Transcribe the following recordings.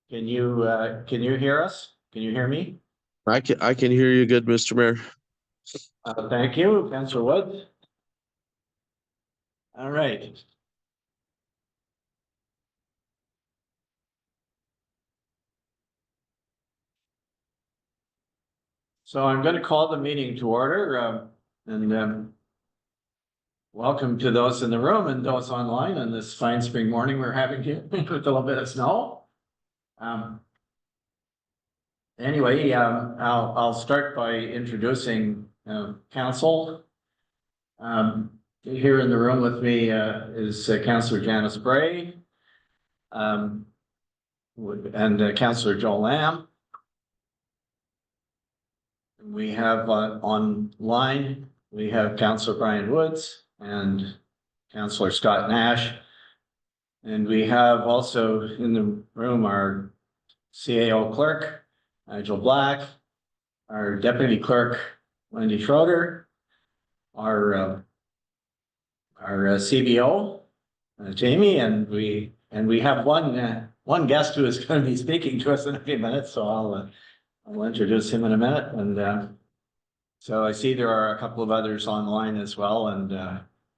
Can you hear us? Can you hear me? I can hear you good, Mr. Mayor. Thank you, Councillor Wood. All right. So I'm going to call the meeting to order, and welcome to those in the room and those online on this fine spring morning we're having here with a little bit of snow. Anyway, I'll start by introducing council. Here in the room with me is Councillor Janice Bray, and Councillor Joe Lamb. We have online, we have Councillor Brian Woods and Councillor Scott Nash. And we have also in the room our CAO clerk, Nigel Black, our deputy clerk, Wendy Schroeder, our CBO, Jamie, and we have one guest who is going to be speaking to us in a few minutes, so I'll introduce him in a minute. And so I see there are a couple of others online as well, and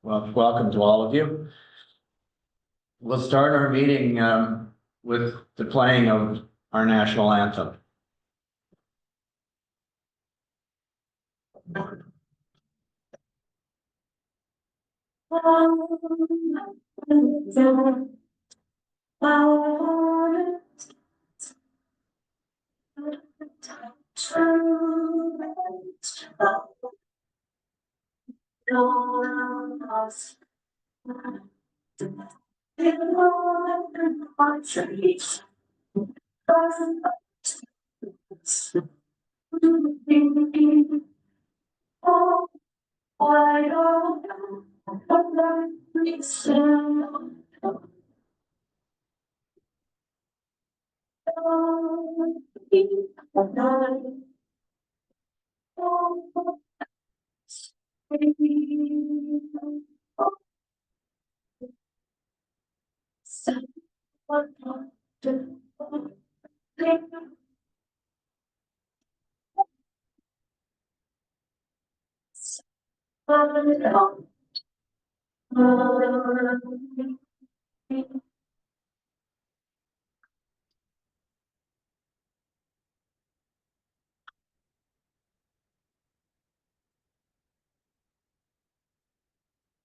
well, welcome to all of you. We'll start our meeting with the playing of our national anthem.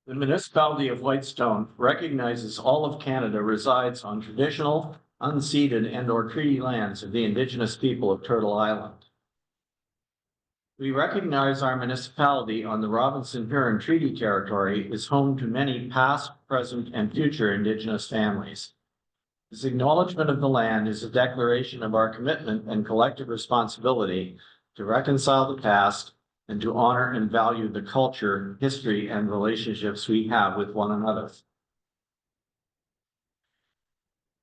The municipality of Whitestone recognizes all of Canada resides on traditional, unceded and/or treaty lands of the Indigenous people of Turtle Island. We recognize our municipality on the Robinson-Huron Treaty Territory is home to many past, present, and future Indigenous families. This acknowledgement of the land is a declaration of our commitment and collective responsibility to reconcile the past and to honor and value the culture, history, and relationships we have with one another.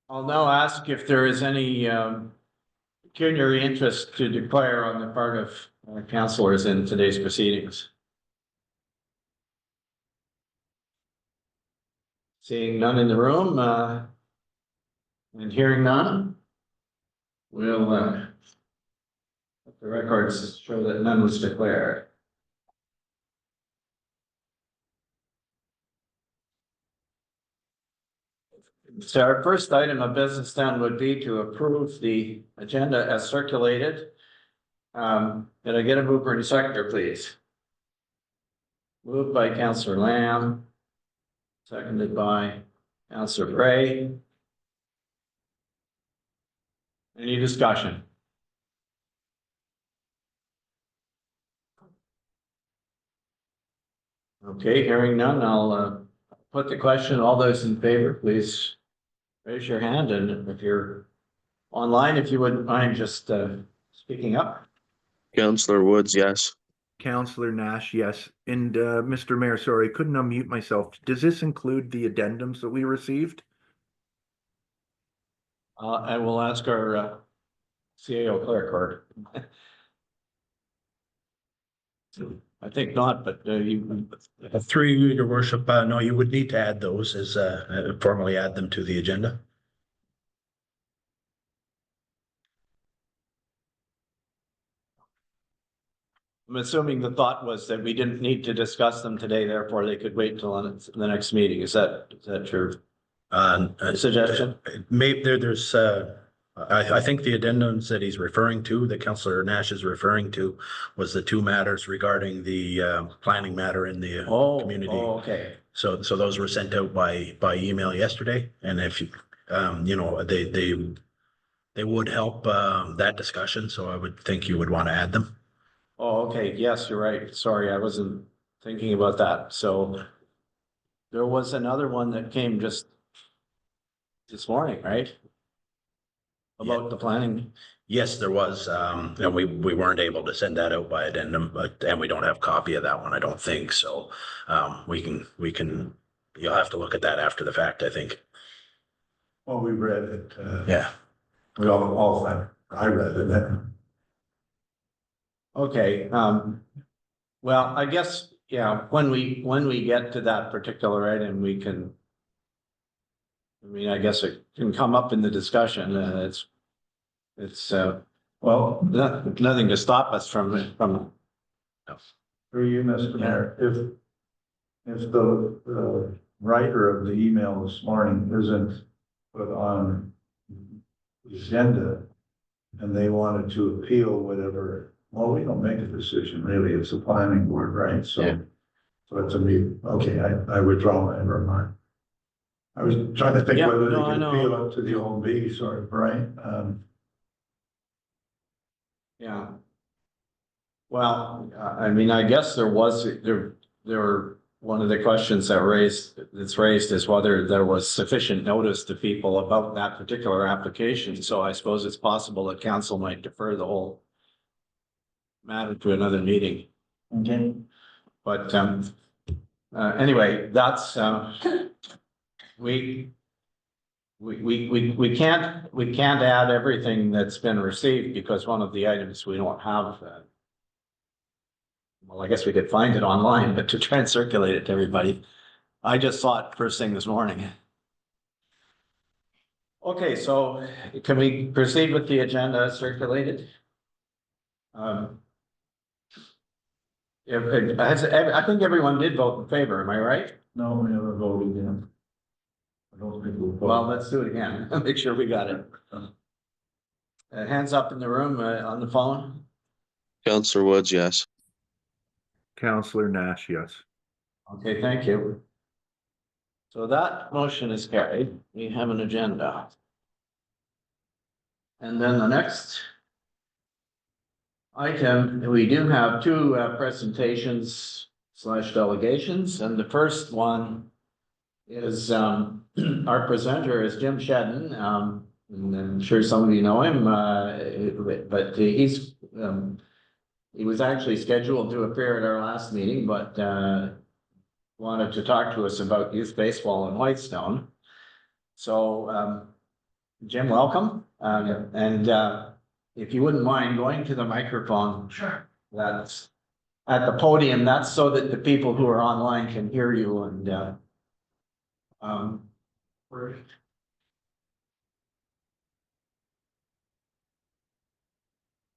I'll now ask if there is any pecuniary interest to declare on the part of councillors in today's proceedings. Seeing none in the room and hearing none, we'll let the records show that none was declared. So our first item of business then would be to approve the agenda as circulated. Can I get a mover and a seconder, please? Moved by Councillor Lamb, seconded by Councillor Bray. Any discussion? Okay, hearing none, I'll put the question. All those in favor, please raise your hand, and if you're online, if you wouldn't mind just speaking up. Councillor Woods, yes. Councillor Nash, yes. And Mr. Mayor, sorry, I couldn't unmute myself. Does this include the addendums that we received? I will ask our CAO clerk, or I think not, but you. Through you, your worship, no, you would need to add those as formally add them to the agenda. I'm assuming the thought was that we didn't need to discuss them today, therefore they could wait till the next meeting. Is that your suggestion? Maybe there's, I think the addendums that he's referring to, that Councillor Nash is referring to, was the two matters regarding the planning matter in the community. Oh, okay. So those were sent out by email yesterday, and if you, you know, they would help that discussion, so I would think you would want to add them. Oh, okay. Yes, you're right. Sorry, I wasn't thinking about that. So there was another one that came just this morning, right? About the planning. Yes, there was, and we weren't able to send that out by addendum, and we don't have copy of that one, I don't think, so we can, you'll have to look at that after the fact, I think. Well, we read it. Yeah. We all, I read it. Okay, well, I guess, yeah, when we get to that particular item, we can. I mean, I guess it can come up in the discussion, it's Well, nothing to stop us from. through you, Mr. Mayor, if the writer of the email this morning isn't put on the agenda and they wanted to appeal whatever, well, we don't make a decision, really, it's the planning board, right? So, Yeah. so it's a me, okay, I withdraw my remark. I was trying to think Yeah, whether they no, I could know. appeal it to the OMB, sort of, right? Yeah. Well, I mean, I guess there were, one of the questions that's raised is whether there was sufficient notice to people about that particular application. So I suppose it's possible that council might defer the whole matter to another meeting. Okay. But, anyway, that's, we can't add everything that's been received because one of the items we don't have. Well, I guess we could find it online, but to try and circulate it to everybody, I just saw it first thing this morning. Okay, so can we proceed with the agenda circulated? I think everyone did vote in favor, am I right? No, we never voted again. I don't think we'll vote. Well, let's do it again. Make sure we got it. Hands up in the room, on the phone. Councillor Woods, yes. Councillor Nash, yes. Okay, thank you. So that motion is carried. We have an agenda. And then the next item, we do have two presentations / delegations, and the first one is our presenter is Jim Shedden. And I'm sure some of you know him, but he was actually scheduled to appear at our last meeting, but wanted to talk to us about youth baseball in Whitestone. So Jim, welcome. And if you wouldn't mind going to the microphone. Sure. That's at the podium, that's so that the people who are online can hear you and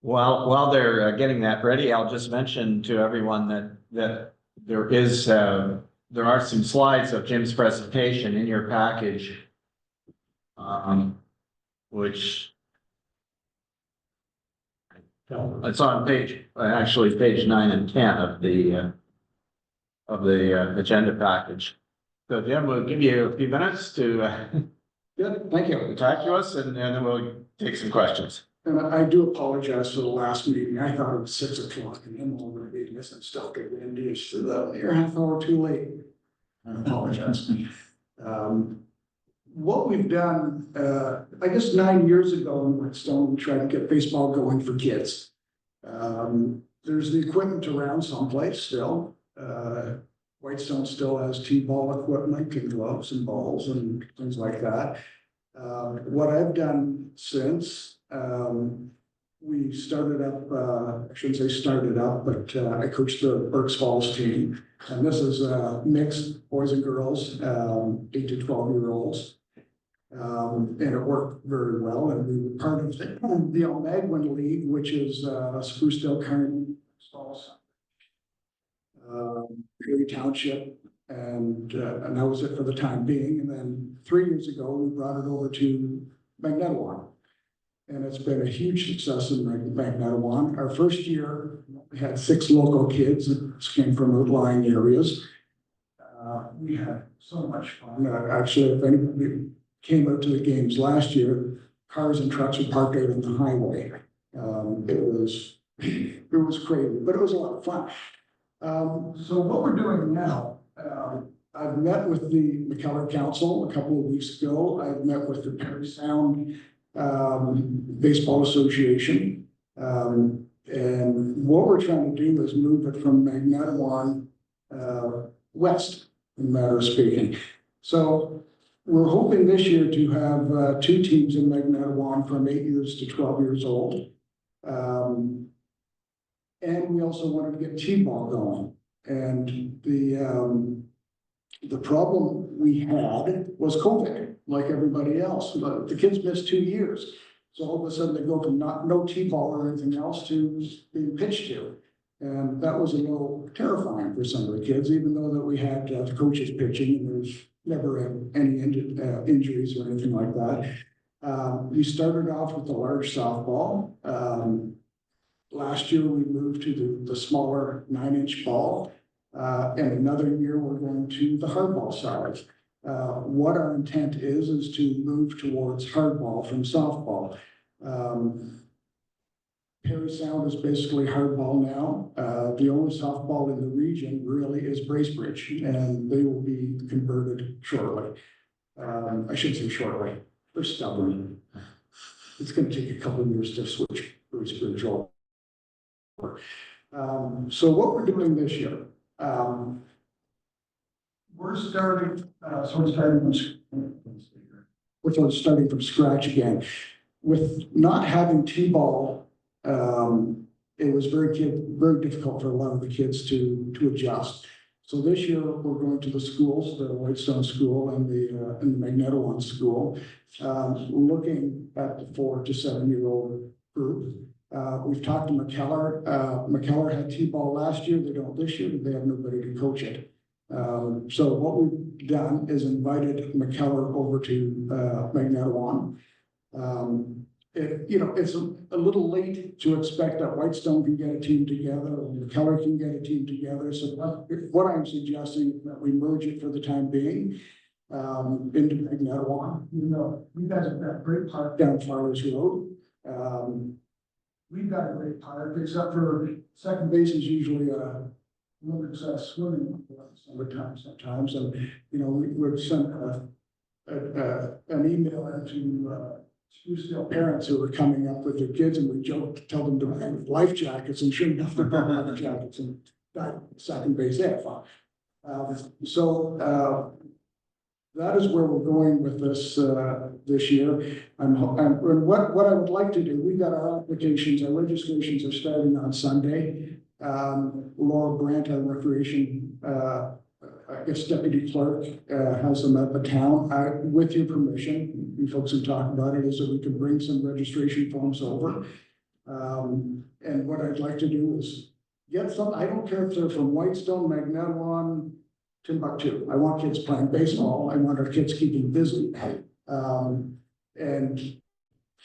while they're getting that ready, I'll just mention to everyone that there are some slides of Jim's presentation in your package, which it's on page 9 and 10 of the agenda package. So Jim, we'll give you a few minutes to Good, thank you. talk to us, and then we'll take some questions. And I do apologize for the last meeting. I thought it was 6 o'clock and I'm over meeting this and still getting induced for that. You're half hour too late. I apologize. What we've done, I guess 9 years ago in Whitestone, we tried to get baseball going for kids. There's the equipment around someplace still. Whitestone still has T-ball equipment and gloves and balls and things like that. What I've done since, we started up, I shouldn't say started up, but I coached the Berks Falls team. And this is mixed boys and girls, 8 to 12-year-olds. And it worked very well. And we were part of the Almaguin League, which is Sprucedale County Falls Perry Township, and that was it for the time being. And then 3 years ago, we brought it over to Magnetowan. And it's been a huge success in Magnetowan. Our first year, we had 6 local kids that came from outlying areas. We had so much fun. Actually, if anybody came out to the games last year, cars and trucks were parked out on the highway. It was crazy, but it was a lot of fun. So what we're doing now, I've met with the McKellar Council a couple of weeks ago. I've met with the Perry Sound Baseball Association. And what we're trying to do is move it from Magnetowan west, in a matter of speaking. So we're hoping this year to have 2 teams in Magnetowan from 8 years to 12 years old. And we also wanted to get T-ball going. And the problem we had was COVID, like everybody else. The kids missed 2 years. So all of a sudden they go from no T-ball or anything else to being pitched to. And that was a little terrifying for some of the kids, even though that we had the coaches pitching and there's never any injuries or anything like that. We started off with the large softball. Last year, we moved to the smaller 9-inch ball. And another year, we're going to the hardball size. What our intent is to move towards hardball from softball. Perry Sound is basically hardball now. The only softball in the region really is Bracebridge, and they will be converted shortly. I shouldn't say shortly, they're stubborn. It's going to take a couple of years to switch Bracebridge over. So what we're doing this year, we're starting from scratch again. With not having T-ball, it was very difficult for a lot of the kids to adjust. So this year we're going to the schools, the Whitestone School and the Magnetowan School, looking at the 4 to 7 year old group. We've talked to McKellar. McKellar had T-ball last year. They don't this year. They have nobody to coach it. So what we've done is invited McKellar over to Magnetowan. It's a little late to expect that Whitestone can get a team together or McKellar can get a team together. So what I'm suggesting is that we merge it for the time being into Magnetowan. You guys have got a great park down Farlers Road. We've got a great park, except for second base is usually a limited swimming summertime sometimes. And, we would send an email to Sprucedale parents who were coming up with their kids, and we joke, tell them to wear life jackets, and sure enough, they're wearing life jackets and that second base. They have fun. That is where we're going with this this year. And what I would like to do, we got our applications, our registrations are starting on Sunday. Laura Brandt, our recreation, deputy clerk, has them at the town. With your permission, you folks can talk about it, is that we can bring some registration forms over. And what I'd like to do is get some, I don't care if they're from Whitestone, Magnetowan, Timbuktu. I want kids playing baseball. I want our kids keeping busy. And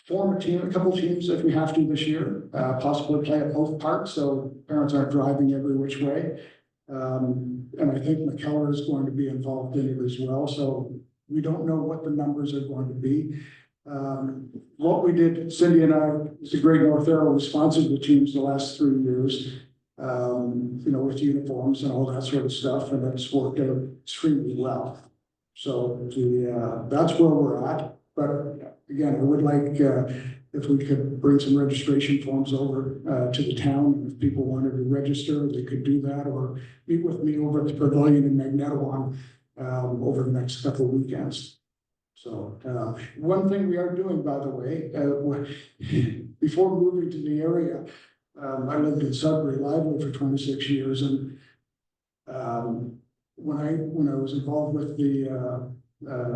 form a team, a couple teams if we have to this year, possibly play at both parks so parents aren't driving every which way. And I think McKellar is going to be involved in it as well. So we don't know what the numbers are going to be. What we did, Cindy and I, the Great North Arrow, we sponsored the teams the last 3 years. With uniforms and all that sort of stuff, and it's worked out extremely well. So that's where we're at. But again, I would like if we could bring some registration forms over to the town. If people wanted to register, they could do that, or meet with me over at the pavilion in Magnetowan over the next couple of weekends. So one thing we are doing, by the way, before moving to the area. I lived in Sudbury Lively for 26 years, and when I was involved with the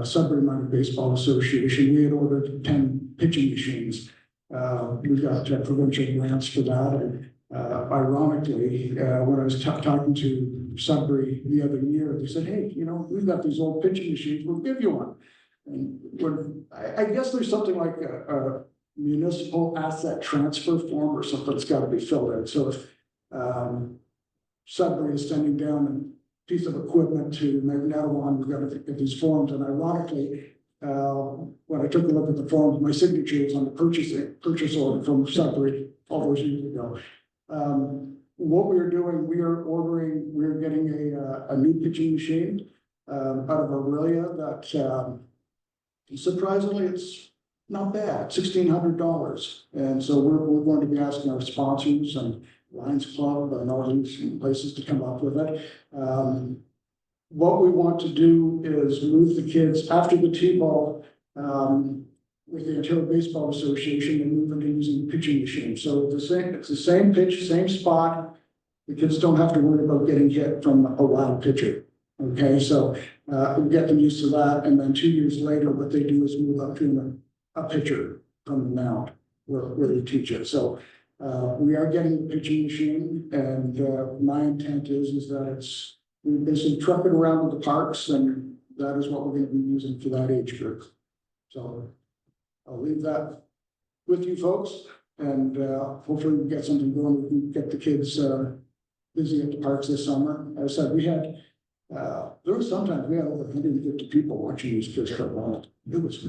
Sudbury Minor Baseball Association, we had ordered 10 pitching machines. We got provincial grants for that, and ironically, when I was talking to Sudbury the other year. They said, hey, you know, we've got these old pitching machines, we'll give you one. And I guess there's something like a municipal asset transfer form or something that's gotta be filled out. So if, Sudbury is sending down a piece of equipment to Magnetawan, we've got to get these forms, and ironically, when I took a look at the forms, my signature was on the purchase order from Sudbury all those years ago. What we are doing, we're getting a new pitching machine, out of Aurelia that, surprisingly, it's not bad, $1,600. And so we're going to be asking our sponsors and Lions Club and all these places to come up with it. What we want to do is move the kids after the T-ball, with the Ontario Baseball Association, and move into using the pitching machine. So it's the same pitch, same spot. The kids don't have to worry about getting hit from a wild pitcher. Okay, so we get them used to that, and then 2 years later, what they do is move up to a pitcher from the mound where they teach it. So we are getting the pitching machine, and my intent is that we basically truck it around to the parks, and that is what we're going to be using for that age group. So I'll leave that with you folks, and hopefully we get something going. We can get the kids busy at the parks this summer. As I said, we had there was sometimes we had over 150 people watching these kids football. We had news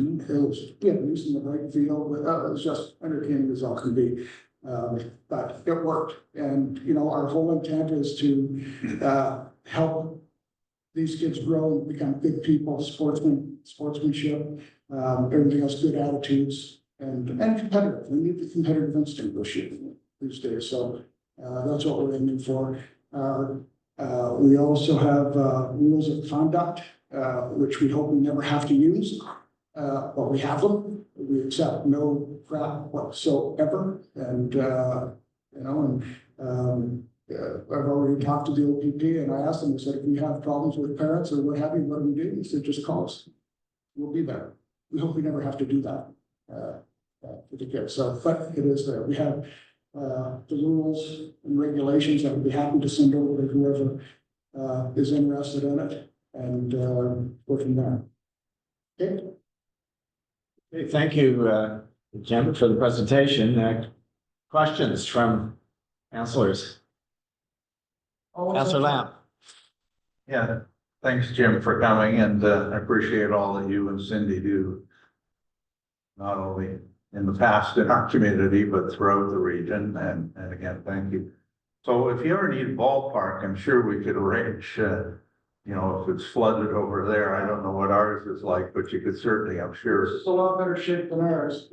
in the right field, but it was just entertaining as all can be. But it worked, and you know, our whole intent is to help these kids grow and become good people, sportsmanship, everything else, good attitudes, and competitive. We need the competitive instinct these days. So that's what we're aiming for. We also have rules of conduct, which we hope we never have to use, but we have them. We accept no crap whatsoever, and I've already talked to the OPP, and I asked them. I said, if you have problems with parents or what have you, what do we do? He said, just call us. We'll be there. We hope we never have to do that for the kids. So, but it is there. We have the rules and regulations. I would be happy to send over to whoever is interested in it, and go from there. Okay. Okay, thank you, Jim, for the presentation. Questions from councilors? Councilor Lamb. Yeah, thanks, Jim, for coming, and I appreciate all that you and Cindy do. Not only in the past in our community, but throughout the region, and again, thank you. So if you ever need a ballpark, I'm sure we could arrange, you know, if it's flooded over there, I don't know what ours is like, but you could certainly, I'm sure. It's a lot better shape than ours.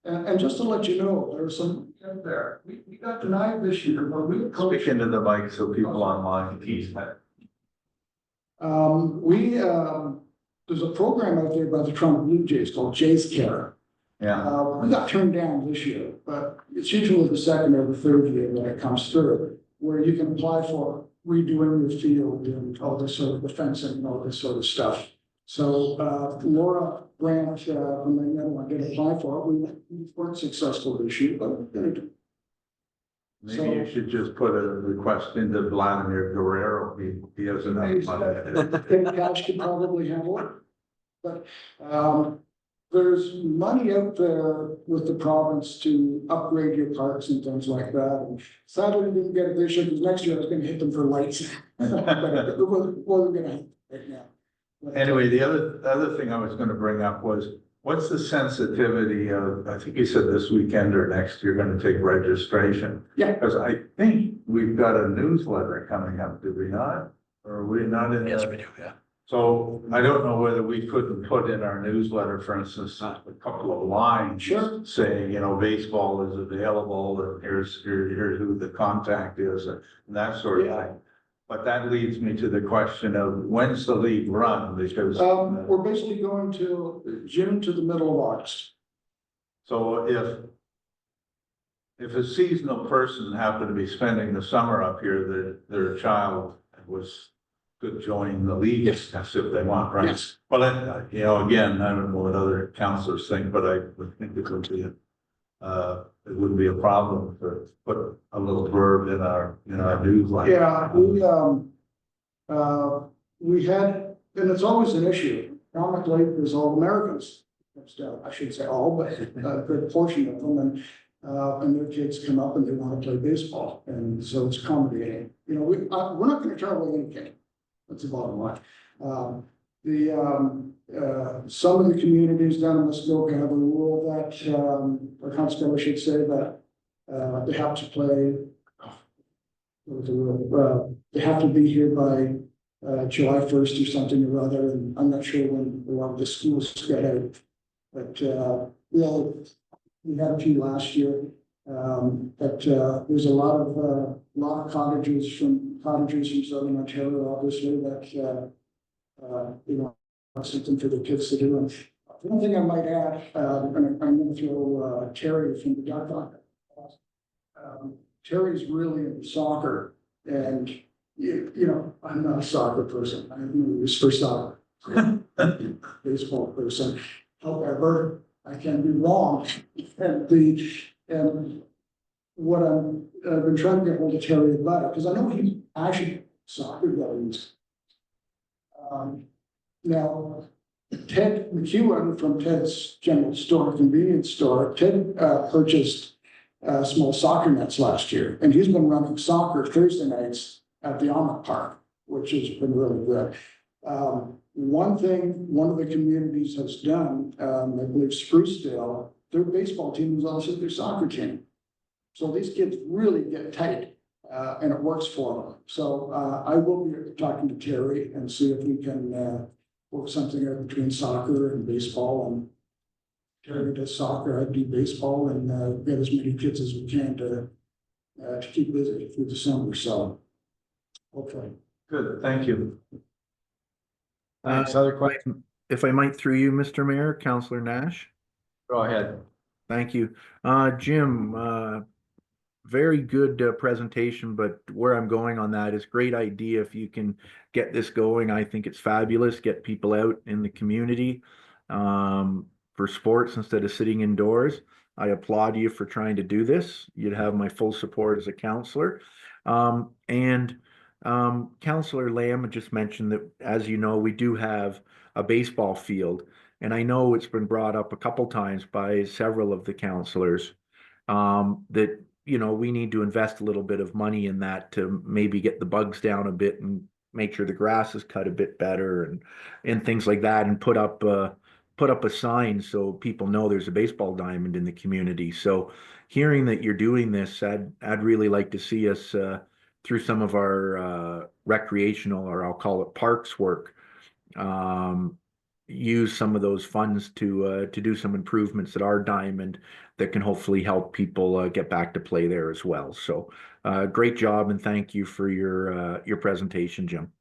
And just to let you know, there's some in there. We got denied this year, but we Speak into the mic so people online can hear that. there's a program out there by the Toronto Blue Jays called Jays Care. Yeah, We got turned down this year, but it's usually the second or the third year that it comes through, where you can apply for redoing your field and all this sort of the fencing and all this sort of stuff. So Laura Brandt from the Netherlands did apply for it. We weren't successful this year, but we're gonna do. maybe you should just put a request into Vladimir Guerrero. He has enough money. Petty Cash could probably handle it. But there's money out there with the province to upgrade your parks and things like that. And sadly, we didn't get it this year, because next year I was gonna hit them for lights. But it wasn't gonna happen right now. But, Anyway, the other thing I was gonna bring up was, what's the sensitivity of, I think you said this weekend or next, you're gonna take registration? Yeah. Because I think we've got a newsletter coming up, do we not? Or are we not in? Yes, the- we do, yeah. So I don't know whether we couldn't put in our newsletter, for instance, a couple of lines. Sure. Saying, you know, baseball is available, and here's who the contact is, and that sort of Yeah. thing. But that leads me to the question of, when's the league run? Because. we're basically going to June to the middle of August. So if a seasonal person happened to be spending the summer up here, that their child could join the league if they want, right? Yes. Well, then, you know, again, I don't know what other counselors think, but I would think it would be, it wouldn't be a problem to put a little verb in our newsletter. Yeah, we had, and it's always an issue, Comic Lake is all Americans. I shouldn't say all, but a good portion of them, and their kids come up and they want to play baseball, and so it's accommodating. You know, we're not gonna turn away any kid. That's the bottom line. Some of the communities down in Muskoka have a rule that, or Constable, I should say, that, they have to play. What was the rule? They have to be here by, July 1st or something or other, and I'm not sure when a lot of the schools get out. But, we had a few last year. But there's a lot of cottages from Southern Ontario, obviously, that, you know, something for the kids to do. And one thing I might add, and I'm gonna throw, Terry from the Duck on. Terry's really into soccer, and you know, I'm not a soccer person. I'm used for soccer. Baseball person. However, I can be wrong. And what I've been trying to get hold of Terry about it, because I know he's actually soccer games. Now, Ted McEwen from Ted's General Store, convenience store, Ted purchased small soccer nets last year, and he's been running soccer Thursday nights at the Amick Park, which has been really good. One thing one of the communities has done, I believe Sprucedale, their baseball team is also their soccer team. So these kids really get tight, and it works for them. So I will be talking to Terry and see if we can work something out between soccer and baseball. And Terry does soccer, I do baseball, and get as many kids as we can to keep busy through the summer. So hopefully. Good, thank you. Thanks. Other questions? If I might, through you, Mr. Mayor, Councillor Nash. Go ahead. Thank you. Jim, very good presentation, but where I'm going on that is great idea. If you can get this going, I think it's fabulous. Get people out in the community for sports instead of sitting indoors. I applaud you for trying to do this. You'd have my full support as a councillor. Councillor Lamb just mentioned that, as you know, we do have a baseball field, and I know it's been brought up a couple times by several of the councillors that, you know, we need to invest a little bit of money in that to maybe get the bugs down a bit and make sure the grass is cut a bit better and things like that, and put up a sign so people know there's a baseball diamond in the community. So hearing that you're doing this, I'd really like to see us through some of our recreational, or I'll call it parks work, use some of those funds to do some improvements at our diamond that can hopefully help people get back to play there as well. So great job, and thank you for your presentation, Jim.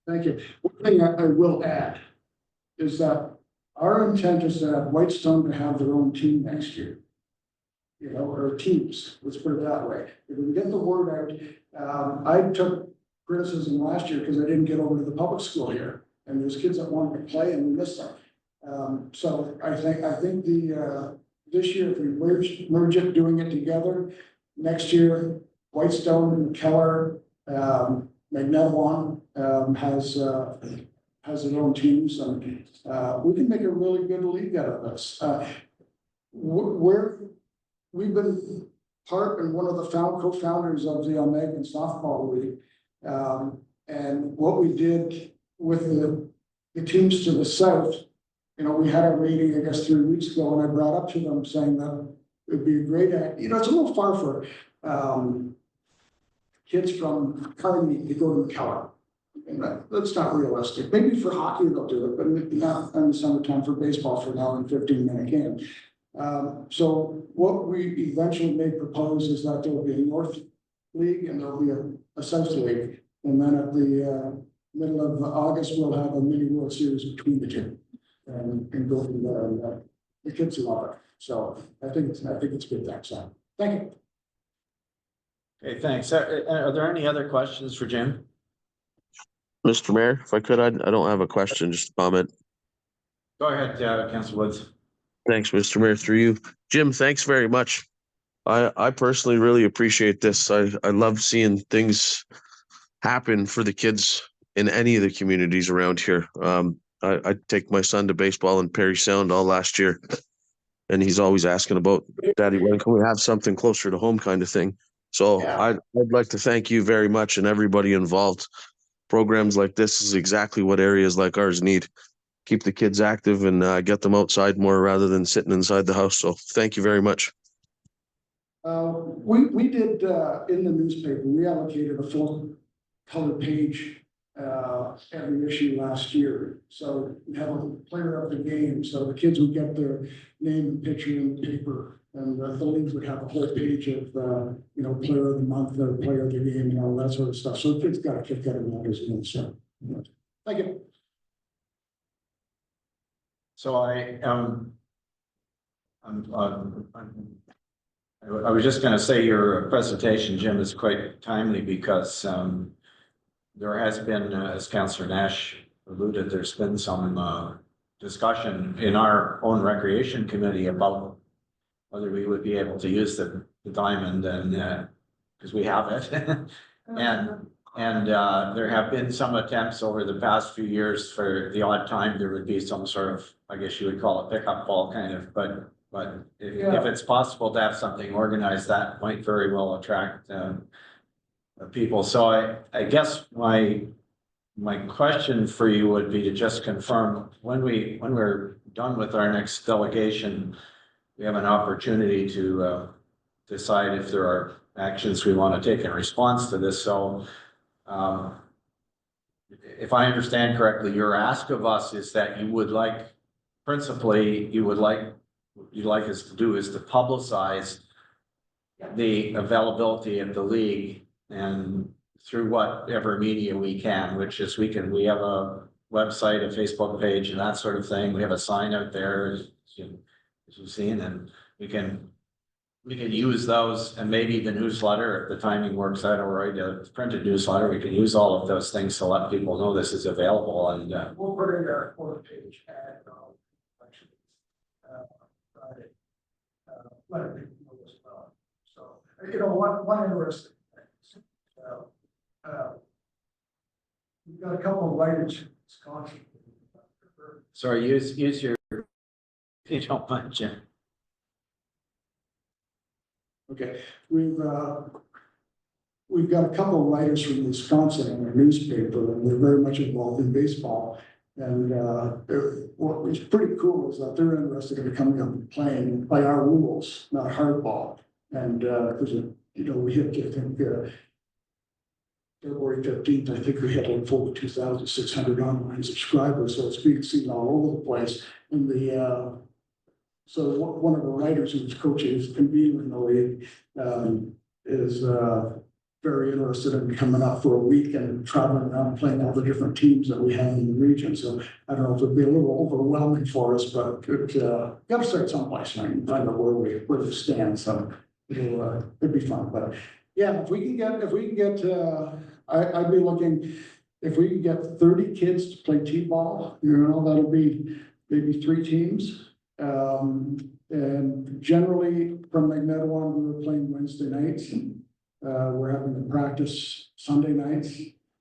Thank you. One thing I will add is that our intent is to have Whitestone to have their own team next year. You know, or teams, let's put it that way. If we can get the word out, I took criticism last year because I didn't get over to the public school here, and there's kids that wanted to play and we missed them. So I think this year, if we merge it, doing it together, next year, Whitestone and Keller, Magnetawan has their own teams, and we can make a really good league out of this. We've been part and one of the co-founders of the Almaguin Softball League. And what we did with the teams to the south, you know, we had a meeting, I guess, 3 weeks ago, and I brought up to them saying that it would be a great, you know, it's a little far for kids from Carnegie to go to Keller. And that's not realistic. Maybe for hockey they'll do it, but not in the summertime for baseball for now in 15-minute game. So what we eventually may propose is that there will be a North League and there'll be a South League. And then at the middle of August, we'll have a mini World Series between the two and go from there. And the kids love it. So I think it's good. Thank you. Okay, thanks. Are there any other questions for Jim? Mr. Mayor, if I could, I don't have a question, just a comment. Go ahead, Councillor Woods. Thanks, Mr. Mayor, through you. Jim, thanks very much. I personally really appreciate this. I love seeing things happen for the kids in any of the communities around here. I take my son to baseball in Perry Sound all last year, and he's always asking about, Daddy, when can we have something closer to home kind of thing? So Yeah. I'd like to thank you very much and everybody involved. Programs like this is exactly what areas like ours need. Keep the kids active and get them outside more rather than sitting inside the house. So thank you very much. We did, in the newspaper, we allocated a full color page, every issue last year. So we have a player of the game, so the kids would get their name and picture in the paper. And the leagues would have a whole page of, player of the month, or player of the game, and all that sort of stuff. So the kids got a kick out of that as well, so. Thank you. So I was just gonna say your presentation, Jim, is quite timely because, there has been, as Councillor Nash alluded, there's been some, discussion in our own recreation committee about whether we would be able to use the diamond and, because we have it. And there have been some attempts over the past few years for the odd time, there would be some sort of, I guess you would call it pickup ball kind of, but if it's possible to have something organized, that might very well attract, people. So I guess my question for you would be to just confirm when we're done with our next delegation, we have an opportunity to decide if there are actions we want to take in response to this. So if I understand correctly, your ask of us is that you would like, principally, you'd like us to do is to publicize the availability of the league and through whatever media we can, which is we have a website, a Facebook page and that sort of thing. We have a sign out there as you've seen, and we can use those, and maybe the newsletter, if the timing works out all right, a printed newsletter, we can use all of those things to let people know this is available. And We'll put it in our quarter page and, Friday. Let people know as well. So, one interesting thing. We've got a couple of writers in Wisconsin. sorry, use your, if you don't mind, Jim. Okay, we've got a couple of writers from Wisconsin in our newspaper, and they're very much involved in baseball. And what was pretty cool is that they're interested in coming up and playing by our rules, not hardball. And because we hit, I think, February 15th, I think we had like 42,600 online subscribers, so it's being seen all over the place. And so one of the writers who's coaching, is convening the league, is very interested in coming up for a week and traveling around and playing all the different teams that we have in the region. So I don't know if it'd be a little overwhelming for us, but got to start someplace and find out where we stand. So it'd be fun. But yeah, if we can get, I'd be looking, if we can get 30 kids to play T-ball, that'll be maybe 3 teams. And generally from Magnetawan, we were playing Wednesday nights. We're having a practice Sunday nights,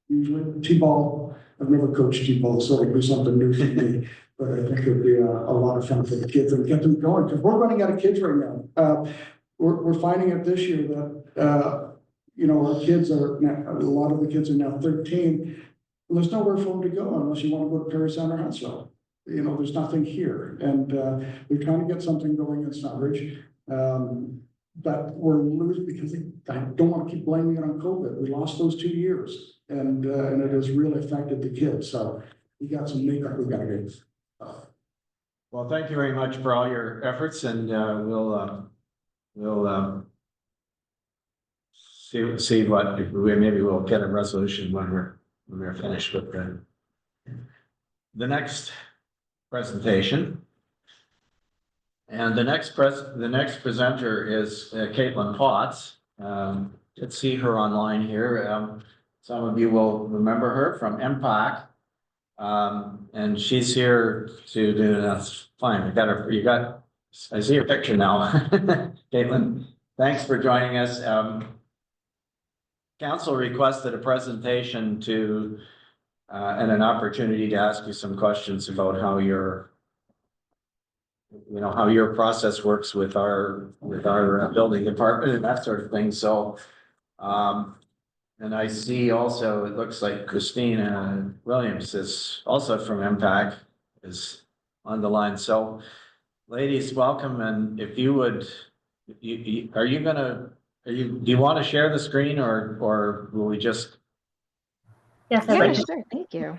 usually. T-ball, I've never coached T-ball, so it'll be something new for me. But I think it'll be a lot of fun for the kids and get them going, because we're running out of kids right now. We're finding it this year that, our kids are, a lot of the kids are now 13. And there's nowhere for them to go unless you want to go to Perry Sound or Huntsville. There's nothing here. And we're trying to get something going in Sunridge. But we're losing because I don't want to keep blaming it on COVID. We lost those 2 years, and it has really affected the kids. So we got some makeup we got to do. Well, thank you very much for all your efforts, and we'll see what maybe we'll get a resolution when we're finished with the next presentation. And the next presenter is Caitlin Potts. Let's see her online here. Some of you will remember her from MPAC. And she's here to do, that's fine. I see your picture now. Caitlin, thanks for joining us. Council requested a presentation to and an opportunity to ask you some questions about how your how your process works with our building department and that sort of thing. So, and I see also, it looks like Christina Williams is also from MPAC is on the line. So ladies, welcome. And if you would, do you want to share the screen or will we just? Yes, I'd Yeah, like to. sure. Thank you.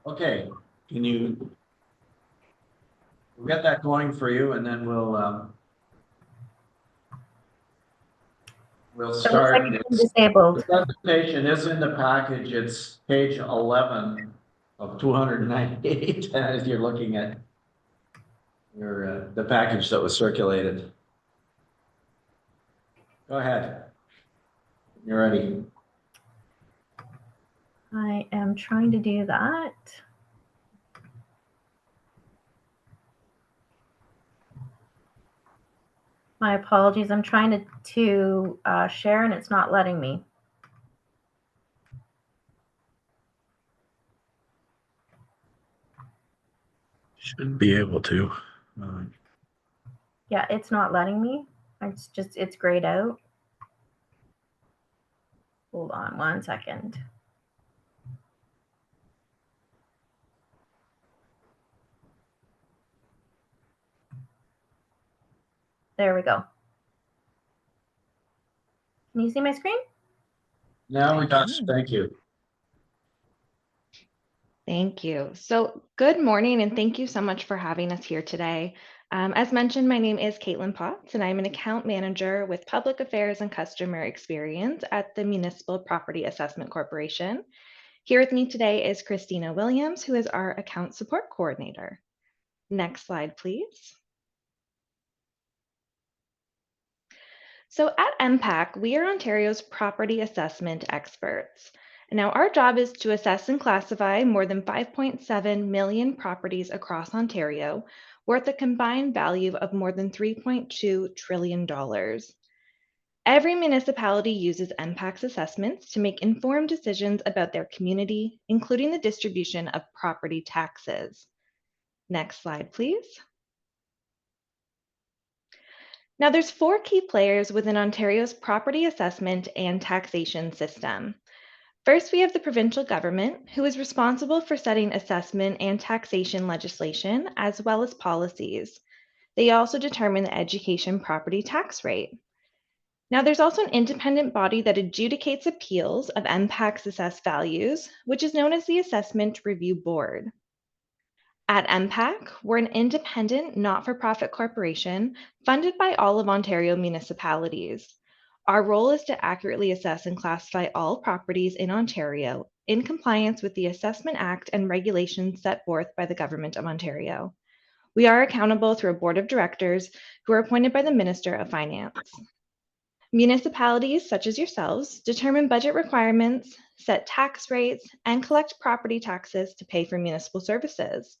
Okay, we'll get that going for you and then we'll So it looks start. like it's disabled. The presentation is in the package. It's page 11 of 298 as you're looking at the package that was circulated. Go ahead. You're ready. I am trying to do that. My apologies. I'm trying to share and it's not letting me. Should be able to. Yeah, it's not letting me. It's grayed out. Hold on 1 second. There we go. Can you see my screen? Now we got, thank you. Thank you. So good morning and thank you so much for having us here today. As mentioned, my name is Caitlin Potts and I'm an account manager with Public Affairs and Customer Experience at the Municipal Property Assessment Corporation. Here with me today is Christina Williams, who is our account support coordinator. Next slide, please. So at MPAC, we are Ontario's property assessment experts. Now, our job is to assess and classify more than 5.7 million properties across Ontario, worth a combined value of more than $3.2 trillion. Every municipality uses MPAC's assessments to make informed decisions about their community, including the distribution of property taxes. Next slide, please. Now, there's 4 key players within Ontario's property assessment and taxation system. First, we have the provincial government, who is responsible for setting assessment and taxation legislation, as well as policies. They also determine the education property tax rate. Now, there's also an independent body that adjudicates appeals of MPAC's assessed values, which is known as the Assessment Review Board. At MPAC, we're an independent, not-for-profit corporation funded by all of Ontario municipalities. Our role is to accurately assess and classify all properties in Ontario in compliance with the Assessment Act and regulations set forth by the Government of Ontario. We are accountable through a board of directors who are appointed by the Minister of Finance. Municipalities, such as yourselves, determine budget requirements, set tax rates, and collect property taxes to pay for municipal services.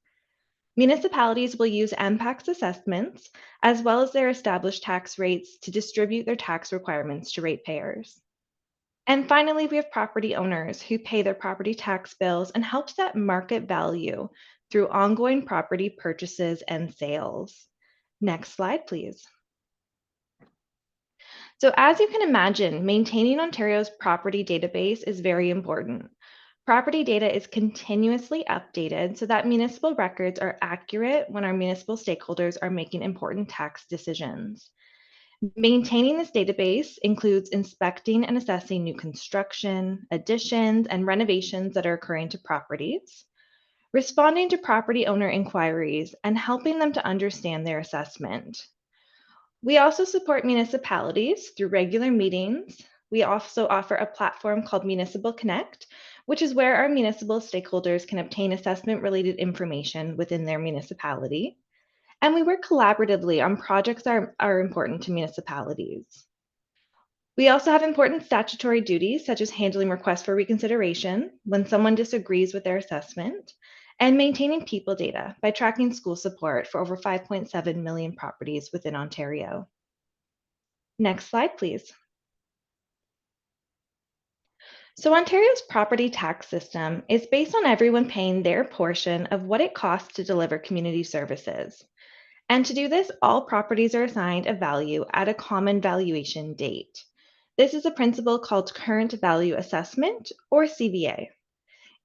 Municipalities will use MPAC's assessments, as well as their established tax rates, to distribute their tax requirements to ratepayers. And finally, we have property owners who pay their property tax bills and help set market value through ongoing property purchases and sales. Next slide, please. So as you can imagine, maintaining Ontario's property database is very important. Property data is continuously updated so that municipal records are accurate when our municipal stakeholders are making important tax decisions. Maintaining this database includes inspecting and assessing new construction, additions, and renovations that are occurring to properties, responding to property owner inquiries, and helping them to understand their assessment. We also support municipalities through regular meetings. We also offer a platform called Municipal Connect, which is where our municipal stakeholders can obtain assessment-related information within their municipality. And we work collaboratively on projects that are important to municipalities. We also have important statutory duties, such as handling requests for reconsideration when someone disagrees with their assessment, and maintaining people data by tracking school support for over 5.7 million properties within Ontario. Next slide, please. So Ontario's property tax system is based on everyone paying their portion of what it costs to deliver community services. And to do this, all properties are assigned a value at a common valuation date. This is a principle called current value assessment, or CVA.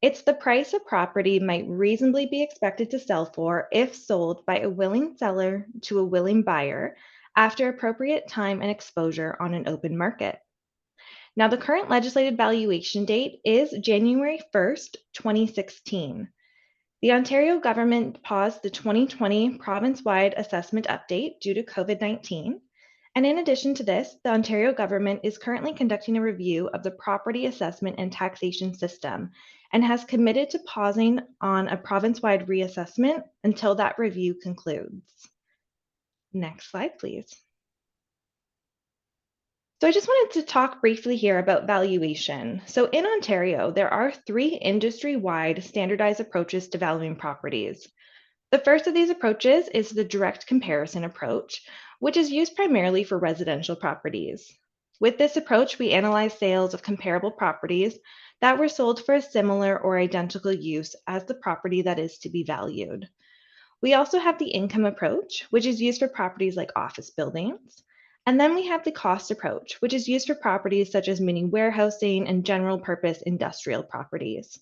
It's the price a property might reasonably be expected to sell for if sold by a willing seller to a willing buyer after appropriate time and exposure on an open market. Now, the current legislated valuation date is January 1st, 2016. The Ontario government paused the 2020 province-wide assessment update due to COVID-19. And in addition to this, the Ontario government is currently conducting a review of the property assessment and taxation system and has committed to pausing on a province-wide reassessment until that review concludes. Next slide, please. So I just wanted to talk briefly here about valuation. So in Ontario, there are 3 industry-wide standardized approaches to valuing properties. The first of these approaches is the direct comparison approach, which is used primarily for residential properties. With this approach, we analyze sales of comparable properties that were sold for a similar or identical use as the property that is to be valued. We also have the income approach, which is used for properties like office buildings. And then we have the cost approach, which is used for properties such as mini warehousing and general purpose industrial properties.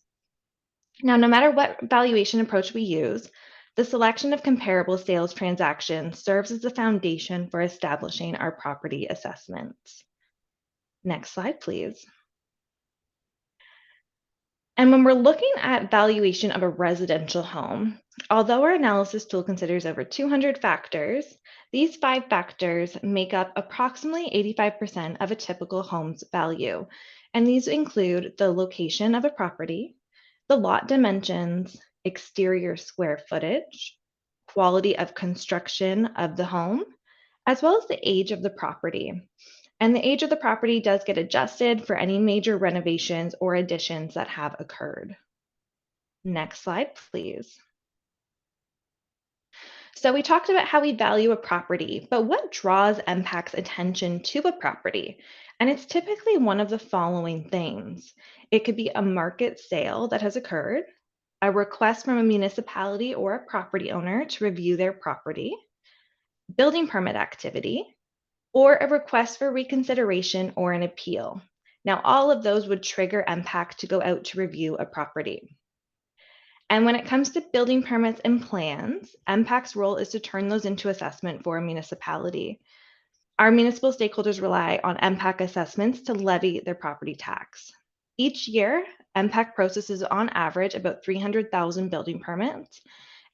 Now, no matter what valuation approach we use, the selection of comparable sales transactions serves as the foundation for establishing our property assessments. Next slide, please. And when we're looking at valuation of a residential home, although our analysis tool considers over 200 factors, these 5 factors make up approximately 85% of a typical home's value. And these include the location of a property, the lot dimensions, exterior square footage, quality of construction of the home, as well as the age of the property. And the age of the property does get adjusted for any major renovations or additions that have occurred. Next slide, please. So we talked about how we value a property, but what draws MPAC's attention to a property? And it's typically one of the following things. It could be a market sale that has occurred, a request from a municipality or a property owner to review their property, building permit activity, or a request for reconsideration or an appeal. Now, all of those would trigger MPAC to go out to review a property. And when it comes to building permits and plans, MPAC's role is to turn those into assessment for a municipality. Our municipal stakeholders rely on MPAC assessments to levy their property tax. Each year, MPAC processes on average about 300,000 building permits,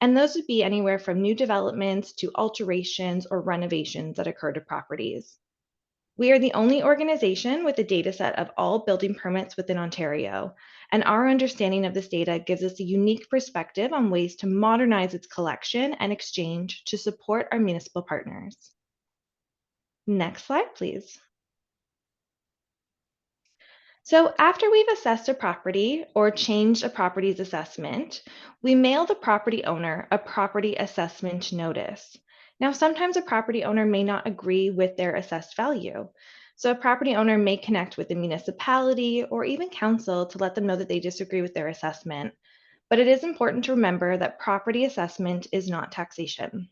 and those would be anywhere from new developments to alterations or renovations that occur to properties. We are the only organization with a data set of all building permits within Ontario, and our understanding of this data gives us a unique perspective on ways to modernize its collection and exchange to support our municipal partners. Next slide, please. So after we've assessed a property or changed a property's assessment, we mail the property owner a property assessment notice. Now, sometimes a property owner may not agree with their assessed value. So a property owner may connect with the municipality or even council to let them know that they disagree with their assessment. But it is important to remember that property assessment is not taxation.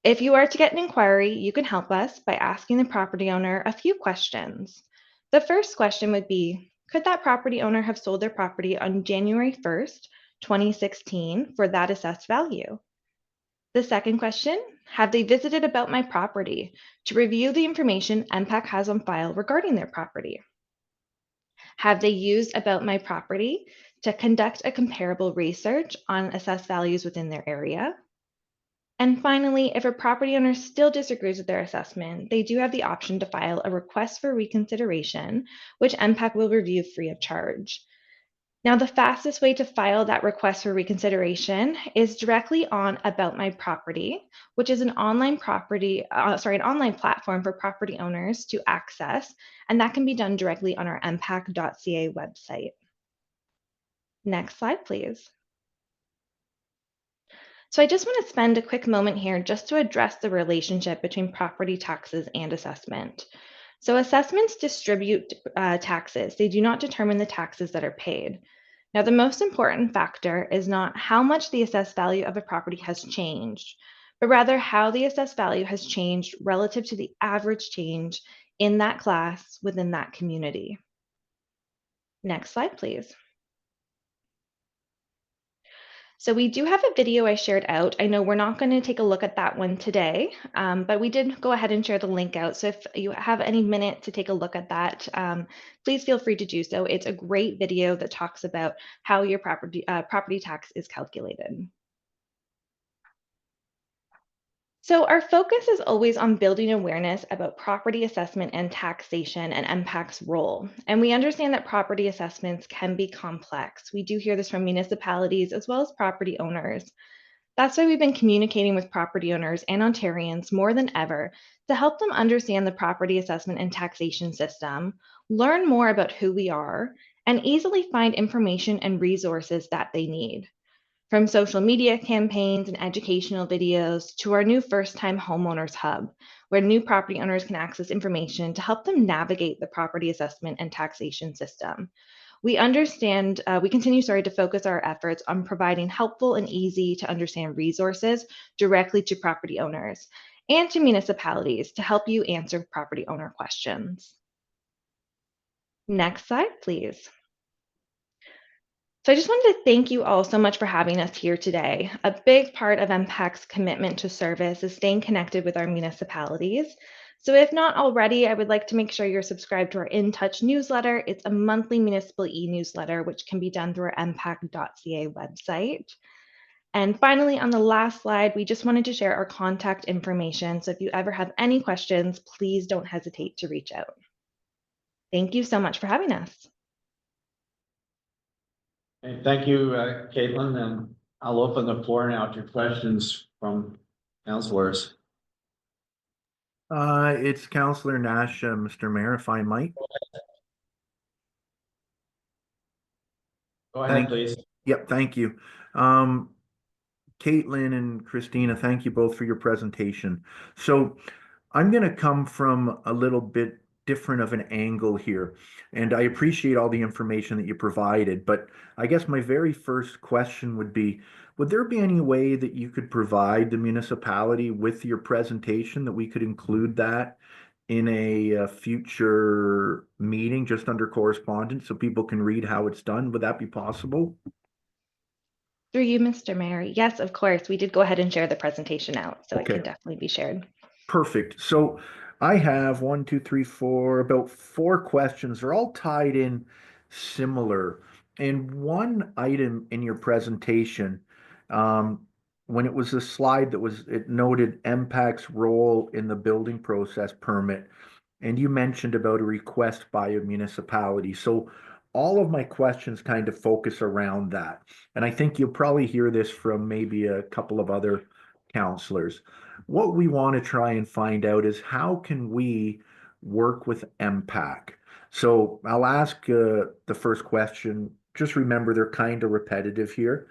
If you are to get an inquiry, you can help us by asking the property owner a few questions. The first question would be, could that property owner have sold their property on January 1st, 2016 for that assessed value? The second question, have they visited About My Property to review the information MPAC has on file regarding their property? Have they used About My Property to conduct a comparable research on assessed values within their area? And finally, if a property owner still disagrees with their assessment, they do have the option to file a request for reconsideration, which MPAC will review free of charge. Now, the fastest way to file that request for reconsideration is directly on About My Property, which is an online platform for property owners to access, and that can be done directly on our mpac.ca website. Next slide, please. So I just want to spend a quick moment here just to address the relationship between property taxes and assessment. So assessments distribute taxes. They do not determine the taxes that are paid. Now, the most important factor is not how much the assessed value of a property has changed, but rather how the assessed value has changed relative to the average change in that class within that community. Next slide, please. So we do have a video I shared out. I know we're not going to take a look at that one today, but we did go ahead and share the link out. So if you have any minute to take a look at that, please feel free to do so. It's a great video that talks about how your property tax is calculated. So our focus is always on building awareness about property assessment and taxation and MPAC's role. And we understand that property assessments can be complex. We do hear this from municipalities as well as property owners. That's why we've been communicating with property owners and Ontarians more than ever to help them understand the property assessment and taxation system, learn more about who we are, and easily find information and resources that they need. From social media campaigns and educational videos to our new first-time homeowners hub, where new property owners can access information to help them navigate the property assessment and taxation system. We continue to focus our efforts on providing helpful and easy to understand resources directly to property owners and to municipalities to help you answer property owner questions. Next slide, please. So I just wanted to thank you all so much for having us here today. A big part of MPAC's commitment to service is staying connected with our municipalities. So if not already, I would like to make sure you're subscribed to our In Touch newsletter. It's a monthly municipal e-newsletter, which can be done through our mpac.ca website. And finally, on the last slide, we just wanted to share our contact information. So if you ever have any questions, please don't hesitate to reach out. Thank you so much for having us. Okay, thank you, Caitlin, and I'll open the floor now to questions from councilors. It's Councillor Nash, Mr. Mayor, if I might. Go ahead, please. Yep, thank you. Caitlin and Christina, thank you both for your presentation. So I'm going to come from a little bit different of an angle here, and I appreciate all the information that you provided, but I guess my very first question would be, would there be any way that you could provide the municipality with your presentation, that we could include that in a future meeting just under correspondence so people can read how it's done? Would that be possible? Through you, Mr. Mayor. Yes, of course. We did go ahead and share the presentation out, so Okay. it can definitely be shared. Perfect. So I have 1, 2, 3, 4, about 4 questions. They're all tied in similar. And one item in your presentation, when it was a slide that it noted MPAC's role in the building process permit, and you mentioned about a request by a municipality. So all of my questions kind of focus around that. And I think you'll probably hear this from maybe a couple of other councilors. What we want to try and find out is how can we work with MPAC? So I'll ask the first question. Just remember they're kind of repetitive here.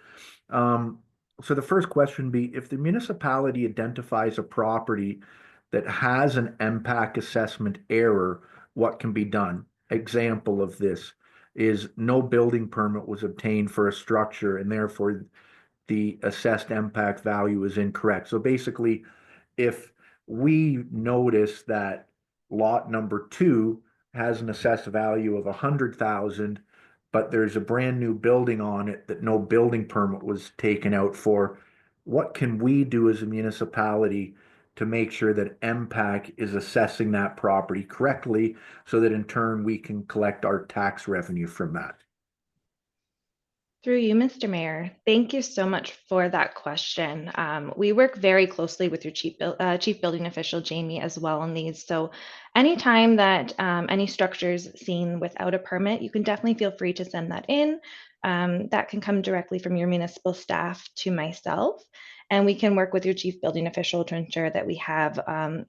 So the first question would be, if the municipality identifies a property that has an MPAC assessment error, what can be done? Example of this is no building permit was obtained for a structure and therefore the assessed MPAC value is incorrect. So basically, if we notice that lot number 2 has an assessed value of 100,000, but there's a brand new building on it that no building permit was taken out for, what can we do as a municipality to make sure that MPAC is assessing that property correctly so that in turn we can collect our tax revenue from that? Through you, Mr. Mayor. Thank you so much for that question. We work very closely with your chief building official, Jamie, as well on these. So anytime that any structures seen without a permit, you can definitely feel free to send that in. That can come directly from your municipal staff to myself, and we can work with your chief building official to ensure that we have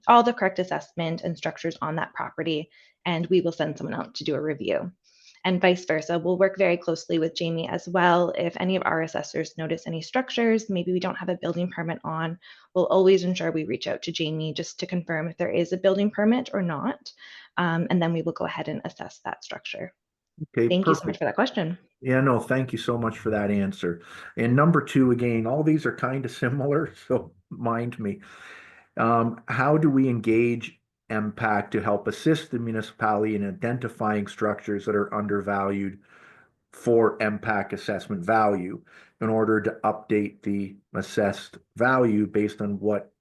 all the correct assessment and structures on that property, and we will send someone out to do a review. and vice versa. We'll work very closely with Jamie as well. If any of our assessors notice any structures, maybe we don't have a building permit on, we'll always ensure we reach out to Jamie just to confirm if there is a building permit or not. And then we will go ahead and assess that structure. Okay, Thank you so much perfect. for that question. Yeah, no, thank you so much for that answer. And number two, again, all these are kind of similar, so mind me. How do we engage MPAC to help assist the municipality in identifying structures that are undervalued for MPAC assessment value in order to update the assessed value based on what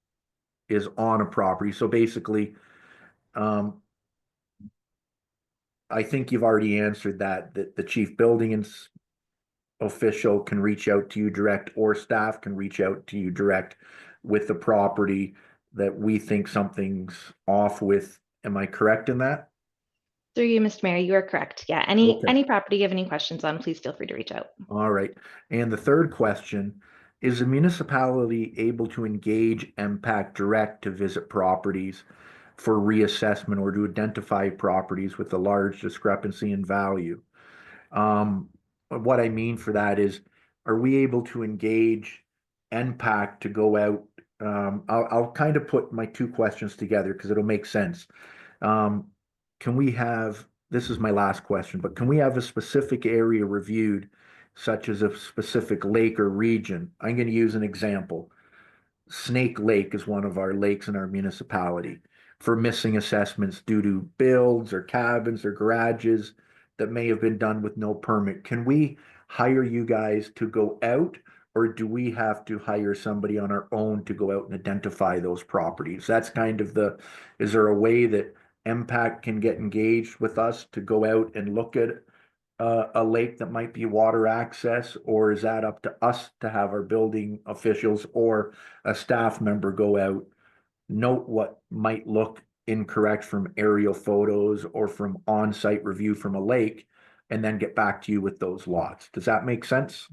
is on a property? So basically, I think you've already answered that the chief building official can reach out to you direct, or staff can reach out to you direct with the property that we think something's off with. Am I correct in that? Through you, Mr. Mayor, you are correct. Yeah, Okay. any property you have any questions on, please feel free to reach out. All right. And the third question, is the municipality able to engage MPAC direct to visit properties for reassessment or to identify properties with a large discrepancy in value? What I mean for that is, are we able to engage NPAC to go out? I'll kind of put my two questions together because it'll make sense. Can we have, this is my last question, but can we have a specific area reviewed, such as a specific lake or region? I'm going to use an example. Snake Lake is one of our lakes in our municipality for missing assessments due to builds or cabins or garages that may have been done with no permit. Can we hire you guys to go out, or do we have to hire somebody on our own to go out and identify those properties? That's kind of the, is there a way that MPAC can get engaged with us to go out and look at a lake that might be water access, or is that up to us to have our building officials or a staff member go out, note what might look incorrect from aerial photos or from on-site review from a lake, and then get back to you with those lots? Does that make sense?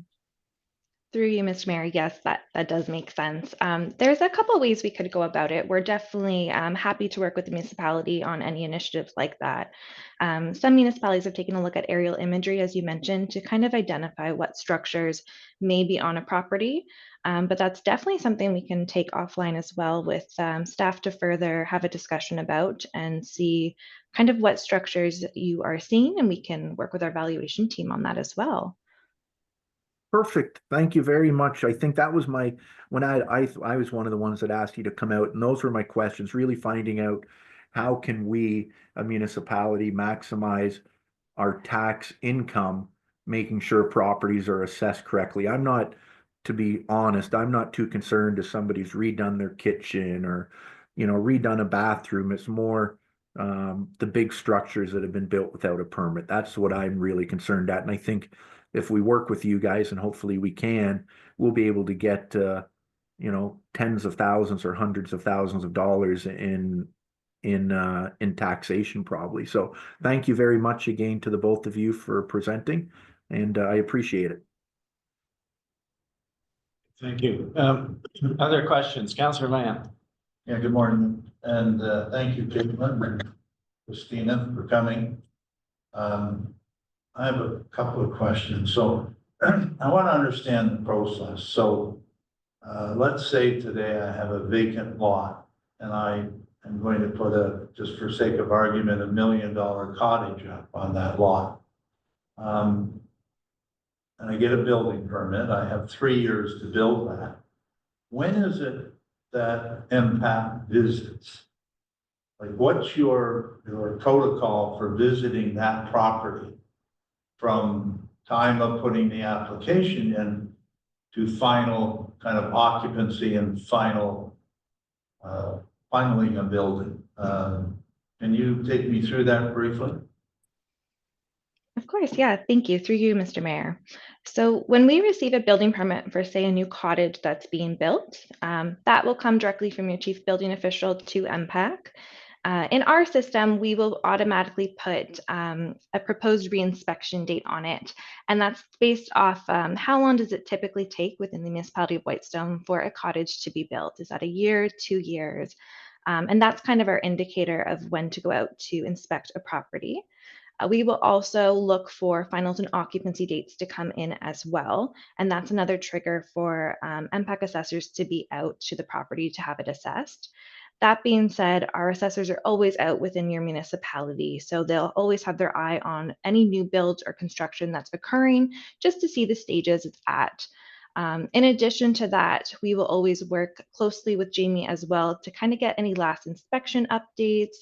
Through you, Mr. Mayor, yes, that does make sense. There's a couple ways we could go about it. We're definitely happy to work with the municipality on any initiatives like that. Some municipalities have taken a look at aerial imagery, as you mentioned, to kind of identify what structures may be on a property. But that's definitely something we can take offline as well with staff to further have a discussion about and see kind of what structures you are seeing, and we can work with our valuation team on that as well. Perfect. Thank you very much. I think that was my, when I was one of the ones that asked you to come out, and those were my questions, really finding out how can we, a municipality, maximize our tax income, making sure properties are assessed correctly. I'm not, to be honest, I'm not too concerned if somebody's redone their kitchen or, redone a bathroom. It's more the big structures that have been built without a permit. That's what I'm really concerned at. And I think if we work with you guys, and hopefully we can, we'll be able to get, tens of thousands or hundreds of thousands of dollars in taxation probably. So thank you very much again to the both of you for presenting, and I appreciate it. Thank you. Other questions? Councillor Lamb. Yeah, good morning, and thank you, Caitlin and Christina, for coming. I have a couple of questions. So I want to understand the process. So let's say today I have a vacant lot and I am going to put just for sake of argument, $1 million cottage up on that lot. And I get a building permit. I have 3 years to build that. When is it that MPAC visits? Like, what's your protocol for visiting that property from time of putting the application in to final kind of occupancy and finaling a building? Can you take me through that briefly? Of course, yeah, thank you. Through you, Mr. Mayor. So when we receive a building permit for, say, a new cottage that's being built, that will come directly from your chief building official to MPAC. In our system, we will automatically put a proposed reinspection date on it. And that's based off how long does it typically take within the municipality of Whitestone for a cottage to be built? Is that a year, 2 years? And that's kind of our indicator of when to go out to inspect a property. We will also look for finals and occupancy dates to come in as well. And that's another trigger for MPAC assessors to be out to the property to have it assessed. That being said, our assessors are always out within your municipality, so they'll always have their eye on any new builds or construction that's occurring just to see the stages it's at. In addition to that, we will always work closely with Jamie as well to kind of get any last inspection updates.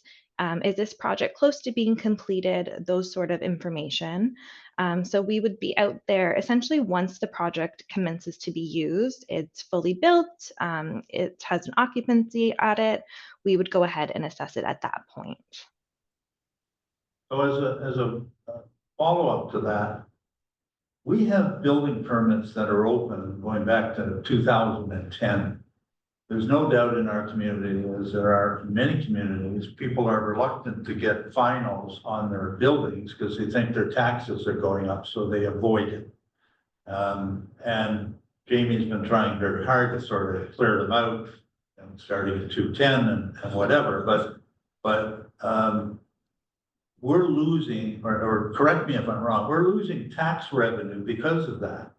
Is this project close to being completed? Those sort of information. So we would be out there essentially once the project commences to be used. It's fully built. It has an occupancy at it. We would go ahead and assess it at that point. So as a follow-up to that, we have building permits that are open going back to 2010. There's no doubt in our community, as there are in many communities, people are reluctant to get finals on their buildings because they think their taxes are going up, so they avoid it. And Jamie's been trying very hard to sort of clear them out, and starting at 210 and whatever, but we're losing, or correct me if I'm wrong, we're losing tax revenue because of that.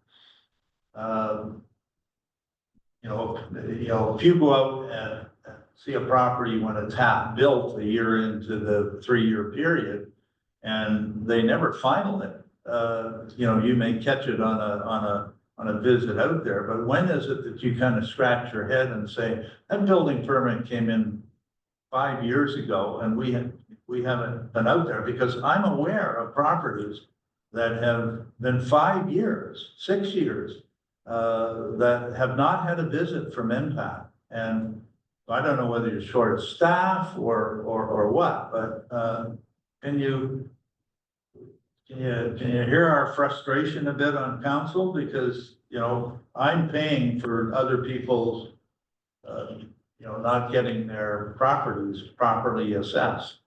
You know, if you go out and see a property when it's half built a year into the 3-year period, and they never final it, you know, you may catch it on a visit out there. But when is it that you kind of scratch your head and say that building permit came in 5 years ago and we haven't been out there? Because I'm aware of properties that have been 5 years, 6 years, that have not had a visit from MPAC. And I don't know whether you're short staff or what, but can you hear our frustration a bit on council? Because, you know, I'm paying for other people's, you know, not getting their properties properly assessed.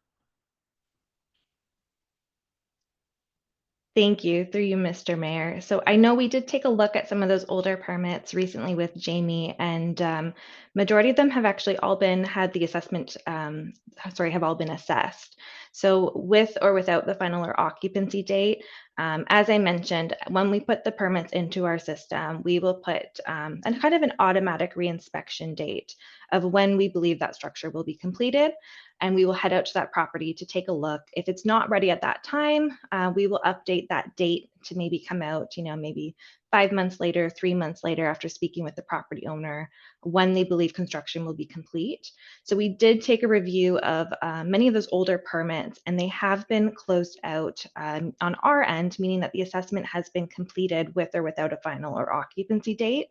Thank you, through you, Mr. Mayor. So I know we did take a look at some of those older permits recently with Jamie, and majority of them have actually all been had the assessment, have all been assessed. So with or without the final or occupancy date, as I mentioned, when we put the permits into our system, we will put and kind of an automatic reinspection date of when we believe that structure will be completed. And we will head out to that property to take a look. If it's not ready at that time, we will update that date to maybe come out, you know, maybe 5 months later, 3 months later, after speaking with the property owner, when they believe construction will be complete. So we did take a review of many of those older permits, and they have been closed out on our end, meaning that the assessment has been completed with or without a final or occupancy date,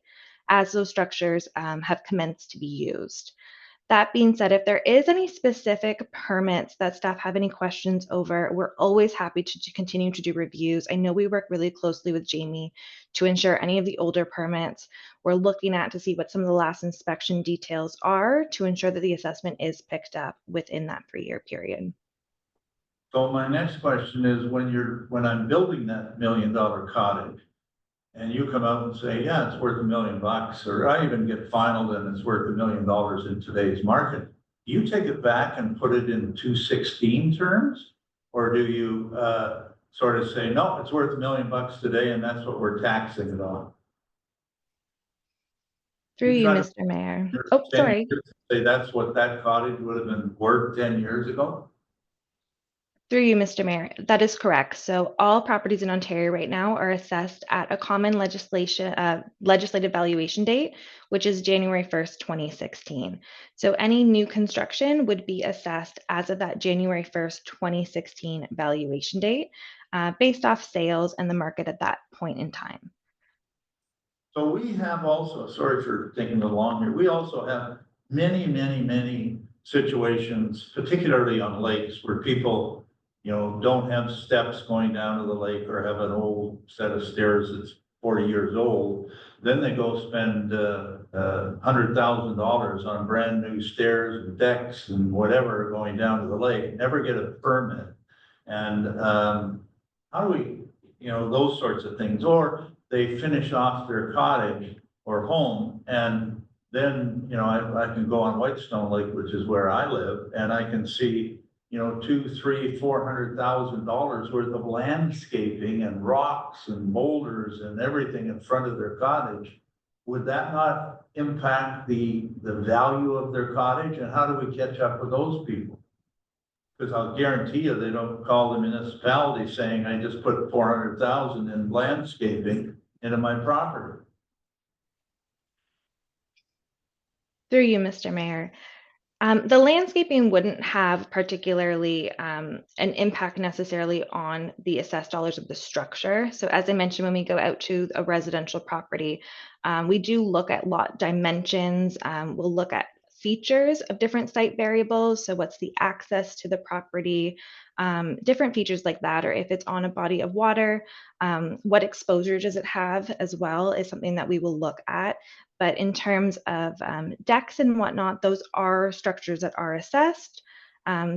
as those structures have commenced to be used. That being said, if there is any specific permits that staff have any questions over, we're always happy to continue to do reviews. I know we work really closely with Jamie to ensure any of the older permits we're looking at to see what some of the last inspection details are to ensure that the assessment is picked up within that 3-year period. So my next question is, when I'm building that $1 million cottage, and you come out and say, yeah, it's worth $1 million, or I even get finaled and it's worth $1 million in today's market, you take it back and put it in 216 terms? Or do you sort of say, no, it's worth $1 million today and that's what we're taxing it on? Through you, Mr. Mayor. Oh, sorry. Say that's what that cottage would have been worth 10 years ago? Through you, Mr. Mayor, that is correct. So all properties in Ontario right now are assessed at a common legislative valuation date, which is January 1st, 2016. So any new construction would be assessed as of that January 1st, 2016 valuation date, based off sales and the market at that point in time. So we have also, sorry for taking it long here, we also have many situations, particularly on lakes, where people, you know, don't have steps going down to the lake or have an old set of stairs that's 40 years old. Then they go spend $100,000 on brand new stairs and decks and whatever going down to the lake, never get a permit. And how do we, you know, those sorts of things, or they finish off their cottage or home, and then, you know, I can go on Whitestone Lake, which is where I live, and I can see you know, $200,000-$400,000 worth of landscaping and rocks and boulders and everything in front of their cottage, would that not impact the value of their cottage? And how do we catch up with those people? Because I'll guarantee you, they don't call the municipality saying, I just put 400,000 in landscaping into my property. Through you, Mr. Mayor. The landscaping wouldn't have particularly an impact necessarily on the assessed dollars of the structure. So as I mentioned, when we go out to a residential property, we do look at lot dimensions. We'll look at features of different site variables. So what's the access to the property, different features like that, or if it's on a body of water, what exposure does it have as well is something that we will look at. But in terms of decks and whatnot, those are structures that are assessed.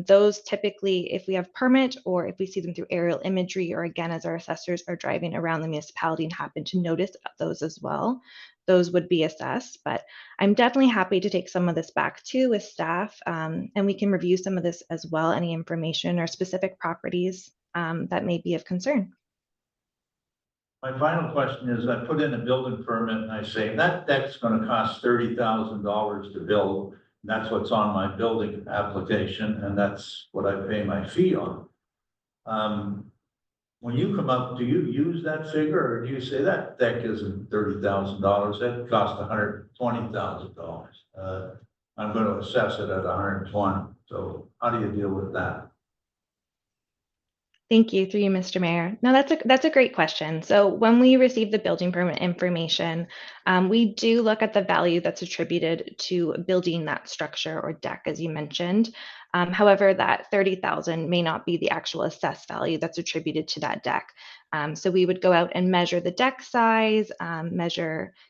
Those typically, if we have permit or if we see them through aerial imagery, or again, as our assessors are driving around the municipality and happen to notice those as well, those would be assessed. But I'm definitely happy to take some of this back too with staff, and we can review some of this as well, any information or specific properties that may be of concern. My final question is, I put in a building permit and I say, that deck's gonna cost $30,000 to build. And that's what's on my building application, and that's what I pay my fee on. When you come up, do you use that figure, or do you say that deck isn't $30,000, that cost $120,000? I'm gonna assess it at 120. So how do you deal with that? Thank you, through you, Mr. Mayor. No, that's a great question. So when we receive the building permit information, we do look at the value that's attributed to building that structure or deck, as you mentioned. However, that 30,000 may not be the actual assessed value that's attributed to that deck. So we would go out and measure the deck size, kind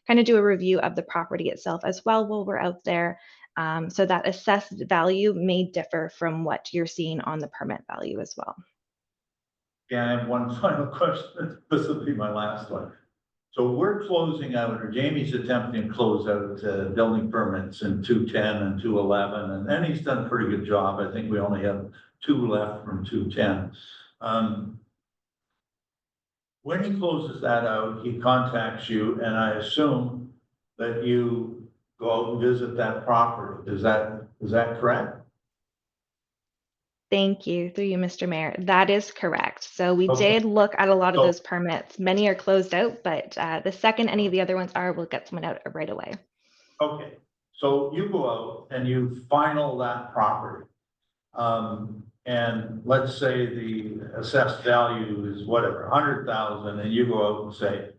of do a review of the property itself as well while we're out there. So that assessed value may differ from what you're seeing on the permit value as well. Yeah, I have one final question. This will be my last one. So we're closing out, or Jamie's attempting to close out building permits in 210 and 211, and he's done a pretty good job. I think we only have 2 left from 210. When he closes that out, he contacts you, and I assume that you go out and visit that property. Is that correct? Thank you, through you, Mr. Mayor. That is correct. So we Okay. did look at a lot of those permits. Many are closed out, but the second any of the other ones are, we'll get someone out right away. Okay, so you go out and you final that property. And let's say the assessed value is whatever, 100,000, and you go out and say,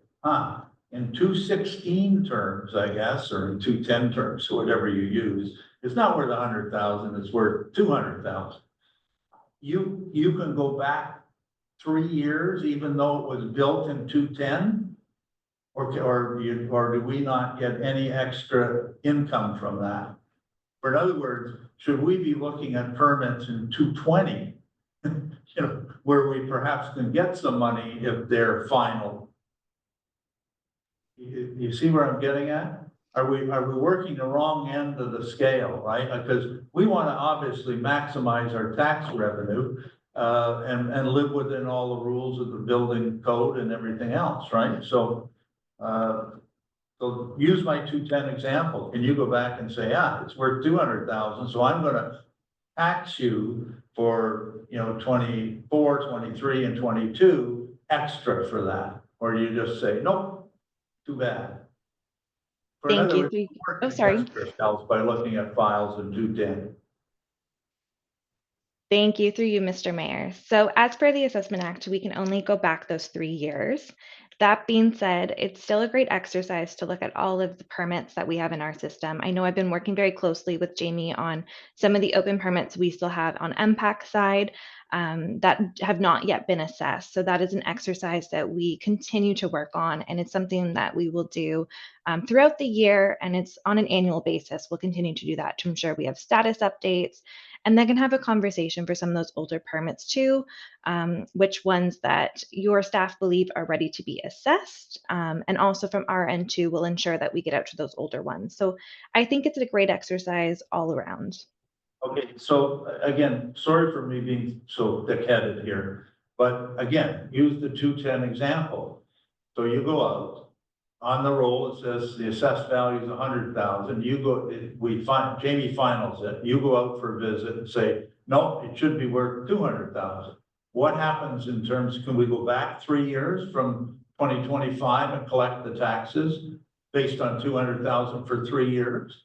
in 216 terms, I guess, or in 210 terms, whatever you use, it's not worth 100,000, it's worth 200,000. You can go back 3 years, even though it was built in 210? Or do we not get any extra income from that? Or in other words, should we be looking at permits in 220? Where we perhaps can get some money if they're final? You see where I'm getting at? Are we working the wrong end of the scale, right? Because we want to obviously maximize our tax revenue and live within all the rules of the building code and everything else, right? So use my 210 example. Can you go back and say, it's worth 200,000, so I'm going to tax you for 24, 23, and 22 extra for that? Or do you just say, nope, too bad? Thank you. Oh, sorry. By looking at files in 210. Thank you, through you, Mr. Mayor. So as per the Assessment Act, we can only go back those 3 years. That being said, it's still a great exercise to look at all of the permits that we have in our system. I know I've been working very closely with Jamie on some of the open permits we still have on MPAC side that have not yet been assessed. So that is an exercise that we continue to work on, and it's something that we will do throughout the year, and it's on an annual basis. We'll continue to do that to ensure we have status updates, and then can have a conversation for some of those older permits too, which ones that your staff believe are ready to be assessed. And also from our end too, we'll ensure that we get out to those older ones. So I think it's a great exercise all around. Okay, so again, sorry for me being so thick-headed here, but again, use the 210 example. So you go out, on the roll, it says the assessed value is 100,000, you go, Jamie finals it, you go out for a visit and say, no, it should be worth 200,000. What happens in terms, can we go back 3 years from 2025 and collect the taxes based on 200,000 for 3 years?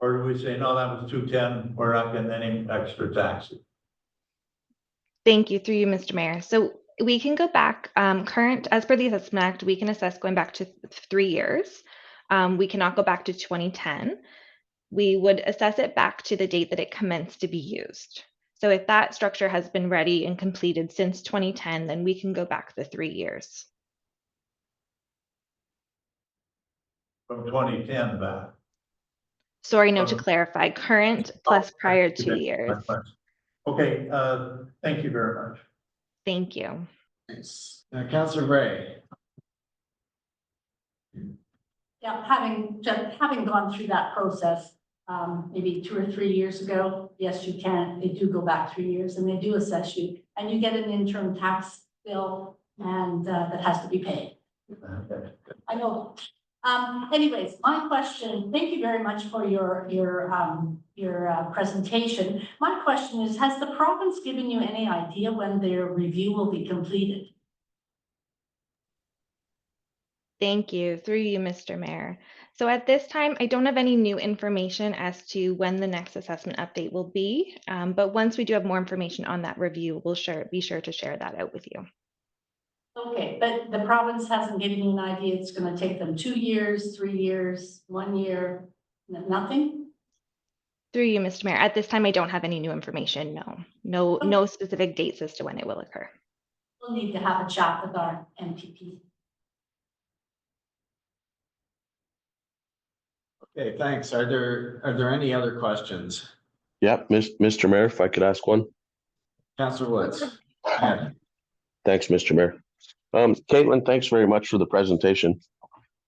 Or do we say, no, that was 210, we're not getting any extra taxes? Thank you, through you, Mr. Mayor. So we can go back, current, as per the Assessment Act, we can assess going back to 3 years. We cannot go back to 2010. We would assess it back to the date that it commenced to be used. So if that structure has been ready and completed since 2010, then we can go back the 3 years. From 2010 back. Sorry, no, to clarify, current plus prior 2 years. Okay, thank you very much. Thank you. Thanks. Councillor Gray. Yeah, having gone through that process, maybe 2 or 3 years ago, yes, you can, they do go back 3 years and they do assess you and you get an interim tax bill and that has to be paid. I know. Anyways, my question, thank you very much for your presentation. My question is, has the province given you any idea when their review will be completed? Thank you, through you, Mr. Mayor. So at this time, I don't have any new information as to when the next assessment update will be. But once we do have more information on that review, we'll be sure to share that out with you. Okay, but the province hasn't given you an idea it's going to take them 2 years, 3 years, 1 year, nothing? Through you, Mr. Mayor. At this time, I don't have any new information. No specific dates as to when it will occur. We'll need to have a chat with our MPP. Okay, thanks. Are there any other questions? Yeah, Mr. Mayor, if I could ask one. Councillor Woods. Yeah. Thanks, Mr. Mayor. Caitlin, thanks very much for the presentation.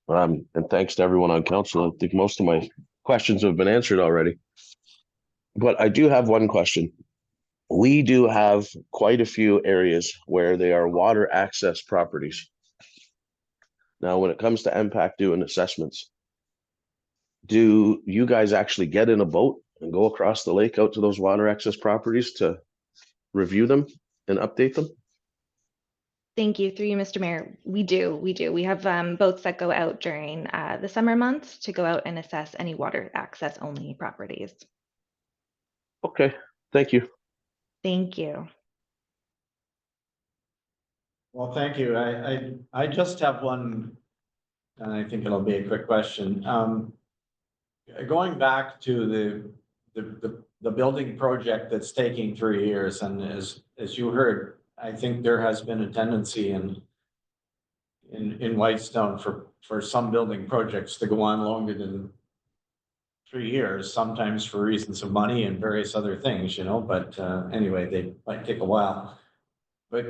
And thanks to everyone on council. I think most of my questions have been answered already. But I do have one question. We do have quite a few areas where they are water access properties. Now, when it comes to impact due and assessments, do you guys actually get in a boat and go across the lake out to those water access properties to review them and update them? Thank you, through you, Mr. Mayor. We do. We have boats that go out during the summer months to go out and assess any water access only properties. Okay, thank you. Thank you. Well, thank you. I just have one, and I think it'll be a quick question. Going back to the building project that's taking 3 years, and as you heard, I think there has been a tendency in Whitestone for some building projects to go on longer than 3 years, sometimes for reasons of money and various other things, but anyway, they might take a while. But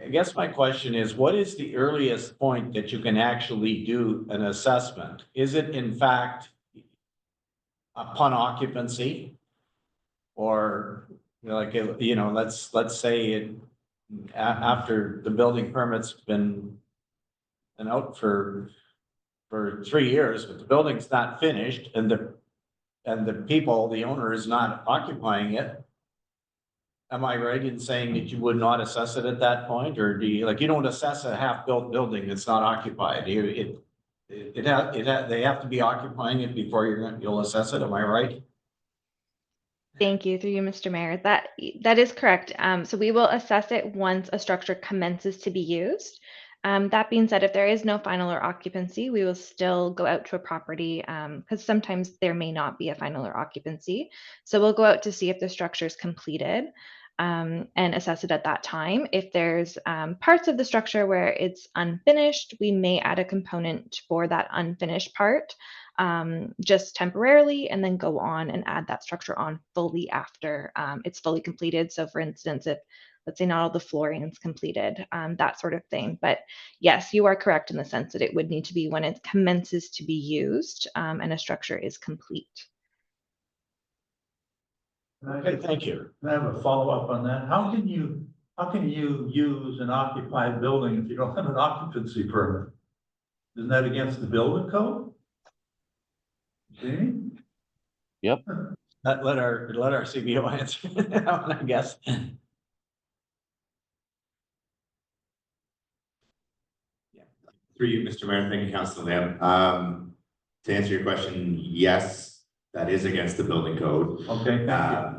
I guess my question is, what is the earliest point that you can actually do an assessment? Is it in fact upon occupancy? Or let's say after the building permit's been out for 3 years, but the building's not finished and the owner is not occupying it. Am I right in saying that you would not assess it at that point? Or do you, you don't assess a half-built building that's not occupied? They have to be occupying it before you'll assess it. Am I right? Thank you, through you, Mr. Mayor. That is correct. So we will assess it once a structure commences to be used. That being said, if there is no final or occupancy, we will still go out to a property because sometimes there may not be a final or occupancy. So we'll go out to see if the structure is completed and assess it at that time. If there's parts of the structure where it's unfinished, we may add a component for that unfinished part just temporarily, and then go on and add that structure on fully after it's fully completed. So for instance, if let's say not all the flooring is completed, that sort of thing. But yes, you are correct in the sense that it would need to be when it commences to be used and a structure is complete. Okay, thank you. Can I have a follow-up on that? How can you use an occupied building if you don't have an occupancy permit? Isn't that against the building code? See? Let our CBO answer that one, I guess. Through you, Mr. Mayor, thank you, Councilor Lamb. To answer your question, yes, that is against the building code. Okay, thank you.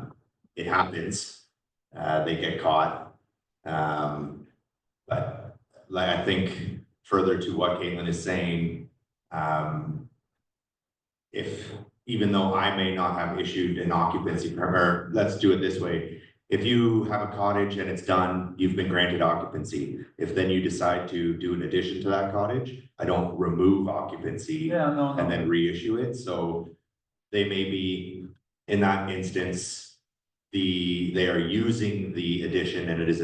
It happens, they get caught. But like, I think further to what Caitlin is saying, if, even though I may not have issued an occupancy permit, or let's do it this way. If you have a cottage and it's done, you've been granted occupancy. If then you decide to do an addition to that cottage, I don't remove occupancy Yeah, no, and no. then reissue it. So they may be, in that instance, they are using the addition and it is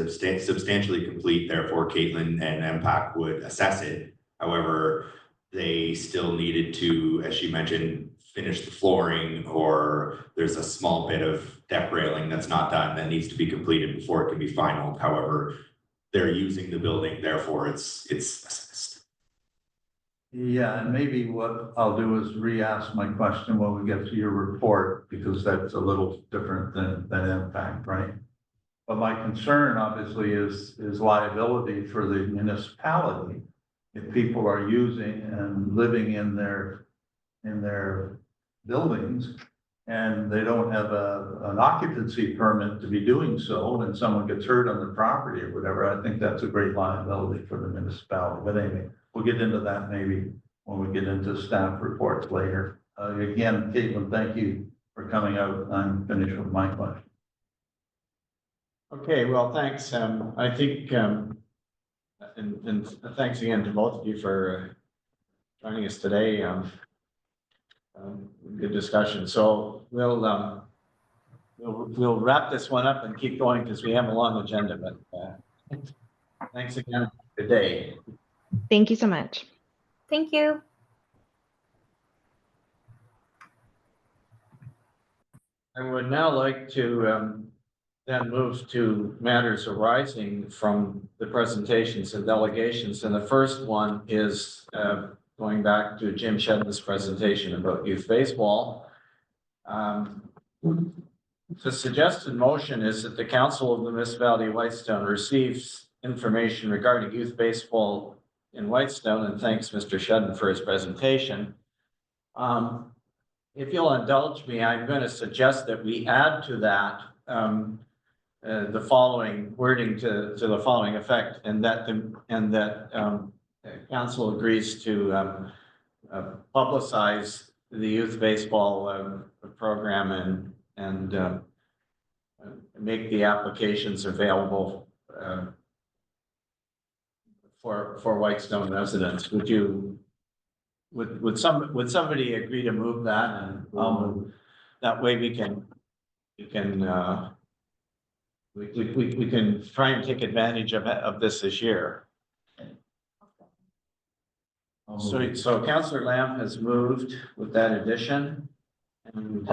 substantially complete, therefore Caitlin and MPAC would assess it. However, they still needed to, as she mentioned, finish the flooring, or there's a small bit of deck railing that's not done that needs to be completed before it can be final. However, they're using the building, therefore it's assessed. Yeah, and maybe what I'll do is re-ask my question when we get to your report, because that's a little different than impact, right? But my concern obviously is liability for the municipality. If people are using and living in their buildings and they don't have an occupancy permit to be doing so, and someone gets hurt on the property or whatever, I think that's a great liability for the municipality. But anyway, we'll get into that maybe when we get into staff reports later. Again, Caitlin, thank you for coming out. I'm finished with my question. Okay, well, thanks. I think, and thanks again to both of you for joining us today. Good discussion. So we'll wrap this one up and keep going because we have a long agenda, but thanks again. Good day. Thank you so much. Thank you. I would now like to then move to matters arising from the presentations and delegations. And the first one is going back to Jim Shedden's presentation about youth baseball. The suggested motion is that the Council of the Municipality of Whitestone receives information regarding youth baseball in Whitestone, and thanks Mr. Shedden for his presentation. If you'll indulge me, I'm going to suggest that we add to that the following wording to the following effect, and that council agrees to publicize the youth baseball program and make the applications available for Whitestone residents. Would somebody agree to move that? And that way we can try and take advantage of this year. So Councillor Lamb has moved with that addition. And,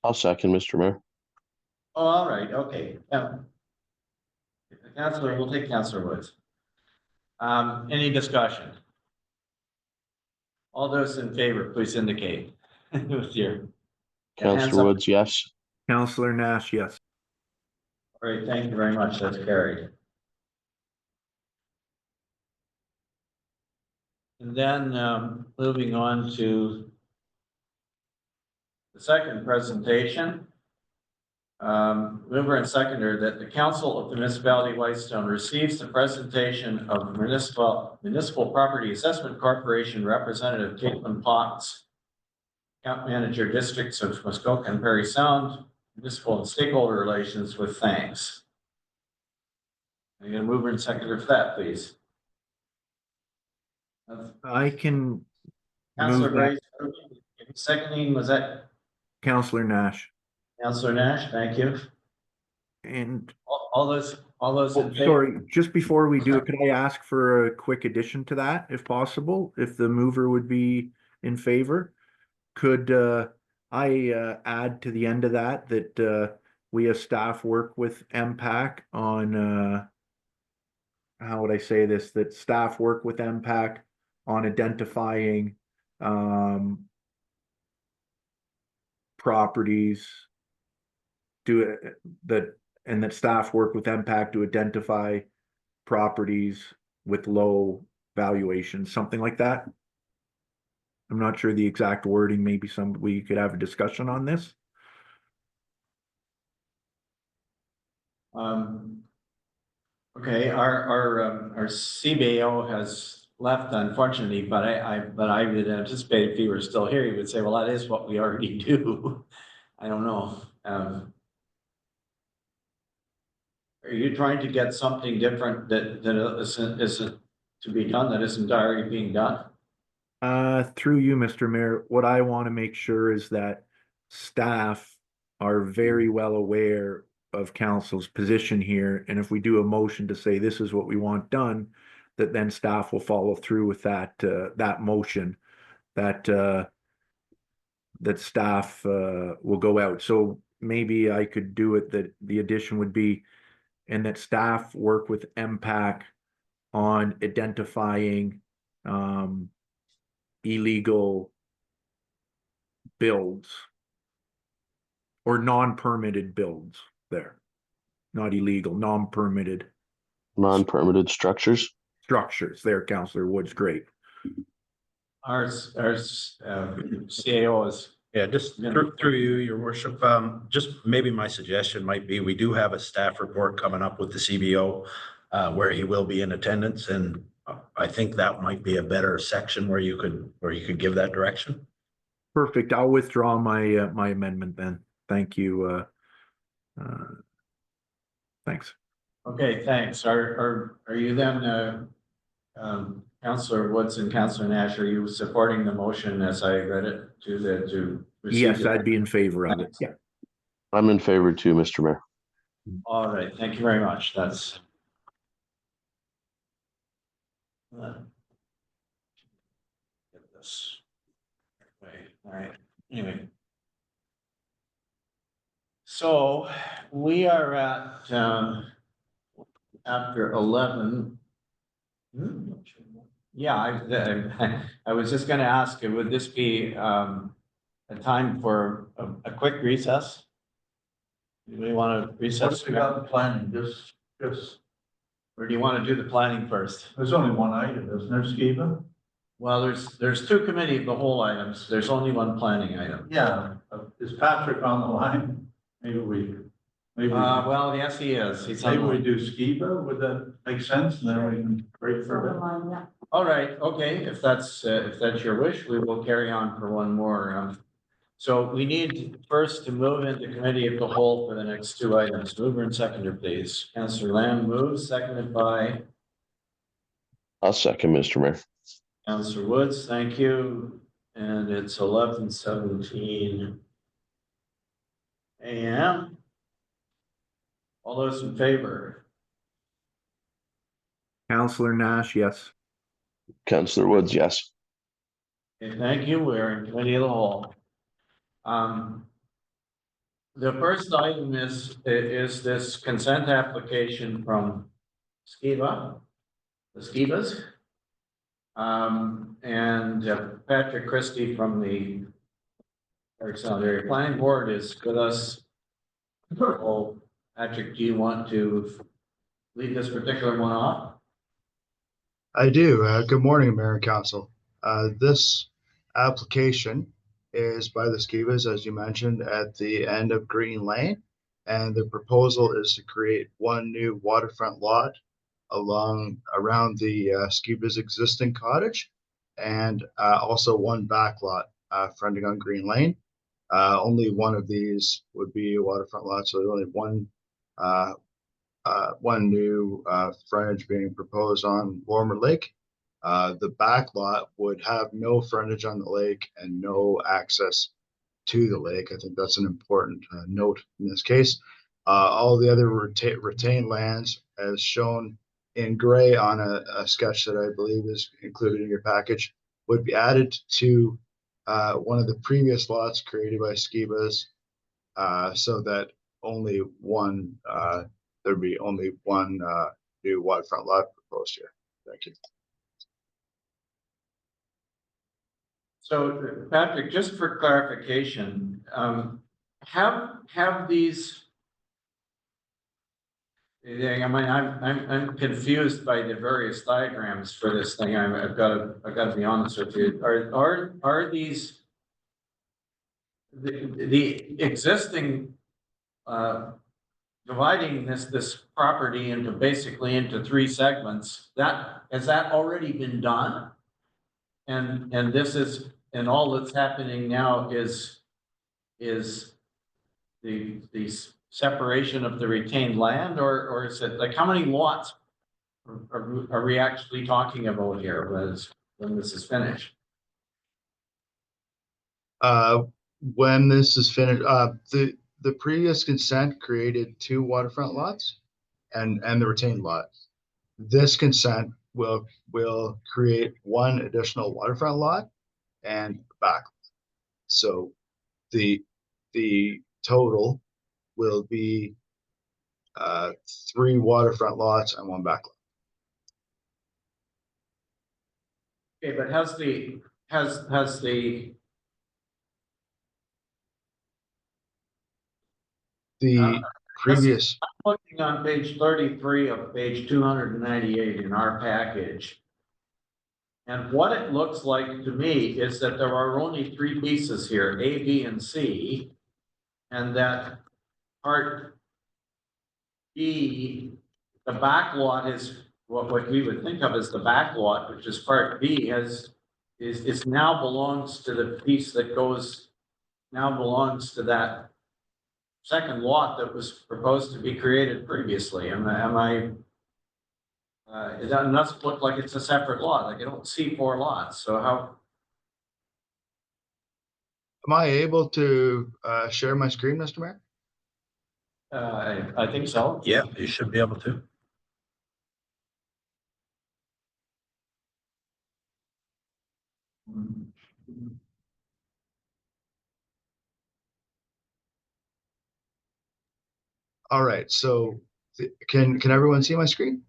I'll second, Mr. Mayor. oh, all right, okay. Councillor, we'll take Councillor Woods. Any discussion? All those in favor, please indicate with your hands Councillor up. Woods, yes. Councillor Nash, yes. All right, thank you very much. That's carried. And then moving on to the second presentation. Mover and seconder that the Council of the Municipality of Whitestone receives the presentation of Municipal Property Assessment Corporation Representative Caitlin Potts, Account Manager, Districts of Muskoka and Parry Sound, Municipal and Stakeholder Relations, with thanks. I'm going to mover and seconder for that, please. I can Councillor move that. Grace, seconding, was that Councillor Nash. Councillor Nash? Thank you. And All those in favor? sorry, just before we do it, could I ask for a quick addition to that, if possible? If the mover would be in favor, could I add to the end of that we as staff work with MPAC on how would I say this? That staff work with MPAC on identifying properties and that staff work with MPAC to identify properties with low valuation, something like that. I'm not sure the exact wording. Maybe we could have a discussion on this. Okay, our CBO has left unfortunately, but I would anticipate if he were still here, he would say, well, that is what we already do. I don't know. Are you trying to get something different that isn't to be done, that isn't already being done? Through you, Mr. Mayor, what I want to make sure is that staff are very well aware of council's position here, and if we do a motion to say this is what we want done, that then staff will follow through with that motion, that staff will go out. So maybe I could do it that the addition would be, and that staff work with MPAC on identifying illegal builds or non-permitted builds there. Not illegal, non-permitted Non-permitted structures. structures there, Councillor Woods, great. Our CAO is. Yeah, just through you, your worship, just maybe my suggestion might be, we do have a staff report coming up with the CBO where he will be in attendance, and I think that might be a better section where you could give that direction. Perfect. I'll withdraw my my amendment then. Thank you. Thanks. Okay, thanks. Are you then, Councillor Woods and Councillor Nash, are you supporting the motion as I read it to receive Yes, it? I'd be in favor of it. Yeah. I'm in favor too, Mr. Mayor. All right, thank you very much. That's. Get this. Okay, all right, anyway. So we are at, after 11. Yeah, I was just gonna ask, would this be, a time for a quick recess? Do we want to recess? What's about the planning? Just, Or do you want to do the planning first? there's only one item, isn't there, Skiba? Well, there's two committee of the whole items. There's only one planning item. Yeah, is Patrick on the line? Maybe Well, yes, he is. He's on. maybe we do Skiba, would that make sense? And then we can break for a bit. Yeah. All right, okay, if that's your wish, we will carry on for one more. So we need first to move into committee of the whole for the next two items. Mover and seconder, please. Councillor Lamb moves, seconded by I'll second, Mr. Mayor. Councillor Woods. Thank you. And it's 11:17 a.m. All those in favor? Councillor Nash, yes. Councillor Woods, yes. Okay, thank you. We're in committee of the whole. The first item is this consent application from Skiba, the Skibas. And Patrick Christie from the Alexandria Area Planning Board is with us. Oh, Patrick, do you want to lead this particular one off? I do. Good morning, Mayor and Council. This application is by the Skibas, as you mentioned, at the end of Green Lane. And the proposal is to create one new waterfront lot around the Skibas existing cottage, and also one back lot fronting on Green Lane. Only one of these would be a waterfront lot, so there's only one new frontage being proposed on Lorimer Lake. The back lot would have no frontage on the lake and no access to the lake. I think that's an important note in this case. All the other retained lands, as shown in gray on a sketch that I believe is included in your package, would be added to one of the previous lots created by Skibas, so that only one, there'd be only one new waterfront lot proposed here. Thank you. So Patrick, just for clarification, have these. Yeah, I mean, I'm confused by the various diagrams for this thing. I've got to be honest with you. Are these the existing dividing this property into basically into 3 segments, has that already been done? And this is, and all that's happening now is the separation of the retained land, or is it like, how many lots are we actually talking about here when this is finished? When this is finished, the previous consent created 2 waterfront lots and the retained lot. This consent will create 1 additional waterfront lot and back. So the total will be 3 waterfront lots and 1 back lot. Okay, but has the Previous, I'm looking on page 33 of page 298 in our package. And what it looks like to me is that there are only 3 pieces here, A, B, and C. And that part B, the back lot is what we would think of as the back lot, which is part B, is now belongs to the piece that now belongs to that second lot that was proposed to be created previously. It doesn't look like it's a separate lot. Like, I don't see 4 lots. So how? am I able to share my screen, Mr. Mayor? I think so. Yeah, you should be able to. All right, so can everyone see my screen?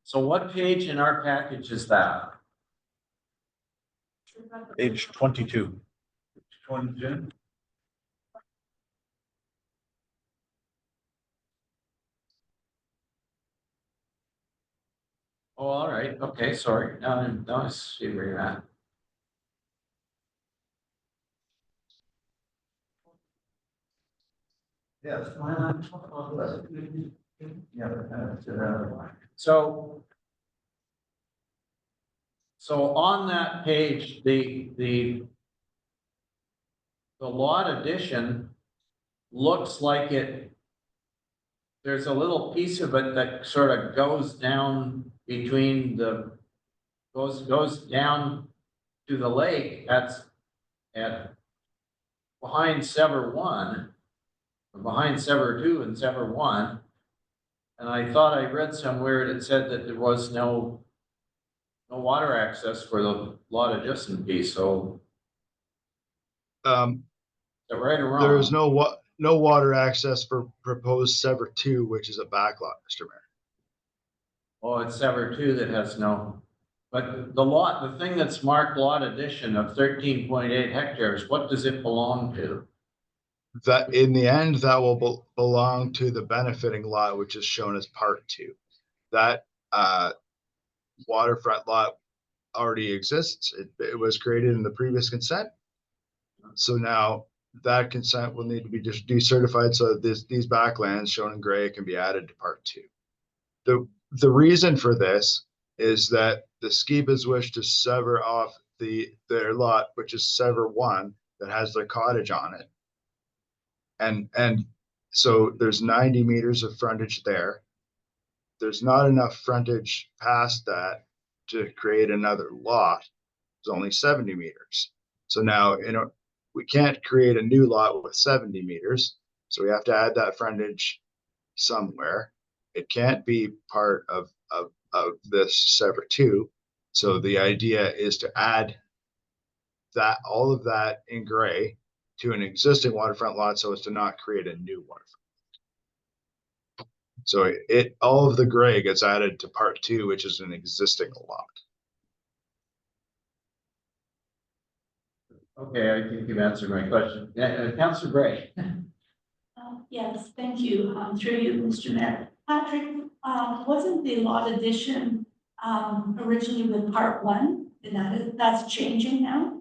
So what page in our package is that? Page 22. 22. Oh, all right. Okay, sorry. Now I see where you're at. Yes. So on that page, the lot addition looks like there's a little piece of it that sort of goes down between goes down to the lake. That's behind Sever 1, or behind Sever 2 and Sever 1. And I thought I read somewhere that said that there was no water access for the lot adjacent piece. So is that right or wrong? There is no water access for proposed Sever 2, which is a backlot, Mr. Mayor. Oh, it's Sever 2 that has no, but the thing that's marked lot addition of 13.8 hectares, what does it belong to? That in the end, that will belong to the benefiting lot, which is shown as part 2. That waterfront lot already exists. It was created in the previous consent. So now that consent will need to be decertified so that these backlands shown in gray can be added to part 2. The reason for this is that the Skibas wish to sever off their lot, which is Sever 1, that has their cottage on it. And so there's 90 meters of frontage there. There's not enough frontage past that to create another lot. It's only 70 meters. So now, we can't create a new lot with 70 meters. So we have to add that frontage somewhere. It can't be part of this Sever 2. So the idea is to add that, all of that in gray to an existing waterfront lot so as to not create a new waterfront. So all of the gray gets added to part 2, which is an existing lot. Okay, I think you've answered my question. Councillor Gray. Yes, thank you. Through you, Mr. Mayor. Patrick, wasn't the lot addition originally with part 1? And that's changing now?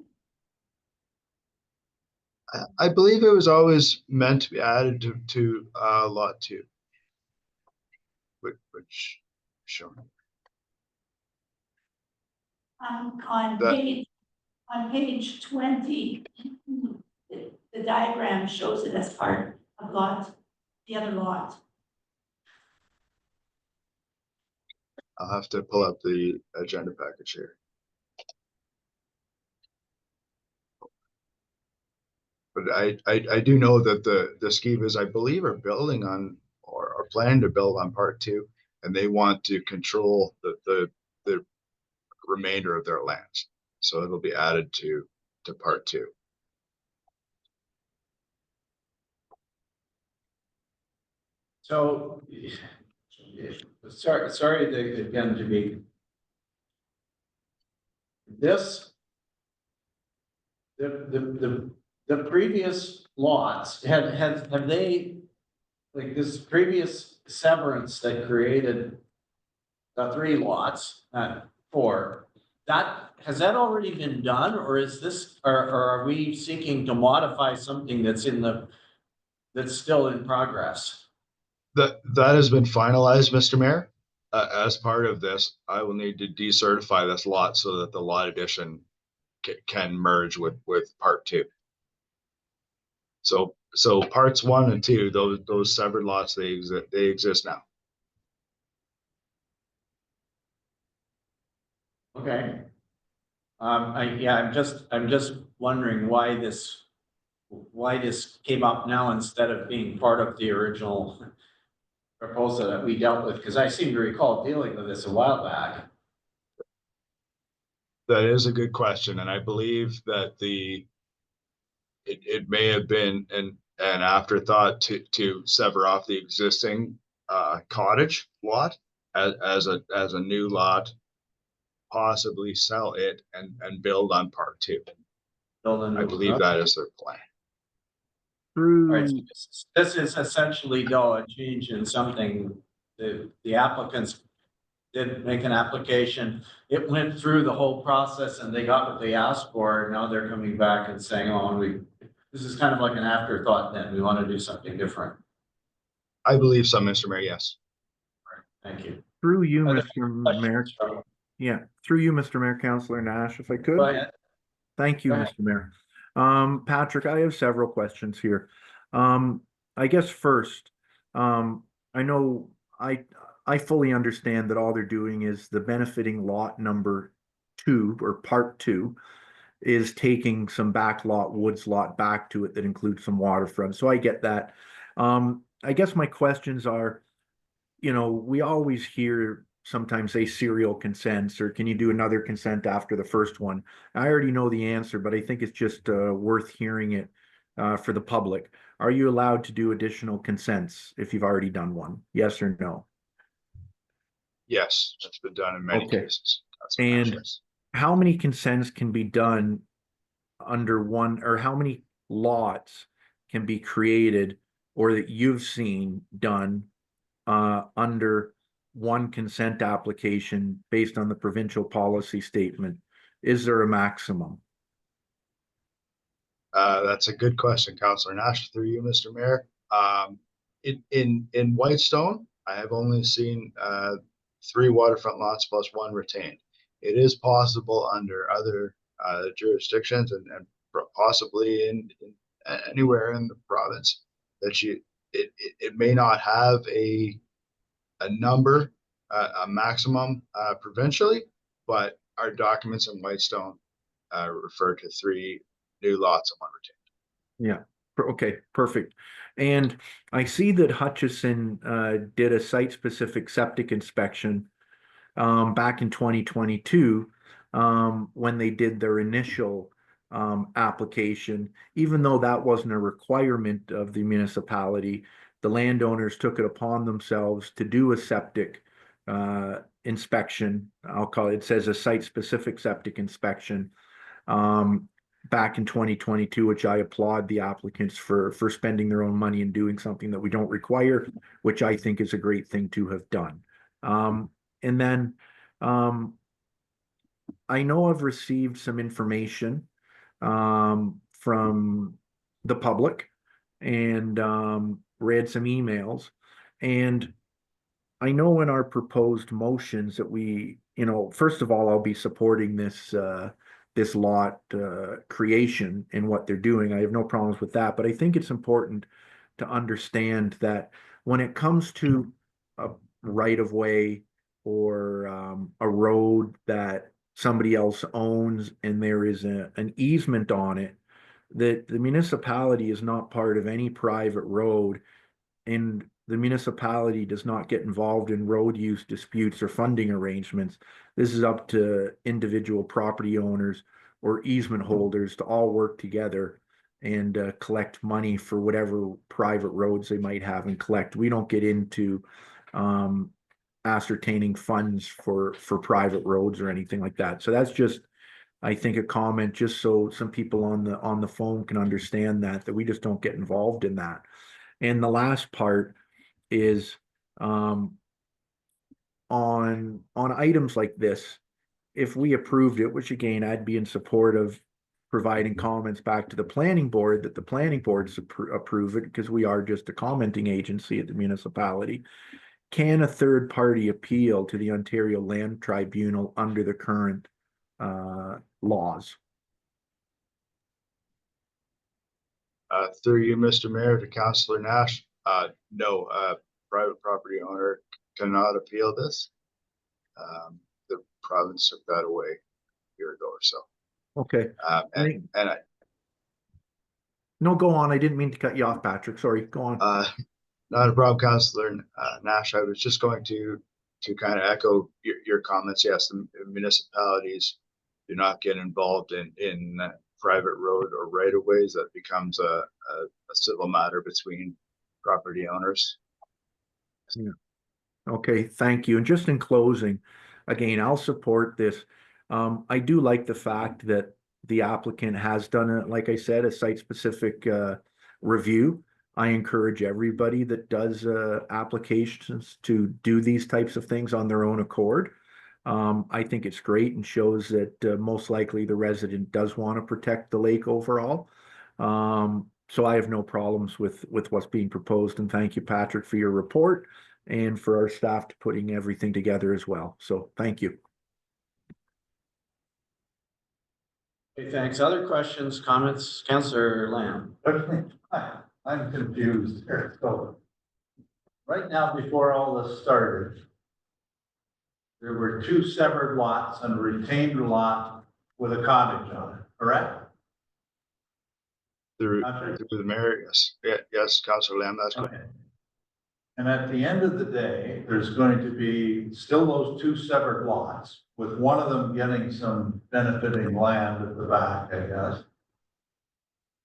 I believe it was always meant to be added to lot 2, which shown. On page 20, the diagram shows it as part of the other lot. I'll have to pull up the agenda package here. But I do know that the Skivas, I believe, are building on or are planning to build on part 2, and they want to control the remainder of their lands. So it'll be added to part 2. So, sorry again to be. This, the previous lots, have they, like this previous severance that created the 3 lots, 4, has that already been done, or is this, or are we seeking to modify something that's still in progress? That has been finalized, Mr. Mayor. As part of this, I will need to decertify this lot so that the lot addition can merge with part 2. So parts 1 and 2, those severed lots, they exist now. Okay. I'm just wondering why this came up now instead of being part of the original proposal that we dealt with, because I seem to recall dealing with this a while back. That is a good question, and I believe that it may have been an afterthought to sever off the existing cottage lot as a new lot, possibly sell it and build on part 2. I believe that is their plan. All right, so this is essentially though a change in something the applicants did make an application. It went through the whole process and they got what they asked for. Now they're coming back and saying, oh, this is kind of like an afterthought then. We want to do something different. I believe so, Mr. Mayor, yes. All right, thank you. Through you, Other Mr. Mayor. Yeah, through you, Mr. Mayor, Councillor Nash, if I could. Go ahead. Thank you, Go ahead. Mr. Mayor. Patrick, I have several questions here. I guess first, I know I fully understand that all they're doing is the benefiting lot number 2 or part 2 is taking some back lot, woods lot back to it that includes some waterfront. So I get that. I guess my questions are, we always hear sometimes say serial consents, or can you do another consent after the first one? I already know the answer, but I think it's just worth hearing it for the public. Are you allowed to do additional consents if you've already done one? Yes or no? Yes, that's been done in many cases. And how many consents can be done under one, or how many lots can be created or that you've seen done under one consent application based on the provincial policy statement? Is there a maximum? That's a good question, Councillor Nash, through you, Mr. Mayor. In Whitestone, I have only seen 3 waterfront lots plus 1 retained. It is possible under other jurisdictions and possibly in anywhere in the province that it may not have a number, a maximum provincially, but our documents in Whitestone refer to 3 new lots and 1 retained. Yeah. Okay, perfect. And I see that Hutchison did a site-specific septic inspection back in 2022, when they did their initial application, even though that wasn't a requirement of the municipality, the landowners took it upon themselves to do a septic inspection. I'll call it, it says a site-specific septic inspection back in 2022, which I applaud the applicants for spending their own money and doing something that we don't require, which I think is a great thing to have done. And then I know I've received some information from the public and read some emails. And I know in our proposed motions that we, first of all, I'll be supporting this this lot creation and what they're doing. I have no problems with that, but I think it's important to understand that when it comes to a right of way or a road that somebody else owns and there is an easement on it, that the municipality is not part of any private road, and the municipality does not get involved in road use disputes or funding arrangements. This is up to individual property owners or easement holders to all work together and collect money for whatever private roads they might have and collect. We don't get into ascertaining funds for private roads or anything like that. So that's just, I think, a comment just so some people on the phone can understand that we just don't get involved in that. And the last part is on items like this, if we approved it, which again, I'd be in support of providing comments back to the planning board, that the planning boards approve it, because we are just a commenting agency at the municipality. Can a third party appeal to the Ontario Land Tribunal under the current laws? Through you, Mr. Mayor, to Councillor Nash, no, private property owner cannot appeal this. The province took that away a year ago or so. Okay. No, go on. I didn't mean to cut you off, Patrick. Sorry, go on. Not a problem, Councillor Nash. I was just going to kind of echo your comments. Yes, the municipalities do not get involved in private road or right of ways. That becomes a civil matter between property owners. Yeah. Okay, thank you. And just in closing, again, I'll support this. I do like the fact that the applicant has done, like I said, a site-specific review. I encourage everybody that does applications to do these types of things on their own accord. I think it's great and shows that most likely the resident does want to protect the lake overall. So I have no problems with what's being proposed, and thank you, Patrick, for your report and for our staff to putting everything together as well. So thank you. Okay, thanks. Other questions, comments? Councillor Lamb. I'm confused here. So right now, before all this started, there were two severed lots and a retained lot with a cottage on it, correct? Through the mayor, yes. Yes, Councillor Lamb, that's correct. Okay. And at the end of the day, there's going to be still those two severed lots, with one of them getting some benefiting land at the back, I guess.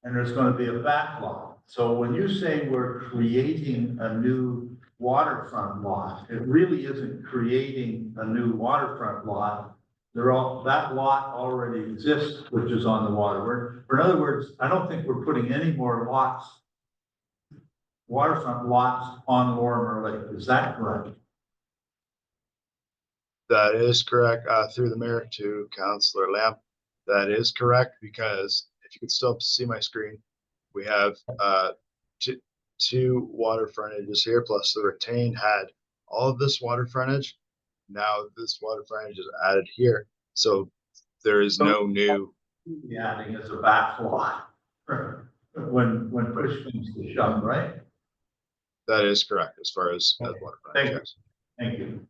And there's going to be a back lot. So when you say we're creating a new waterfront lot, it really isn't creating a new waterfront lot. That lot already exists, which is on the water. In other words, I don't think we're putting any more lots, waterfront lots on Lorimer Lake. Is that correct? That is correct. Through the mayor to Councillor Lamb, that is correct, because if you could still see my screen, we have two water frontages here, plus the retained had all of this water frontage. Now this water frontage is added here, so there is no new. Adding as a back lot when push comes to shove, right? That is correct as far as water frontage. Thank you. Yes. Thank you.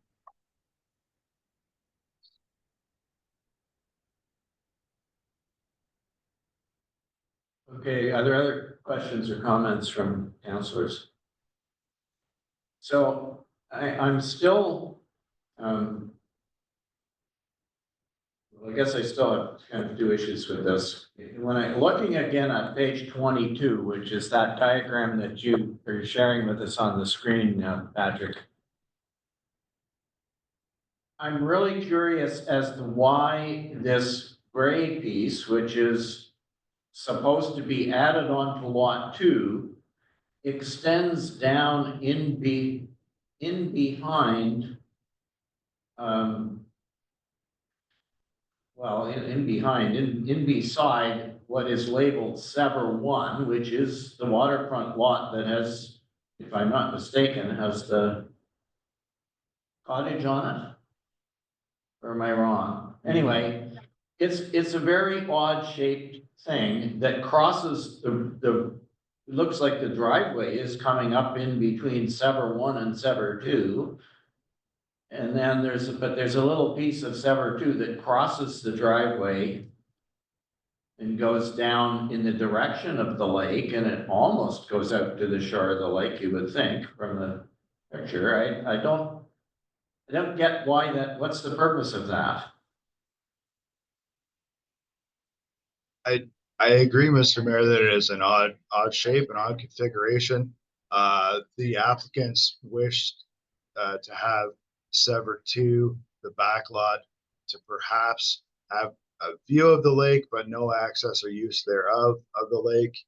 Okay, are there other questions or comments from councillors? So I'm still I guess I still have kind of two issues with this. When I, looking again at page 22, which is that diagram that you are sharing with us on the screen, Patrick. I'm really curious as to why this gray piece, which is supposed to be added on to lot 2, extends down in behind, in beside what is labeled Sever 1, which is the waterfront lot that has, if I'm not mistaken, has the cottage on it? Or am I wrong? Anyway, it's a very odd shaped thing that crosses it looks like the driveway is coming up in between Sever 1 and Sever 2. And then there's a little piece of Sever 2 that crosses the driveway and goes down in the direction of the lake, and it almost goes out to the shore of the lake, you would think, from the picture. I don't get why that, what's the purpose of that? I agree, Mr. Mayor, that it is an odd shape, an odd configuration. The applicants wished to have Sever 2, the back lot, to perhaps have a view of the lake, but no access or use thereof of the lake.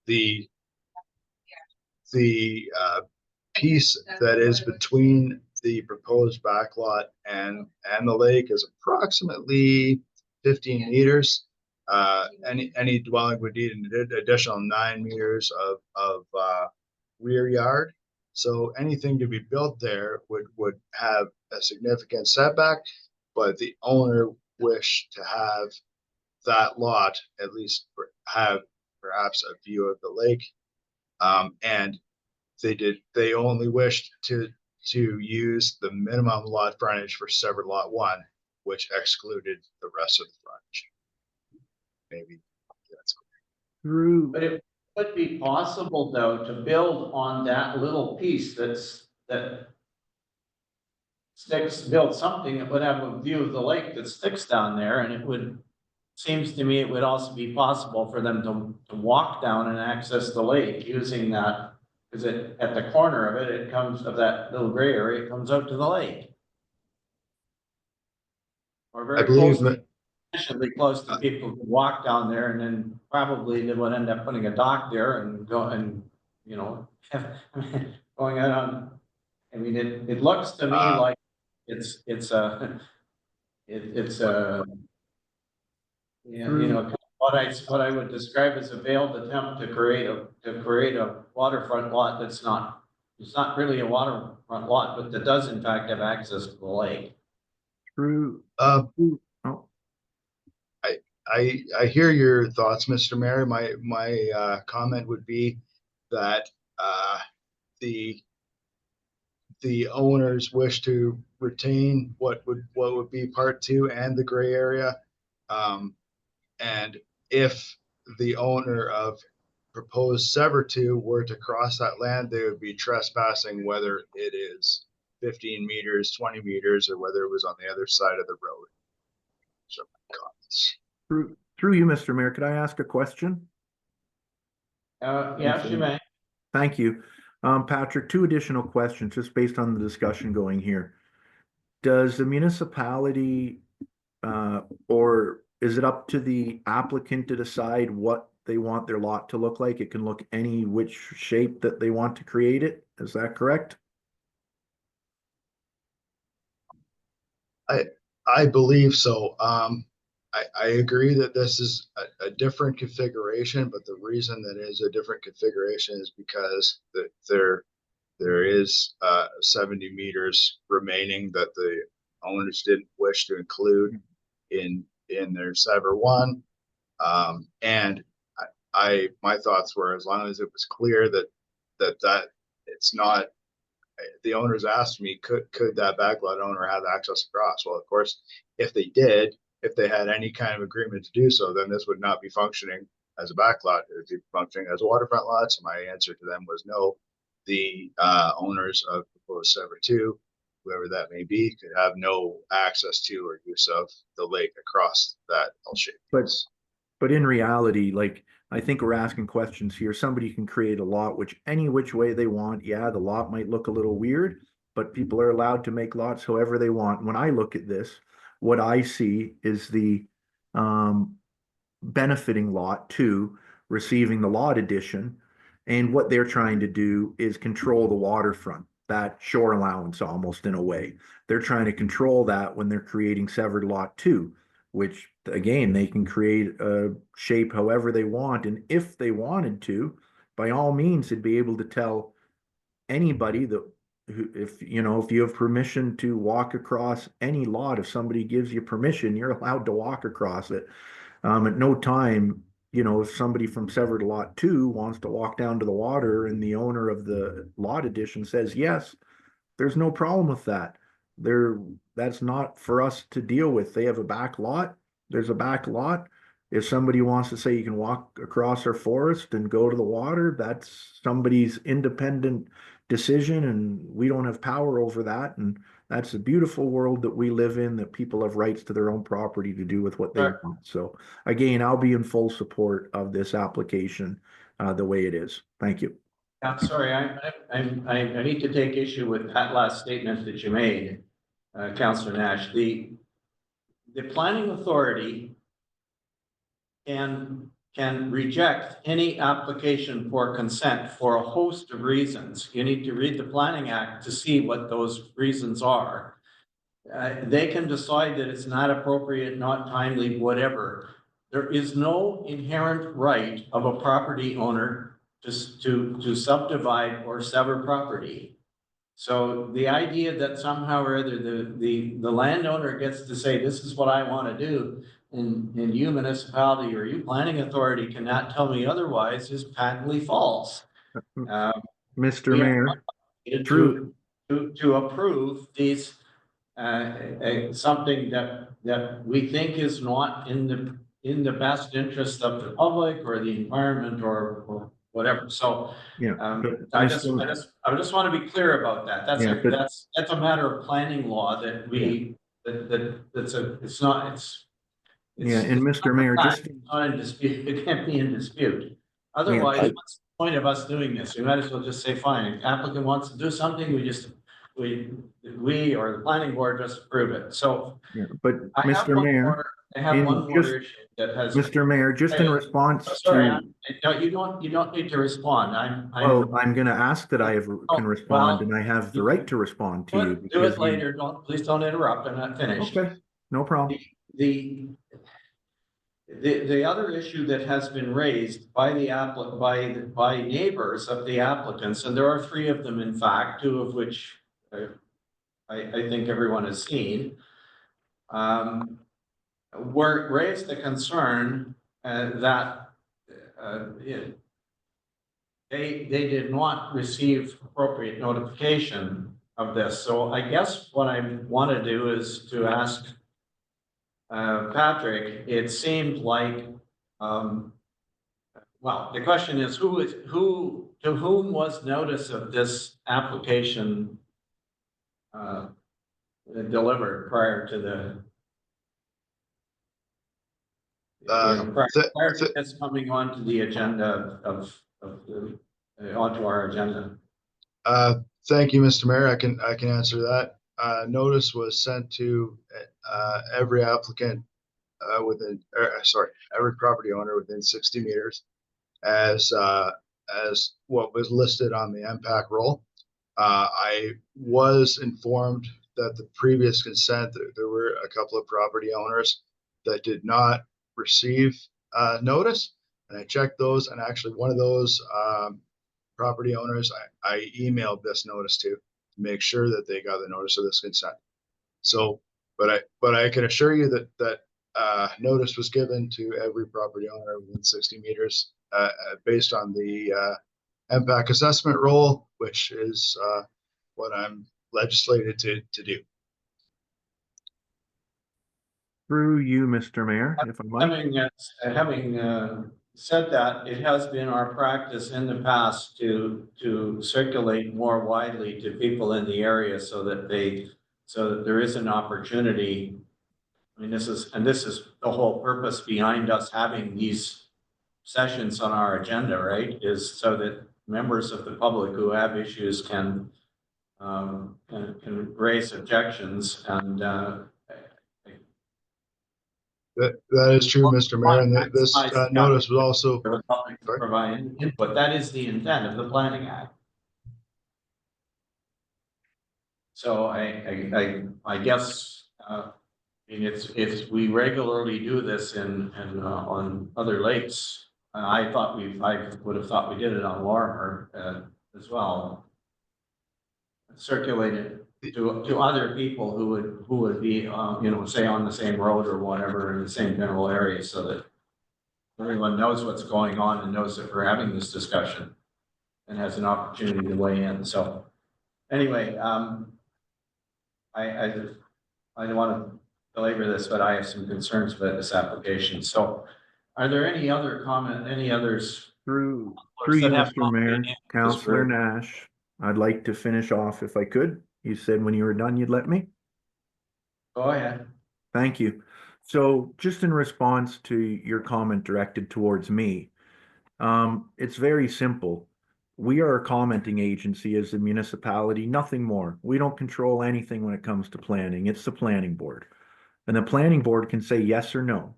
The piece that is between the proposed backlot and the lake is approximately 15 meters. Any dwelling would need an additional 9 meters of rear yard. So anything to be built there would have a significant setback, but the owner wished to have that lot at least have perhaps a view of the lake. And they only wished to use the minimum lot frontage for Severed Lot 1, which excluded the rest of the frontage. Maybe that's Through, But it would be possible, though, to build on that little piece build something that would have a view of the lake that sticks down there, and it would, seems to me it would also be possible for them to walk down and access the lake using that, because at the corner of it, it comes, of that little gray area, it comes out to the lake. Or I very believe close, sufficiently close to people who walk down there, and then probably they would end up putting a dock there and go and, you know, going out on, I mean, it looks to me like it's a, you know, what I would describe as a failed attempt to create a waterfront lot that's not, it's not really a waterfront lot, but that does in fact have access to the lake. through, I oh, hear your thoughts, Mr. Mayor. My comment would be that the owners wish to retain what would be part 2 and the gray area. And if the owner of proposed Sever 2 were to cross that land, they would be trespassing, whether it is 15 meters, 20 meters, or whether it was on the other side of the road. So comments. through you, Mr. Mayor, could I ask a question? Yes, you may. Thank you. Patrick, 2 additional questions just based on the discussion going here. Does the municipality, or is it up to the applicant to decide what they want their lot to look like? It can look any which shape that they want to create it. Is that correct? I believe so. I agree that this is a different configuration, but the reason that it is a different configuration is because there is 70 meters remaining that the owners didn't wish to include in their Sever 1. And my thoughts were, as long as it was clear that it's not, the owners asked me, could that backlot owner have access across? Well, of course, if they did, if they had any kind of agreement to do so, then this would not be functioning as a backlot. It would be functioning as a waterfront lot. So my answer to them was no. The owners of proposed Sever 2 whoever that may be, could have no access to or use of the lake across that L-shaped piece. But in reality, like, I think we're asking questions here. Somebody can create a lot any which way they want. Yeah, the lot might look a little weird, but people are allowed to make lots however they want. When I look at this, what I see is the benefiting lot to receiving the lot addition. And what they're trying to do is control the waterfront, that shore allowance almost in a way. They're trying to control that when they're creating severed lot 2, which again, they can create a shape however they want. And if they wanted to, by all means, they'd be able to tell anybody that if you have permission to walk across any lot, if somebody gives you permission, you're allowed to walk across it. At no time, if somebody from severed lot 2 wants to walk down to the water and the owner of the lot addition says yes, there's no problem with that. That's not for us to deal with. They have a back lot. There's a back lot. If somebody wants to say you can walk across our forest and go to the water, that's somebody's independent decision, and we don't have power over that. And that's a beautiful world that we live in, that people have rights to their own property to do with what they want. So again, I'll be in full support of this application the way it is. Thank you. I'm sorry, I need to take issue with that last statement that you made, Councillor Nash. The planning authority can reject any application for consent for a host of reasons. You need to read the Planning Act to see what those reasons are. They can decide that it's not appropriate, not timely, whatever. There is no inherent right of a property owner to subdivide or sever property. So the idea that somehow or other the landowner gets to say, this is what I want to do, and you municipality or you planning authority cannot tell me otherwise, is patently false. Mr. Mayor, to approve these something that we think is not in the best interest of the public or the environment or whatever. So yeah, I just want to be clear about that. That's a matter of planning law that we and Mr. Mayor, it's not in dispute. It can't be in dispute. Otherwise, what's the point of us doing this? We might as well just say, fine, applicant wants to do something, we or the planning board just approve it. So but Mr. Mayor, I have one more issue that has. Mr. Mayor, just in response to. No, you don't need to respond. I'm going to ask that I can respond, and I have the right to respond to you. Do it later. Please don't interrupt. I'm not finished. Okay, no problem. The other issue that has been raised by by neighbors of the applicants, and there are 3 of them, in fact, 2 of which I think everyone has seen, raised the concern that they did not receive appropriate notification of this. So I guess what I want to do is to ask Patrick. It seemed like, well, the question is to whom was notice of this application delivered prior to prior to this coming onto the agenda onto our agenda? Thank you, Mr. Mayor. I can answer that. Notice was sent to every applicant every property owner within 60 meters as what was listed on the MPAC roll. I was informed that the previous consent, there were a couple of property owners that did not receive notice, and I checked those, and actually one of those property owners I emailed this notice to make sure that they got the notice of this consent. So, but I can assure you that notice was given to every property owner within 60 meters based on the MPAC assessment role, which is what I'm legislated to do. Through you, Mr. Mayor, if I might. Having said that, it has been our practice in the past to circulate more widely to people in the area so that they so that there is an opportunity. I mean, this is the whole purpose behind us having these sessions on our agenda, right? Is so that members of the public who have issues can raise objections and, That is true, Mr. Mayor, and this notice was also. for the public to provide input. That is the intent of the Planning Act. So I guess, I mean, it's, we regularly do this on other lakes. I would have thought we did it on Lorimer, as well. Circulate it to other people who would be, you know, say on the same road or whatever in the same general area, so that everyone knows what's going on and knows that we're having this discussion and has an opportunity to weigh in. So anyway, I don't want to belabor this, but I have some concerns about this application. So are there any other any others? Through you, that have Mr. Mayor, commented in this Councillor group? Nash, I'd like to finish off if I could. You said when you were done, you'd let me? Go ahead. Thank you. So just in response to your comment directed towards me, it's very simple. We are a commenting agency as a municipality, nothing more. We don't control anything when it comes to planning. It's the planning board. And the planning board can say yes or no.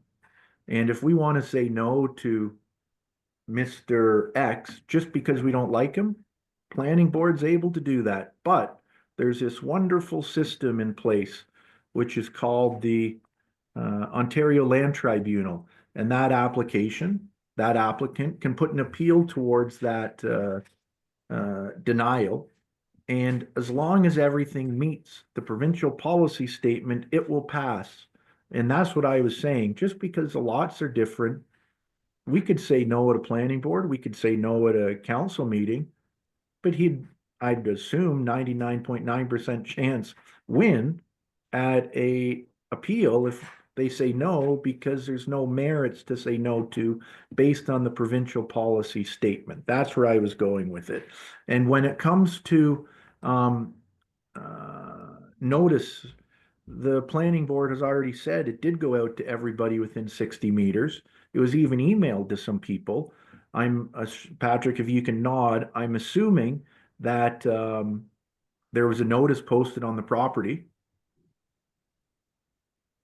And if we want to say no to Mr. X, just because we don't like him, planning board's able to do that. But there's this wonderful system in place, which is called the Ontario Land Tribunal. And that applicant can put an appeal towards that denial. And as long as everything meets the provincial policy statement, it will pass. And that's what I was saying. Just because the lots are different, we could say no at a planning board, we could say no at a council meeting, but I'd assume 99.9% chance win at a appeal if they say no, because there's no merits to say no to based on the provincial policy statement. That's where I was going with it. And when it comes to notice, the planning board has already said it did go out to everybody within 60 meters. It was even emailed to some people. Patrick, if you can nod, I'm assuming that there was a notice posted on the property.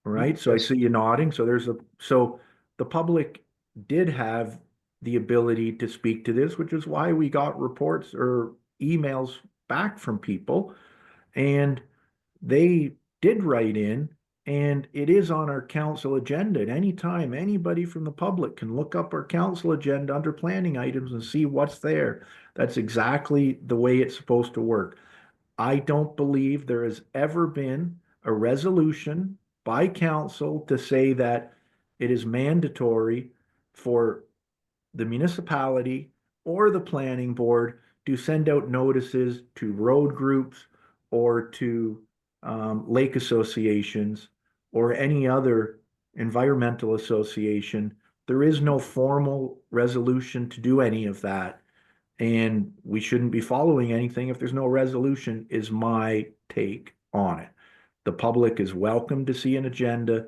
Right, so I see you nodding. So the public did have the ability to speak to this, which is why we got reports or emails back from people. And they did write in, and it is on our council agenda. At any time, anybody from the public can look up our council agenda under planning items and see what's there. That's exactly the way it's supposed to work. I don't believe there has ever been a resolution by council to say that it is mandatory for the municipality or the planning board to send out notices to road groups or to lake associations or any other environmental association. There is no formal resolution to do any of that. And we shouldn't be following anything if there's no resolution, is my take on it. The public is welcome to see an agenda.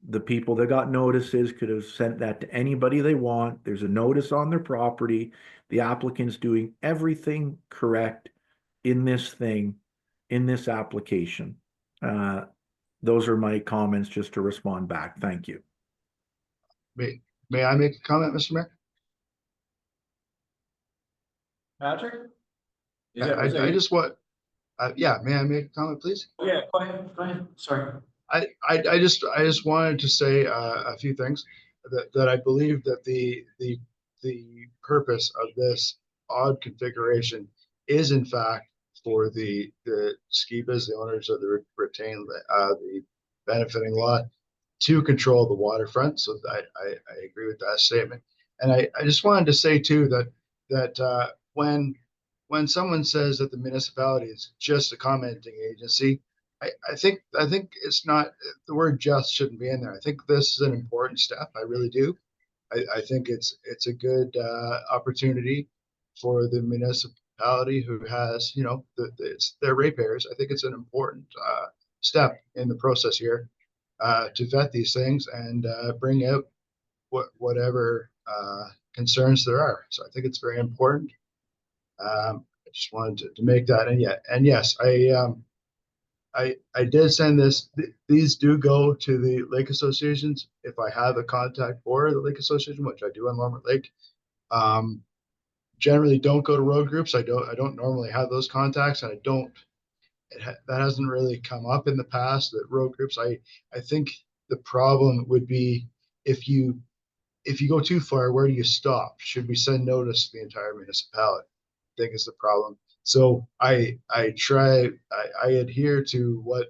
The people that got notices could have sent that to anybody they want. There's a notice on their property. The applicant's doing everything correct in this application. Those are my comments just to respond back. Thank you. May I make a comment, Mr. Mayor? Patrick? I just want, yeah, may I make a comment, please? Yeah, go ahead. Sorry. I just wanted to say a few things that I believe that the purpose of this odd configuration is in fact for the SCIBAs, the owners of the retained the benefiting lot, to control the waterfront. So I agree with that statement. And I just wanted to say too that when someone says that the municipality is just a commenting agency, I think it's not, the word just shouldn't be in there. I think this is an important step. I really do. I think it's a good opportunity for the municipality who has, it's their ratepayers. I think it's an important step in the process here to vet these things and bring out whatever concerns there are. So I think it's very important. I just wanted to make that, and yes, I did send this. These do go to the lake associations if I have a contact for the lake association, which I do on Lomert Lake. Generally don't go to road groups. I don't normally have those contacts, and that hasn't really come up in the past. That road groups. I think the problem would be if you go too far, where do you stop? Should we send notice to the entire municipality? I think is the problem. So I adhere to what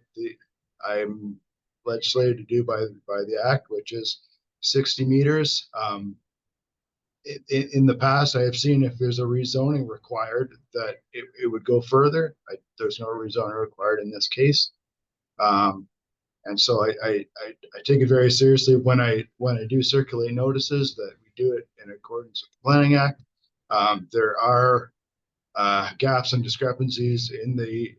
I'm legislated to do by the act, which is 60 meters. In the past, I have seen if there's a rezoning required that it would go further. There's no rezoning required in this case. And so I take it very seriously when I do circulate notices that we do it in accordance with the Planning Act. There are gaps and discrepancies in the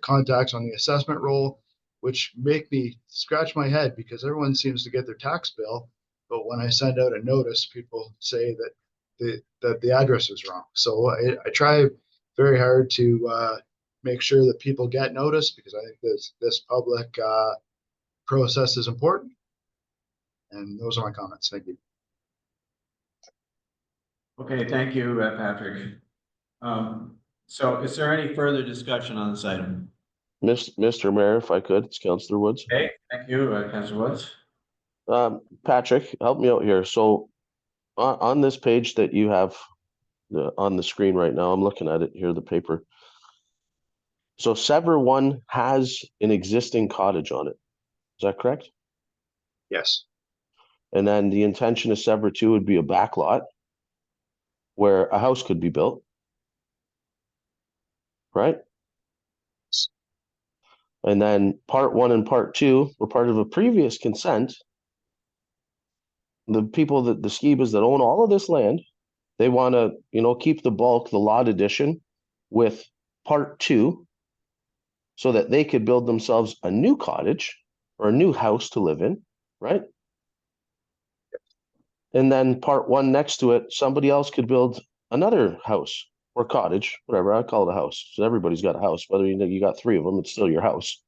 contacts on the assessment roll, which make me scratch my head because everyone seems to get their tax bill, but when I send out a notice, people say that the address is wrong. So I try very hard to make sure that people get notice because I think this public process is important. And those are my comments. Thank you. Okay, thank you, Patrick. So is there any further discussion on this item? Mr. Mayor, if I could, it's Councillor Woods. Okay, thank you, Councillor Woods. Patrick, help me out here. So on this page that you have on the screen right now, I'm looking at it here, the paper. So Sever 1 has an existing cottage on it. Is that correct? Yes. And then the intention of Sever 2 would be a back lot where a house could be built. Right? And then part 1 and part 2 were part of a previous consent. The people the Skibas that own all of this land, they want to, keep the bulk, the lot addition with part 2 so that they could build themselves a new cottage or a new house to live in, right? And then part 1 next to it, somebody else could build another house or cottage, whatever, I call it a house. So everybody's got a house, whether you got 3 of them, it's still your house.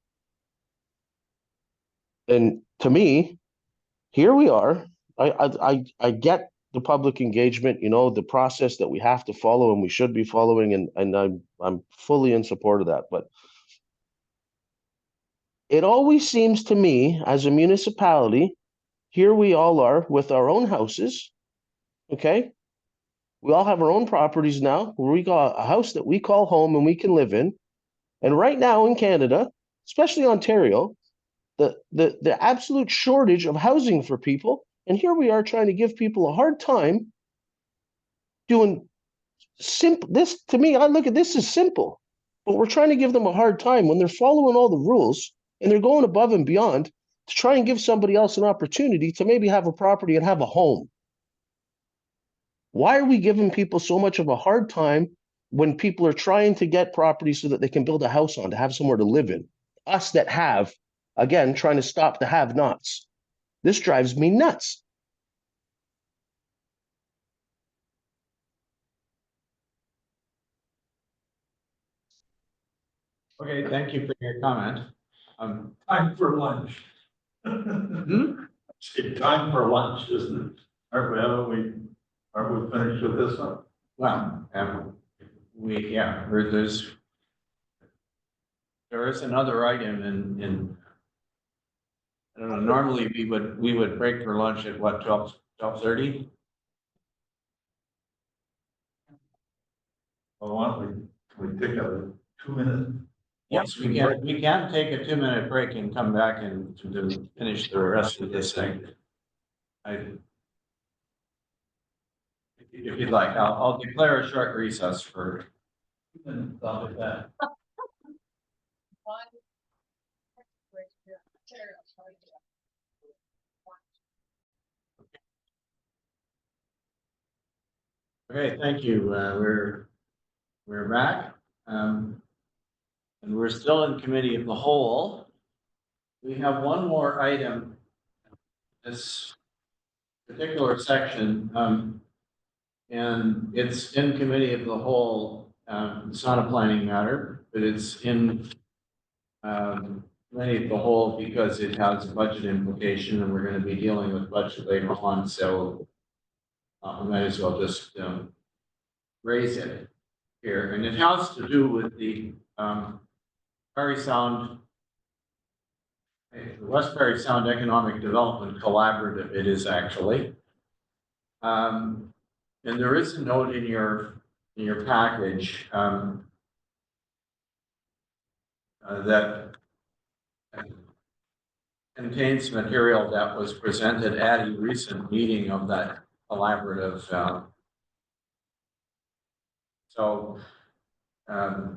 And to me, here we are. I get the public engagement, the process that we have to follow and we should be following, and I'm fully in support of that. But it always seems to me, as a municipality, here we all are with our own houses. Okay, we all have our own properties now, where we got a house that we call home and we can live in. And right now in Canada, especially Ontario, the absolute shortage of housing for people. And here we are trying to give people a hard time doing simple. This, to me, I look at this as simple, but we're trying to give them a hard time when they're following all the rules and they're going above and beyond to try and give somebody else an opportunity to maybe have a property and have a home. Why are we giving people so much of a hard time when people are trying to get property so that they can build a house on, to have somewhere to live in? Us that have, again, trying to stop the have-nots. This drives me nuts. Okay, thank you for your comment. Time for lunch. It's time for lunch, isn't it? Aren't we finished with this one? Well, there is another item in I don't know, normally we would break for lunch at what, 12:30? Well, why don't we take a 2-minute? Yes, we can take a 2-minute break and come back and to finish the rest of this thing. If you'd like, I'll declare a short recess for. Like that. Okay, thank you. We're We're back. And we're still in committee of the whole. We have one more item. This particular section, and it's in committee of the whole. It's not a planning matter, but it's in committee of the whole because it has a budget implication and we're gonna be dealing with budget later on, so we might as well just raise it here, and it has to do with the Parry Sound, the West Parry Sound Economic Development Collaborative. It is actually, and there is a note in your package that contains material that was presented at a recent meeting of that collaborative. So, I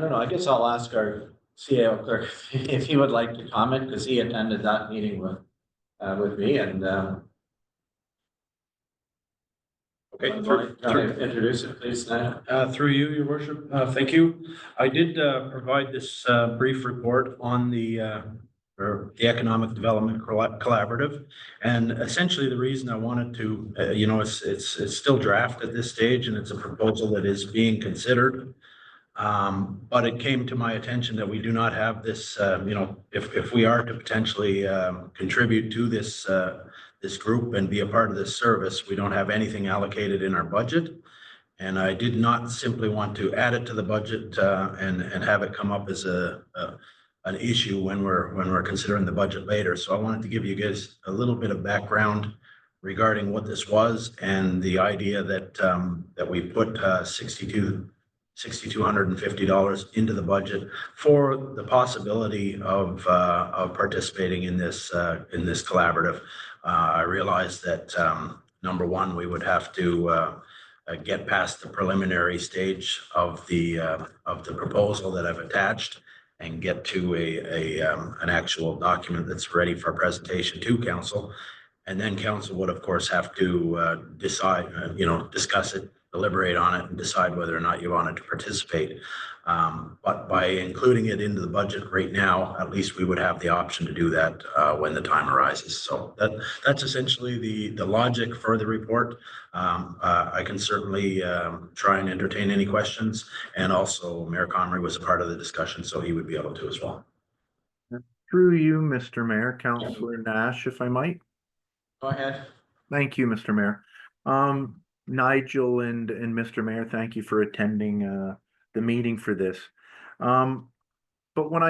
don't know, I guess I'll ask our CAO clerk if he would like to comment, because he attended that meeting with me, and Okay, introduce it, please, Naya. through you, your worship, thank you. I did provide this brief report on the Economic Development Collaborative. And essentially the reason I wanted to, it's still draft at this stage and it's a proposal that is being considered. But it came to my attention that we do not have this, if we are to potentially contribute to this group and be a part of this service, we don't have anything allocated in our budget. And I did not simply want to add it to the budget and have it come up as an issue when we're considering the budget later. So I wanted to give you guys a little bit of background regarding what this was and the idea that we put $6,250 into the budget for the possibility of participating in this collaborative. I realized that number one, we would have to get past the preliminary stage of the proposal that I've attached and get to an actual document that's ready for presentation to council. And then council would of course have to decide, discuss it, deliberate on it and decide whether or not you wanted to participate. But by including it into the budget right now, at least we would have the option to do that when the time arises. So that's essentially the logic for the report. I can certainly try and entertain any questions. And also Mayor Comrie was a part of the discussion, so he would be able to as well. Through you, Mr. Mayor, Councillor Nash, if I might. Go ahead. Thank you, Mr. Mayor. Nigel and Mr. Mayor, thank you for attending the meeting for this. But when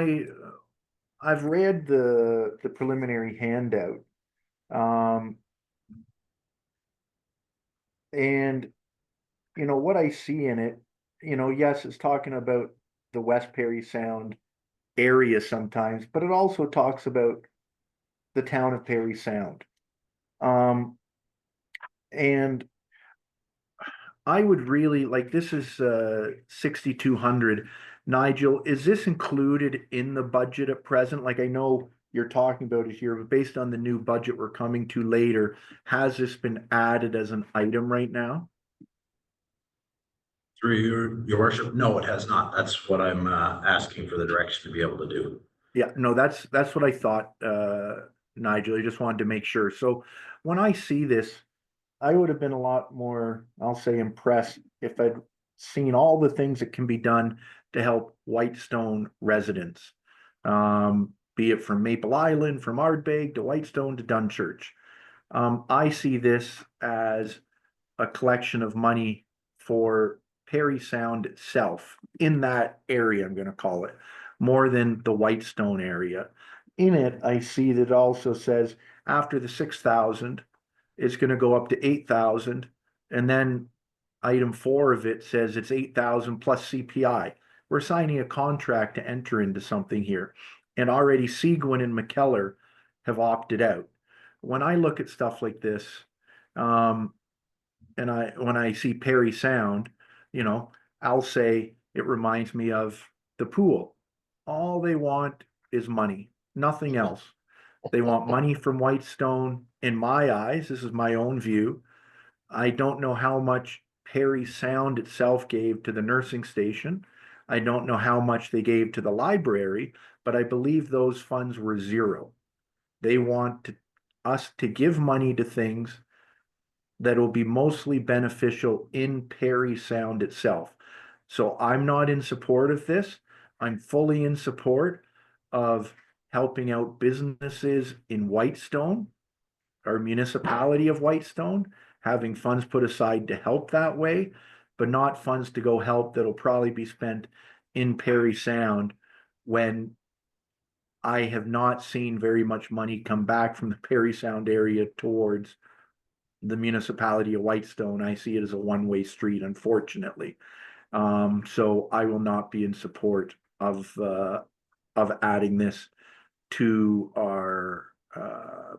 I've read the preliminary handout, and what I see in it, yes, it's talking about the West Parry Sound area sometimes, but it also talks about the town of Parry Sound. And I would really like, this is 6,200. Nigel, is this included in the budget at present? Like, I know you're talking about it here, but based on the new budget we're coming to later, has this been added as an item right now? Through your worship, no, it has not. That's what I'm asking for the direction to be able to do. Yeah, no, that's what I thought, Nigel. I just wanted to make sure. So when I see this, I would have been a lot more, I'll say, impressed if I'd seen all the things that can be done to help Whitestone residents. Be it from Maple Island, from Ardbeg to Whitestone to Dunchurch. I see this as a collection of money for Parry Sound itself, in that area, I'm going to call it, more than the Whitestone area. In it, I see that it also says after the 6,000, it's going to go up to 8,000, and then item 4 of it says it's 8,000 plus CPI. We're signing a contract to enter into something here, and already Seguin and McKellar have opted out. When I look at stuff like this, and when I see Parry Sound, I'll say it reminds me of the pool. All they want is money, nothing else. They want money from Whitestone. In my eyes, this is my own view. I don't know how much Perry Sound itself gave to the nursing station. I don't know how much they gave to the library, but I believe those funds were zero. They want us to give money to things that will be mostly beneficial in Perry Sound itself. So I'm not in support of this. I'm fully in support of helping out businesses in Whitestone, our municipality of Whitestone, having funds put aside to help that way, but not funds to go help that'll probably be spent in Perry Sound when I have not seen very much money come back from the Perry Sound area towards the municipality of Whitestone. I see it as a one-way street, unfortunately. So I will not be in support of adding this to our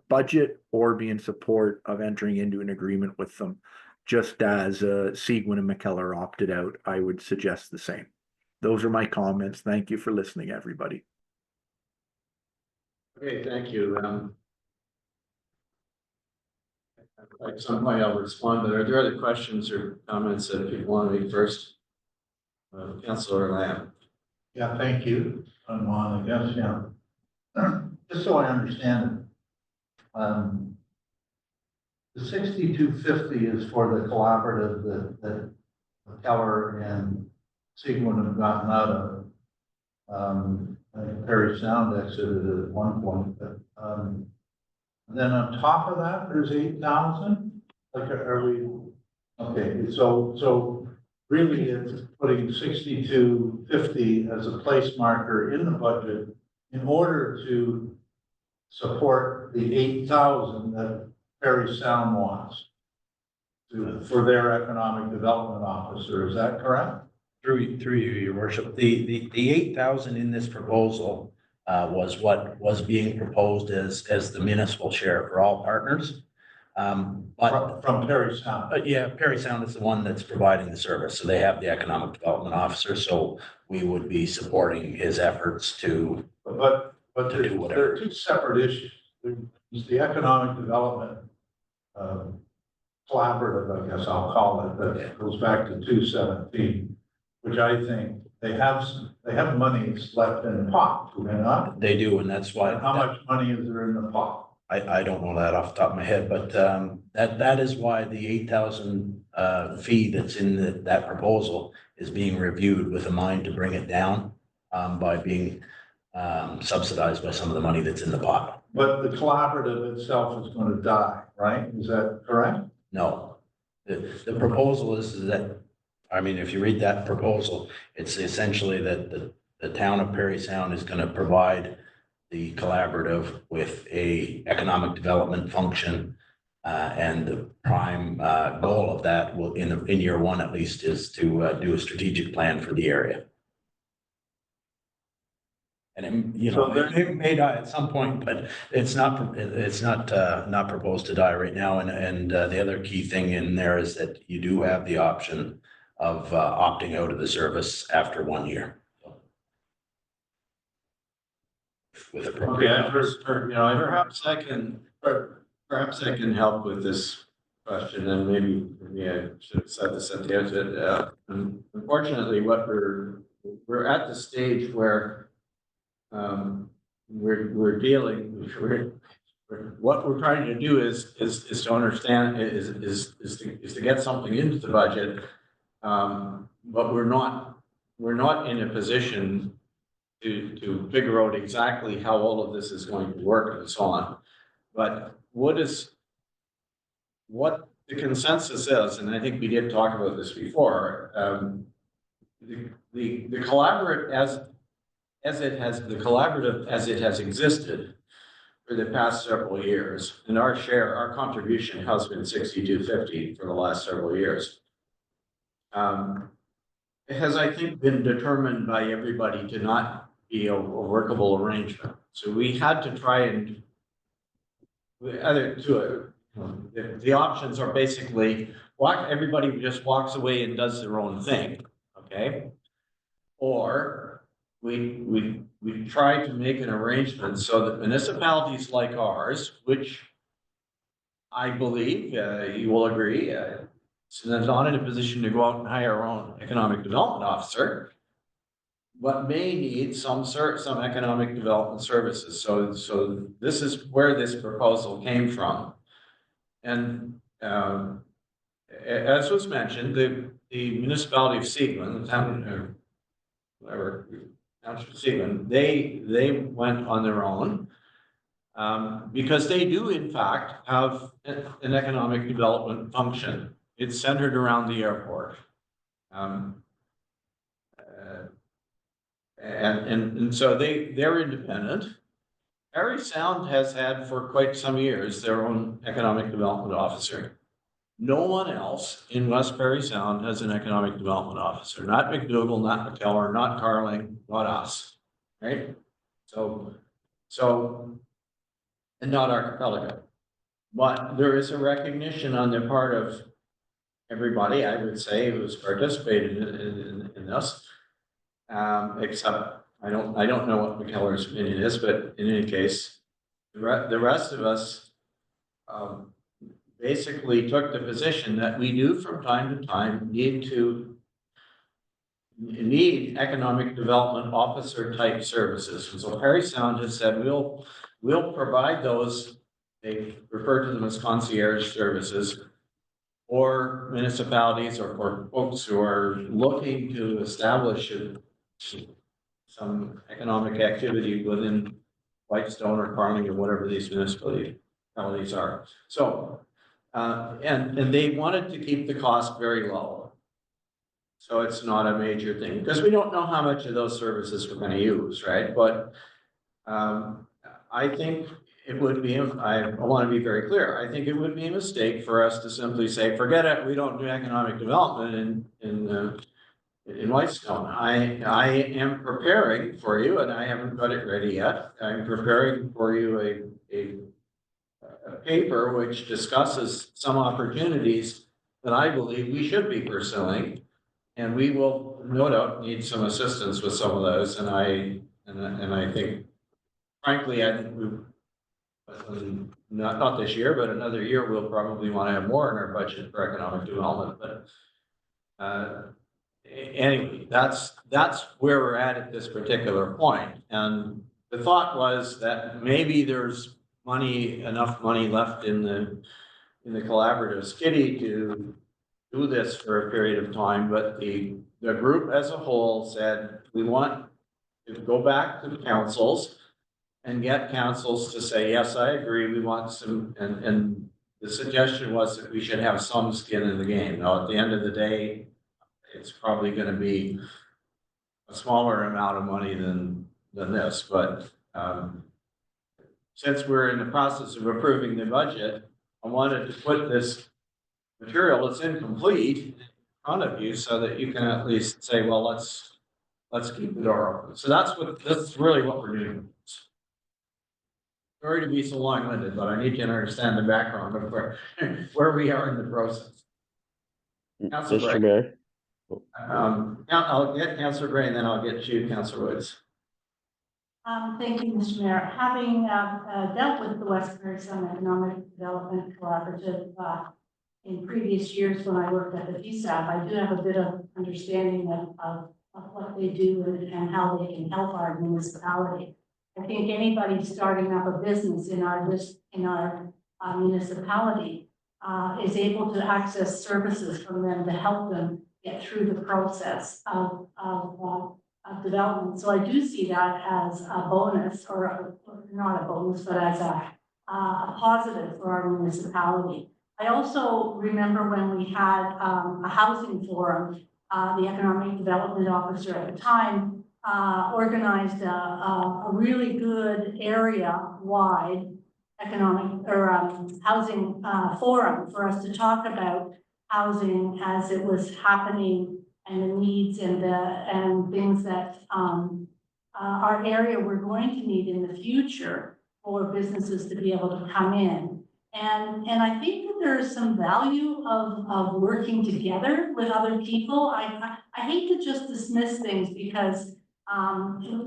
budget or be in support of entering into an agreement with them. Just as Seguin and McKellar opted out, I would suggest the same. Those are my comments. Thank you for listening, everybody. Okay, thank you. At some point I'll respond, but are there other questions or comments that people want to make first? Councillor Lamb. Yeah, thank you. I'm on, I guess, yeah. Just so I understand it. The 6250 is for the collaborative that Keller and Seguin have gotten out of. I think Perry Sound exited at one point, but then on top of that, there's 8,000. Like, are we okay? So really, it's putting 6250 as a place marker in the budget in order to support the 8,000 that Perry Sound wants for their economic development officer. Is that correct? Through you, your worship, the 8,000 in this proposal was what was being proposed as the municipal share for all partners. But From Perry Sound. yeah, Perry Sound is the one that's providing the service, so they have the economic development officer, so we would be supporting his efforts to. But To do whatever. there are two separate issues. There's the economic development collaborative, I guess I'll call it, that goes back to 217, which I think they have monies left in the pot, do they not? They do, and that's why. How much money is there in the pot? I don't know that off the top of my head, but that is why the 8,000 fee that's in that proposal is being reviewed with a mind to bring it down by being subsidized by some of the money that's in the pot. But the collaborative itself is going to die, right? Is that correct? No, the proposal is that, I mean, if you read that proposal, it's essentially that the town of Perry Sound is going to provide the collaborative with a economic development function. And the prime goal of that will, in year one at least, is to do a strategic plan for the area. And it may die at some point, but it's not proposed to die right now. And the other key thing in there is that you do have the option of opting out of the service after 1 year. With Okay, perhaps I can help with this question, and maybe I should have said this at the outset. Unfortunately, we're at the stage where what we're trying to do is to understand is to get something into the budget, but we're not in a position to figure out exactly how all of this is going to work and so on. But what the consensus is, and I think we did talk about this before, the collaborative as it has existed for the past several years, and our contribution has been 6250 for the last several years. It has, I think, been determined by everybody to not be a workable arrangement. So we had to try and the options are basically everybody just walks away and does their own thing, okay? Or we try to make an arrangement so that municipalities like ours, which I believe you will agree, So they're not in a position to go out and hire our own economic development officer, but may need some economic development services. So this is where this proposal came from. And, as was mentioned, the municipality of Seaman, the town, or whatever, township of Seaman, they went on their own. Because they do in fact have an economic development function. It's centered around the airport. And so they're independent. Parry Sound has had for quite some years their own economic development officer. No one else in West Parry Sound has an economic development officer, not McDougall, not McKellar, not Carling, not us, right? So, and not Archipelago. But there is a recognition on the part of everybody, I would say, who's participated in this. Except I don't know what McKellar's opinion is, but in any case, the rest of us basically took the position that we do from time to time need economic development officer type services. And so Parry Sound has said we'll provide those. They refer to them as concierge services for municipalities or for folks who are looking to establish some economic activity within Whitestone or Carling or whatever these municipalities are. So, and they wanted to keep the cost very low. So it's not a major thing because we don't know how much of those services we're going to use, right? But I think it would be, I want to be very clear, I think it would be a mistake for us to simply say, forget it, we don't do economic development in Whitestone. I am preparing for you, and I haven't got it ready yet. I'm preparing for you a paper which discusses some opportunities that I believe we should be pursuing. And we will no doubt need some assistance with some of those. And I think, frankly, I think we, not this year, but another year, we'll probably want to have more in our budget for economic development. But anyway, that's where we're at this particular point. And the thought was that maybe there's enough money left in the collaborative skiddy to do this for a period of time, but the group as a whole said, we want to go back to the councils and get councils to say, yes, I agree, we want some, and the suggestion was that we should have some skin in the game. Now, at the end of the day, it's probably gonna be a smaller amount of money than this, but since we're in the process of approving the budget, I wanted to put this material that's incomplete in front of you so that you can at least say, well, let's keep the door open. So that's really what we're doing. Sorry to be so long-winded, but I need you to understand the background of where we are in the process. Mr. Mayor. I'll get Councillor Gray and then I'll get you, Councillor Woods. Thank you, Mr. Mayor. Having dealt with the West Parry Sound Economic Development Collaborative in previous years when I worked at the PSAP, I do have a bit of understanding of what they do and how they can help our municipality. I think anybody starting up a business in our municipality is able to access services from them to help them get through the process of development. So I do see that as a bonus, or not a bonus, but as a positive for our municipality. I also remember when we had a housing forum, the economic development officer at the time organized a really good area-wide economic or housing forum for us to talk about housing as it was happening and the needs and things that our area we're going to need in the future for businesses to be able to come in. And I think that there's some value of working together with other people. I hate to just dismiss things because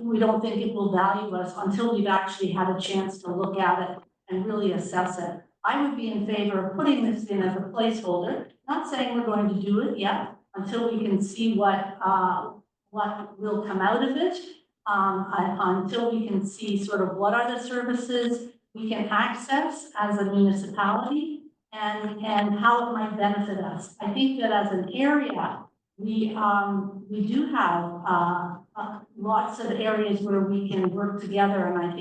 we don't think it will value us until we've actually had a chance to look at it and really assess it. I would be in favor of putting this in as a placeholder, Not saying we're going to do it yet, until we can see what will come out of it. Until we can see sort of what are the services we can access as a municipality and how it might benefit us. I think that as an area, we do have lots of areas where we can work together, and I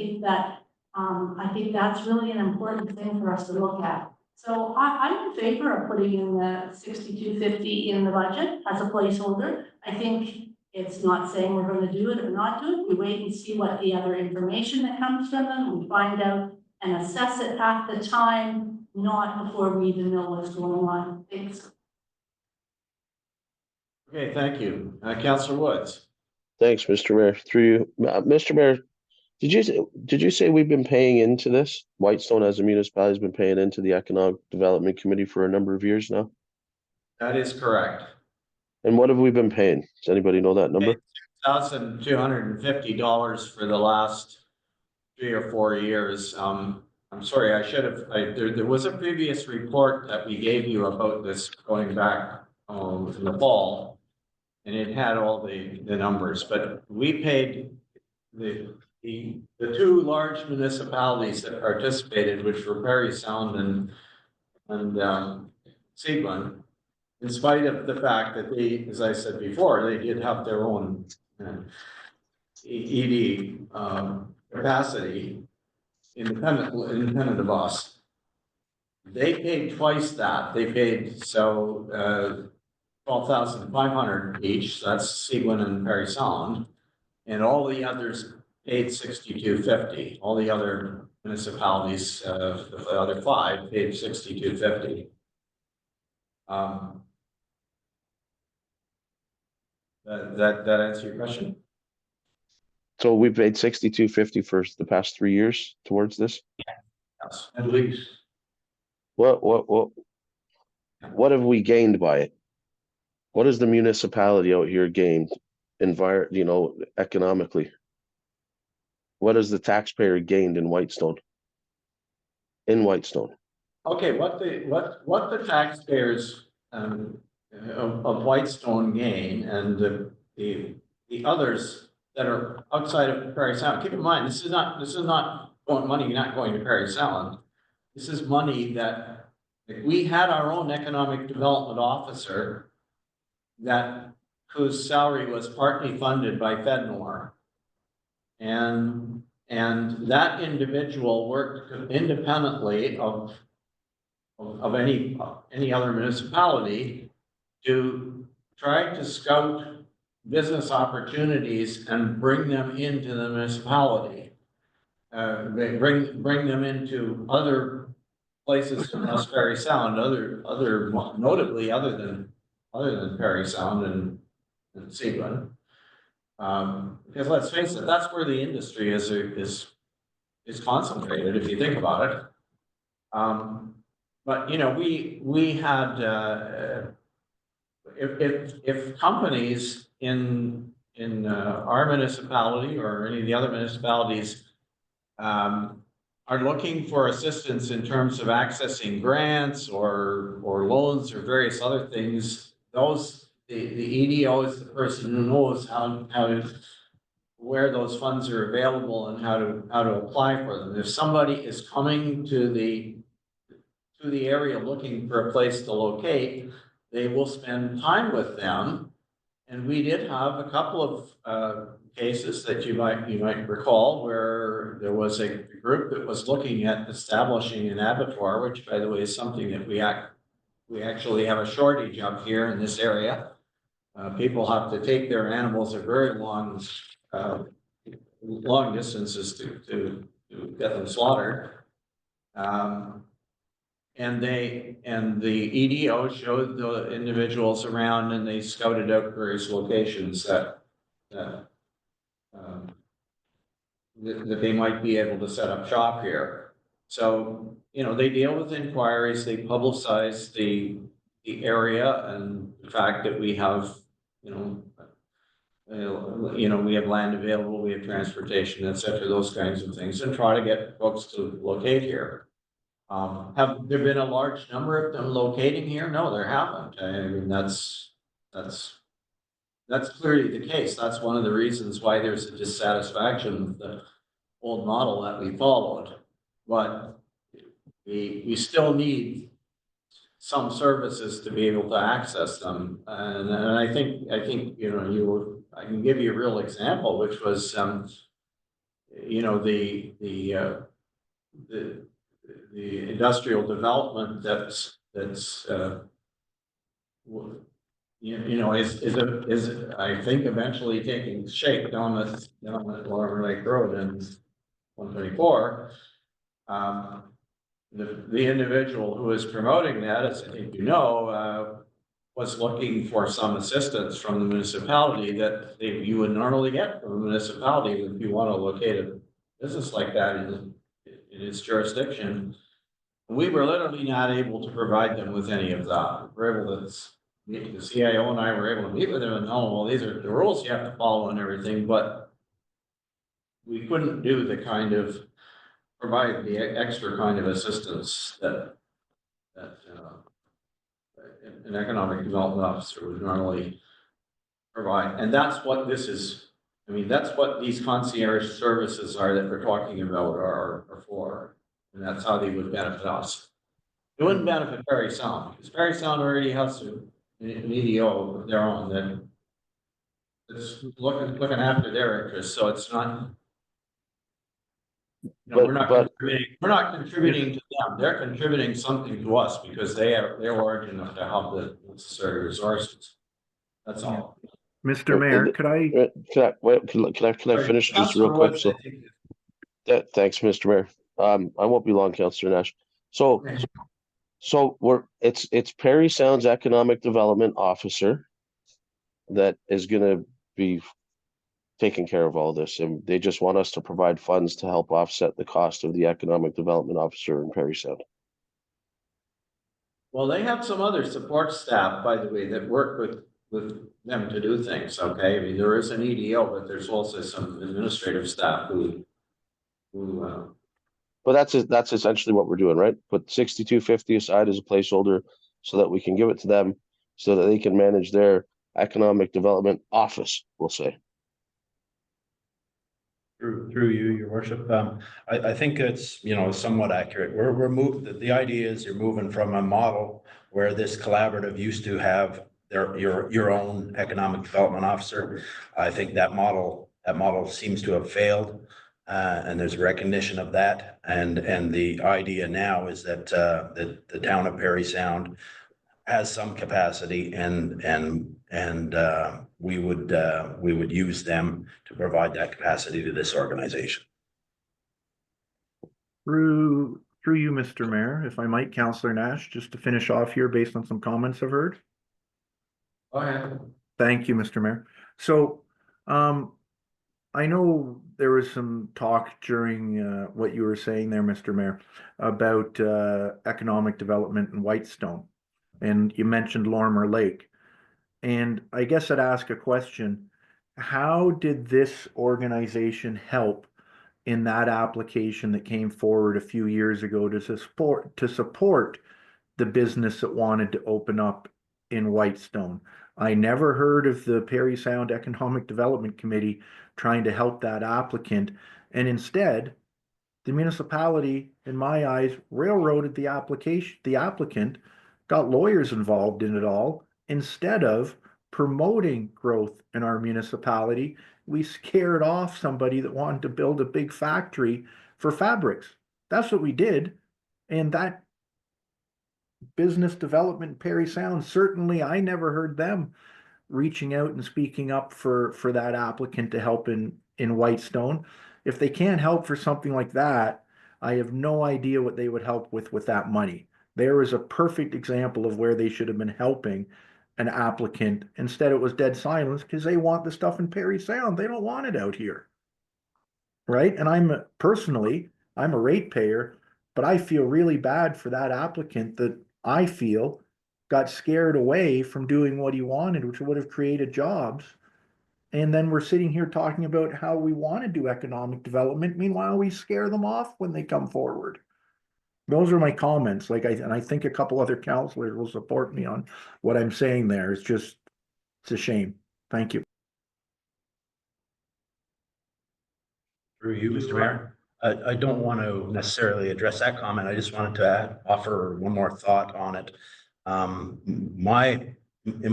think that's really an important thing for us to look at. So I'm in favor of putting in the 6250 in the budget as a placeholder. I think it's not saying we're going to do it or not do it. We wait and see what the other information that comes from them. We find out and assess it at the time, not before we even know what's going on. Thanks. Okay, thank you. Councillor Woods. Thanks, Mr. Mayor. Through you, Mr. Mayor, did you say we've been paying into this? Whitestone as a municipality has been paying into the Economic Development Committee for a number of years now? That is correct. And what have we been paying? Does anybody know that number? $2,250 for the last 3 or 4 years. I'm sorry, I should have, there was a previous report that we gave you about this going back in the fall. And it had all the numbers, but we paid the 2 large municipalities that participated, which were Parry Sound and Seguin, in spite of the fact that they, as I said before, they did have their own ED capacity independent of us. They paid twice that. They paid 12,500 each. That's Seguin and Parry Sound, and all the others paid 6,250. All the other municipalities, the other 5 paid 6,250. That answer your question? So we paid 6,250 for the past 3 years towards this? Yes, at least. What have we gained by it? What has the municipality out here gained economically? What has the taxpayer gained in Whitestone? Okay, what the taxpayers of Whitestone gain and the others that are outside of Parry Sound. Keep in mind, this is not money not going to Parry Sound. This is money that we had our own economic development officer whose salary was partly funded by FedNor. And that individual worked independently of any other municipality to try to scout business opportunities and bring them into the municipality. They bring them into other places in Parry Sound, notably other than Parry Sound and Seguin. Because let's face it, that's where the industry is concentrated, if you think about it. But we had if companies in our municipality or any of the other municipalities are looking for assistance in terms of accessing grants or loans or various other things, the EDO is the person who knows where those funds are available and how to apply for them. If somebody is coming to the area looking for a place to locate, they will spend time with them. And we did have a couple of cases that you might recall where there was a group that was looking at establishing an abattoir, which, by the way, is something that we actually have a shortage of here in this area. People have to take their animals a very long distances to get them slaughtered. And the EDO showed the individuals around, and they scouted out various locations that they might be able to set up shop here. So, they deal with inquiries, they publicize the area and the fact that we have, we have land available, we have transportation, et cetera, those kinds of things, and try to get folks to locate here. Have there been a large number of them locating here? No, there haven't. I mean, that's clearly the case. That's one of the reasons why there's a dissatisfaction with the old model that we followed. But we still need some services to be able to access them. And I think, you know, I can give you a real example, which was, you know, the industrial development that's, you know, is, I think, eventually taking shape down at Lower Lake Road and 124. The individual who is promoting that, as I think you know, was looking for some assistance from the municipality that you would normally get from a municipality if you want to locate a business like that in its jurisdiction. We were literally not able to provide them with any of that. We're able to meet, the CIO and I were able to meet with them and, oh, well, these are the rules you have to follow and everything, but we couldn't do the kind of, provide the extra kind of assistance that an economic development officer would normally provide. And that's what this is. I mean, that's what these concierge services are that we're talking about are for. And that's how they would benefit us. It wouldn't benefit Parry Sound, because Parry Sound already has an EDO of their own that is looking after their interests, so it's not. You know, we're not contributing to them. They're contributing something to us because they're large enough to have the necessary resources. That's all. Mr. Mayor, could I? Can I finish just real quick? So, thanks, Mr. Mayor. I won't be long, Councillor Nash. So it's Parry Sound's Economic Development Officer that is gonna be taking care of all this, and they just want us to provide funds to help offset the cost of the Economic Development Officer in Parry Sound. Well, they have some other support staff, by the way, that work with them to do things, okay? I mean, there is an EDO, but there's also some administrative staff who But that's essentially what we're doing, right? Put 6250 aside as a placeholder so that we can give it to them so that they can manage their economic development office, we'll say. Through you, your worship, I think it's, you know, somewhat accurate. We're moved, the idea is you're moving from a model where this collaborative used to have your own economic development officer. I think that model seems to have failed. And there's recognition of that. And the idea now is that the town of Parry Sound has some capacity and we would use them to provide that capacity to this organization. Through you, Mr. Mayor, if I might, Councillor Nash, just to finish off here based on some comments I've heard. Go ahead. Thank you, Mr. Mayor. So, I know there was some talk during what you were saying there, Mr. Mayor, about economic development in Whitestone, and you mentioned Lorimer Lake. And I guess I'd ask a question: how did this organization help in that application that came forward a few years ago to support the business that wanted to open up in Whitestone? I never heard of the Parry Sound Economic Development Committee trying to help that applicant, and instead, the municipality, in my eyes, railroaded the application. The applicant got lawyers involved in it all. Instead of promoting growth in our municipality, we scared off somebody that wanted to build a big factory for fabrics. That's what we did, and that business development in Parry Sound, certainly I never heard them reaching out and speaking up for that applicant to help in Whitestone. If they can't help for something like that, I have no idea what they would help with that money. There is a perfect example of where they should have been helping an applicant. Instead, it was dead silence because they want the stuff in Parry Sound. They don't want it out here, right? And I'm a ratepayer, but I feel really bad for that applicant that I feel got scared away from doing what he wanted, which would have created jobs. And then we're sitting here talking about how we want to do economic development. Meanwhile, we scare them off when they come forward. those are my comments. And I think a couple other counselors will support me on what I'm saying there. It's a shame. Thank you. Through you, Mr. Mayor. I don't want to necessarily address that comment. I just wanted to offer one more thought on it. In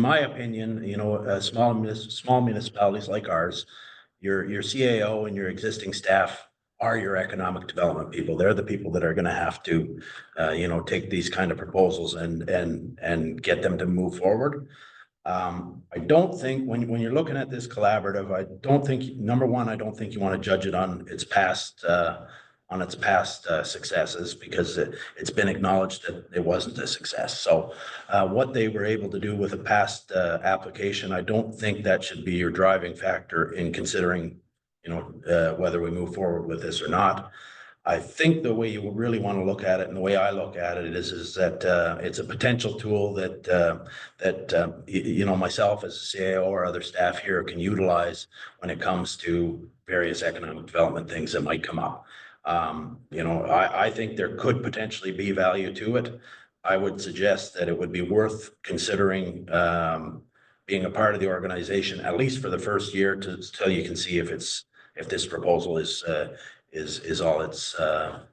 my opinion, you know, small municipalities like ours, your CAO and your existing staff are your economic development people. They're the people that are going to have to, you know, take these kind of proposals and get them to move forward. I don't think when you're looking at this collaborative, I don't think, number one, I don't think you want to judge it on its past successes, because it's been acknowledged that it wasn't a success. So what they were able to do with a past application, I don't think that should be your driving factor in considering, you know, whether we move forward with this or not. I think the way you really want to look at it, and the way I look at it, is that it's a potential tool that you know, myself as a CAO or other staff here can utilize when it comes to various economic development things that might come up. You know, I think there could potentially be value to it. I would suggest that it would be worth considering being a part of the organization, at least for the first year, till you can see if this proposal is all it's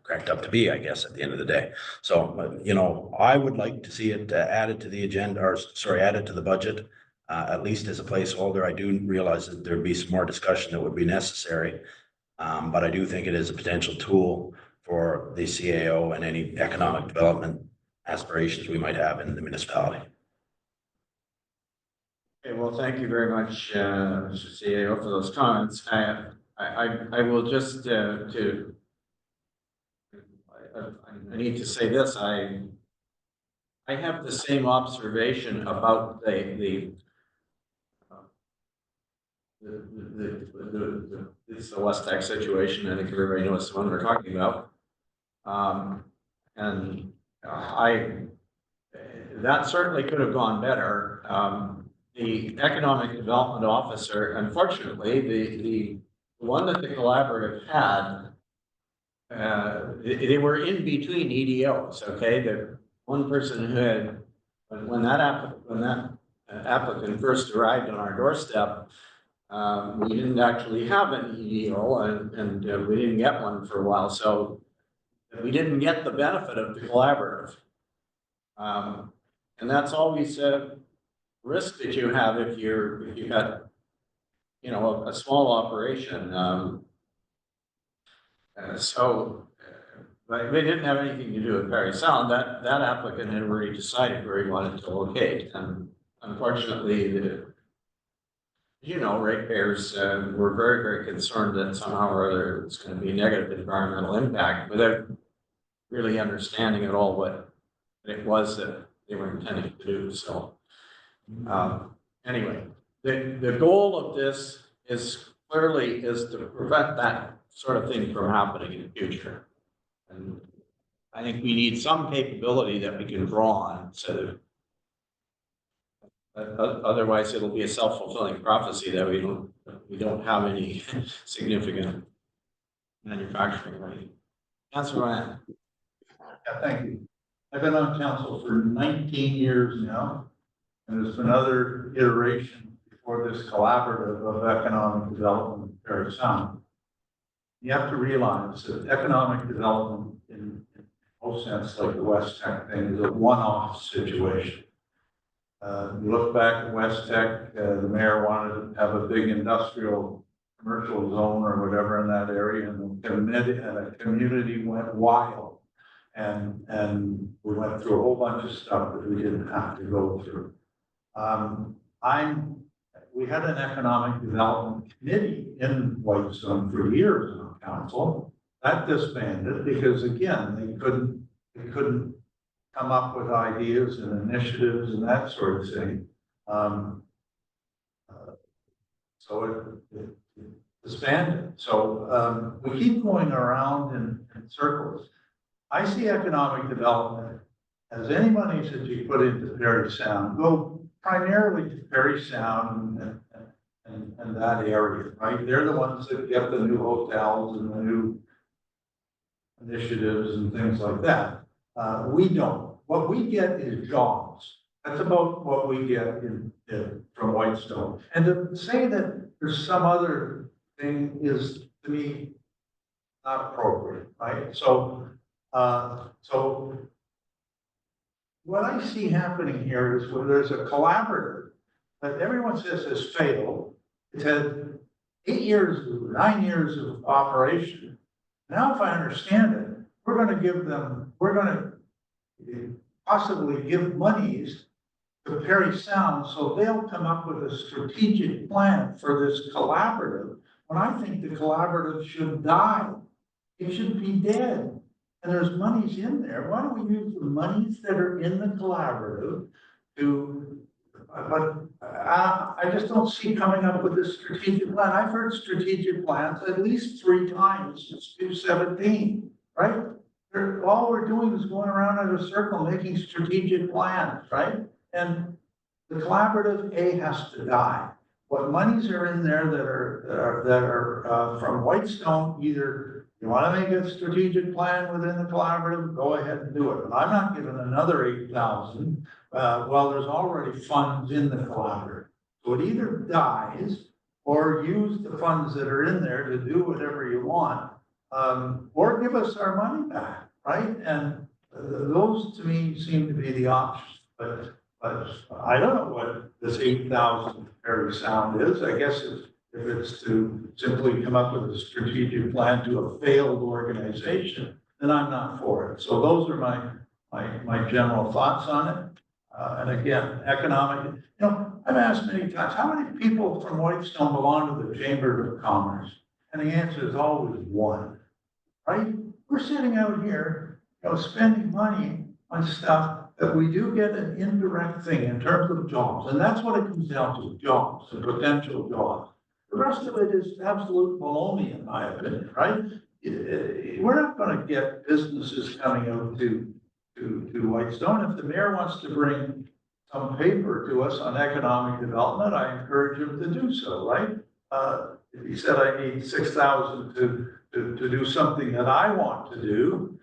cracked up to be, I guess, at the end of the day. So, you know, I would like to see it added to the agenda, or sorry, added to the budget, at least as a placeholder. I do realize that there'd be some more discussion that would be necessary. But I do think it is a potential tool for the CAO and any economic development aspirations we might have in the municipality. Okay, well, thank you very much, Mr. CAO, for those comments. I will just, I need to say this, I have the same observation about it's the West Tech situation. I think everybody knows the one we're talking about. And that certainly could have gone better. The economic development officer, unfortunately, the one that the collaborative had, they were in between EDOs. Okay, the one person who had, when that applicant first arrived on our doorstep, we didn't actually have an EDO, and we didn't get one for a while, so we didn't get the benefit of the collaborative. And that's always a risk that you have if you've got, you know, a small operation. But they didn't have anything to do with Parry Sound. That applicant had already decided where he wanted to locate, and unfortunately, you know, ratepayers were very, very concerned that somehow or other it's going to be a negative environmental impact, without really understanding at all what it was that they were intending to do. So anyway, the goal of this is clearly to prevent that sort of thing from happening in the future. And I think we need some capability that we can draw on, so otherwise it'll be a self-fulfilling prophecy that we don't have any significant manufacturing, right? Councilor Ryan. Yeah, thank you. I've been on council for 19 years now, and there's been another iteration before this collaborative of economic development in Parry Sound. You have to realize that economic development in most sense, like the West Tech thing, is a one-off situation. You look back at West Tech, the mayor wanted to have a big industrial commercial zone or whatever in that area, and the community went wild. And we went through a whole bunch of stuff that we didn't have to go through. We had an economic development committee in Whitestone for years on council. That disbanded because, again, they couldn't come up with ideas and initiatives and that sort of thing. So it disbanded. So we keep going around in circles. I see economic development as any monies that you put into Parry Sound go primarily to Parry Sound and that area, right? They're the ones that get the new hotels and the new initiatives and things like that. We don't. What we get is jobs. That's about what we get from Whitestone. And to say that there's some other thing is, to me, not appropriate, right? So what I see happening here is where there's a collaborative that everyone says has failed. It's had 8 years, 9 years of operation. Now, if I understand it, we're gonna possibly give monies to Perry Sound, so they'll come up with a strategic plan for this collaborative. When I think the collaborative should die, it should be dead. And there's monies in there. Why don't we use the monies that are in the collaborative to, but I just don't see coming up with this strategic plan. I've heard strategic plans at least 3 times since 2017, right? All we're doing is going around in a circle making strategic plans, right? And the collaborative has to die. What monies are in there that are from Whitestone, either you want to make a strategic plan within the collaborative, go ahead and do it. But I'm not giving another 8,000. Well, there's already funds in the collaborative. So it either dies or use the funds that are in there to do whatever you want, or give us our money back, right? And those to me seem to be the options. But I don't know what this 8,000 Perry Sound is. I guess if it's to simply come up with a strategic plan to a failed organization, then I'm not for it. So those are my general thoughts on it. And again, economic, I've asked many times, how many people from Whitestone belong to the Chamber of Commerce? And the answer is always 1, right? We're sitting out here, spending money on stuff that we do get an indirect thing in terms of jobs. And that's what it comes down to, jobs and potential jobs. The rest of it is absolute baloney, in my opinion, right? We're not going to get businesses coming out to Whitestone. If the mayor wants to bring some paper to us on economic development, I encourage him to do so, right? If he said I need 6,000 to do something that I want to do,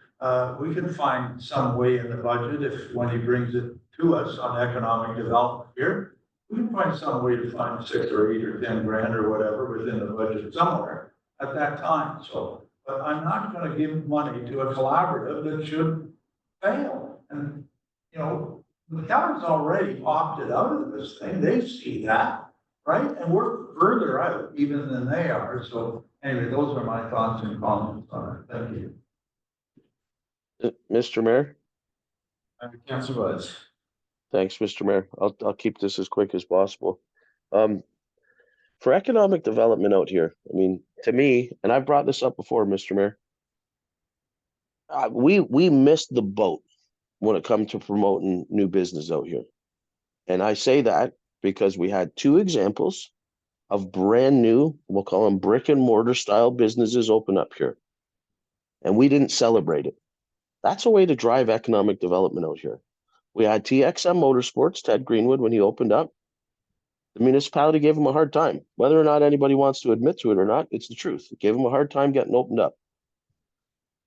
we can find some way in the budget when he brings it to us on economic development here. We can find some way to find 6 or 8 or 10 grand or whatever within the budget somewhere at that time. So, but I'm not going to give money to a collaborative that should fail. And, the town's already opted out of this thing. They see that, right? And we're further out even than they are. So anyway, those are my thoughts and comments on it. Thank you. Mr. Mayor? Councilor Woods. Thanks, Mr. Mayor. I'll keep this as quick as possible. For economic development out here, I mean, to me, and I've brought this up before, Mr. Mayor, we missed the boat when it comes to promoting new business out here. And I say that because we had 2 examples of brand new, we'll call them brick and mortar style businesses open up here. And we didn't celebrate it. That's a way to drive economic development out here. We had TXM Motorsports, Ted Greenwood, when he opened up. The municipality gave him a hard time. Whether or not anybody wants to admit to it or not, it's the truth. It gave him a hard time getting opened up.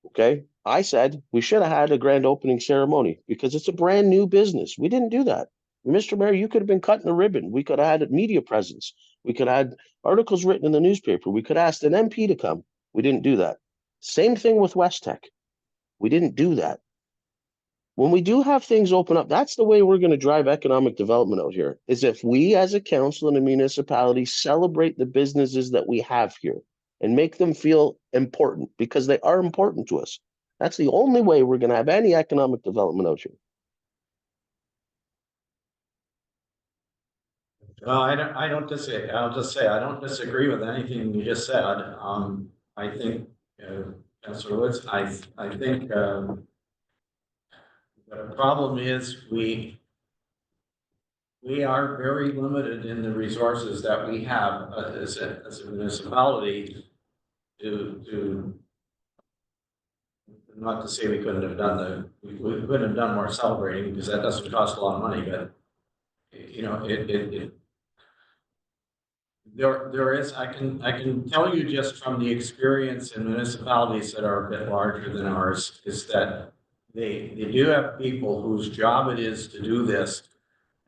Okay? I said we should have had a grand opening ceremony because it's a brand new business. We didn't do that. Mr. Mayor, you could have been cutting a ribbon. We could have had a media presence. We could have had articles written in the newspaper. We could have asked an MP to come. We didn't do that. Same thing with West Tech. We didn't do that. When we do have things open up, that's the way we're going to drive economic development out here, is if we as a council and a municipality celebrate the businesses that we have here and make them feel important because they are important to us. That's the only way we're going to have any economic development out here. Well, I don't disagree. I'll just say I don't disagree with anything you just said. I think, Councilor Woods, I think the problem is we are very limited in the resources that we have as a municipality to not to say we couldn't have done we couldn't have done more celebrating because that doesn't cost a lot of money, but there is, I can tell you just from the experience in municipalities that are a bit larger than ours, is that they do have people whose job it is to do this.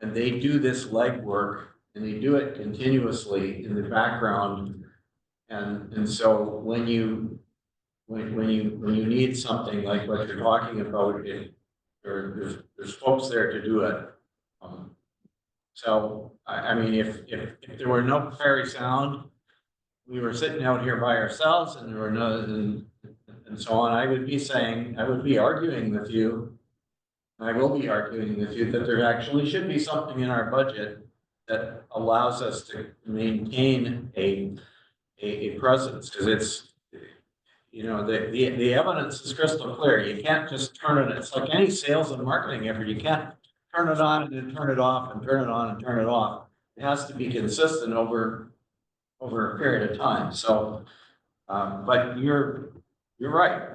And they do this legwork and they do it continuously in the background. And so when you need something like what you're talking about, there's folks there to do it. So, I mean, if there were no Parry Sound, we were sitting out here by ourselves and there were no, and so on, I would be arguing with you. I will be arguing with you that there actually should be something in our budget that allows us to maintain a presence, because it's, you know, the evidence is crystal clear. You can't just turn it, it's like any sales and marketing effort, you can't turn it on and then turn it off and turn it on and turn it off. It has to be consistent over a period of time. So, but you're right.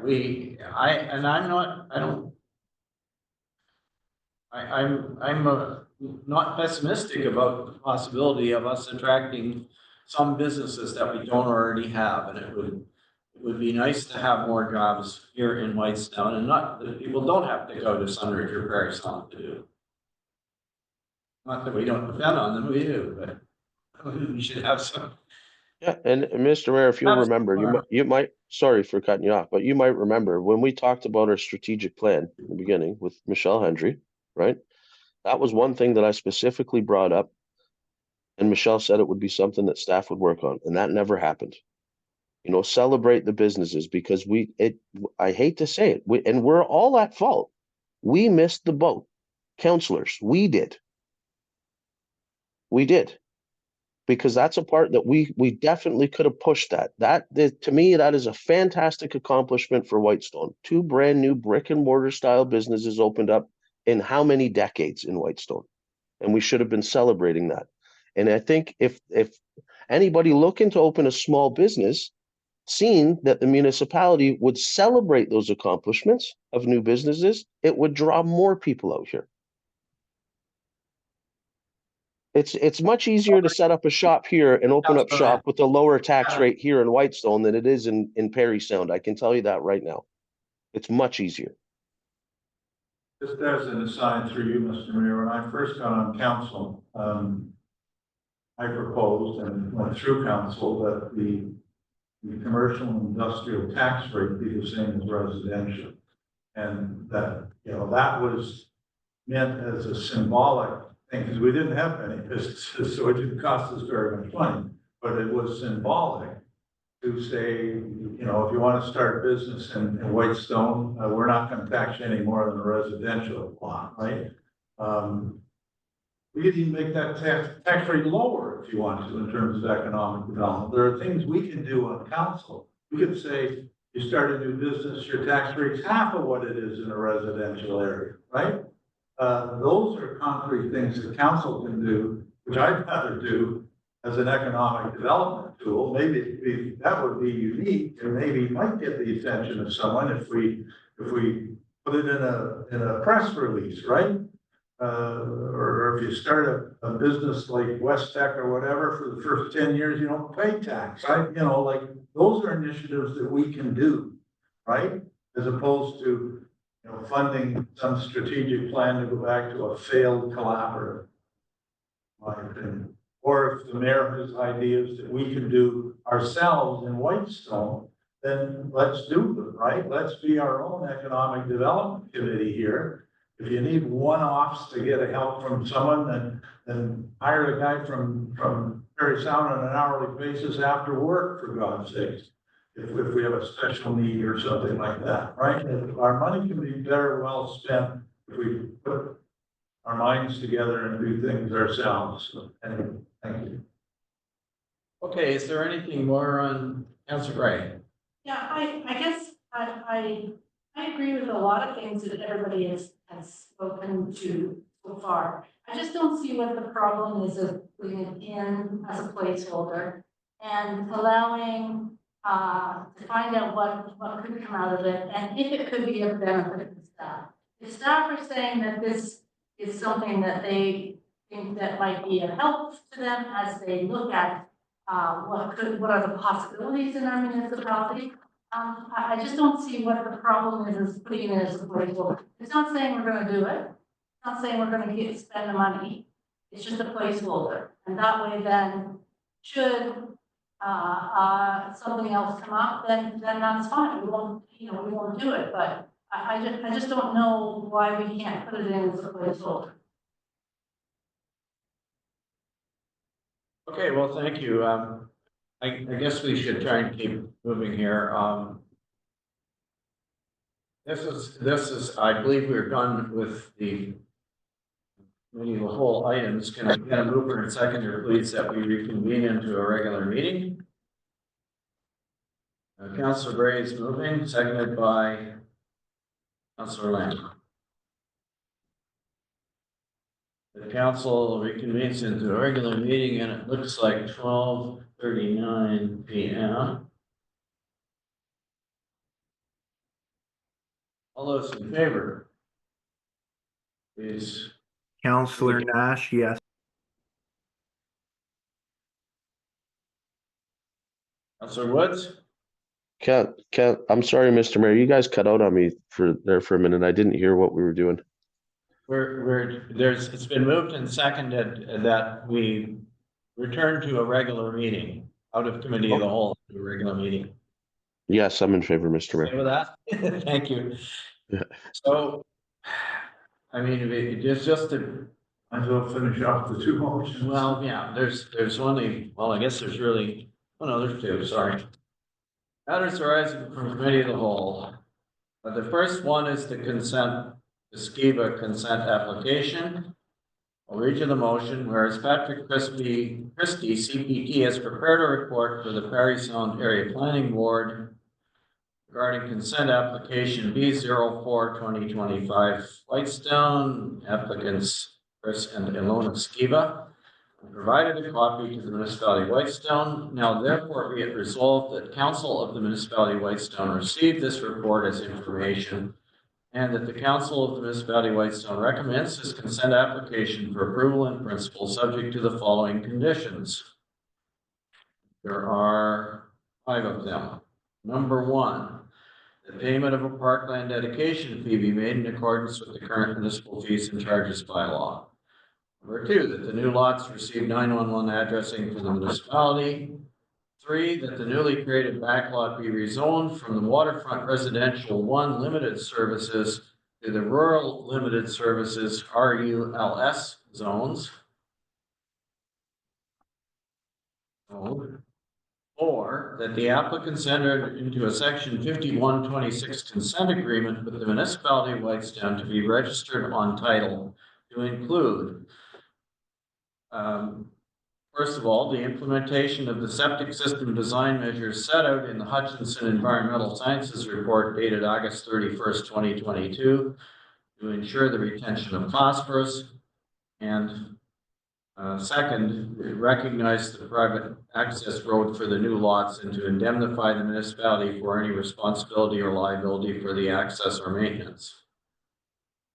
I'm not pessimistic about the possibility of us attracting some businesses that we don't already have, and it would be nice to have more jobs here in Whitestone, and not that people don't have to go to Sunridge or Parry Sound to do. Not that we don't depend on them, we do, but we should have some. Yeah, and Mr. Mayor, if you'll remember, you might, sorry for cutting you off, but you might remember when we talked about our strategic plan in the beginning with Michelle Hendry, right? That was one thing that I specifically brought up. And Michelle said it would be something that staff would work on, and that never happened. You know, celebrate the businesses, because I hate to say it, and we're all at fault. We missed the boat. Councillors, we did. Because that's a part that we definitely could have pushed that. To me, that is a fantastic accomplishment for Whitestone. 2 brand new brick and mortar style businesses opened up in how many decades in Whitestone? And we should have been celebrating that. And I think if anybody looking to open a small business, seeing that the municipality would celebrate those accomplishments of new businesses, it would draw more people out here. It's much easier to set up a shop here and open up shop with a lower tax rate here in Whitestone than it is in Parry Sound. I can tell you that right now. It's much easier. Just as an aside through you, Mr. Mayor, when I first got on council, I proposed and went through council that the commercial and industrial tax rate be the same as residential. And that, you know, that was meant as a symbolic thing, because we didn't have many businesses, so it didn't cost us very much money, but it was symbolic to say, you know, if you want to start a business in Whitestone, we're not going to tax you any more than a residential lot, right? We could even make that tax rate lower if you want to, in terms of economic development. There are things we can do on council. We could say, you start a new business, your tax rate's half of what it is in a residential area, right? Those are concrete things that council can do, which I'd rather do as an economic development tool. Maybe that would be unique, and maybe might get the attention of someone if we put it in a press release, right? Or if you start a business like West Tech or whatever, for the first 10 years, you don't pay tax. You know, like, those are initiatives that we can do, right? As opposed to, you know, funding some strategic plan to go back to a failed collaborative, in my opinion. Or if the mayor has ideas that we can do ourselves in Whitestone, then let's do them, right? Let's be our own economic development committee here. If you need one-offs to get help from someone, then hire a guy from Parry Sound on an hourly basis after work, for God's sakes. If we have a special need or something like that, right? Our money can be better well spent if we put our minds together and do things ourselves. So, anyway, thank you. Okay, is there anything more on Councilor Gray? Yeah, I guess I agree with a lot of things that everybody has spoken to so far. I just don't see what the problem is of putting it in as a placeholder and allowing to find out what could come out of it and if it could be of benefit to staff. If staff are saying that this is something that they think that might be a help to them as they look at what are the possibilities in our municipality, I just don't see what the problem is putting it as a placeholder. It's not saying we're gonna do it. It's not saying we're gonna spend the money. It's just a placeholder. And that way then, should, something else come up, then that's fine. We won't, we won't do it, but I just don't know why we can't put it in as a placeholder. Okay, well, thank you. I guess we should try and keep moving here. This is, I believe we're done with the committee of the whole items. Can I get a mover and seconder, please, that we reconvene into a regular meeting? Councillor Bray is moving, seconded by Councillor Lamb. The council reconvenes into a regular meeting and it looks like 12:39 p.m. All those in favor? Please. Counselor Nash, yes. Councillor Woods? I'm sorry, Mr. Mayor, you guys cut out on me for a minute. I didn't hear what we were doing. It's been moved and seconded that we return to a regular meeting, out of committee of the whole, to a regular meeting. Yes, I'm in favor, Mr. Okay Mayor. with that? Thank you. Yeah. So, I mean, it's just to, Might as well finish off the two motions. well, yeah, there's only, well, I guess there's really, oh no, there's two, sorry. Matters arising from committee of the whole. The first one is the Skiba consent application. I'll read you the motion, whereas Patrick Christie, CPT, has prepared a report for the Parry Sound Area Planning Board regarding consent application B04-2025 Whitestone, applicants Chris and Ilona Skiba. Provided a copy to the municipality of Whitestone. Now therefore be it resolved that council of the municipality of Whitestone receive this report as information, and that the council of the municipality of Whitestone recommends this consent application for approval in principle, subject to the following conditions. There are 5 of them. Number 1, the payment of a parkland dedication fee be made in accordance with the current municipal fees and charges bylaw. Number 2, that the new lots receive 911 addressing from the municipality. 3, that the newly created backlot be rezoned from the waterfront residential 1 limited services to the rural limited services RULS zones. 4, that the applicants entered into a section 5126 consent agreement with the municipality of Whitestone to be registered on title to include first of all, the implementation of the septic system design measures set out in the Hutchinson Environmental Sciences Report dated August 31st, 2022 to ensure the retention of phosphorus. And second, recognize the private access road for the new lots and to indemnify the municipality for any responsibility or liability for the access or maintenance.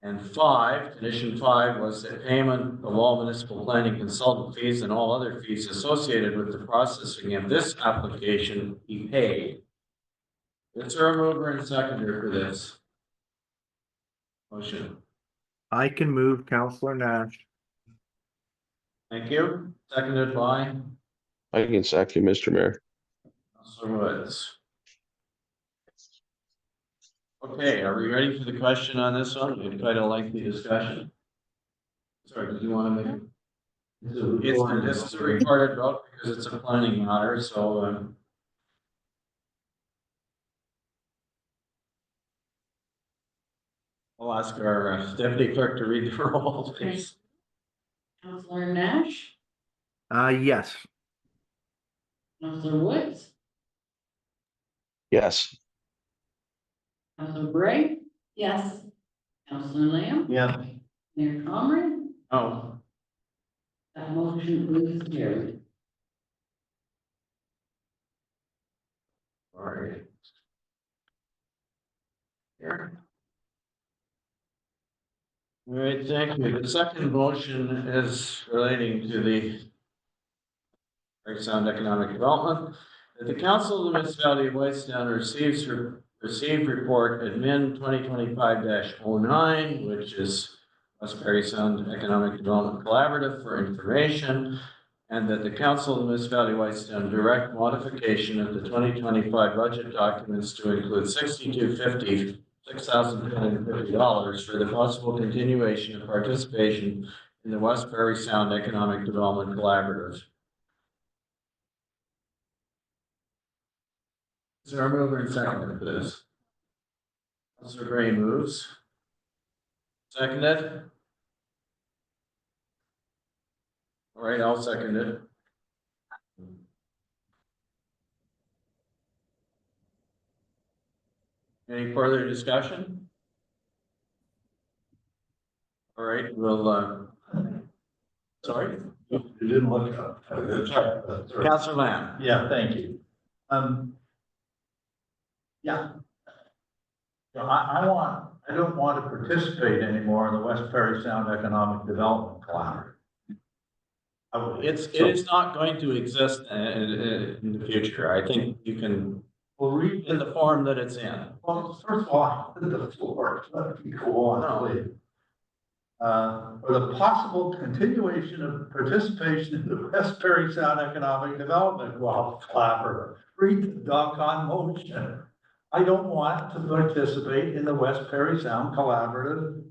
And 5, condition 5 was that payment of all municipal planning consultant fees and all other fees associated with the processing of this application be paid. Is there a mover and seconder for this motion? I can move, Counselor Nash. Thank you. Seconded by I can second, Mr. Mayor. Councilor Woods. Okay, are we ready for the question on this one? It's quite a lengthy discussion. Sorry, did you want to make? This is a recorded vote because it's a planning matter, so I'll ask our deputy clerk to read the roll, please. Councillor Nash, Yes. Councillor Woods, Yes. Councillor Bray, Yes. Councillor Lamb, Yeah. Mayor Comrie, Oh, that motion is carried. all right. Here. All right, thank you. The second motion is relating to the Parry Sound Economic Development. that the Council of the Municipality of Whitestown received report admin 2025-09, which is West Perry Sound Economic Development Collaborative for information, and that the Council of the Municipality of Whitestown direct modification of the 2025 budget documents to include $6,250 for the possible continuation of participation in the West Prairie Sound Economic Development Collaborative. Is there a mover and seconder for this? Councilor Gray moves. Seconded? All right, I'll second it. Any further discussion? All right, we'll, sorry, You didn't look up. Sorry. Councilor Lamb. Yeah, thank you. Yeah. So I don't want to participate anymore in the West Perry Sound Economic Development Collaborative. It is not going to exist in the future. I think you can, Well, read in the form that it's in. Well, first of all, the floor, let me go on, please. For the possible continuation of participation in the West Perry Sound Economic Development Collaborative. Read the doggone motion. I don't want to participate in the West Perry Sound Collaborative,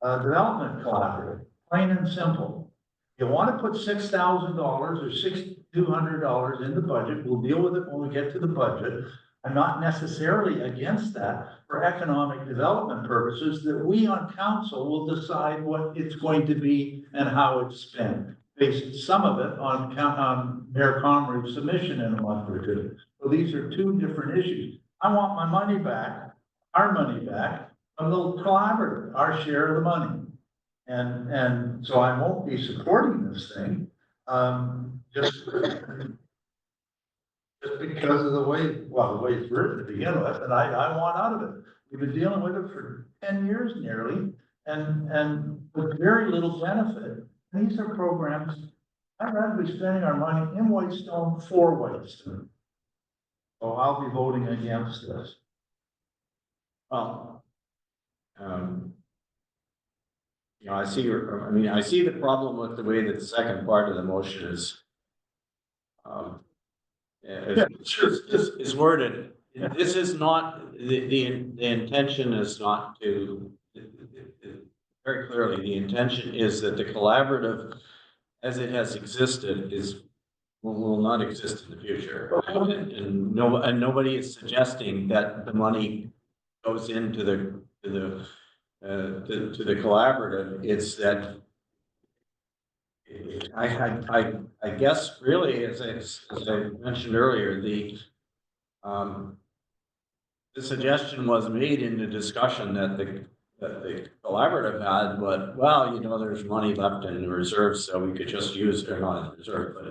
Development Collaborative, plain and simple. You want to put $6,000 or $6,200 in the budget, we'll deal with it when we get to the budget. I'm not necessarily against that for economic development purposes, that we on council will decide what it's going to be and how it's spent. Based some of it on Mayor Comrie's submission in a month or two. So these are two different issues. I want my money back, our money back from the collaborative, our share of the money. And so I won't be supporting this thing, just because of the way it's written to begin with, and I want out of it. We've been dealing with it for 10 years nearly, and with very little benefit. And these are programs, I'd rather be spending our money in Whitestone for Whitestone. So I'll be voting against this. Well, you know, I see the problem with the way that the second part of the motion is is worded. This is not, the intention is not to, very clearly, the intention is that the collaborative, as it has existed, will not exist in the future. And nobody is suggesting that the money goes into the collaborative. It's that I guess really, as I mentioned earlier, the suggestion was made in the discussion that the collaborative had, but well, you know, there's money left in the reserves, so we could just use it, not in the reserve, but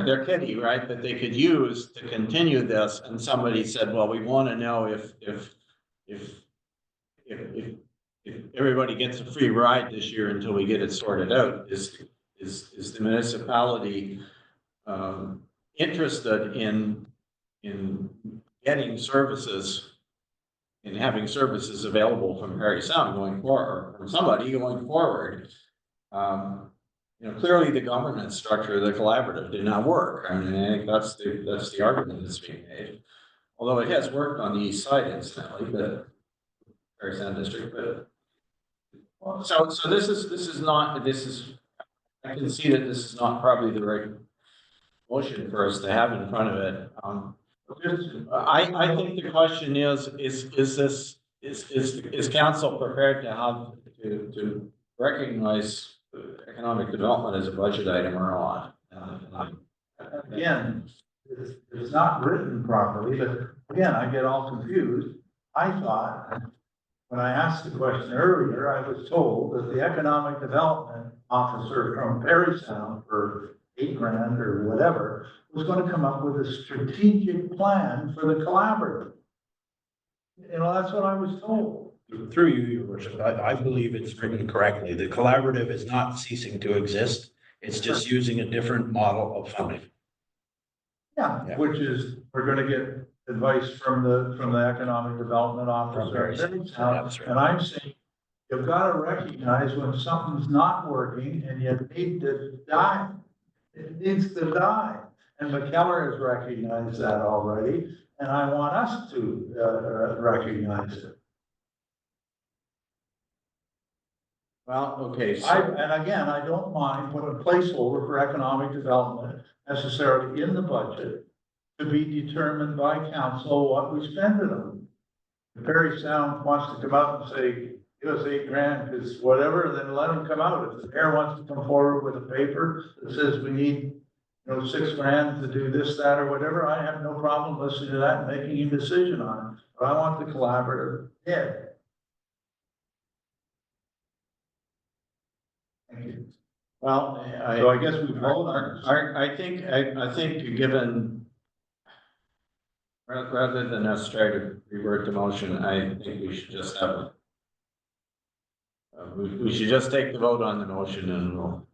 they're kiddie, right? That they could use to continue this, and somebody said, well, we want to know if everybody gets a free ride this year until we get it sorted out, is the municipality interested in getting services, in having services available from Perry Sound going forward, from somebody going forward? You know, clearly the governance structure of the collaborative did not work. I mean, I think that's the argument that's being made. Although it has worked on the east side incidentally, but Perry Sound District, but so this is not, I can see that this is not probably the right motion for us to have in front of it. I think the question is council prepared to have to recognize economic development as a budget item or not? Again, it's not written properly, but again, I get all confused. I thought, when I asked the question earlier, I was told that the economic development officer from Perry Sound for $8,000 or whatever was going to come up with a strategic plan for the collaborative. You know, that's what I was told. Through you, your worship, I believe it's written correctly. The collaborative is not ceasing to exist. It's just using a different model of funding. Yeah, Yeah. which is, we're gonna get advice from the economic development officer. Very soon. Yeah, that's right. And I'm saying, you've gotta recognize when something's not working and you need to die. It needs to die. And McKellar has recognized that already, and I want us to, recognize it. Well, okay, And again, I don't mind putting a placeholder for economic development necessarily in the budget to be determined by council what we spend it on. If Perry Sound wants to come out and say, give us $8,000, because whatever, then let them come out. If the mayor wants to come forward with a paper that says we need, $6,000 to do this, that, or whatever, I have no problem listening to that and making a decision on it. But I want the collaborative head. Thank you. well, So I guess we vote on this. I think given, rather than us try to revert the motion, I think we should just have, we should just take the vote on the motion and we'll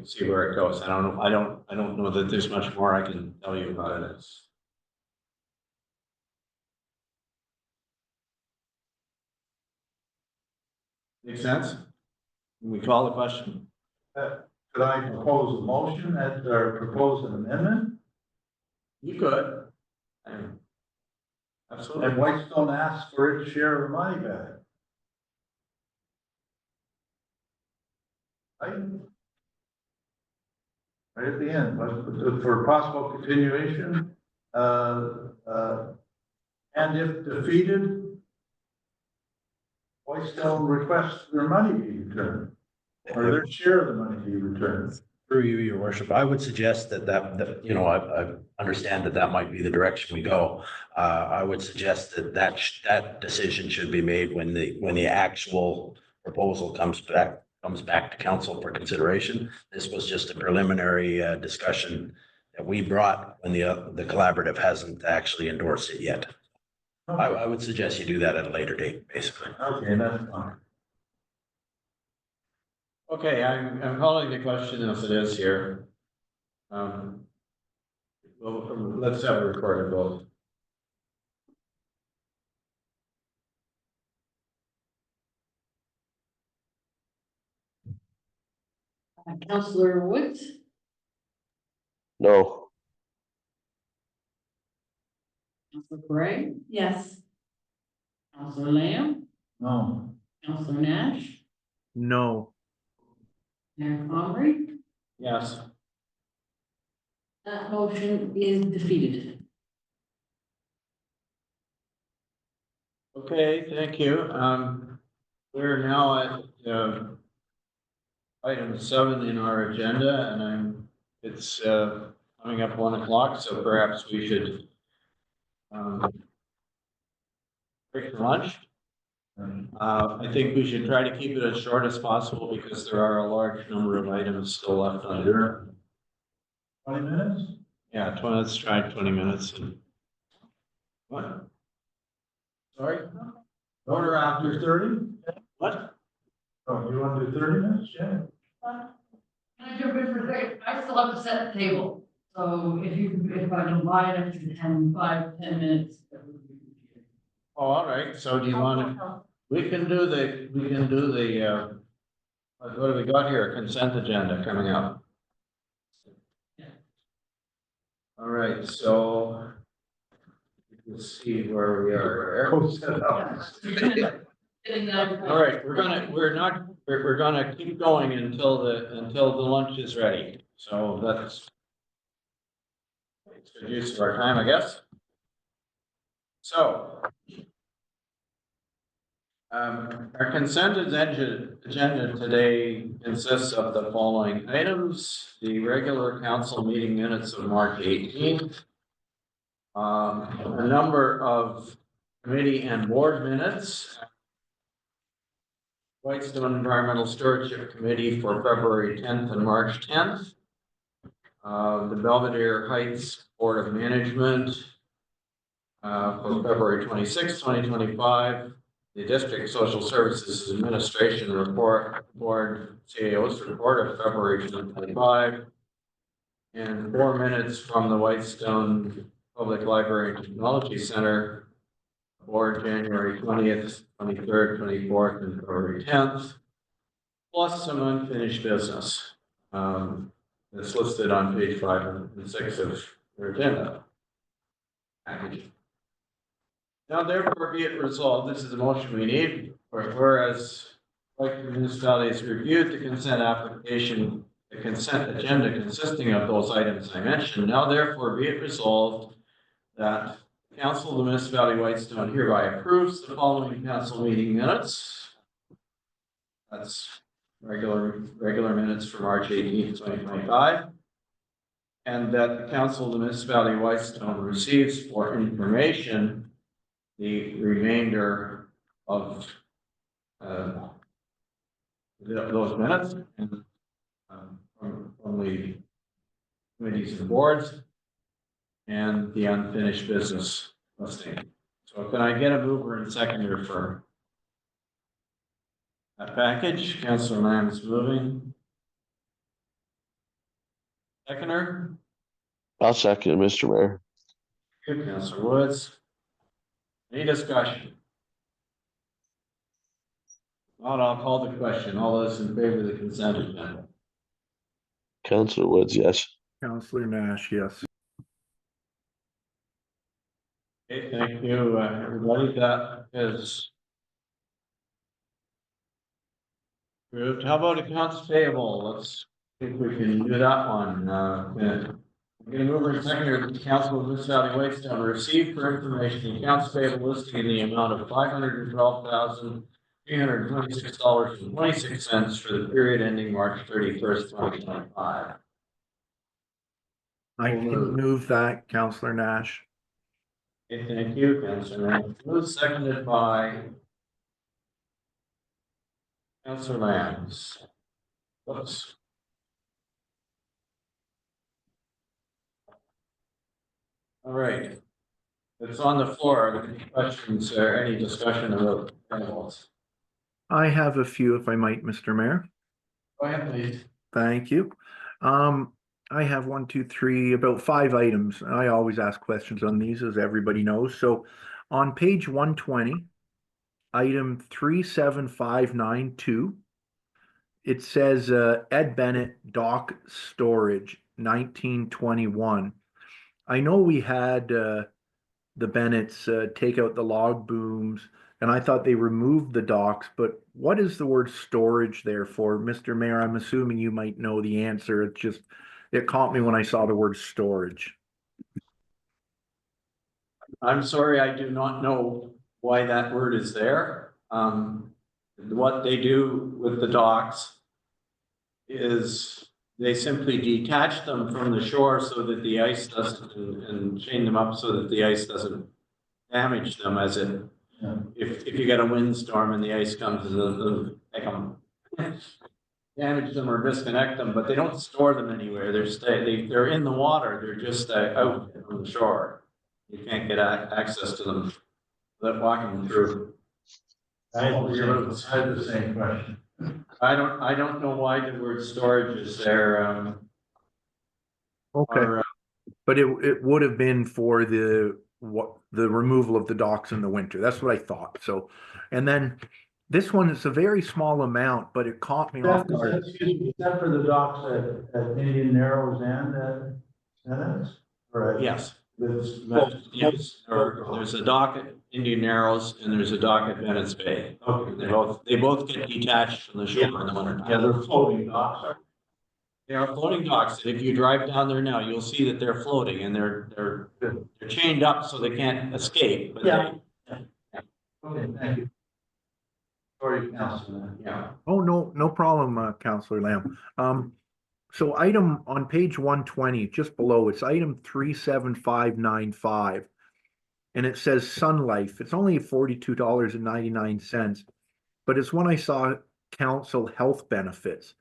see where it goes. I don't know that there's much more I can tell you about it. Make sense? Can we call the question? Could I propose a motion or propose an amendment? You could. And Absolutely. Whitestone asks for its share of the money back. Right at the end, for possible continuation, and if defeated, Whitestone requests their money be returned, or their share of the money be returned. Through you, your worship, I would suggest that I understand that might be the direction we go. I would suggest that decision should be made when the actual proposal comes back to council for consideration. This was just a preliminary discussion that we brought when the collaborative hasn't actually endorsed it yet. I would suggest you do that at a later date, basically. Okay, that's fine. Okay, I'm calling the question as it is here. Well, let's have a recorded vote. Counselor Woods, No. Counselor Gray, Yes. Counselor Lamb, No, Counselor Nash, No. Mayor Comrie. Yes. That motion is defeated. Okay, thank you. We're now at, item 7 in our agenda, and it's coming up 1 o'clock, so perhaps we should break for lunch. I think we should try to keep it as short as possible because there are a large number of items still left on here. 20 minutes? Yeah, let's try 20 minutes. What? Sorry? Order after 30? What? Oh, you want to do 30 minutes? Yeah. I do good for 30. I still have to set the table. So if I don't mind, I can 10 minutes. Oh, all right. So do you want to, we can do the, what do we got here? A consent agenda coming up. All right, so let's see where we are. Go set up. All right, we're gonna keep going until the lunch is ready. So that's it's good use of our time, I guess. So our consent agenda today consists of the following items: the regular council meeting minutes of March 18th, a number of committee and board minutes, Whitestone Environmental Stewardship Committee for February 10th and March 10th, the Belvedere Heights Board of Management for February 26th, 2025, the District Social Services Administration Board, CAO's report of February 2025, and 4 minutes from the Whitestone Public Library and Technology Center Board, January 20th, 23rd, 24th, and February 10th, plus some unfinished business. That's listed on page 5 and 6 of your agenda package. Now therefore be it resolved, this is the motion we need, whereas White municipalities reviewed the consent application, the consent agenda consisting of those items I mentioned. Now therefore be it resolved that the Council of the Municipality of Whitestone hereby approves the following council meeting minutes. That's regular minutes for March 18th, 2025. And that the Council of the Municipality of Whitestone receives for information the remainder of those minutes and from the committees and boards and the unfinished business listing. So can I get a mover and seconder for that package? Councillor Lamb is moving. Seconder? I'll second, Mr. Mayor. Good, Councillor Woods. Any discussion? Not, I'll call the question. All those in favor of the consent agenda? Councillor Woods, yes. Councillor Nash, yes. Okay, thank you, everybody. That is approved. How about accounts payable? Let's see if we can do that one. I'm going to move and seconder that the Council of the Municipality of Whitestone receive for information the accounts payable listing in the amount of $512,326.26 for the period ending March 31st, 2025. I can move that, Councillor Nash. Okay, thank you, Councillor Lamb. Moved, seconded by Councillor Lambs. Whoops. All right. It's on the floor. Any questions or any discussion about payables? I have a few, if I might, Mr. Mayor. Go ahead, please. Thank you. I have 1, 2, 3, about 5 items. I always ask questions on these, as everybody knows. So on page 120, item 37592, it says Ed Bennett dock storage 1921. I know we had the Bennetts take out the log booms, and I thought they removed the docks, but what is the word storage there for? Mr. Mayor, I'm assuming you might know the answer. It caught me when I saw the word storage. I'm sorry, I do not know why that word is there. What they do with the docks is they simply detach them from the shore so that the ice doesn't, and chain them up so that the ice doesn't damage them as it, if you get a windstorm and the ice comes, they come damage them or disconnect them, but they don't store them anywhere. They're in the water. They're just out on the shore. You can't get access to them without walking through. I had the same question. I don't know why the word storage is there. Okay, but it would have been for the removal of the docks in the winter. That's what I thought. So, and then this one is a very small amount, but it caught me off guard. Excuse me, is that for the docks at Indian Narrows and at Sennett? Right. Yes. There's Yes, there's a dock at Indian Narrows and there's a dock at Bennett's Bay. Okay. They both get detached from the shore in the winter. Yeah, they're floating docks. They are floating docks. If you drive down there now, you'll see that they're floating and they're chained up so they can't escape. But Yeah. Okay, thank you. Sorry, Councilor. Yeah. Oh, no problem, Councillor Lamb. So item on page 120, just below, it's item 37595. And it says Sun Life. It's only $42.99, but it's when I saw council health benefits.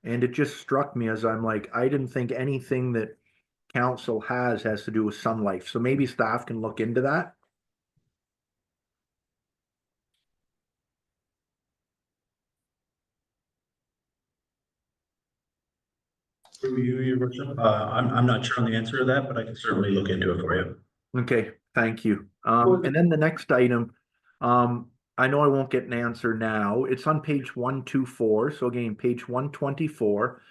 And it just struck me as I'm like, I didn't think anything that council has to do with Sun Life. So maybe staff can look into that. Through you, your worship. I'm not sure on the answer to that, but I can certainly look into it for you. Okay, thank you. And then the next item, I know I won't get an answer now. It's on page 124. So again, page 124.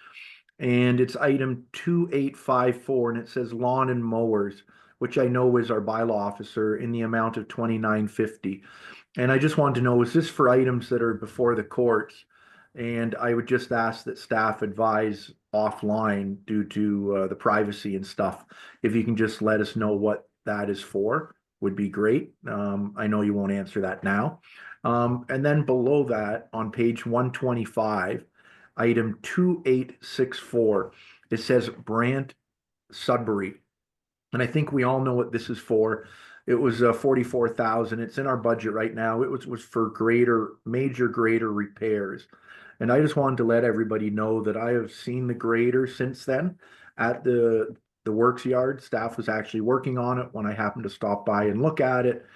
And it's item 2854, and it says lawn and mowers, which I know is our bylaw officer, in the amount of 2950. And I just wanted to know, is this for items that are before the courts? And I would just ask that staff advise offline due to the privacy and stuff. If you can just let us know what that is for, would be great. I know you won't answer that now. And then below that, on page 125, item 2864, it says Brant Sudbury. And I think we all know what this is for. It was 44,000. It's in our budget right now. It was for major grader repairs. And I just wanted to let everybody know that I have seen the grader since then at the works yard. Staff was actually working on it when I happened to stop by and look at it.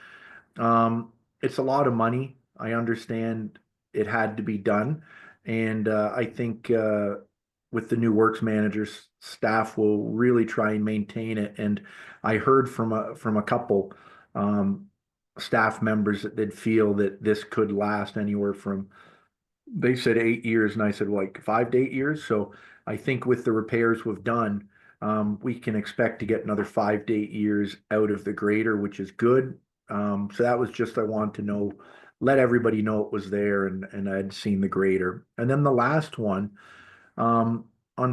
It's a lot of money. I understand it had to be done. And I think with the new works managers, staff will really try and maintain it. And I heard from a couple staff members that they'd feel that this could last anywhere from, they said 8 years, and I said like 5 to 8 years. So I think with the repairs we've done, we can expect to get another 5 to 8 years out of the grader, which is good. So that was just, I wanted to know, let everybody know it was there and I'd seen the grader. And then the last one, on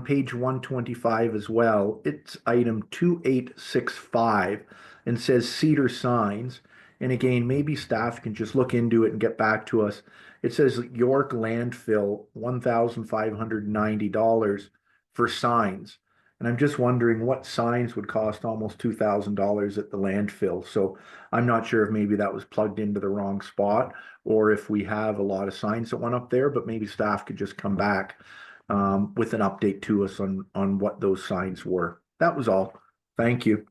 page 125 as well, it's item 2865 and says Cedar Signs. And again, maybe staff can just look into it and get back to us. It says York landfill, $1,590 for signs. And I'm just wondering what signs would cost almost $2,000 at the landfill. So I'm not sure if maybe that was plugged into the wrong spot or if we have a lot of signs that went up there, but maybe staff could just come back with an update to us on what those signs were. That was all. Thank you.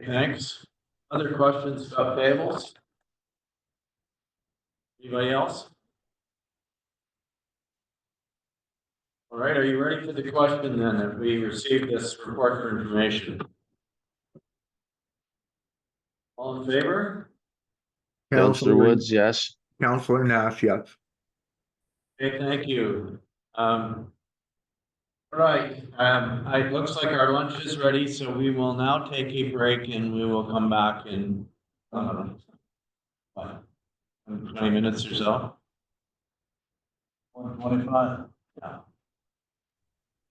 Thanks. Other questions about tables? Anybody else? All right, are you ready for the question then, if we received this report for information? All in favor? Counselor Woods, yes. Counselor Nash, yes. Okay, thank you. Right, it looks like our lunch is ready, so we will now take a break and we will come back in 20 minutes or so. 125. Yeah.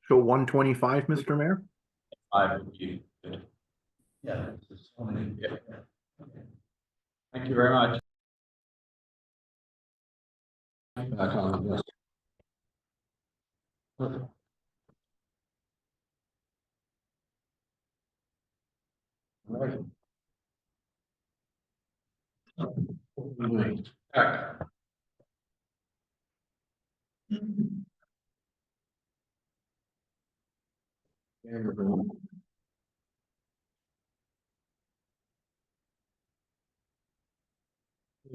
So 125, Mr. Mayor? Would be good. Yeah. Yeah. Thank you very much. Back on this. Right. Back.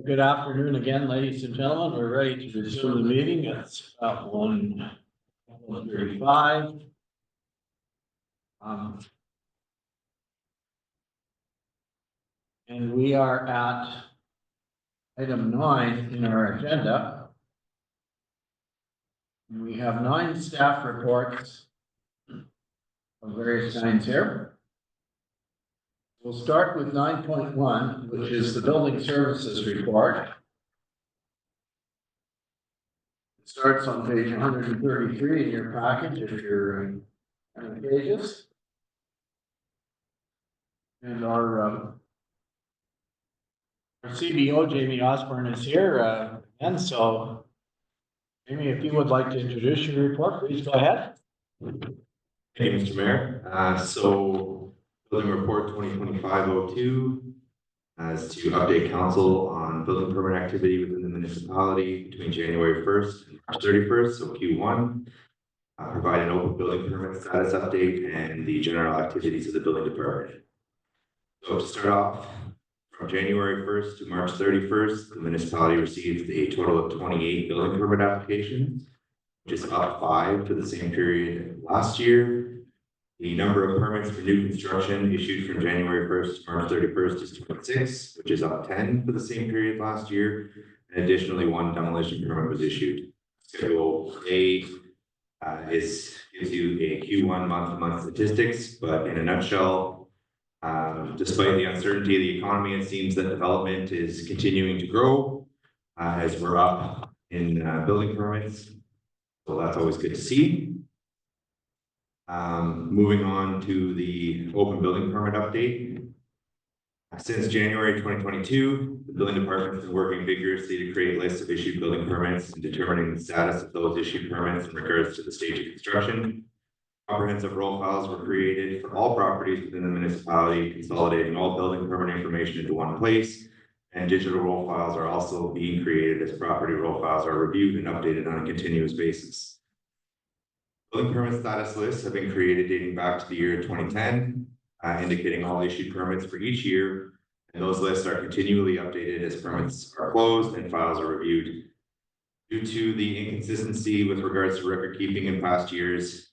Good afternoon again, ladies and gentlemen. We're ready to resume the meeting. It's about 1:35. And we are at item 9 in our agenda. And we have 9 staff reports of various kinds here. We'll start with 9.1, which is the building services report. It starts on page 133 in your package if you're in pages. And our CBO, Jamie Osborne, is here, and so Jamie, if you would like to introduce your report, please go ahead. Thank you, Mr. Mayor. So building report 2025-02 as to update council on building permit activity within the municipality between January 1st and March 31st, so Q1. Provide an open building permit status update and the general activities of the building department. So to start off, from January 1st to March 31st, the municipality received a total of 28 building permit applications, which is up 5 to the same period last year. The number of permits for new construction issued from January 1st to March 31st is 26, which is up 10 for the same period last year. And additionally, 1 demolition permit was issued. Schedule A gives you a Q1 month-to-month statistics, but in a nutshell, despite the uncertainty of the economy, it seems that development is continuing to grow as we're up in building permits. So that's always good to see. Moving on to the open building permit update. Since January 2022, the building department has been working vigorously to create lists of issued building permits and determining the status of those issued permits in regards to the stage of construction. Comprehensive roll files were created for all properties within the municipality, consolidating all building permit information into one place. And digital roll files are also being created as property roll files are reviewed and updated on a continuous basis. Building permit status lists have been created dating back to the year 2010, indicating all issued permits for each year. And those lists are continually updated as permits are closed and files are reviewed. Due to the inconsistency with regards to record keeping in past years,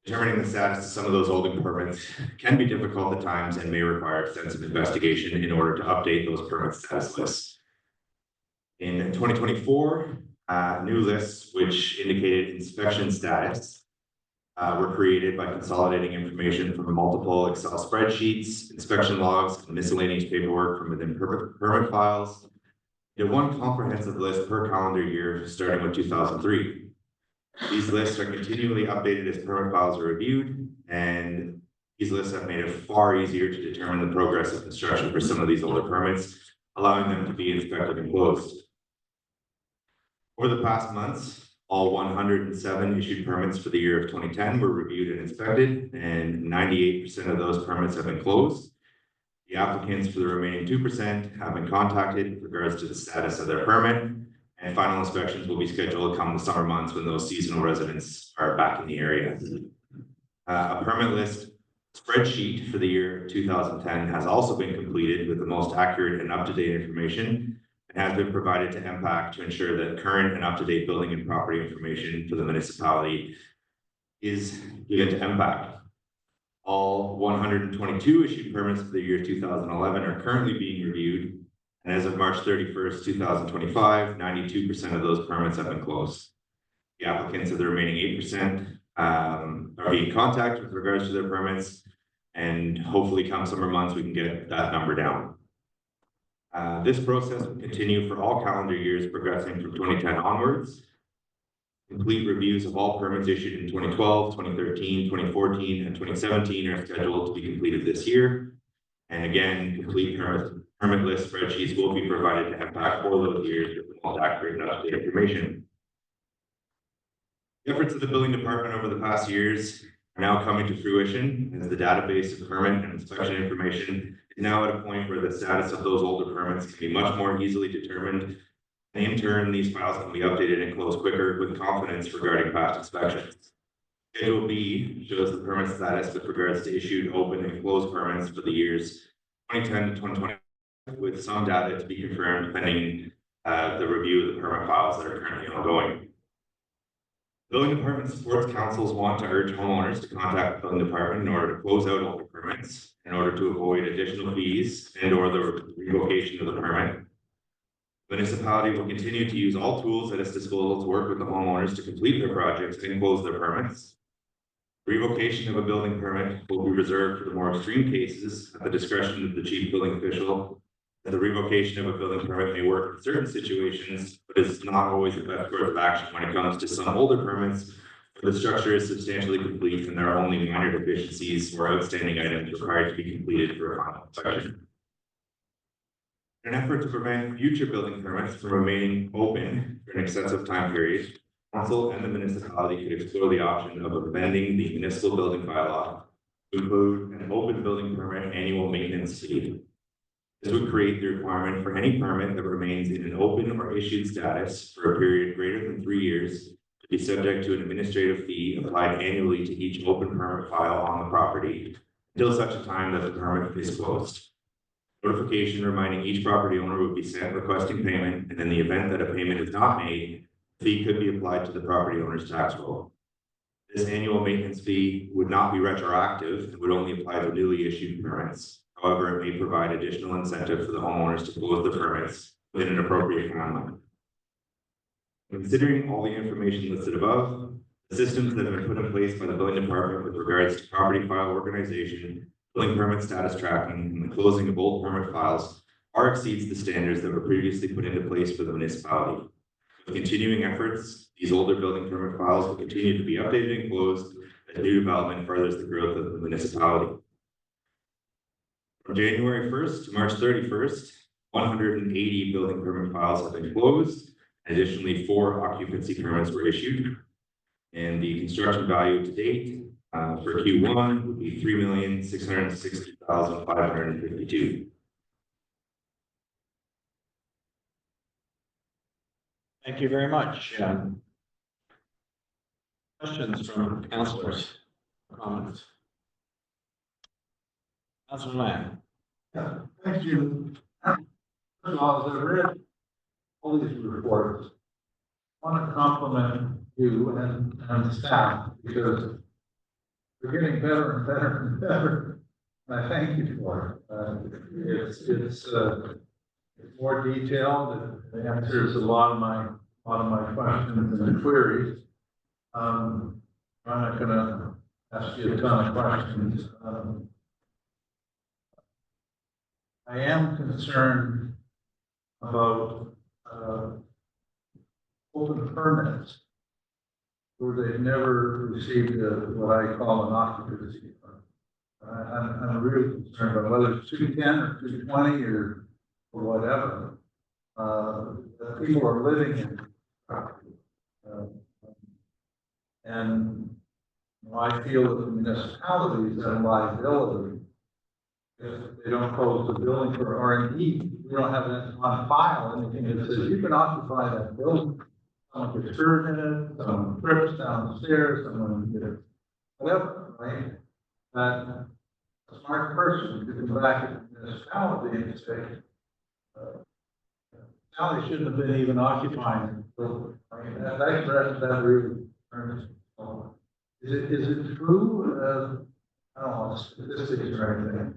determining the status of some of those older permits can be difficult at times and may require extensive investigation in order to update those permit status lists. In 2024, new lists which indicated inspection status were created by consolidating information from multiple Excel spreadsheets, inspection logs, and miscellaneous paperwork from within permit files. Into one comprehensive list per calendar year, starting with 2003. These lists are continually updated as permit files are reviewed, and these lists have made it far easier to determine the progress of construction for some of these older permits, allowing them to be inspected and closed. Over the past months, all 107 issued permits for the year of 2010 were reviewed and inspected, and 98% of those permits have been closed. The applicants for the remaining 2% have been contacted with regards to the status of their permit, and final inspections will be scheduled come the summer months when those seasonal residents are back in the area. A permit list spreadsheet for the year 2010 has also been completed with the most accurate and up-to-date information, and has been provided to MPAC to ensure that current and up-to-date building and property information for the municipality is given to MPAC. All 122 issued permits for the year 2011 are currently being reviewed. And as of March 31st, 2025, 92% of those permits have been closed. The applicants of the remaining 8% are being contacted with regards to their permits, and hopefully come summer months, we can get that number down. This process will continue for all calendar years progressing from 2010 onwards. Complete reviews of all permits issued in 2012, 2013, 2014, and 2017 are scheduled to be completed this year. And again, complete permit list spreadsheets will be provided to MPAC for those years with the most accurate and up-to-date information. The efforts of the building department over the past years are now coming to fruition as the database of permit and inspection information is now at a point where the status of those older permits can be much more easily determined. And in turn, these files can be updated and closed quicker with confidence regarding past inspections. Schedule B shows the permit status with regards to issued, open, and closed permits for the years 2010 to 2020, with some data to be confirmed pending the review of the permit files that are currently ongoing. The building department supports councils want to urge homeowners to contact the building department in order to close out older permits in order to avoid additional fees and or the revocation of the permit. The municipality will continue to use all tools at its disposal to work with the homeowners to complete their projects and close their permits. Revocation of a building permit will be reserved for the more extreme cases at the discretion of the chief building official. The revocation of a building permit may work in certain situations, but is not always the best course of action when it comes to some older permits where the structure is substantially complete and there are only minor deficiencies or outstanding items required to be completed for a final inspection. In an effort to prevent future building permits from remaining open for an excessive time period, council and the municipality could explore the option of amending the municipal building bylaw to include an open building permit annual maintenance fee. This would create the requirement for any permit that remains in an open or issued status for a period greater than 3 years to be subject to an administrative fee applied annually to each open permit file on the property until such a time that the permit is closed. Notification reminding each property owner would be sent requesting payment, and in the event that a payment is not made, the fee could be applied to the property owner's tax roll. This annual maintenance fee would not be retroactive and would only apply to newly issued permits. However, it may provide additional incentive for the homeowners to close the permits within an appropriate timeline. Considering all the information listed above, the systems that have been put in place by the building department with regards to property file organization, building permit status tracking, and the closing of old permit files far exceeds the standards that were previously put into place for the municipality. With continuing efforts, these older building permit files will continue to be updated and closed as new development furthers the growth of the municipality. From January 1st to March 31st, 180 building permit files have been closed. Additionally, 4 occupancy permits were issued. And the construction value to date for Q1 would be $3,660,552. Thank you very much. Questions from councilors? Comments? Councilor Lamb. Yeah, thank you. First of all, as I read all these reports, I want to compliment you and staff because you're getting better and better and better. And I thank you for it. It's more detailed. It answers a lot of my questions and queries. I'm not going to ask you a ton of questions. I am concerned about open permits where they've never received what I call an occupancy permit. I'm really concerned about whether it's 210 or 220 or whatever. That people are living in property. And I feel that the municipalities have liability if they don't close the building for R&D. We don't have that on file, anything that says you can occupy that building. Someone gets hurt in it, someone trips downstairs, someone gets whatever, right? That a smart person could come back to the municipality and say, now they shouldn't have been even occupying the building. Right? That really concerns me. Is it true? I don't know, statistics or anything,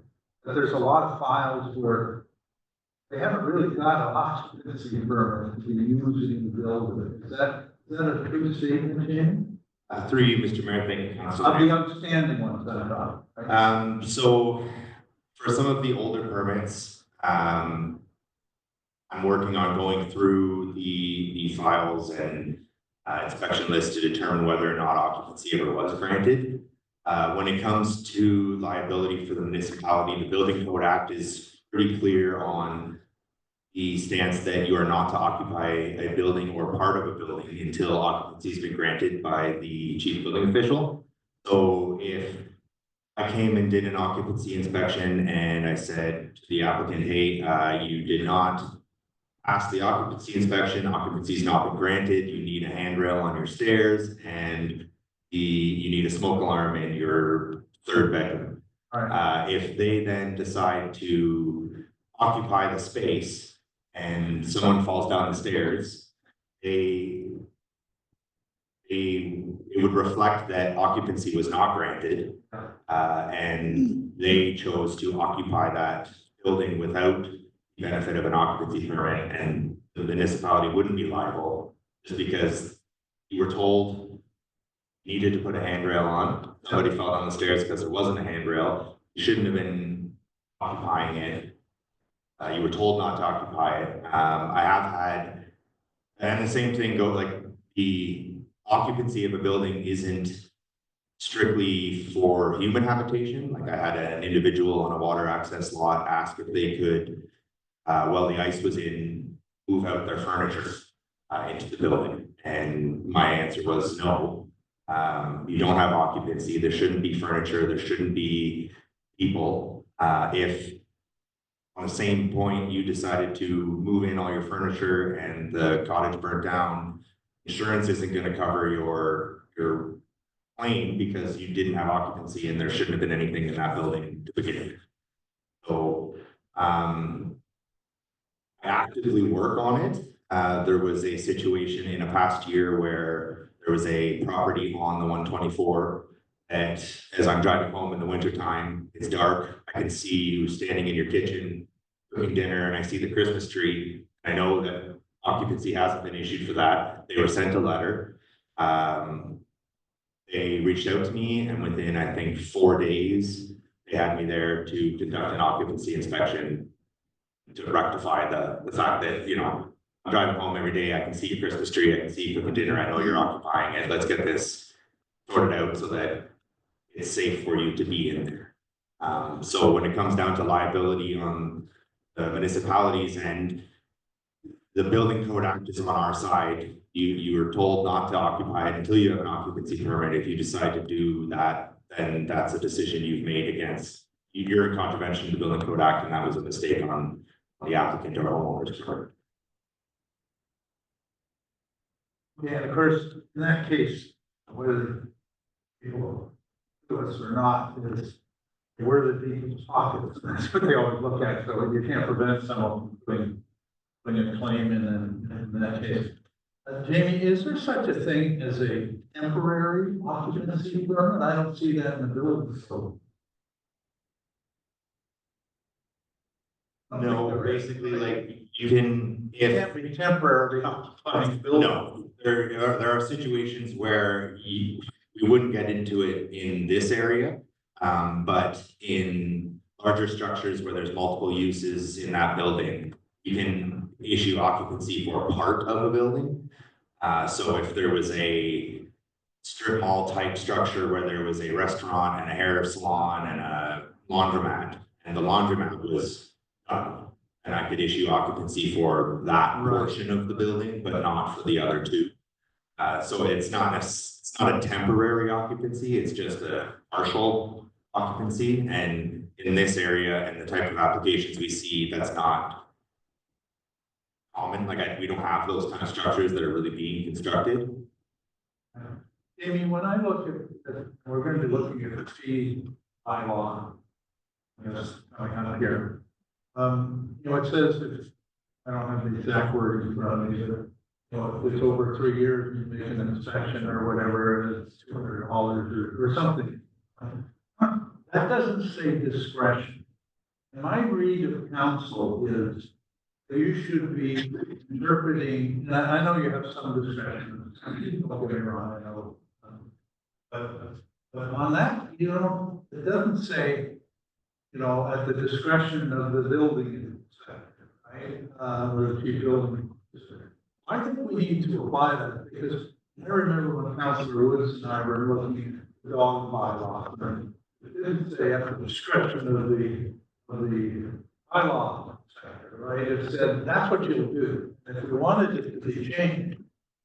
that there's a lot of files where they haven't really got an occupancy permit to be using the building. Is that a true statement, Jim? Through you, Mr. Mayor, thank you, Councilor. Of the outstanding ones that I got. Right? So for some of the older permits, I'm working on going through the files and inspection list to determine whether or not occupancy ever was granted. When it comes to liability for the municipality, the Building Code Act is pretty clear on the stance that you are not to occupy a building or part of a building until occupancy has been granted by the chief building official. So if I came and did an occupancy inspection and I said to the applicant, hey, you did not pass the occupancy inspection, occupancy has not been granted, you need a handrail on your stairs, and you need a smoke alarm in your third bedroom. Right. If they then decide to occupy the space and someone falls down the stairs, it would reflect that occupancy was not granted, and they chose to occupy that building without the benefit of an occupancy permit, and the municipality wouldn't be liable just because you were told you needed to put a handrail on. Somebody fell down the stairs because there wasn't a handrail. You shouldn't have been occupying it. You were told not to occupy it. I have had, and the same thing goes, like the occupancy of a building isn't strictly for human habitation. Like I had an individual on a water access lot ask if they could, while the ice was in, move out their furniture into the building. And my answer was no. You don't have occupancy. There shouldn't be furniture. There shouldn't be people. If on the same point you decided to move in all your furniture and the cottage burnt down, insurance isn't going to cover your claim because you didn't have occupancy and there shouldn't have been anything in that building to begin with. So I actively work on it. There was a situation in a past year where there was a property on the 124 that, as I'm driving home in the wintertime, it's dark. I can see you standing in your kitchen cooking dinner, and I see the Christmas tree. I know that occupancy hasn't been issued for that. They were sent a letter. They reached out to me, and within, I think, 4 days, they had me there to conduct an occupancy inspection to rectify the fact that, you know, I'm driving home every day, I can see your Christmas tree, I can see you cooking dinner, I know you're occupying it, let's get this sorted out so that it's safe for you to be in there. So when it comes down to liability on the municipalities and the building code act is on our side, you are told not to occupy it until you have an occupancy permit. If you decide to do that, then that's a decision you've made against, you're in contravention of the building code act, and that was a mistake on the applicant or homeowner's part. Yeah, and of course, in that case, whether people do this or not, is where the deepest pockets. That's what they always look at, so you can't prevent someone from putting a claim in that case. Jamie, is there such a thing as a temporary occupancy permit? I don't see that in the building code. No, basically, like, you can, It if, can't be temporarily occupying building. no, there are situations where we wouldn't get into it in this area. But in larger structures where there's multiple uses in that building, you can issue occupancy for part of a building. So if there was a strip mall type structure where there was a restaurant and a hair salon and a laundromat, and the laundromat was done, and I could issue occupancy for that portion of the building, but not for the other two. So it's not a temporary occupancy, it's just a partial occupancy. And in this area and the type of applications we see, that's not common. Like, we don't have those kind of structures that are really being constructed. Amy, when I look at, we're going to be looking at the fee bylaw. Yes, coming out here. You know, it says if, I don't have the exact word in front of me, but, you know, if it's over 3 years, you make an inspection or whatever, it's $200 or something. That doesn't say discretion. And my read of council is that you should be interpreting, and I know you have some discretion, don't get me wrong, I know. But on that, you know, it doesn't say, you know, at the discretion of the building inspector, right? Or the chief building inspector. I think we need to apply that, because I remember when Councilor Woods and I were looking at the dog bylaw, and it didn't say at the discretion of the bylaw inspector, right? It said that's what you'll do. And if we wanted it to be changed,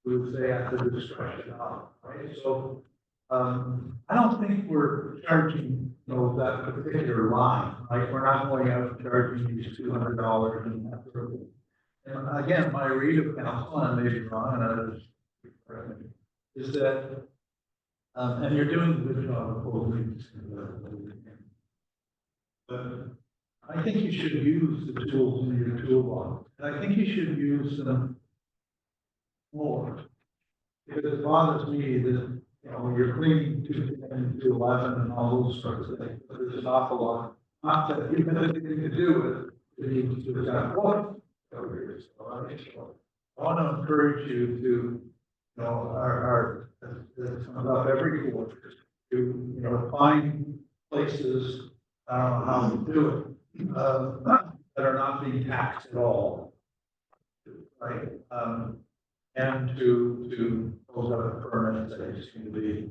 we would say at the discretion of, right? So I don't think we're charging, you know, that particular line, right? We're not going out and charging these $200 and that sort of thing. And again, my read of council, and I may be wrong, and others, is that, and you're doing a good job of holding, but I think you should use the tools in your toolbox. And I think you should use them more. Because it bothers me that, you know, you're cleaning 210 to 11 and all those sorts of things, but there's an awful lot. Not that you have anything to do with it, you need to have one. I want to encourage you to, you know, it comes up every quarter, to, you know, find places, I don't know how to do it, that are not being taxed at all. Right? And to close out a permit that you seem to be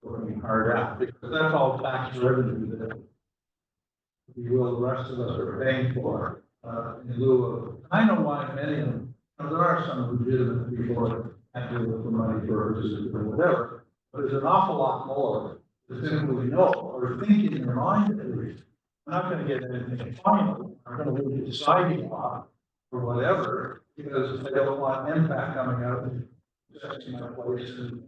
working hard at, because that's all tax revenue that you will, the rest of us are paying for in lieu of. I know why many of them, there are some legitimate people that have to do it for money purposes or whatever, but there's an awful lot more that simply know or think in their mind at least, I'm not going to get anything final, I'm going to leave the deciding law or whatever, because I don't want impact coming out and affecting my place and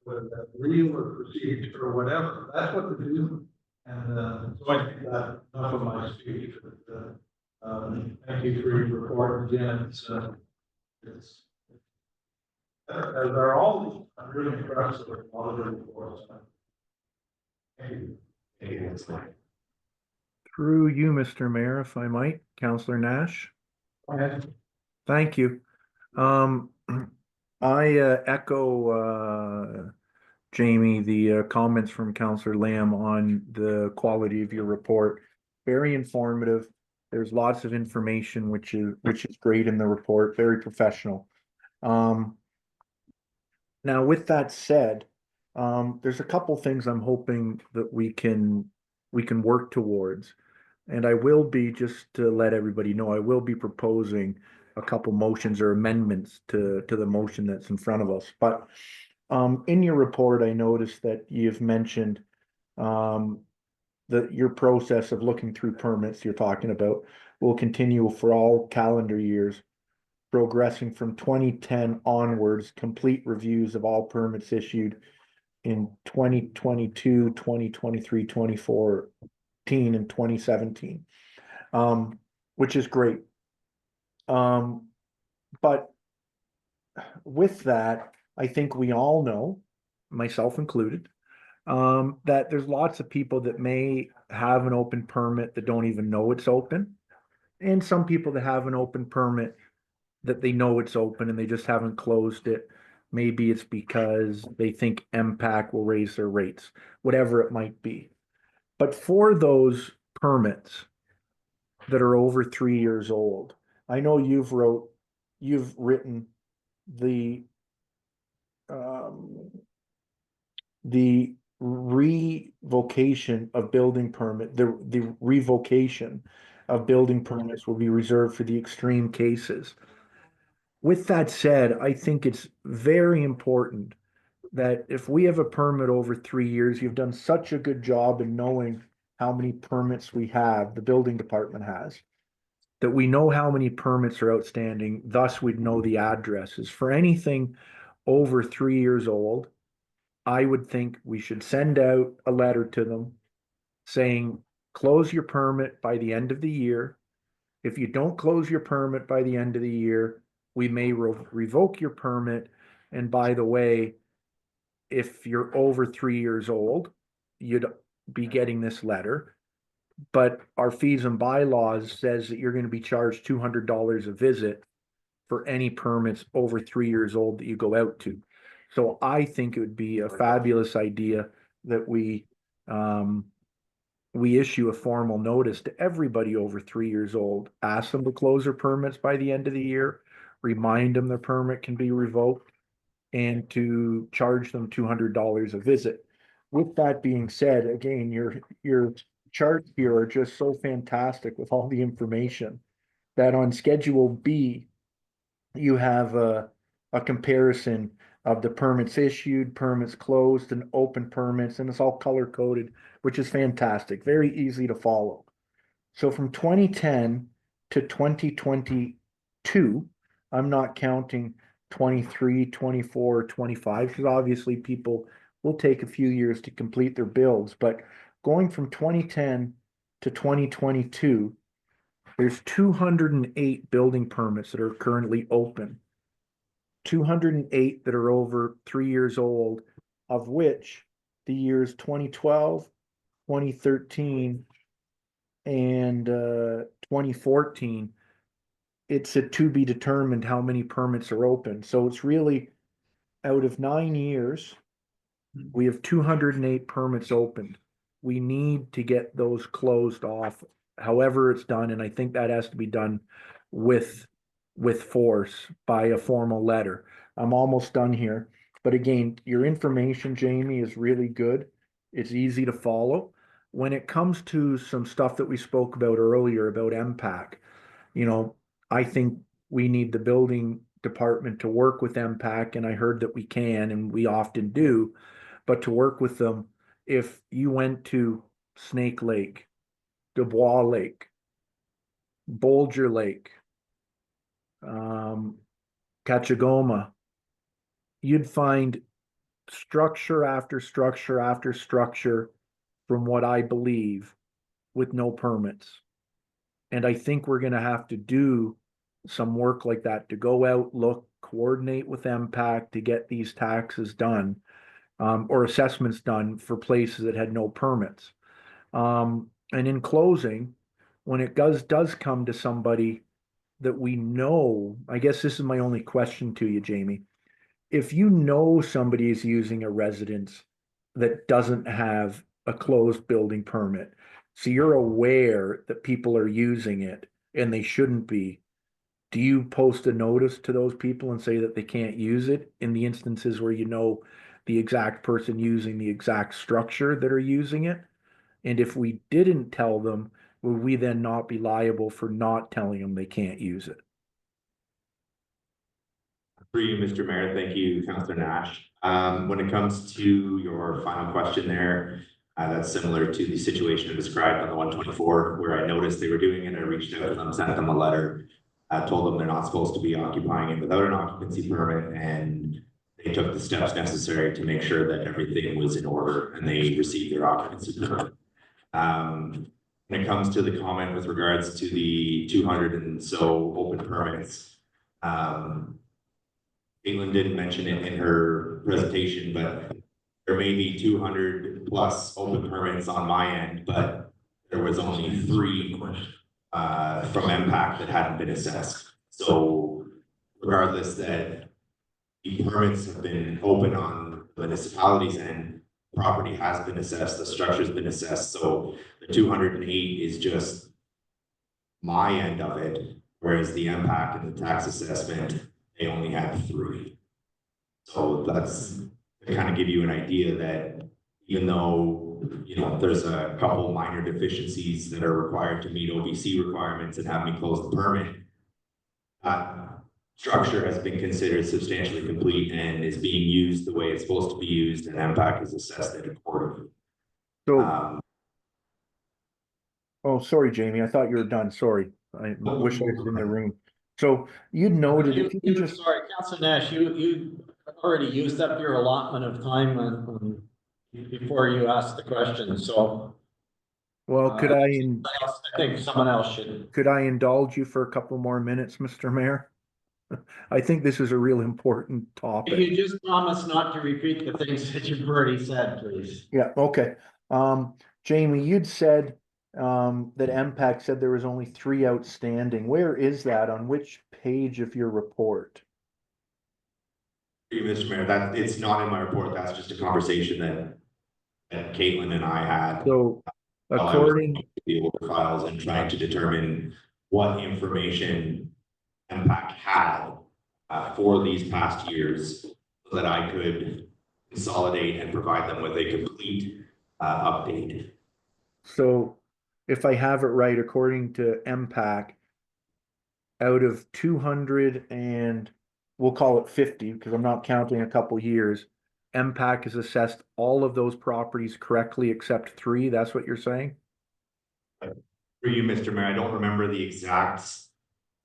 whether that's real or perceived or whatever. That's what they're doing. And so I think that enough of my speech, but Thank you for your report again. It's, they're all, I'm really impressed with all of the reports. Thank you. Through you, Mr. Mayor, if I might, Councillor Nash. Go ahead. Thank you. I echo Jamie, the comments from Councillor Lamb on the quality of your report. Very informative. There's lots of information which is great in the report, very professional. Now with that said, there's a couple things I'm hoping that we can work towards. And I will be, just to let everybody know, I will be proposing a couple motions or amendments to the motion that's in front of us. But in your report, I noticed that you've mentioned that your process of looking through permits you're talking about will continue for all calendar years, progressing from 2010 onwards, complete reviews of all permits issued in 2022, 2023, 2014, and 2017, which is great. But with that, I think we all know, myself included, that there's lots of people that may have an open permit that don't even know it's open. And some people that have an open permit that they know it's open and they just haven't closed it. Maybe it's because they think MPAC will raise their rates, whatever it might be. But for those permits that are over 3 years old, I know you've written the revocation of building permit, the revocation of building permits will be reserved for the extreme cases. With that said, I think it's very important that if we have a permit over 3 years, you've done such a good job in knowing how many permits we have, the building department has, that we know how many permits are outstanding, thus we'd know the addresses. For anything over 3 years old, I would think we should send out a letter to them saying, close your permit by the end of the year. If you don't close your permit by the end of the year, we may revoke your permit. And by the way, if you're over 3 years old, you'd be getting this letter. But our fees and bylaws says that you're going to be charged $200 a visit for any permits over 3 years old that you go out to. So I think it would be a fabulous idea that we issue a formal notice to everybody over 3 years old, ask them to close their permits by the end of the year, remind them their permit can be revoked, and to charge them $200 a visit. With that being said, again, your charts here are just so fantastic with all the information that on Schedule B, you have a comparison of the permits issued, permits closed, and open permits, and it's all color coded, which is fantastic, very easy to follow. So from 2010 to 2022, I'm not counting 23, 24, 25, because obviously people will take a few years to complete their builds, but going from 2010 to 2022, there's 208 building permits that are currently open. 208 that are over 3 years old, of which the years 2012, 2013, and 2014, it's a to be determined how many permits are open. So it's really, out of 9 years, we have 208 permits opened. We need to get those closed off, however it's done, and I think that has to be done with force by a formal letter. I'm almost done here, but again, your information, Jamie, is really good. It's easy to follow. When it comes to some stuff that we spoke about earlier about MPAC, I think we need the building department to work with MPAC, and I heard that we can, and we often do, but to work with them. If you went to Snake Lake, Dubois Lake, Bolger Lake, Cachagoma, you'd find structure after structure after structure, from what I believe, with no permits. And I think we're gonna have to do some work like that to go out, look, coordinate with MPAC to get these taxes done. Or assessments done for places that had no permits. And in closing, when it does come to somebody that we know, I guess this is my only question to you, Jamie. If you know somebody is using a residence that doesn't have a closed building permit, so you're aware that people are using it and they shouldn't be, do you post a notice to those people and say that they can't use it in the instances where you know the exact person using the exact structure that are using it? And if we didn't tell them, would we then not be liable for not telling them they can't use it? For you, Mr. Mayor, thank you, Councillor Nash. When it comes to your final question there, that's similar to the situation described on the 124, where I noticed they were doing it. I reached out to them, sent them a letter, told them they're not supposed to be occupying it without an occupancy permit, and they took the steps necessary to make sure that everything was in order and they received their occupancy permit. When it comes to the comment with regards to the 200 and so open permits, Caitlin didn't mention it in her presentation, but there may be 200 plus open permits on my end, but there was only 3 from MPAC that hadn't been assessed. So regardless that the permits have been open on the municipalities end, property has been assessed, the structure's been assessed, so the 208 is just my end of it, whereas the MPAC and the tax assessment, they only had 3. So that's to kind of give you an idea that even though, you know, there's a couple minor deficiencies that are required to meet OBC requirements and have me close the permit, structure has been considered substantially complete and is being used the way it's supposed to be used, and MPAC is assessed it accordingly. So, oh, sorry, Jamie, I thought you were done. Sorry. I wish I was in the room. So you noted, if you could just, Sorry, Councillor Nash, you already used up your allotment of time before you asked the question, so. well, could I think someone else should. could I indulge you for a couple more minutes, Mr. Mayor? I think this is a real important If topic. you just promise not to repeat the things that you've already said, please. Yeah, okay. Jamie, you'd said that MPAC said there was only 3 outstanding. Where is that? On which page of your report? Mr. Mayor, that it's not in my report. That's just a conversation that Caitlin and I had. So according the order files and trying to determine what information MPAC had for these past years so that I could consolidate and provide them with a complete update. So if I have it right, according to MPAC, out of 200 and we'll call it 50 because I'm not counting a couple years, MPAC has assessed all of those properties correctly except 3. That's what you're saying? For you, Mr. Mayor, I don't remember the exact,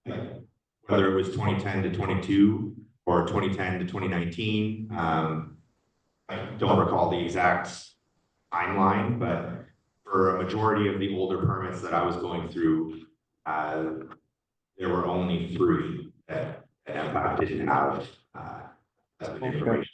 whether it was 2010 to 22 or 2010 to 2019. I don't recall the exact timeline, but for a majority of the older permits that I was going through, there were only 3 that MPAC didn't have information.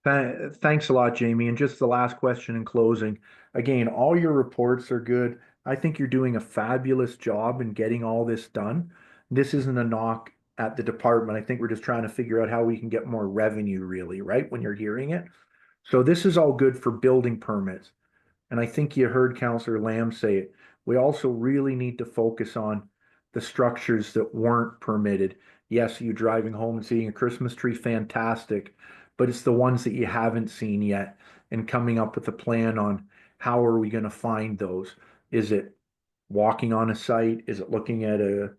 Thanks a lot, Jamie. And just the last question in closing. Again, all your reports are good. I think you're doing a fabulous job in getting all this done. This isn't a knock at the department. I think we're just trying to figure out how we can get more revenue really, right? When you're hearing it. So this is all good for building permits. And I think you heard Councillor Lamb say it. We also really need to focus on the structures that weren't permitted. Yes, you driving home and seeing a Christmas tree, fantastic. But it's the ones that you haven't seen yet and coming up with a plan on how are we going to find those? Is it walking on a site? Is it looking at a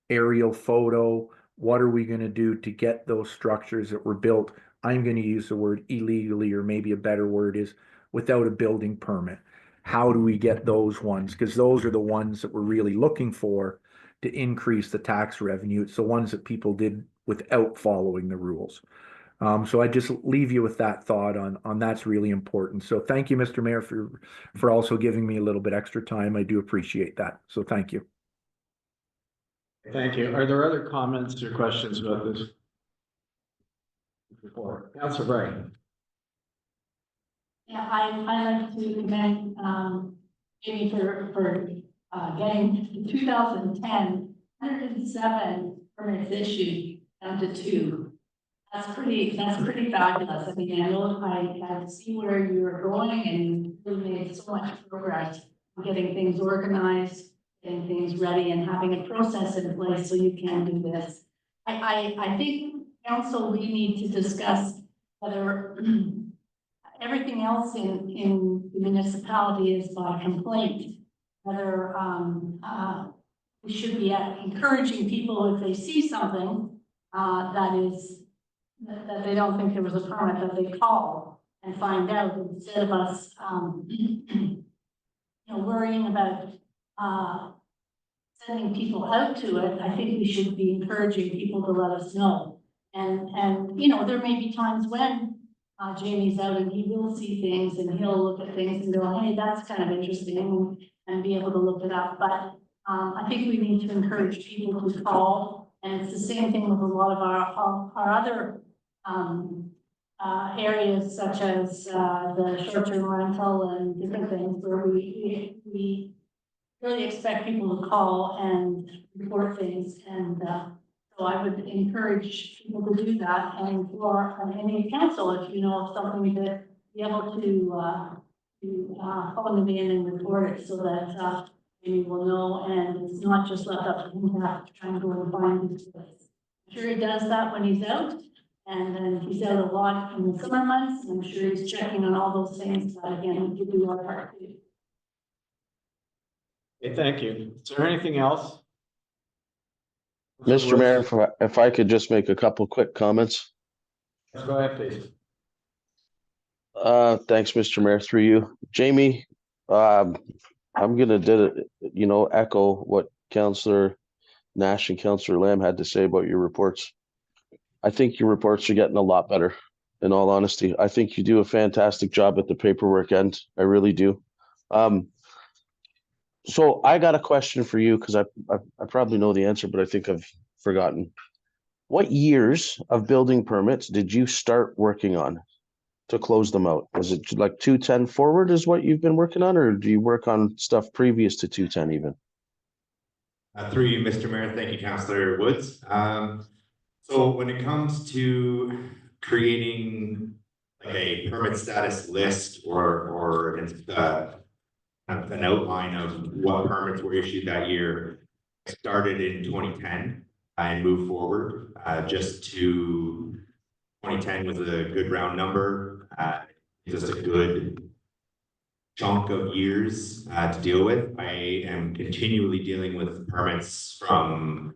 aerial photo? What are we going to do to get those structures that were built? I'm going to use the word illegally, or maybe a better word is without a building permit. How do we get those ones? Because those are the ones that we're really looking for to increase the tax revenue. It's the ones that people did without following the rules. So I just leave you with that thought on that's really important. So thank you, Mr. Mayor, for also giving me a little bit extra time. I do appreciate that. So thank you. Thank you. Are there other comments or questions about this report? Councilor Wright. Yeah, I like to commend, Jamie for, getting 2010, 107 permits issued down to 2. That's pretty fabulous. I mean, I know I see where you're going and you really made so much progress on getting things organized, getting things ready and having a process in place so you can do this. I think council, we need to discuss whether everything else in the municipality is by complaint, whether, we should be encouraging people if they see something, that they don't think there was a permit, that they call and find out instead of us, worrying about, sending people out to it. I think we should be encouraging people to let us know. And, there may be times when, Jamie's out and he will see things and he'll look at things and go, hey, that's kind of interesting, and be able to look it up. But, I think we need to encourage people to call. And it's the same thing with a lot of our other areas such as the short-term rental and different things where we really expect people to call and report things. And so I would encourage people to do that. And for any council, if you know of something, to be able to call them in and report it so that Amy will know, and it's not just left up to him to have to try and go and find this place. I'm sure he does that when he's out, and then he's out a lot in the summer months, and I'm sure he's checking on all those things, but again, we could do our part too. Okay, thank you. Is there anything else? Mr. Mayor, if I could just make a couple quick comments. Go ahead, please. Thanks, Mr. Mayor, through you. Jamie, I'm gonna echo what Councillor Nash and Councillor Lamb had to say about your reports. I think your reports are getting a lot better, in all honesty. I think you do a fantastic job at the paperwork end. I really do. So I got a question for you, because I probably know the answer, but I think I've forgotten. What years of building permits did you start working on to close them out? Was it like 210 forward is what you've been working on, or do you work on stuff previous to 210 even? Through you, Mr. Mayor, thank you, Councillor Woods. So when it comes to creating like a permit status list or an outline of what permits were issued that year, I started in 2010 and moved forward. Just to 2010 was a good round number. Just a good chunk of years to deal with. I am continually dealing with permits from,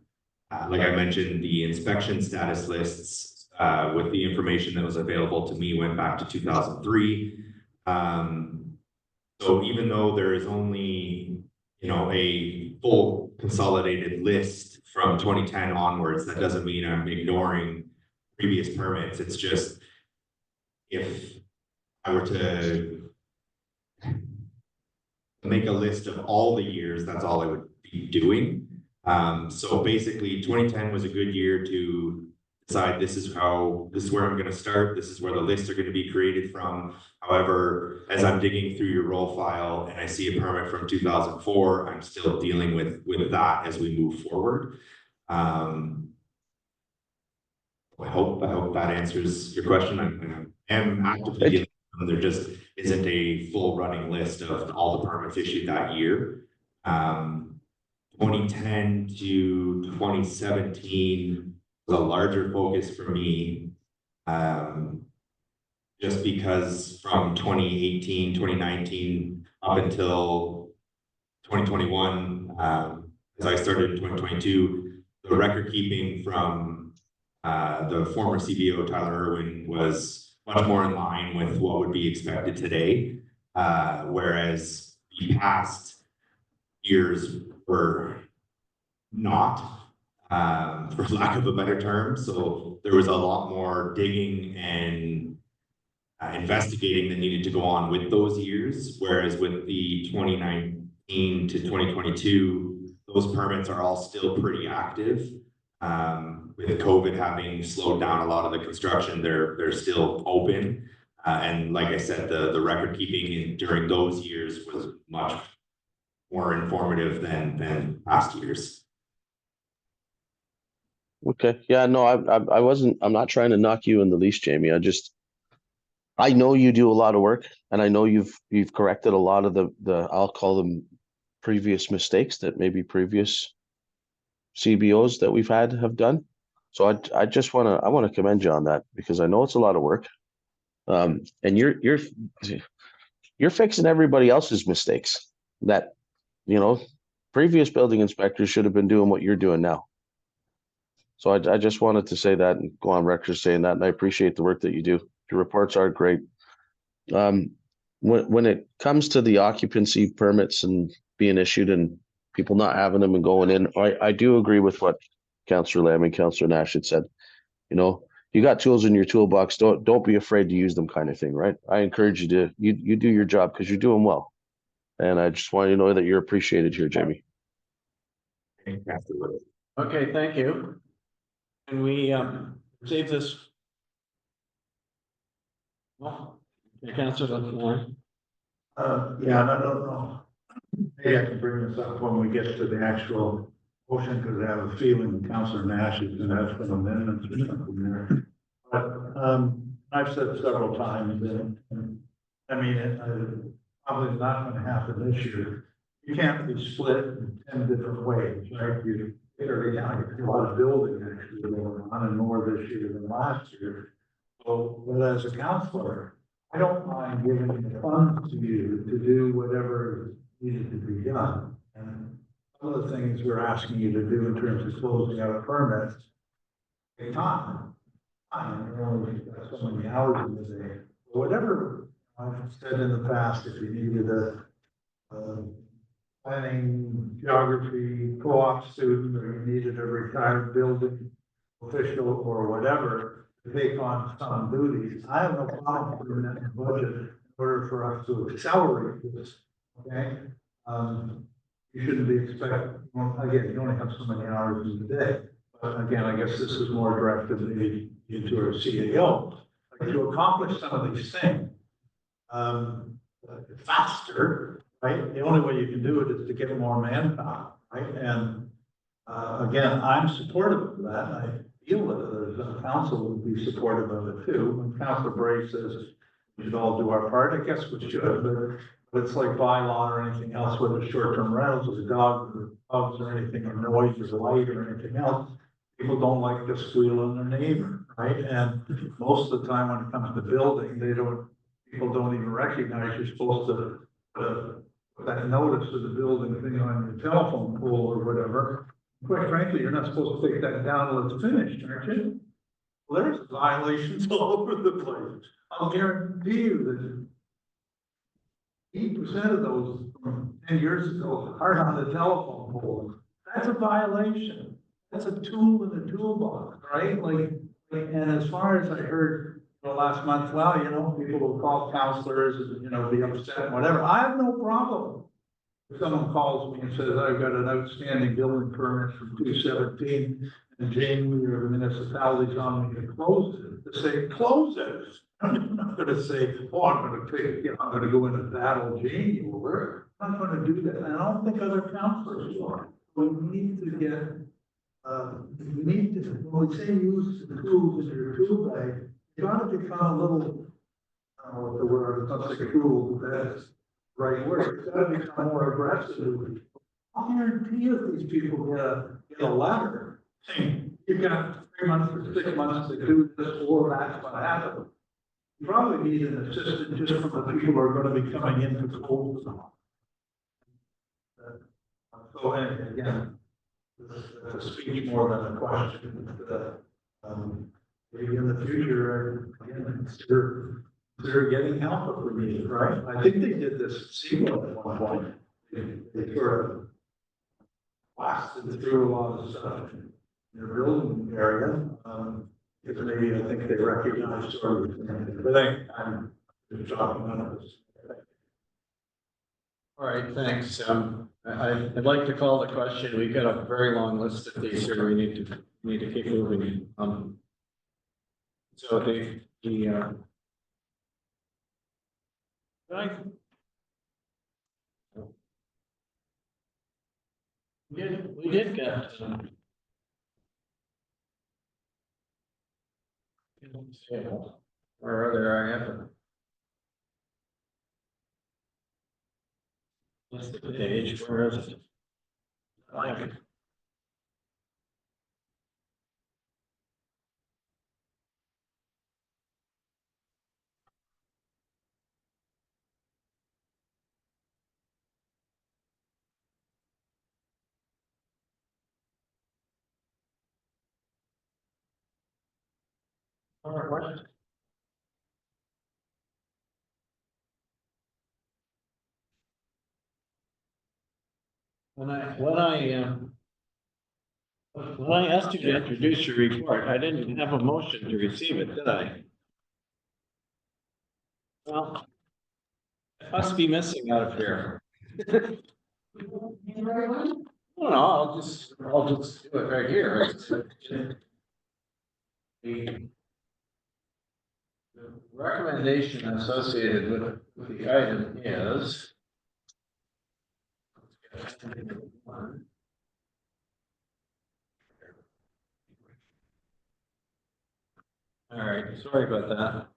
like I mentioned, the inspection status lists with the information that was available to me went back to 2003. So even though there is only, a full consolidated list from 2010 onwards, that doesn't mean I'm ignoring previous permits. It's just, if I were to make a list of all the years, that's all I would be doing. So basically 2010 was a good year to decide this is where I'm going to start. This is where the lists are going to be created from. However, as I'm digging through your roll file and I see a permit from 2004, I'm still dealing with that as we move forward. I hope that answers your question. I am actively dealing with them. There just isn't a full running list of all the permits issued that year. 2010 to 2017 was a larger focus for me, just because from 2018, 2019 up until 2021, as I started in 2022, the record keeping from the former CBO, Tyler Irwin, was much more in line with what would be expected today, whereas the past years were not, for lack of a better term. So there was a lot more digging and investigating that needed to go on with those years, whereas with the 2019 to 2022, those permits are all still pretty active. With COVID having slowed down a lot of the construction, they're still open. And like I said, the record keeping during those years was much more informative than past years. Okay, yeah, no, I wasn't, I'm not trying to knock you in the least, Jamie. I know you do a lot of work, and I know you've corrected a lot of the I'll call them previous mistakes that maybe previous CBOs that we've had have done. So I just want to commend you on that, because I know it's a lot of work. And you're fixing everybody else's mistakes that, you know, previous building inspectors should have been doing what you're doing now. So I just wanted to say that and go on record saying that, and I appreciate the work that you do. Your reports are great. When it comes to the occupancy permits and being issued and people not having them and going in, I do agree with what Councillor Lamb and Councillor Nash had said. You know, you got tools in your toolbox. Don't be afraid to use them, kind of thing, right? I encourage you to you do your job, because you're doing well, and I just want you to know that you're appreciated here, Jamie. Okay, thank you. Can we save this? Well, Councillor Lafleur. Yeah, I don't know. Maybe I can bring this up when we get to the actual motion, because I have a feeling Councillor Nash is gonna have some amendments or something there. But, I've said several times, and I mean, it probably not gonna happen this year. You can't be split in 10 different ways, right? You already have a lot of building actually going on, and more this year than last year. So, but as a counselor, I don't mind giving the funds to you to do whatever needed to be done. And some of the things we're asking you to do in terms of closing out permits, take time. You're only got so many hours in the day. Whatever I've said in the past, if you needed a planning, geography, co-op student, or you needed a retired building official or whatever to take on some duties, I have no problem putting that in the budget in order for us to accelerate this, okay? You shouldn't be expecting, well, again, you only have so many hours in the day. But again, I guess this is more directed maybe into our CAO. Like, to accomplish some of these things faster, right? The only way you can do it is to get more manpower, right? And again, I'm supportive of that. I feel that the council would be supportive of it too. When Councilor Bray says we should all do our part, I guess we should, but it's like bylaw or anything else, whether short-term rentals or dogs or anything, or noise or light or anything else. People don't like to squeal on their neighbor, right? And most of the time when it comes to building, people don't even recognize you're supposed to put that notice of the building thing on your telephone pole or whatever. Quite frankly, you're not supposed to take that down until it's finished, aren't you? Well, there's violations all over the place. I'll guarantee you that 8% of those from 10 years ago are on the telephone pole. That's a violation. That's a tool in the toolbox, right? And as far as I heard last month, well, people will call counselors and, be upset and whatever. I have no problem. If someone calls me and says, I've got an outstanding building permit from 2017, and Jamie or the municipality's on me to close it, to say, close it. I'm not gonna say, oh, I'm gonna go into battle Jamie over. I'm not gonna do that. And I don't think other counselors are. We need to get, when we say use the tools in your tool bag, you gotta become a little, I don't know what the word, it's not like cruel, but that's the right word. It's gotta become more aggressive. I guarantee you if these people get a letter saying, you've got 3 months or 6 months to do this, or that's what happened. You probably need an assistant just from the people who are gonna be coming in to close them. So anyway, again, it's a speech more than a question. Maybe in the future, again, consider getting help if we need it, right? I think they did this at Seagull at one point. They sort of blasted through a lot of stuff in their building area. If maybe I think they recognized sort of, but I'm just talking on this. All right, thanks. I'd like to call the question. We've got a very long list of these here. We need to keep moving. So I- we did get, where are there? I have it. What's the page? Where is it? Like, what? When I asked you to introduce your report, I didn't have a motion to receive it, did I? Well, it must be missing out of here. No, I'll just do it right here. The recommendation associated with the item is. All right, sorry about that.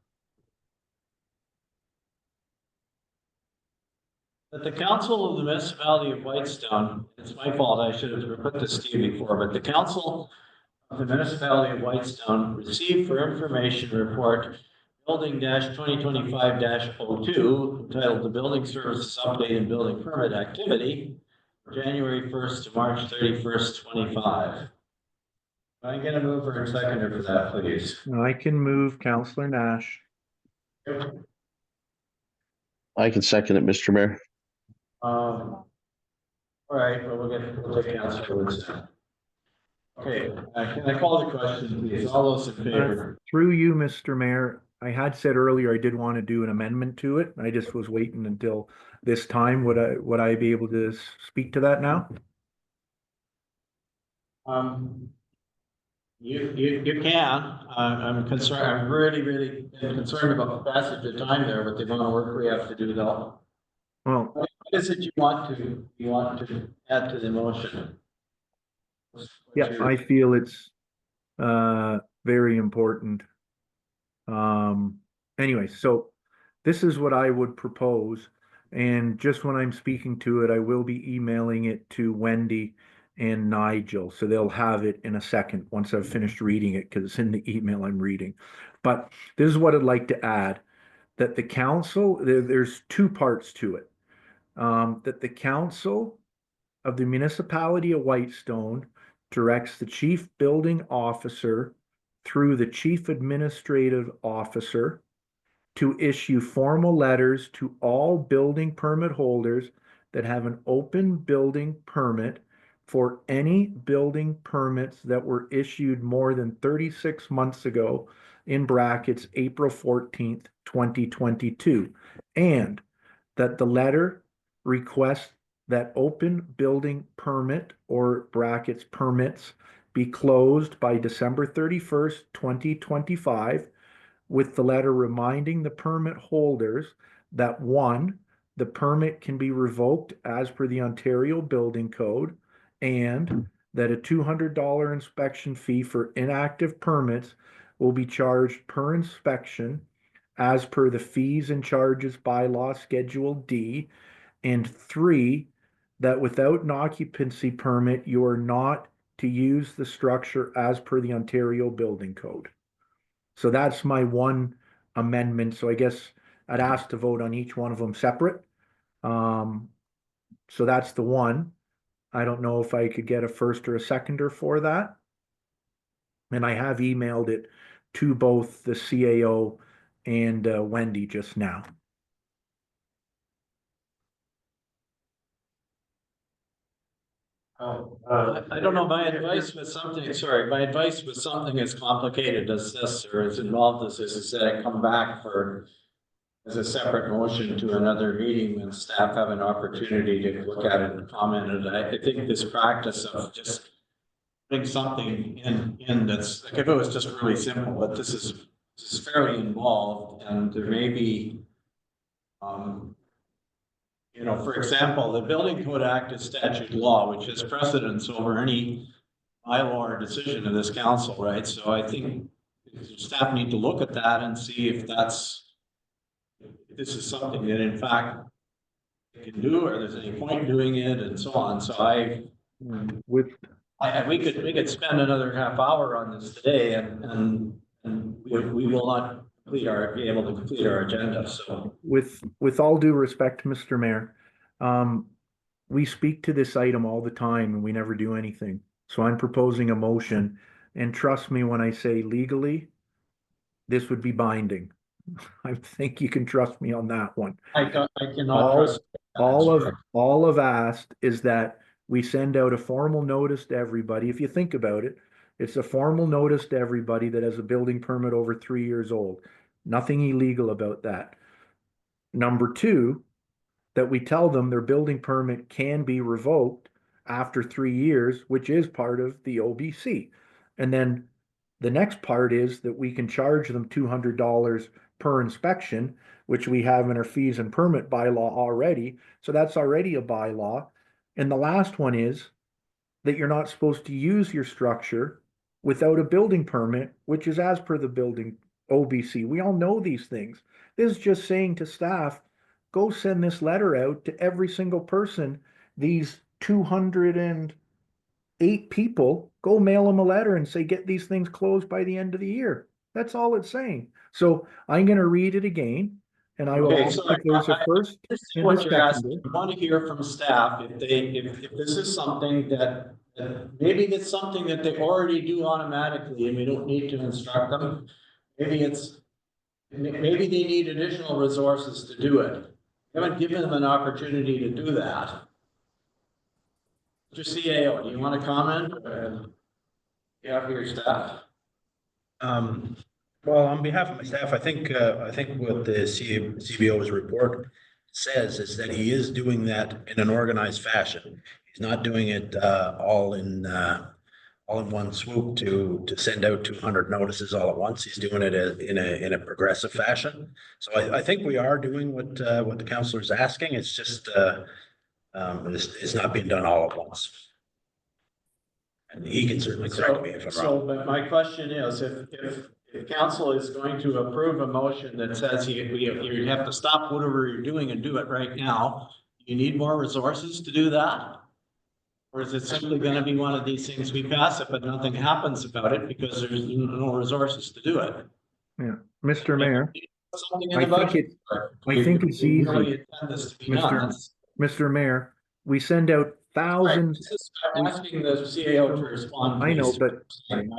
That the council of the municipality of Whitestone, it's my fault, I should have put this to you before, but the council of the municipality of Whitestone received for information report building 2025 02 entitled the Building Services Update and Building Permit Activity, January 1st to March 31st, 25. Can I get a mover and seconder for that, please? I can move Counselor Nash. I can second it, Mr. Mayor. All right, well, we'll take Councilor Woods now. Okay, can I call the question, please? All those in favor? Through you, Mr. Mayor, I had said earlier I did want to do an amendment to it. I just was waiting until this time. Would I be able to speak to that now? You can. I'm concerned. I'm really concerned about the passage of time there with the amount of work we have to do though. Well, What is it you want to add to the motion? yeah, I feel it's very important. Anyway, so this is what I would propose, and just when I'm speaking to it, I will be emailing it to Wendy and Nigel, so they'll have it in a second once I've finished reading it, because it's in the email I'm reading. But this is what I'd like to add, that the council, there's two parts to it. That the council of the municipality of Whitestone directs the chief building officer through the chief administrative officer to issue formal letters to all building permit holders that have an open building permit for any building permits that were issued more than 36 months ago, in brackets, April 14th, 2022, and that the letter requests that open building permit or brackets permits be closed by December 31st, 2025, with the letter reminding the permit holders that one, the permit can be revoked as per the Ontario Building Code, and that a $200 inspection fee for inactive permits will be charged per inspection as per the fees and charges bylaw Schedule D, and three, that without an occupancy permit, you are not to use the structure as per the Ontario Building Code. So that's my one amendment. So I guess I'd ask to vote on each one of them separate. So that's the one. I don't know if I could get a first or a seconder for that. And I have emailed it to both the CAO and Wendy just now. I don't know, my advice was something as complicated as this, or as involved as this, is that I come back for as a separate motion to another meeting when staff have an opportunity to look at it and comment. And I think this practice of just putting something in that's, like if it was just really simple, but this is fairly involved and there may be, you know, for example, the Building Code Act is statute law, which has precedence over any bylaw or decision of this council, right? So I think staff need to look at that and see if if this is something that in fact they can do, or there's any point in doing it and so on. So With, we could spend another half hour on this today and we will not be able to complete our agenda, so. with all due respect, Mr. Mayor, we speak to this item all the time and we never do anything. So I'm proposing a motion, and trust me when I say legally, this would be binding. I think you can trust me on that one. I cannot trust. All I've asked is that we send out a formal notice to everybody. If you think about it, it's a formal notice to everybody that has a building permit over 3 years old. Nothing illegal about that. Number two, that we tell them their building permit can be revoked after 3 years, which is part of the OBC. And then the next part is that we can charge them $200 per inspection, which we have in our fees and permit bylaw already. So that's already a bylaw. And the last one is that you're not supposed to use your structure without a building permit, which is as per the building OBC. We all know these things. This is just saying to staff, go send this letter out to every single person. These 208 people, go mail them a letter and say, get these things closed by the end of the year. That's all it's saying. So I'm going to read it again, and I will Okay, ask so if there's a first and a what you're asking, second. I want to hear from staff if this is something that maybe it's something that they already do automatically and we don't need to instruct them. Maybe they need additional resources to do it. We haven't given them an opportunity to do that. Mr. CAO, do you want to comment? Yeah, for your staff. Well, on behalf of my staff, I think what the CBO's report says is that he is doing that in an organized fashion. He's not doing it all in one swoop to send out 200 notices all at once. He's doing it in a progressive fashion. So I think we are doing what the councillor is asking. It's just it's not being done all at once. And he can certainly correct me if I'm wrong. So, but my question is, if council is going to approve a motion that says you have to stop whatever you're doing and do it right now, you need more resources to do that? Or is it simply going to be one of these things, we pass it, but nothing happens about it because there's no resources to do it? Yeah, Mr. Mayor, Something in the budget. I think it's easy. Really intend this to be done. Mr. Mayor, we send out thousands. I'm asking the CAO to respond. I know, but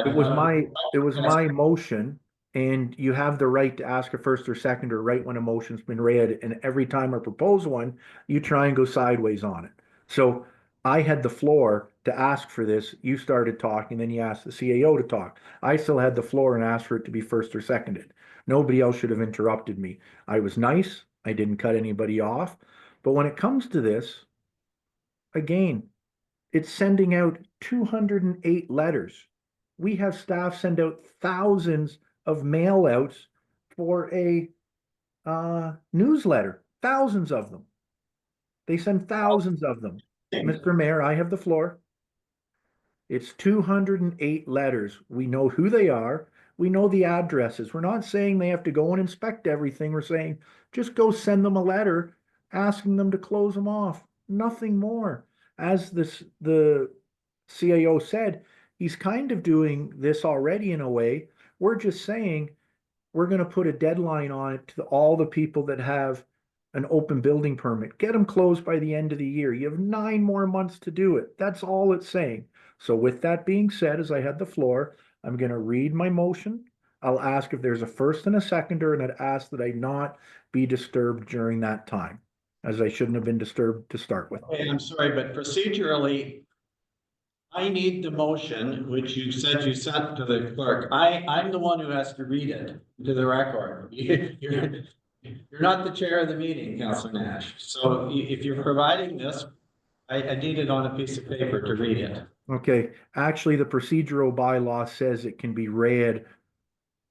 it was my motion, and you have the right to ask a first or second or right when a motion's been read, and every time I propose one, you try and go sideways on it. So I had the floor to ask for this. You started talking, then you asked the CAO to talk. I still had the floor and asked for it to be first or seconded. Nobody else should have interrupted me. I was nice. I didn't cut anybody off. But when it comes to this, again, it's sending out 208 letters. We have staff send out thousands of mail outs for a newsletter, thousands of them. They send thousands of them. Mr. Mayor, I have the floor. It's 208 letters. We know who they are. We know the addresses. We're not saying they have to go and inspect everything. We're saying just go send them a letter asking them to close them off. Nothing more. As the CAO said, he's kind of doing this already in a way. We're just saying we're going to put a deadline on it to all the people that have an open building permit. Get them closed by the end of the year. You have 9 more months to do it. That's all it's saying. So with that being said, as I had the floor, I'm going to read my motion. I'll ask if there's a first and a seconder, and I'd ask that I not be disturbed during that time, as I shouldn't have been disturbed to start with. Hey, I'm sorry, but procedurally, I need the motion, which you said you sent to the clerk. I'm the one who has to read it to the record. You're not the chair of the meeting, Councillor Nash. So if you're providing this, I need it on a piece of paper to read it. Okay, actually, the procedural bylaw says it can be read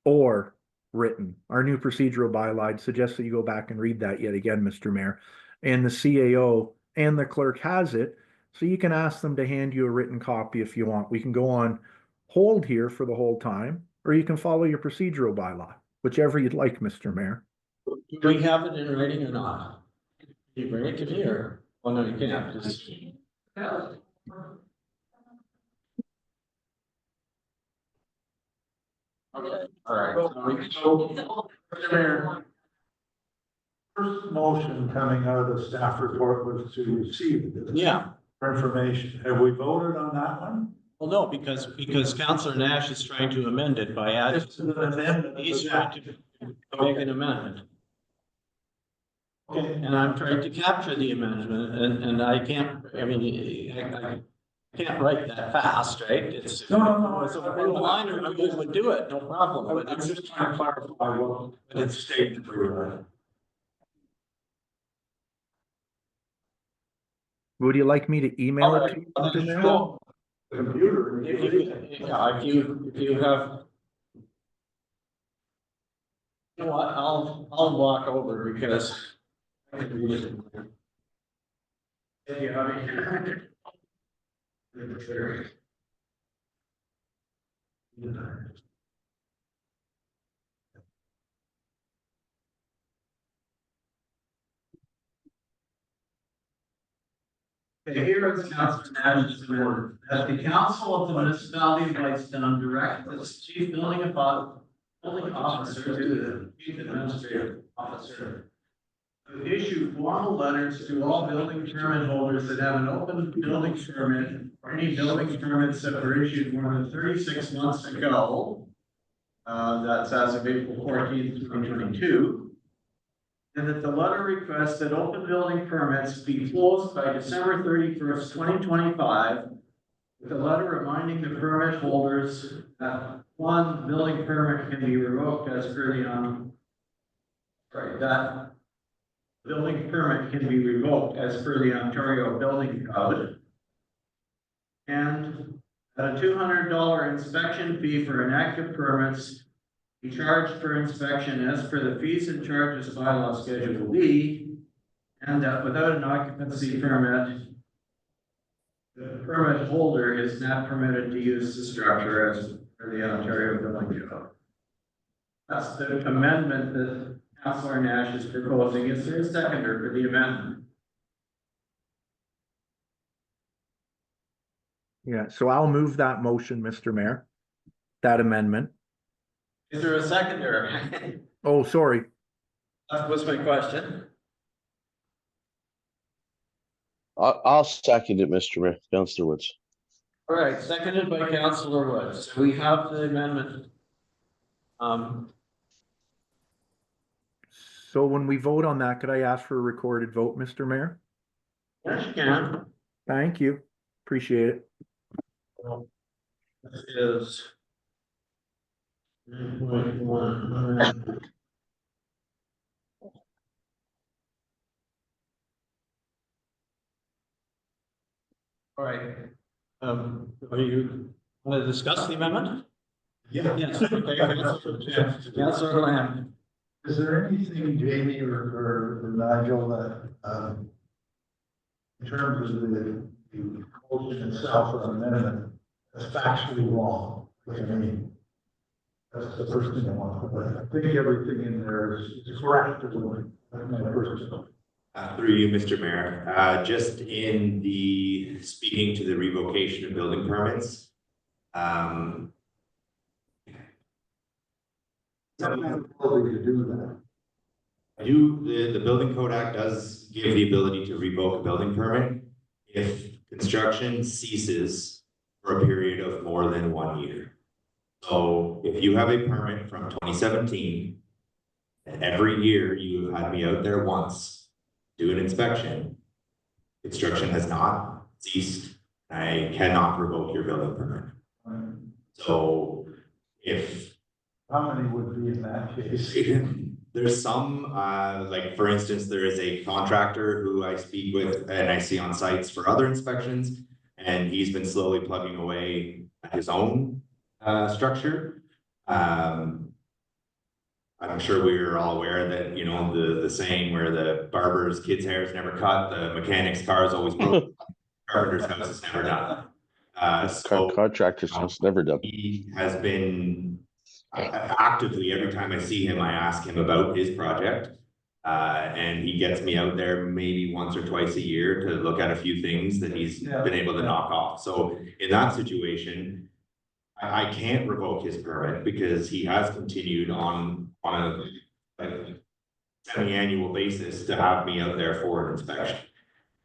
or written. Our new procedural bylaw, I'd suggest that you go back and read that yet again, Mr. Mayor. And the CAO and the clerk has it, so you can ask them to hand you a written copy if you want. We can go on hold here for the whole time, or you can follow your procedural bylaw, whichever you'd like, Mr. Mayor. Do we have it in writing or not? You bring it to me or, oh no, you can't. Just- Okay, all right. So we can go- Mr. Mayor, first motion coming out of the staff report was to receive this. Yeah, Information. Have we voted on that one? well, no, because Councillor Nash is trying to amend it by adding. It's an amendment. He's trying to make an amendment. Okay. And I'm trying to capture the amendment and I can't, I mean, I can't write that fast, right? It's. No. It's a line or two would do it, no problem, but I'm it's just trying to clarify what it's stated for. Would you like me to email it to you, Mr. Mayor? Computer. If you have. You know what, I'll walk over because. I can read it. If you have it. Okay, here is Councillor Nash's word, that the council of the municipality of Whitestone direct the chief building officer to the chief administrative officer to issue formal letters to all building permit holders that have an open building permit or any building permits that were issued more than 36 months ago. That's as of April 14th, 2022. And that the letter requests that open building permits be closed by December 31st, 2025. With a letter reminding the permit holders that one building permit can be revoked as per the that building permit can be revoked as per the Ontario Building Code. And that a $200 inspection fee for inactive permits be charged for inspection as per the fees and charges bylaw Schedule D, and that without an occupancy permit, the permit holder is not permitted to use the structure as per the Ontario Building Code. That's the amendment that Councillor Nash is proposing. Is there a seconder for the amendment? Yeah, so I'll move that motion, Mr. Mayor. That amendment. Is there a seconder? Oh, sorry. That was my question. I'll second it, Mr. Mayor, Councillor Woods. All right, seconded by Councillor Woods. We have the amendment. So when we vote on that, could I ask for a recorded vote, Mr. Mayor? Yes, you can. Thank you. Appreciate it. This is 9.1. All right. Are you want to discuss the amendment? Yeah. Yes. Okay, Councillor Lamb. Is there anything, Jamie or Nigel, that, in terms of the motion itself or amendment, that's factually wrong? Like, I mean, that's the first thing I want to put. I think everything in there is correct. That's my personal. Through you, Mr. Mayor, just in the, speaking to the revocation of building permits. To do that. The Building Code Act does give the ability to revoke a building permit if construction ceases for a period of more than 1 year. So if you have a permit from 2017, and every year you have had me out there once, do an inspection, construction has not ceased, I cannot revoke your building permit. So if How many would be in that case? There's some, like, for instance, there is a contractor who I speak with and I see on sites for other inspections. And he's been slowly plugging away at his own, structure. I'm sure we're all aware that, you know, the saying where the barber's kid's hair is never cut, the mechanic's car is always broken, carpenter's house is never done. So Contractors house never done. he has been actively, every time I see him, I ask him about his project. And he gets me out there maybe once or twice a year to look at a few things that he's been able to knock off. So in that situation, I can't revoke his permit because he has continued on a like semi-annual basis to have me out there for an inspection.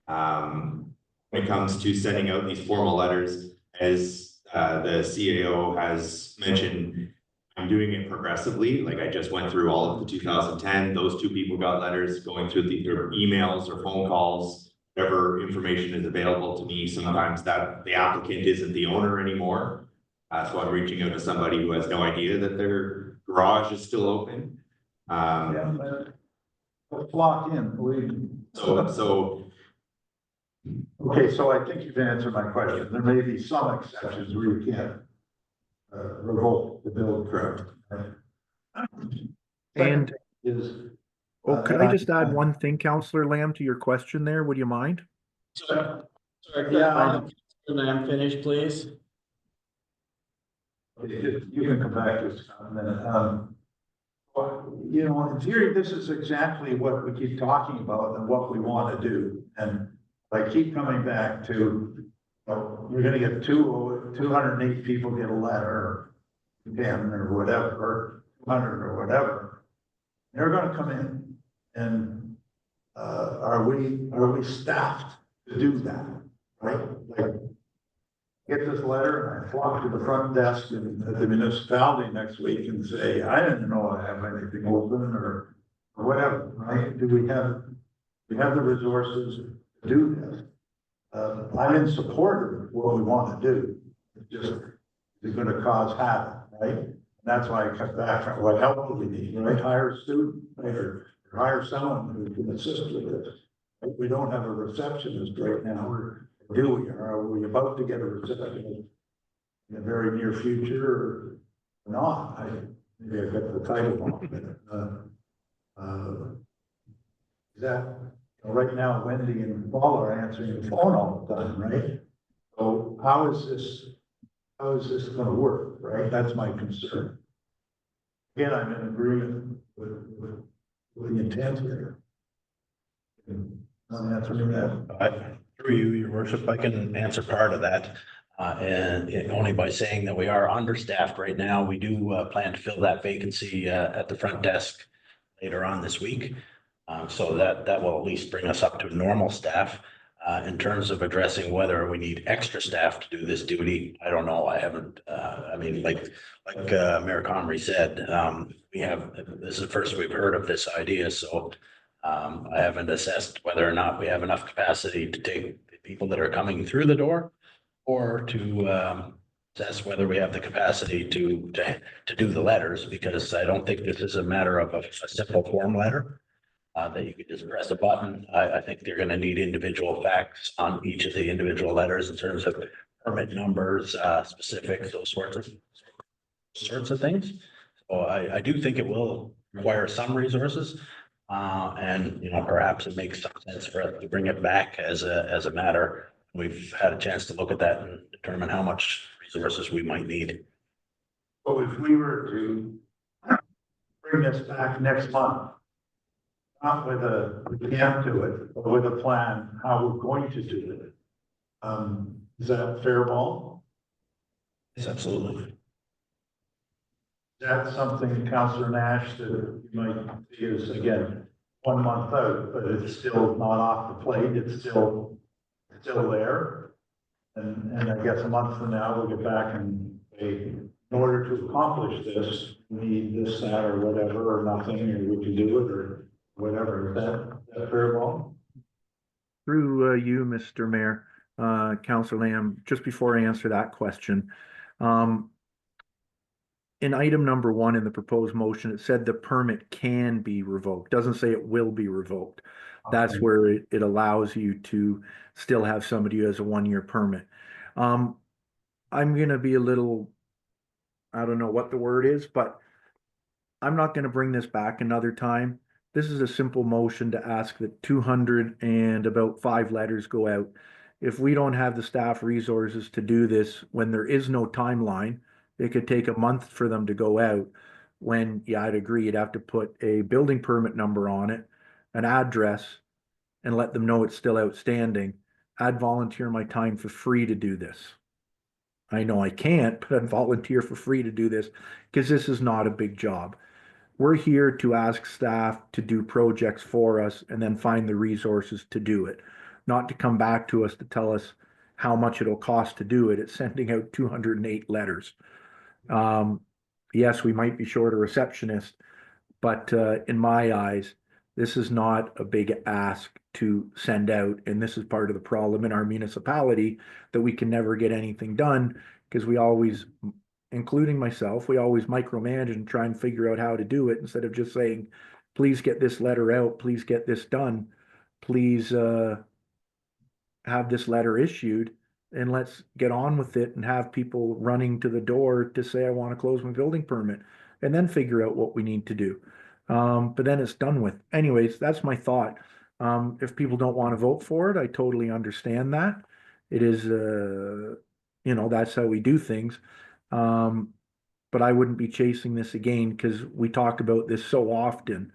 When it comes to sending out these formal letters, as the CAO has mentioned, I'm doing it progressively. Like, I just went through all of the 2010, those 2 people got letters going through their emails or phone calls, whatever information is available to me. Sometimes that the applicant isn't the owner anymore. So I'm reaching out to somebody who has no idea that their garage is still open. Yeah, but lock in, believe me. So Okay, so I think you've answered my question. There may be some exceptions where you can't revoke the bill. correct. And, Is. could I just add one thing, Counselor Lamb, to your question there? Would you mind? Sorry, Yeah. Lamb, finish, please. You can come back to this in a minute. You know, in theory, this is exactly what we keep talking about and what we want to do. And I keep coming back to, you're gonna get 208 people get a letter, or 10 or whatever, or 200 or whatever. They're gonna come in and, are we staffed to do that, right? Like, get this letter and I flock to the front desk at the municipality next week and say, I didn't know I have anything open or whatever, right? Do we have the resources to do this? I'm in support of what we want to do. It's just, it's gonna cause havoc, right? And that's why I cut back on what help do we need, right? Hire a student, right? Or hire someone who can assist with this. We don't have a receptionist right now. Do we? Are we about to get a receptionist in the very near future or not? Maybe I got the title wrong, but, is that, right now, Wendy and Paul are answering the phone all the time, right? So how is this gonna work, right? That's my concern. Again, I'm in agreement with the intent here. I'm answering that. Through you, your worship, I can answer part of that. Only by saying that we are understaffed right now. We do plan to fill that vacancy at the front desk later on this week. So that will at least bring us up to normal staff. In terms of addressing whether we need extra staff to do this duty, I don't know. I haven't, I mean, like Mayor Comrie said, this is the first we've heard of this idea, so I haven't assessed whether or not we have enough capacity to take the people that are coming through the door, or to assess whether we have the capacity to do the letters, because I don't think this is a matter of a simple form letter that you could just press a button. I think they're going to need individual facts on each of the individual letters in terms of permit numbers, specifics, those sorts of things. So I do think it will require some resources. And, you know, perhaps it makes some sense for us to bring it back as a matter. We've had a chance to look at that and determine how much resources we might need. So if we were to bring this back next month, not with we can't do it, but with a plan, how we're going to do it. Is that fair ball? Yes, absolutely. That's something, Councillor Nash, that you might see as, again, 1 month out, but it's still not off the plate, it's still there. And I guess a month from now, we'll get back and say, in order to accomplish this, we need this, that, or whatever, or nothing, or we can do it, or whatever. Is that fair ball? Through you, Mr. Mayor, Councillor Lamb, just before I answer that question, in item number 1 in the proposed motion, it said the permit can be revoked. Doesn't say it will be revoked. That's Okay. where it allows you to still have somebody who has a 1-year permit. I'm gonna be a little, I don't know what the word is, but I'm not gonna bring this back another time. This is a simple motion to ask that 200 and about 5 letters go out. If we don't have the staff resources to do this, when there is no timeline, it could take a month for them to go out. When, yeah, I'd agree, you'd have to put a building permit number on it, an address, and let them know it's still outstanding. I'd volunteer my time for free to do this. I know I can't, but I'd volunteer for free to do this because this is not a big job. We're here to ask staff to do projects for us and then find the resources to do it, not to come back to us to tell us how much it'll cost to do it. It's sending out 208 letters. Yes, we might be short a receptionist, but in my eyes, this is not a big ask to send out. And this is part of the problem in our municipality, that we can never get anything done because we always, including myself, we always micromanage and try and figure out how to do it instead of just saying, please get this letter out, please get this done, please have this letter issued, and let's get on with it and have people running to the door to say, I want to close my building permit, and then figure out what we need to do. But then it's done with. Anyways, that's my thought. If people don't want to vote for it, I totally understand that. It is, that's how we do things. But I wouldn't be chasing this again because we talk about this so often.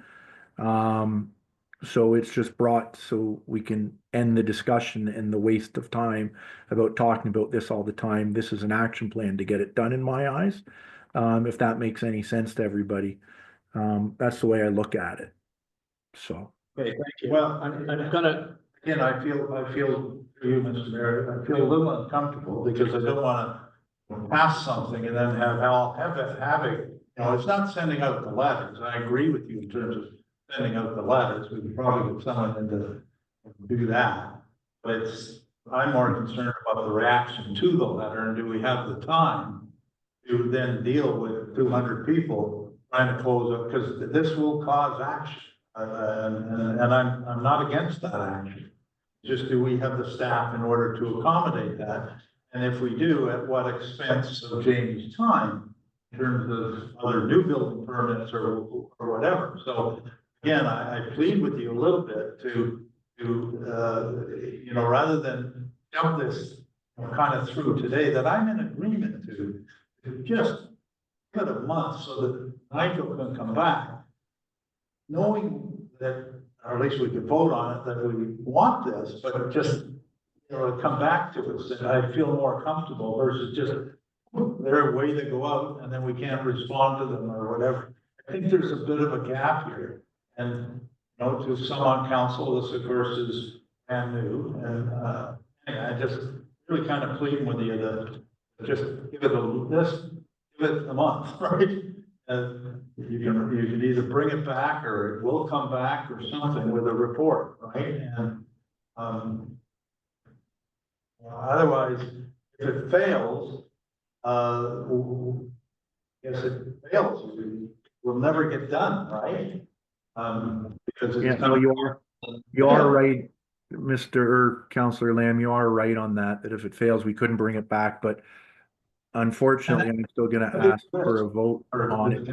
So it's just brought so we can end the discussion and the waste of time about talking about this all the time. This is an action plan to get it done in my eyes. If that makes any sense to everybody. That's the way I look at it. So. Okay, thank you. Well, I'm gonna, Again, I feel, for you, Mr. Mayor, I feel a little uncomfortable because I don't wanna pass something and then have it, it's not sending out the letters. I agree with you in terms of sending out the letters. We could probably get someone in to do that. But I'm more concerned about the reaction to the letter, and do we have the time to then deal with 200 people trying to close up, because this will cause action. And I'm not against that action. Just do we have the staff in order to accommodate that? And if we do, at what expense of Jamie's time in terms of other new building permits or whatever? So again, I plead with you a little bit to rather than jump this kind of through today, that I'm in agreement to just give it a month so that Nigel can come back, knowing that, or at least we can vote on it, that we want this, but just, come back to us, and I feel more comfortable versus just, they're away to go out and then we can't respond to them or whatever. I think there's a bit of a gap here, and, to some on council, this of course is brand new, and, I just really kind of pleading with you to just give it a month, right? You can either bring it back or it will come back or something with a report, right? And otherwise, if it fails, yes, it fails. We'll never get done, right? Because it's you are right, Mr. Councillor Lamb. You are right on that. That if it fails, we couldn't bring it back, but. Unfortunately, I'm still gonna ask for a vote on it.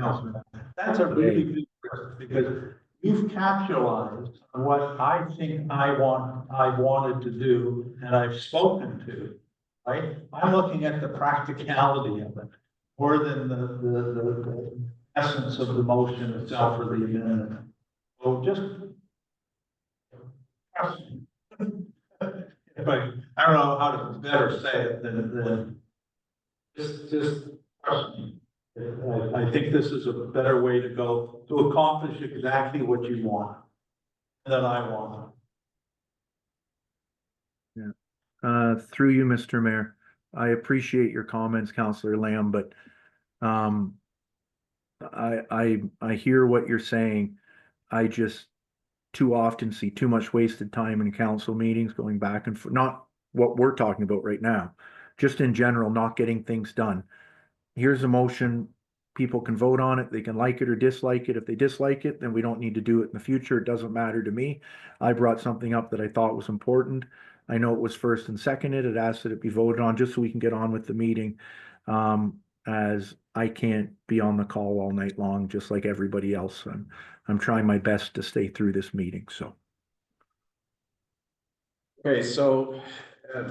That's a really big risk, because you've capitalized on what I think I wanted to do and I've spoken to, right? I'm looking at the practicality of it more than the essence of the motion itself or the amendment. So just trust me. I don't know how to better say it than just trust me. I think this is a better way to go to accomplish exactly what you want, that I want. Yeah. Through you, Mr. Mayor, I appreciate your comments, Councillor Lamb, but I hear what you're saying. I just too often see too much wasted time in council meetings going back and forth, not what we're talking about right now, just in general, not getting things done. Here's a motion, people can vote on it. They can like it or dislike it. If they dislike it, then we don't need to do it in the future. It doesn't matter to me. I brought something up that I thought was important. I know it was first and seconded. It asked that it be voted on just so we can get on with the meeting. As I can't be on the call all night long, just like everybody else. I'm trying my best to stay through this meeting, so. Okay, so I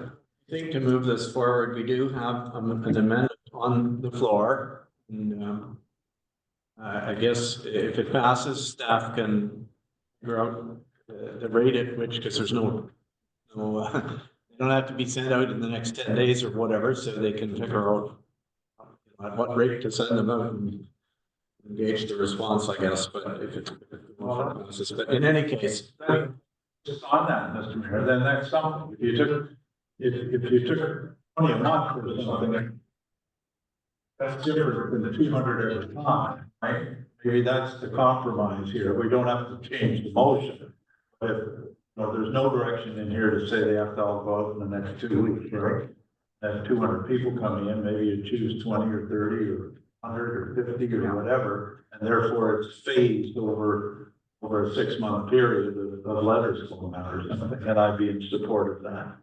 think to move this forward, we do have an amendment on the floor. And I guess if it passes, staff can figure out the rate at which, because there's no, they don't have to be sent out in the next 10 days or whatever, so they can figure out at what rate to send them out and engage the response, I guess, but if it passes. But in any case, Just on that, Mr. Mayor, then that's something. If you took 20 a month or something, that's different than the 200 every time, right? Maybe that's the compromise here. We don't have to change the motion. But if, there's no direction in here to say they have to all go out in the next 2 weeks, right? Have 200 people coming in, maybe you choose 20 or 30 or 100 or 50 or whatever, and therefore it's phased over a 6-month period of letters going out or something, and I'd be in support of that.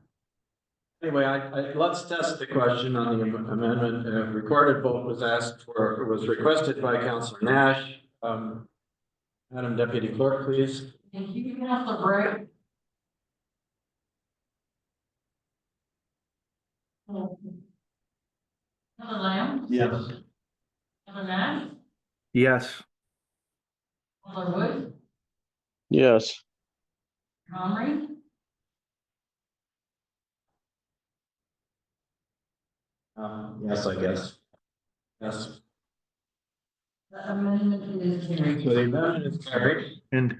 anyway, let's test the question on the amendment. Recorded vote was asked for, was requested by Councillor Nash. Madam Deputy Clerk, please. Thank you, Councilor Bray. Councilor Lamb, Yes. Councilor Nash, Yes, Councilor Wood, Yes. Comrie, Yes, I guess. Yes. the amendment is carried. So the amendment is carried. and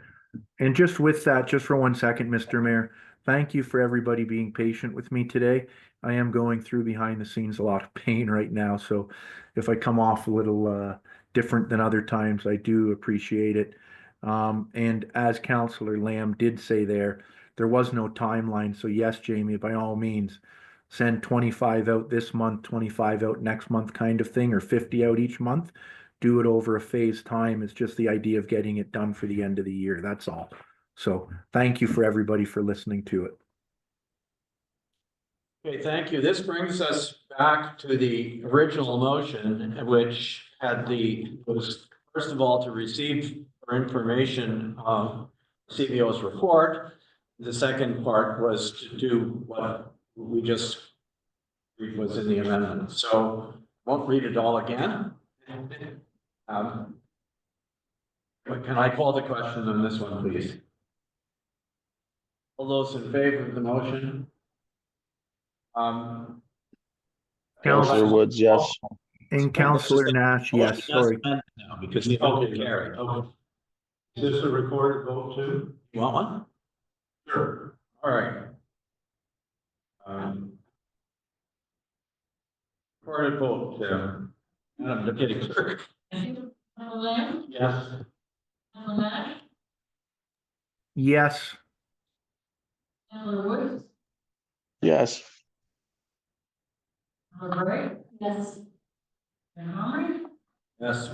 just with that, just for 1 second, Mr. Mayor, thank you for everybody being patient with me today. I am going through behind the scenes a lot of pain right now, so if I come off a little different than other times, I do appreciate it. And as Councillor Lamb did say there was no timeline. So yes, Jamie, by all means, send 25 out this month, 25 out next month kind of thing, or 50 out each month. Do it over a phased time. It's just the idea of getting it done for the end of the year. That's all. So thank you for everybody for listening to it. Okay, thank you. This brings us back to the original motion, which was first of all to receive for information CBO's report. The second part was to do what we just was in the amendment. So won't read it all again. But can I call the question on this one, please? All those in favor of the motion? Councillor Woods, yes. And Councillor Nash, yes, sorry. Now, because the vote carried. Okay. Is this a recorded vote too? You want one? Sure. All right. Recorded vote, Madam Deputy Clerk. Thank you, Councilor Lamb, Yes. Councilor Nash, Yes, Councilor Wood, Yes. Councilor Bray, Yes. and Comrie. Yes.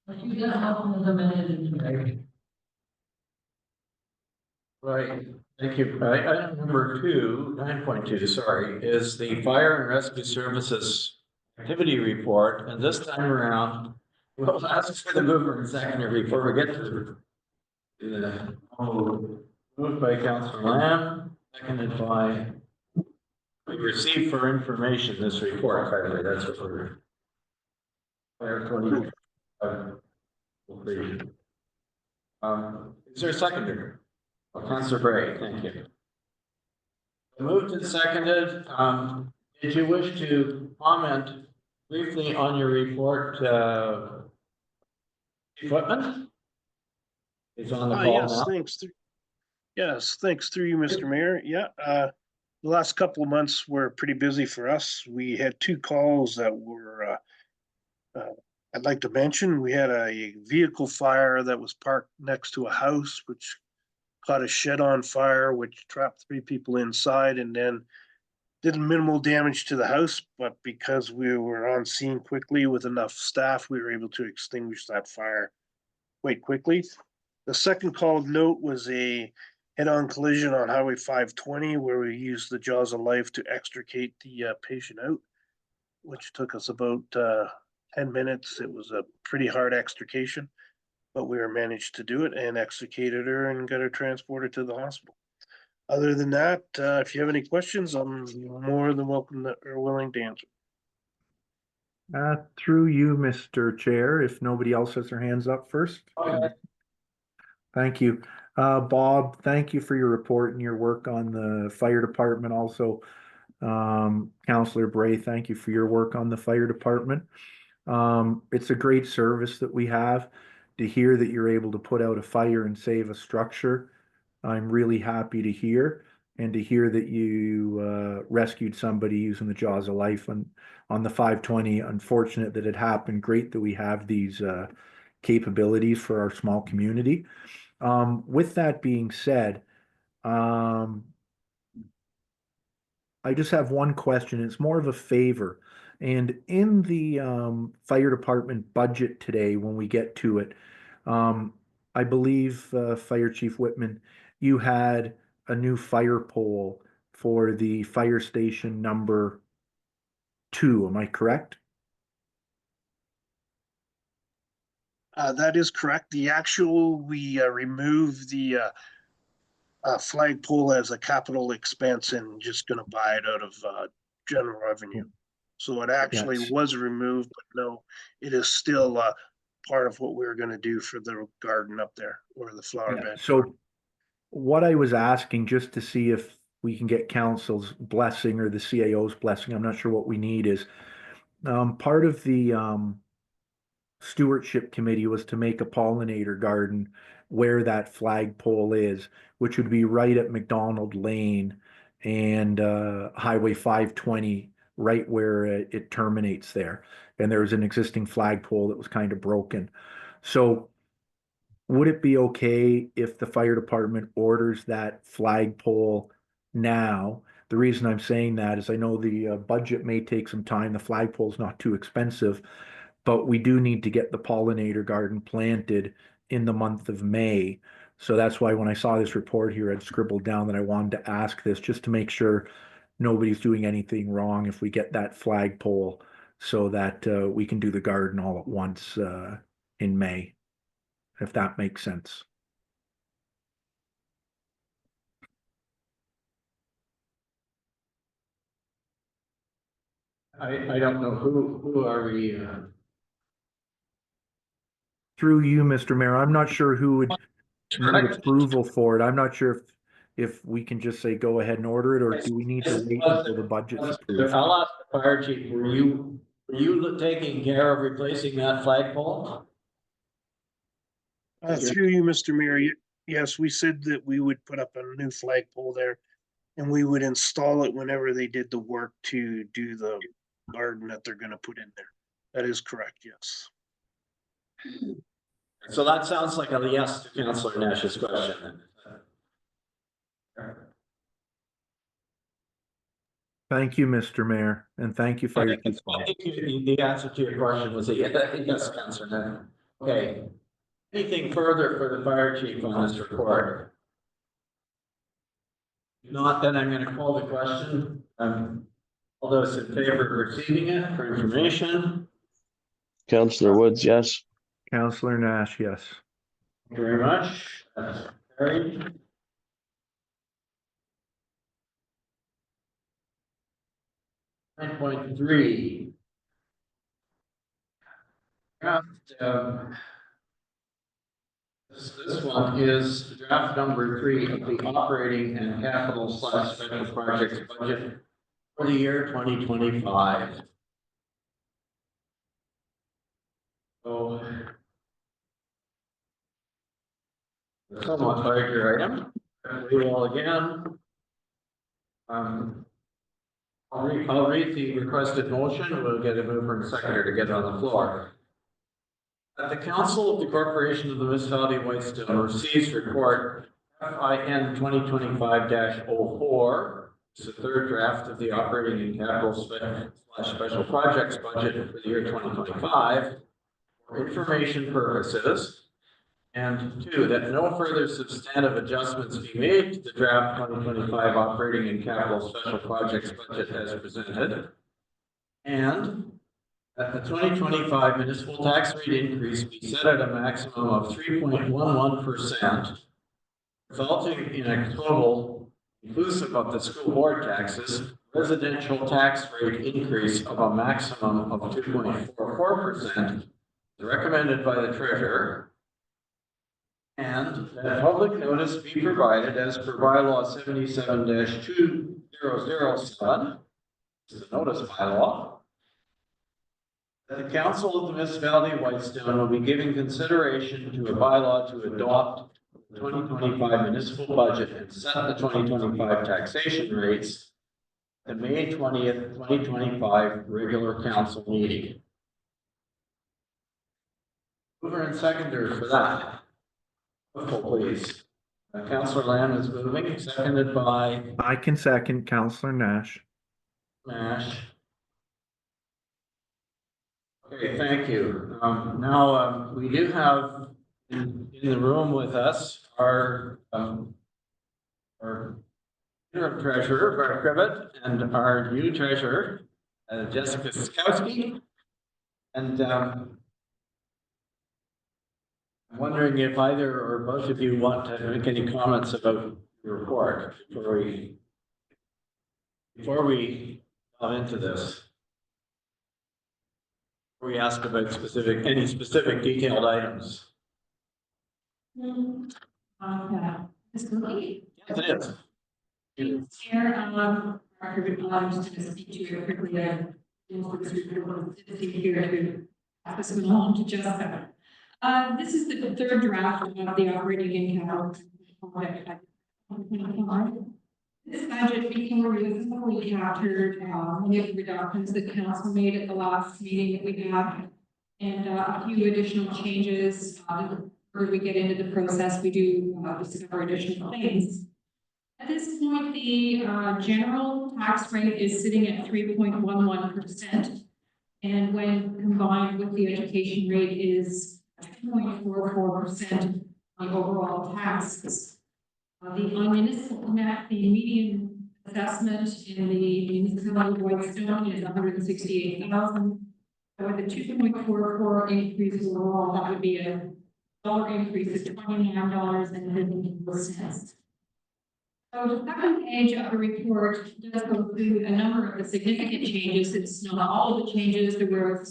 But you gotta help them with the amended carried. Right, thank you. Item number 9.2, sorry, is the Fire and Rescue Services Activity Report, and this time around, we'll ask for the mover and seconder before we get to the moved by Councillor Lamb, seconded by, we received for information this report, by the way, that's what we're. Fire 20. Is there a seconder? Councillor Bray, thank you. Moved and seconded. Did you wish to comment briefly on your report, Whitman? He's on the call Yes, now. thanks. Yes, thanks through you, Mr. Mayor. Yeah, the last couple of months were pretty busy for us. We had 2 calls that were, I'd like to mention. We had a vehicle fire that was parked next to a house, which caught a shed on fire, which trapped 3 people inside, and then did minimal damage to the house, but because we were on scene quickly with enough staff, we were able to extinguish that fire quite quickly. The second call of note was a head-on collision on Highway 520 where we used the jaws of life to extricate the patient out, which took us about 10 minutes. It was a pretty hard extrication, but we were managed to do it and extricated her and got her transported to the hospital. Other than that, if you have any questions, I'm more than welcome or willing to answer. Through you, Mr. Chair, if nobody else has their hands up first. Thank you. Bob, thank you for your report and your work on the fire department. Also, Councillor Bray, thank you for your work on the fire department. It's a great service that we have. To hear that you're able to put out a fire and save a structure, I'm really happy to hear. And to hear that you rescued somebody using the jaws of life on the 520. Unfortunate that it happened. Great that we have these capabilities for our small community. With that being said, I just have one question. It's more of a favor. And in the fire department budget today, when we get to it, I believe Fire Chief Whitman, you had a new fire pole for the fire station number 2. Am I correct? That is correct. The actual, we removed the flagpole as a capital expense and just going to buy it out of general revenue. So it actually was removed, but no, it is still part of what we're going to do for the garden up there or the flower bed. So what I was asking, just to see if we can get council's blessing or the CAO's blessing, I'm not sure what we need, is part of the stewardship committee was to make a pollinator garden where that flagpole is, which would be right at McDonald Lane and Highway 520, right where it terminates there. And there was an existing flagpole that was kind of broken. So would it be okay if the fire department orders that flagpole now? The reason I'm saying that is I know the budget may take some time. The flagpole is not too expensive, but we do need to get the pollinator garden planted in the month of May. So that's why when I saw this report here, I'd scribbled down that I wanted to ask this just to make sure nobody's doing anything wrong if we get that flagpole so that we can do the garden all at once in May, if that makes sense. I don't know who are we? Through you, Mr. Mayor, I'm not sure who would need approval for it. I'm not sure if we can just say go ahead and order it, or do we need to wait until the budget's approved? I'll ask the fire chief, were you taking care of replacing that flagpole? Through you, Mr. Mayor, yes, we said that we would put up a new flagpole there and we would install it whenever they did the work to do the garden that they're going to put in there. That is correct, yes. So that sounds like a yes to Councillor Nash's question. Thank you, Mr. Mayor, and thank you, Fire Chief. I think the answer to your question was a yes, Councillor Nash. Okay. Anything further for the fire chief on this report? If not, then I'm going to call the question. All those in favor of receiving it for information? Councillor Woods, yes. Councillor Nash, yes. Thank you very much. That's carried. Nine point three. This one is draft number 3 of the operating and capital / special projects budget for the year 2025. So, somewhat larger item. We will again. I'll read the requested motion. We'll get a mover and seconder to get it on the floor. That the Council of the Corporation of the Municipality of Whitestone receives report FIN 2025-04 It's the third draft of the operating and capital special projects budget for the year 2025 for information purposes. And two, that no further substantive adjustments be made to the draft 2025 operating and capital special projects budget as presented. And that the 2025 municipal tax rate increase be set at a maximum of 3.11%, resulting in a total, inclusive of the school board taxes, residential tax rate increase of a maximum of 2.44%, recommended by the treasurer. And that public notice be provided as per bylaw 77-2007, this is the notice bylaw, that the council of the municipality of Whitestone will be giving consideration to a bylaw to adopt the 2025 municipal budget and set the 2025 taxation rates at the May 20th, 2025 regular council meeting. Mover and seconder for that. Roll, please. Councillor Lamb is moving, seconded by I can second Councillor Nash. Nash. Okay, thank you. Now, we do have in the room with us our interim treasurer, Bart Cribbett, and our new treasurer, Jessica Skowski. And I'm wondering if either or both of you want to make any comments about your report before we delve into this. Before we ask about any specific detailed items. Ms. Cookie? Yes, it is. Chair, I'm just going to speak to you quickly. This report is here to pass this one on to Jessica. This is the third draft of the operating income project. This budget before you fully captured many of the reductions that council made at the last meeting that we had, and a few additional changes. Before we get into the process, we do discover additional things. At this point, the general tax rate is sitting at 3.11%, and when combined with the education rate is 2.44% on overall taxes. The municipal net, the median assessment in the municipality of Whitestone is $168,000. With a 2.44 increase overall, that would be a dollar increase of $29.54. So the second page of the report does go through a number of the significant changes. It's not all of the changes. There were,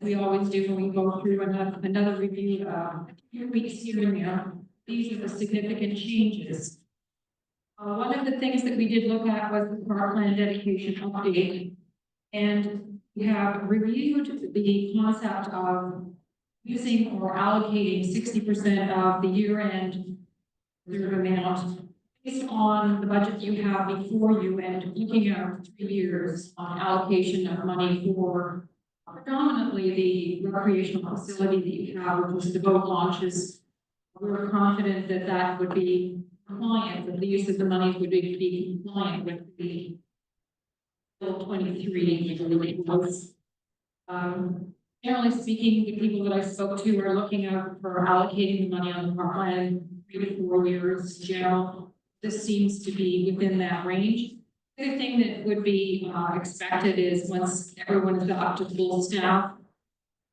we always do when we go through another review, a few weeks here and there. These are the significant changes. One of the things that we did look at was the parkland dedication update. And we have reviewed the concept of using or allocating 60% of the year-end reserve amount based on the budget you have before you and looking at 3 years on allocation of money for predominantly the recreational facility that you have, which is the boat launches. We're confident that that would be compliant, that the use of the money would be compliant with the Bill 23, which really was. Generally speaking, the people that I spoke to are looking out for allocating the money on the parkland 3 to 4 years general. This seems to be within that range. The other thing that would be expected is once everyone is up to full staff,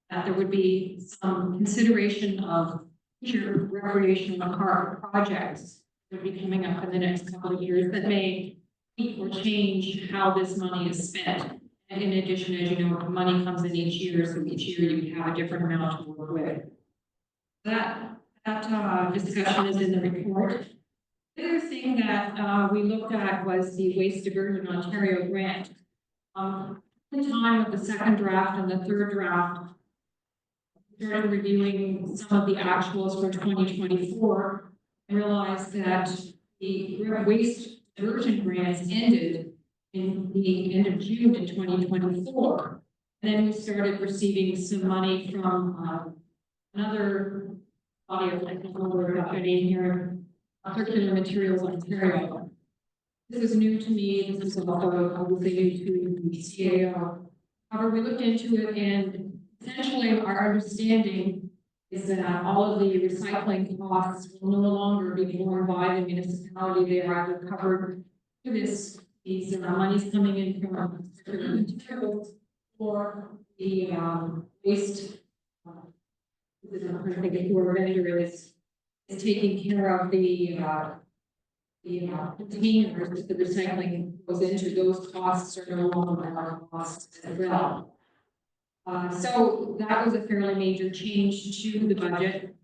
that there would be some consideration of future recreational park projects that would be coming up in the next couple of years that may meet or change how this money is spent. And in addition, as you know, money comes in each year, so each year you have a different amount to work with. That discussion is in the report. The other thing that we looked at was the Waste Diversion Ontario grant. At the time of the second draft and the third draft, we started reviewing some of the actuals for 2024 and realized that the waste diversion grants ended in the end of June in 2024. And then we started receiving some money from another body of, I don't know where I got their name here, Circular Materials Ontario. This is new to me, this is also obviously new to the CAO. However, we looked into it and essentially our understanding is that all of the recycling costs will no longer be borne by the municipality. They are either covered through these monies coming in from circular materials or the waste. I'm trying to think of who our vendor is taking care of the containers that the recycling goes into. Those costs are no longer our costs as well. So that was a fairly major change to the budget.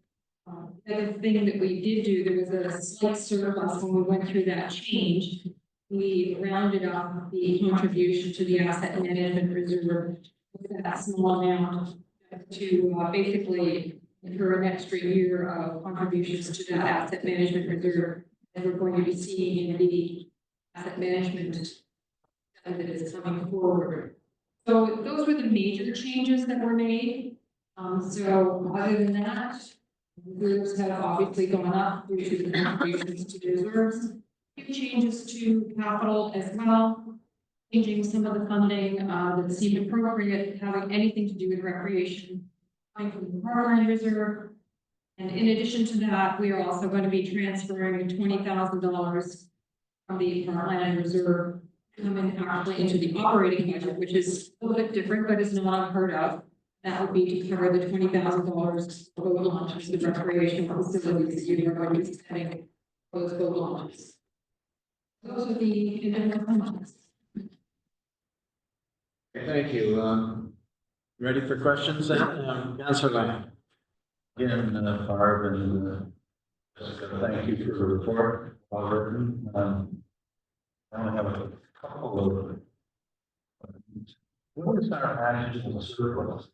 The other thing that we did do, there was a slight surplus when we went through that change. We rounded up the contribution to the asset management reserve with that small amount to basically incur an extra year of contributions to that asset management reserve that we're going to be seeing in the asset management that is coming forward. So those were the major changes that were made. So other than that, reserves have obviously gone up due to the contributions to the reserves. Changes to capital as well, changing some of the funding that seemed appropriate, having anything to do with recreation, coming from the Parkland Reserve. And in addition to that, we are also going to be transferring $20,000 from the Parkland Reserve coming actually into the operating budget, which is a little bit different, but is not unheard of. That would be to cover the $20,000 for boat launches, the recreational facilities that you are going to be spending those boat launches. Those are the individual comments. Thank you. Ready for questions then? Councillor Lang. Again, Barb, and thank you for the report. I only have a couple of. What is our actual surplus?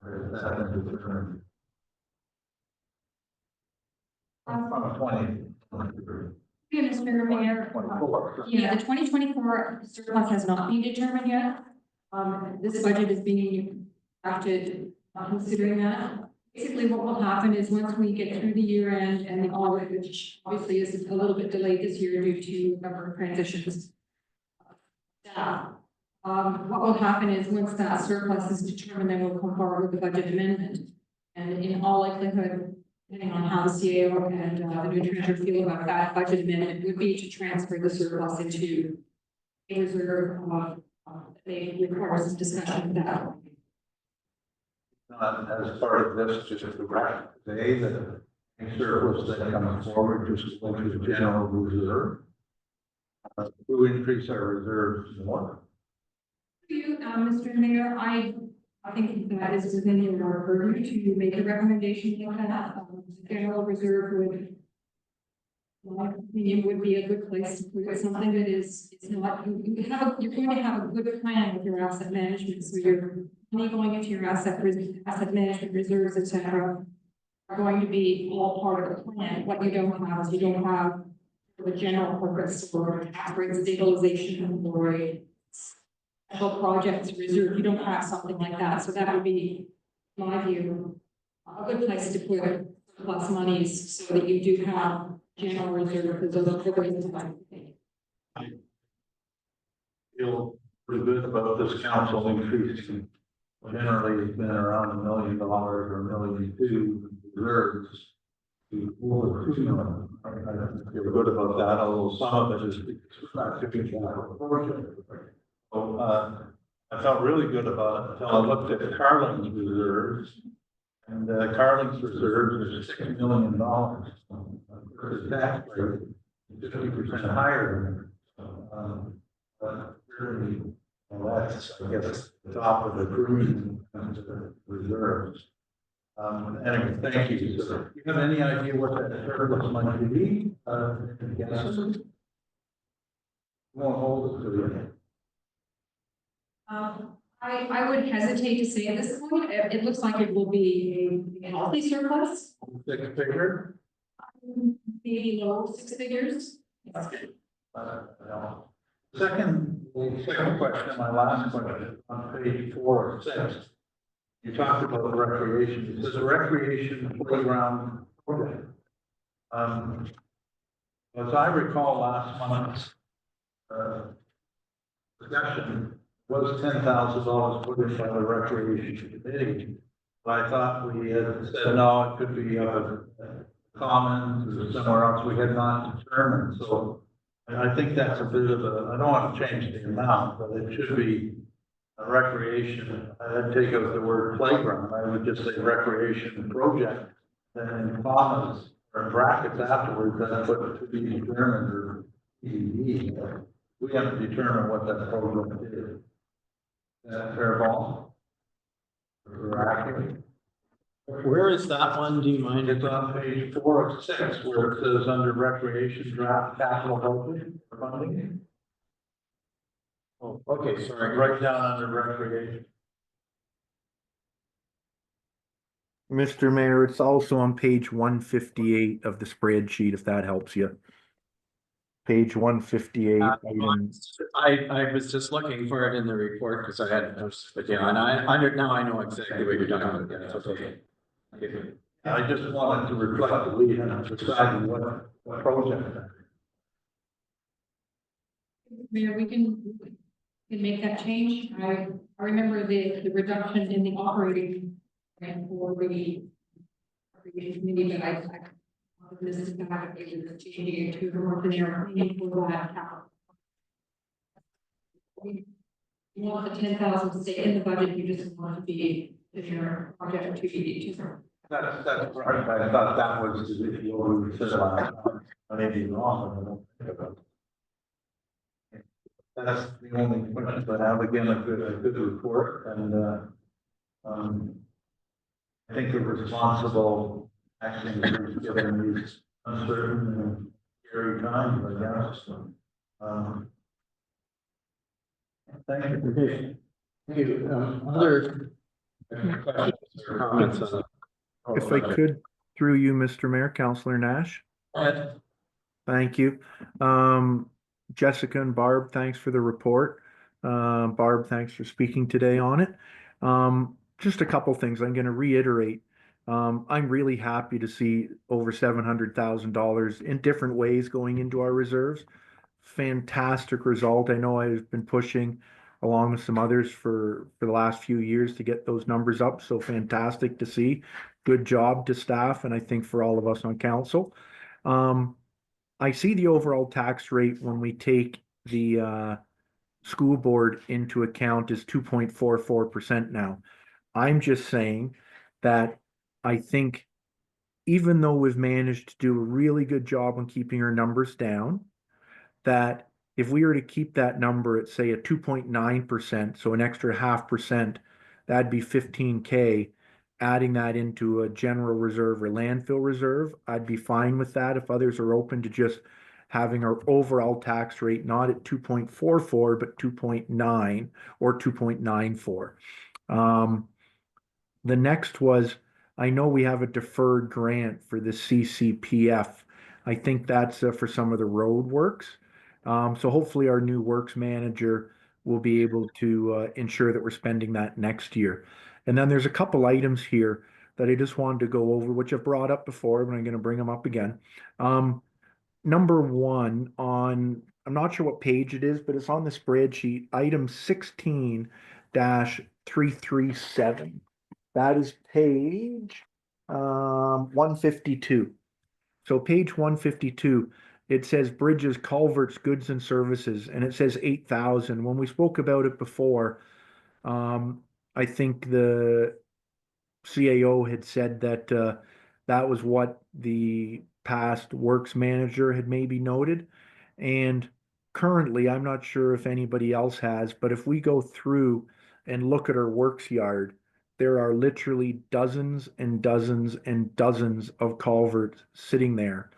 Or is that been determined? From 2023. Yeah, Mr. Mayor. 24. Yeah, the 2024 surplus has not been determined yet. This budget is being drafted, considering that. Basically, what will happen is once we get through the year end and the audit, which obviously is a little bit delayed this year due to government transitions. What will happen is once that surplus is determined, then we'll come forward with the budget amendment. And in all likelihood, depending on how the CAO and the new treasurer feel about that budget amendment, would be to transfer the surplus into a reserve. They require some discussion of that. As part of this, just the right today, that surplus that comes forward, just going to the general reserve. To increase our reserves more. You, Mr. Mayor, I think that is within your purview to make a recommendation like that. The general reserve would, in my opinion, would be a good place to put something that is not, you're going to have a good plan with your asset management. So your money going into your asset management reserves, et cetera, are going to be all part of the plan. What you don't have is you don't have the general purpose or tax rate stabilization or a special projects reserve. You don't have something like that. So that would be, in my view, a good place to put surplus monies so that you do have general reserve for those programs. I feel pretty good about this council increasing. Generally, it's been around $1 million or $1.2 million reserves. To over $2 million. I feel good about that, although some of it is not doing that project. So I felt really good about it until I looked at Carling's reserves. And Carling's reserves are $6 million. The tax rate is 50% higher than really, well, that's, I guess, the top of the group of reserves. Anyway, thank you. So, do you have any idea what that surplus might be? Guesses? Won't hold it to you. I would hesitate to say at this point. It looks like it will be a healthy surplus. Six figure? Maybe low six figures. Second question, my last question, on page 4 of 6. You talked about recreation. It says recreation playground project. As I recall last month's, discussion was $10,000 put in by the recreation committee. But I thought we had said, no, it could be commons or somewhere else we had not determined, so. I think that's a bit of I don't want to change the amount, but it should be a recreation. I'd take out the word playground, I would just say recreation project. Then in commas or brackets afterwards, that's what to be determined or ED. We have to determine what that program is. Is that fair ball? Or accurate? Where is that one? Do you mind? It's on page 4 of 6, where it says under recreation draft capital budget funding. Oh, okay, sorry. Right down under recreation. Mr. Mayor, it's also on page 158 of the spreadsheet, if that helps you. Page 158. I was just looking for it in the report because I hadn't noticed, but yeah, and now I know exactly what you're talking about. Yeah, it's okay. I just wanted to reflect that we had decided what project. Mayor, we can make that change. I remember the reduction in the operating and for the committee, but I this is back to changing it to the more generic name for that capital. You want the 10,000 to stay in the budget, you just want to be the generic project to be That's right, I thought that was the order we said last time. I may be wrong, but I don't think about it. That's the only question, but I have again a good report and I think the responsible action is given these uncertain and scary times, I guess. Thank you. Okay. Thank you. Other questions or comments on? If I could, through you, Mr. Mayor, Councillor Nash. Ed? Thank you. Jessica and Barb, thanks for the report. Barb, thanks for speaking today on it. Just a couple things I'm going to reiterate. I'm really happy to see over $700,000 in different ways going into our reserves. Fantastic result. I know I've been pushing along with some others for the last few years to get those numbers up. So fantastic to see. Good job to staff, and I think for all of us on council. I see the overall tax rate when we take the school board into account is 2.44% now. I'm just saying that I think even though we've managed to do a really good job on keeping our numbers down, that if we were to keep that number at say a 2.9%, so an extra 0.5%, that'd be 15K. Adding that into a general reserve or landfill reserve, I'd be fine with that if others are open to just having our overall tax rate not at 2.44 but 2.9 or 2.94. The next was, I know we have a deferred grant for the CCPF. I think that's for some of the road works. So hopefully our new works manager will be able to ensure that we're spending that next year. And then there's a couple items here that I just wanted to go over, which I've brought up before, but I'm going to bring them up again. Number one on, I'm not sure what page it is, but it's on the spreadsheet, item 16-337. That is page 152. So page 152, it says bridges, culverts, goods and services, and it says 8,000. When we spoke about it before, I think the CAO had said that that was what the past works manager had maybe noted. And currently, I'm not sure if anybody else has, but if we go through and look at our works yard, there are literally dozens and dozens and dozens of culverts sitting there.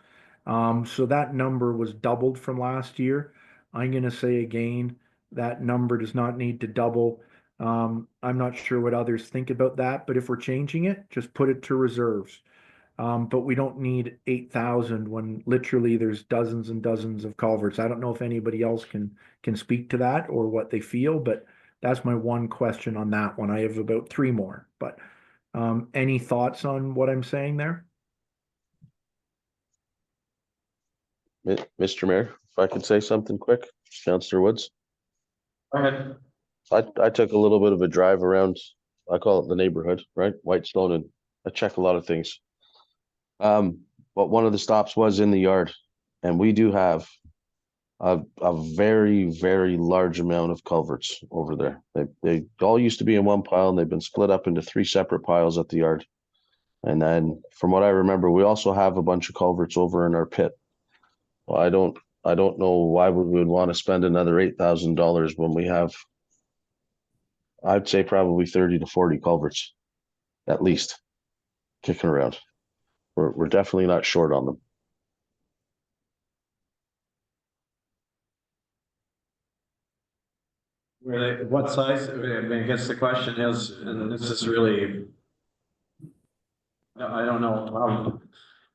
So that number was doubled from last year. I'm going to say again, that number does not need to double. I'm not sure what others think about that, but if we're changing it, just put it to reserves. But we don't need 8,000 when literally there's dozens and dozens of culverts. I don't know if anybody else can speak to that or what they feel, but that's my one question on that one. I have about 3 more, but any thoughts on what I'm saying there? Mr. Mayor, if I could say something quick, Councillor Woods. Go ahead. I took a little bit of a drive around, I call it the neighborhood, right? Whitestone, and I check a lot of things. But one of the stops was in the yard, and we do have a very, very large amount of culverts over there. They all used to be in one pile, and they've been split up into 3 separate piles at the yard. And then from what I remember, we also have a bunch of culverts over in our pit. Well, I don't know why we would want to spend another $8,000 when we have, I'd say probably 30 to 40 culverts, at least, kicking around. We're definitely not short on them. What size? I mean, I guess the question is, and this is really, I don't know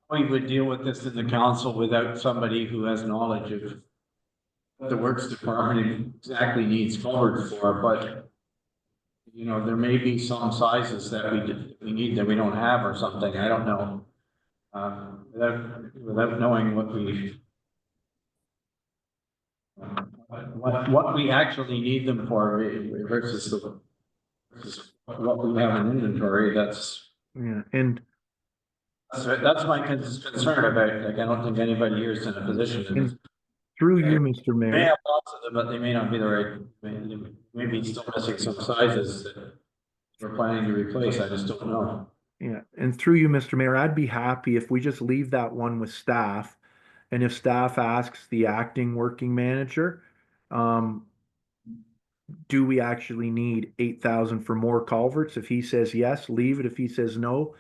how we would deal with this in the council without somebody who has knowledge of what the works department exactly needs culverts for, but you know, there may be some sizes that we need that we don't have or something. I don't know. Without knowing what we actually need them for versus what we have in inventory, that's and my concern about, like, I don't think anybody here is in a position. Through you, Mr. They may Mayor, have lots of them, but they may not be the right, maybe still missing some sizes that we're planning to replace. I just don't know. yeah, and through you, Mr. Mayor, I'd be happy if we just leave that one with staff. And if staff asks the acting working manager, do we actually need 8,000 for more culverts? If he says yes, leave it. If he says no,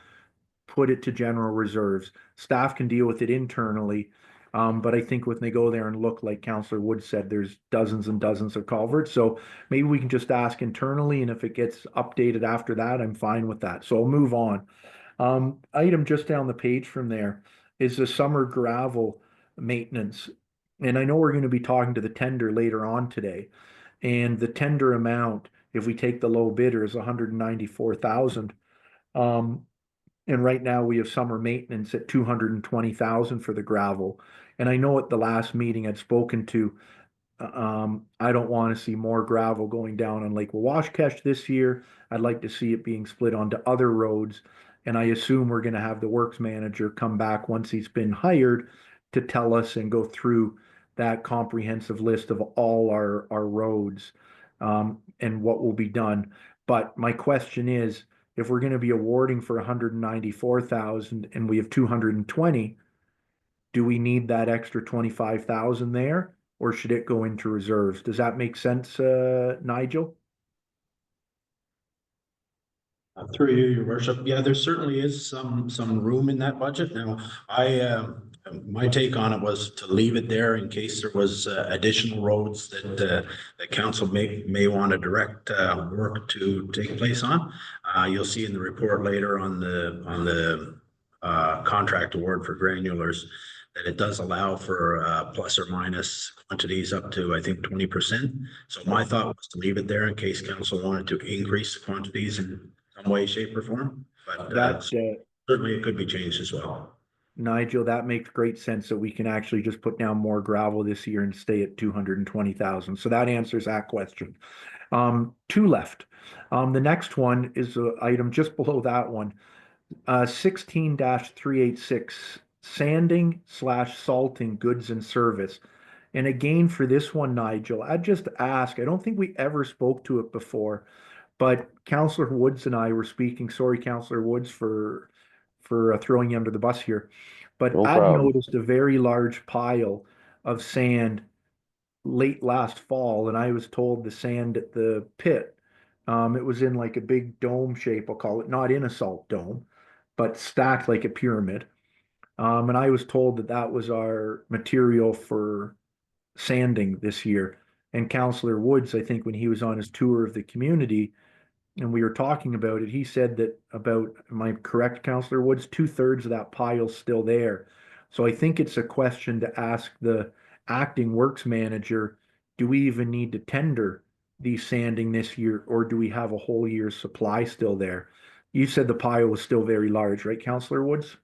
put it to general reserves. Staff can deal with it internally. But I think when they go there and look, like Councillor Wood said, there's dozens and dozens of culverts. So maybe we can just ask internally, and if it gets updated after that, I'm fine with that. So I'll move on. Item just down the page from there is the summer gravel maintenance. And I know we're going to be talking to the tender later on today. And the tender amount, if we take the low bidder, is 194,000. And right now we have summer maintenance at 220,000 for the gravel. And I know at the last meeting I'd spoken to, I don't want to see more gravel going down on Lake Wawashkesh this year. I'd like to see it being split onto other roads. And I assume we're going to have the works manager come back once he's been hired to tell us and go through that comprehensive list of all our roads, and what will be done. But my question is, if we're going to be awarding for 194,000 and we have 220, do we need that extra 25,000 there, or should it go into reserves? Does that make sense, Nigel? Through you, your worship. Yeah, there certainly is some room in that budget. Now, my take on it was to leave it there in case there was additional roads that the council may want to direct work to take place on. You'll see in the report later on the contract award for granulars that it does allow for plus or minus quantities up to, I think, 20%. So my thought was to leave it there in case council wanted to increase the quantities in some way, shape, or form. But certainly it could be changed as well. Nigel, that makes great sense that we can actually just put down more gravel this year and stay at 220,000. So that answers that question. 2 left. The next one is the item just below that one. 16-386, sanding / salting goods and service. And again, for this one, Nigel, I'd just ask, I don't think we ever spoke to it before, but Councillor Woods and I were speaking, sorry, Councillor Woods, for throwing you under the bus here. But No I problem. noticed a very large pile of sand late last fall, and I was told the sand at the pit, it was in like a big dome shape, I'll call it, not in a salt dome, but stacked like a pyramid. And I was told that that was our material for sanding this year. And Councillor Woods, I think when he was on his tour of the community, and we were talking about it, he said that about, am I correct, Councillor Woods, 2/3 of that pile's still there. So I think it's a question to ask the acting works manager, do we even need to tender the sanding this year, or do we have a whole year's supply still there? You said the pile was still very large, right, Councillor Woods?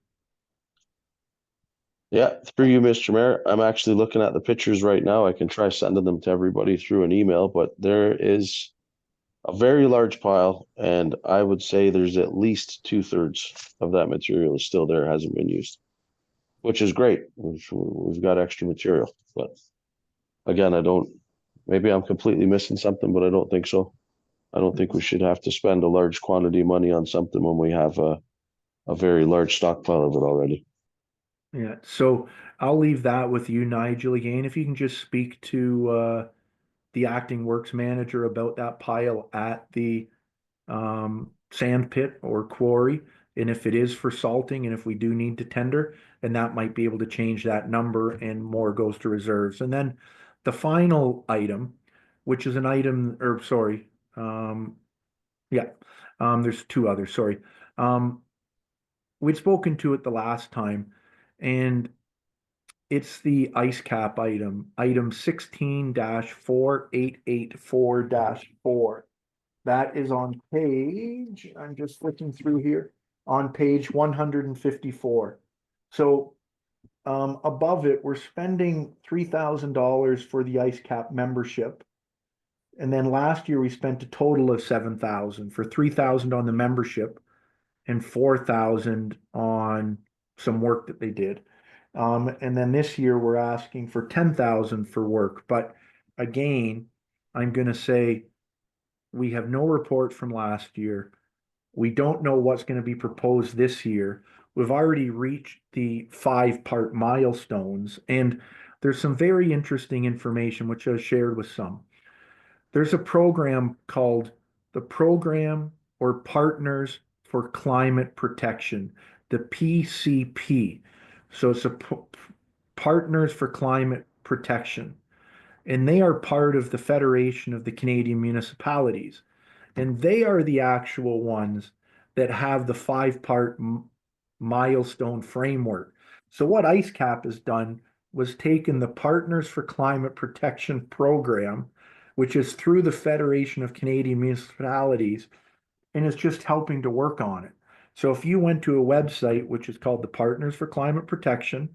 Yeah, through you, Mr. Mayor. I'm actually looking at the pictures right now. I can try sending them to everybody through an email, but there is a very large pile, and I would say there's at least 2/3 of that material is still there, hasn't been used, which is great. We've got extra material, but again, maybe I'm completely missing something, but I don't think so. I don't think we should have to spend a large quantity of money on something when we have a very large stockpile of it already. Yeah, so I'll leave that with you, Nigel. Again, if you can just speak to the acting works manager about that pile at the sand pit or quarry, and if it is for salting, and if we do need to tender, and that might be able to change that number and more goes to reserves. And then the final item, which is an item, or sorry, yeah, there's two others, sorry. We'd spoken to it the last time, and it's the ice cap item, item 16-4884-4. That is on page, I'm just flicking through here, on page 154. So above it, we're spending $3,000 for the ice cap membership. And then last year we spent a total of 7,000 for 3,000 on the membership and 4,000 on some work that they did. And then this year we're asking for 10,000 for work. But again, I'm going to say we have no report from last year. We don't know what's going to be proposed this year. We've already reached the 5-part milestones, and there's some very interesting information which I shared with some. There's a program called the Program or Partners for Climate Protection, the PCP. So it's a Partners for Climate Protection. And they are part of the Federation of the Canadian Municipalities. And they are the actual ones that have the 5-part milestone framework. So what IceCap has done was taken the Partners for Climate Protection program, which is through the Federation of Canadian Municipalities, and is just helping to work on it. So if you went to a website, which is called the Partners for Climate Protection,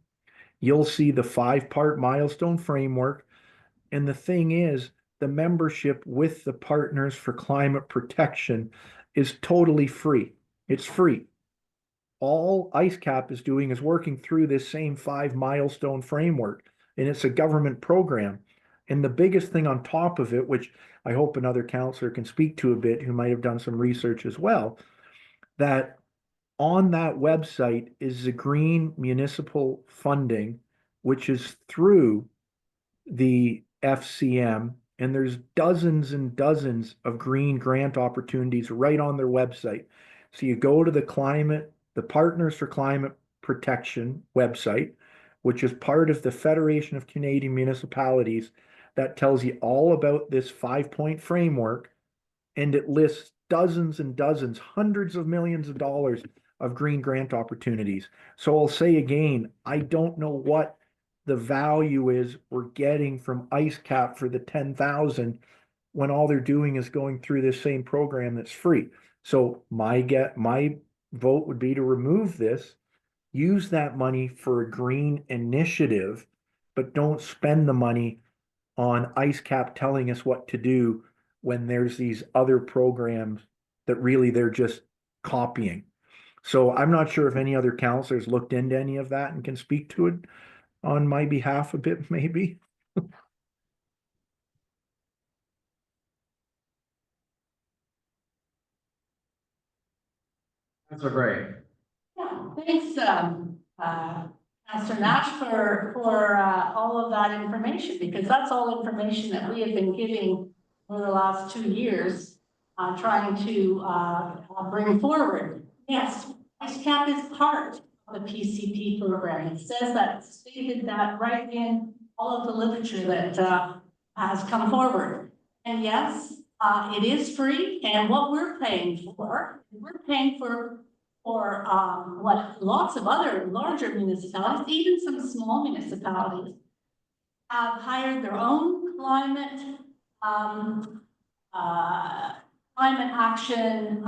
you'll see the 5-part milestone framework. And the thing is, the membership with the Partners for Climate Protection is totally free. It's free. All IceCap is doing is working through this same 5 milestone framework, and it's a government program. And the biggest thing on top of it, which I hope another counselor can speak to a bit, who might have done some research as well, that on that website is the green municipal funding, which is through the FCM, and there's dozens and dozens of green grant opportunities right on their website. So you go to the Partners for Climate Protection website, which is part of the Federation of Canadian Municipalities, that tells you all about this 5-point framework, and it lists dozens and dozens, hundreds of millions of dollars of green grant opportunities. So I'll say again, I don't know what the value is we're getting from IceCap for the 10,000 when all they're doing is going through this same program that's free. So my vote would be to remove this, use that money for a green initiative, but don't spend the money on IceCap telling us what to do when there's these other programs that really they're just copying. So I'm not sure if any other counselors looked into any of that and can speak to it on my behalf a bit, maybe. That's great. Yeah, thanks, Councillor Nash, for all of that information, because that's all information that we have been giving over the last 2 years, trying to bring forward. Yes, IceCap is part of the PCP program. It says that, stated that right in all of the literature that has come forward. And yes, it is free, and what we're paying for what lots of other larger municipalities, even some small municipalities, have hired their own climate action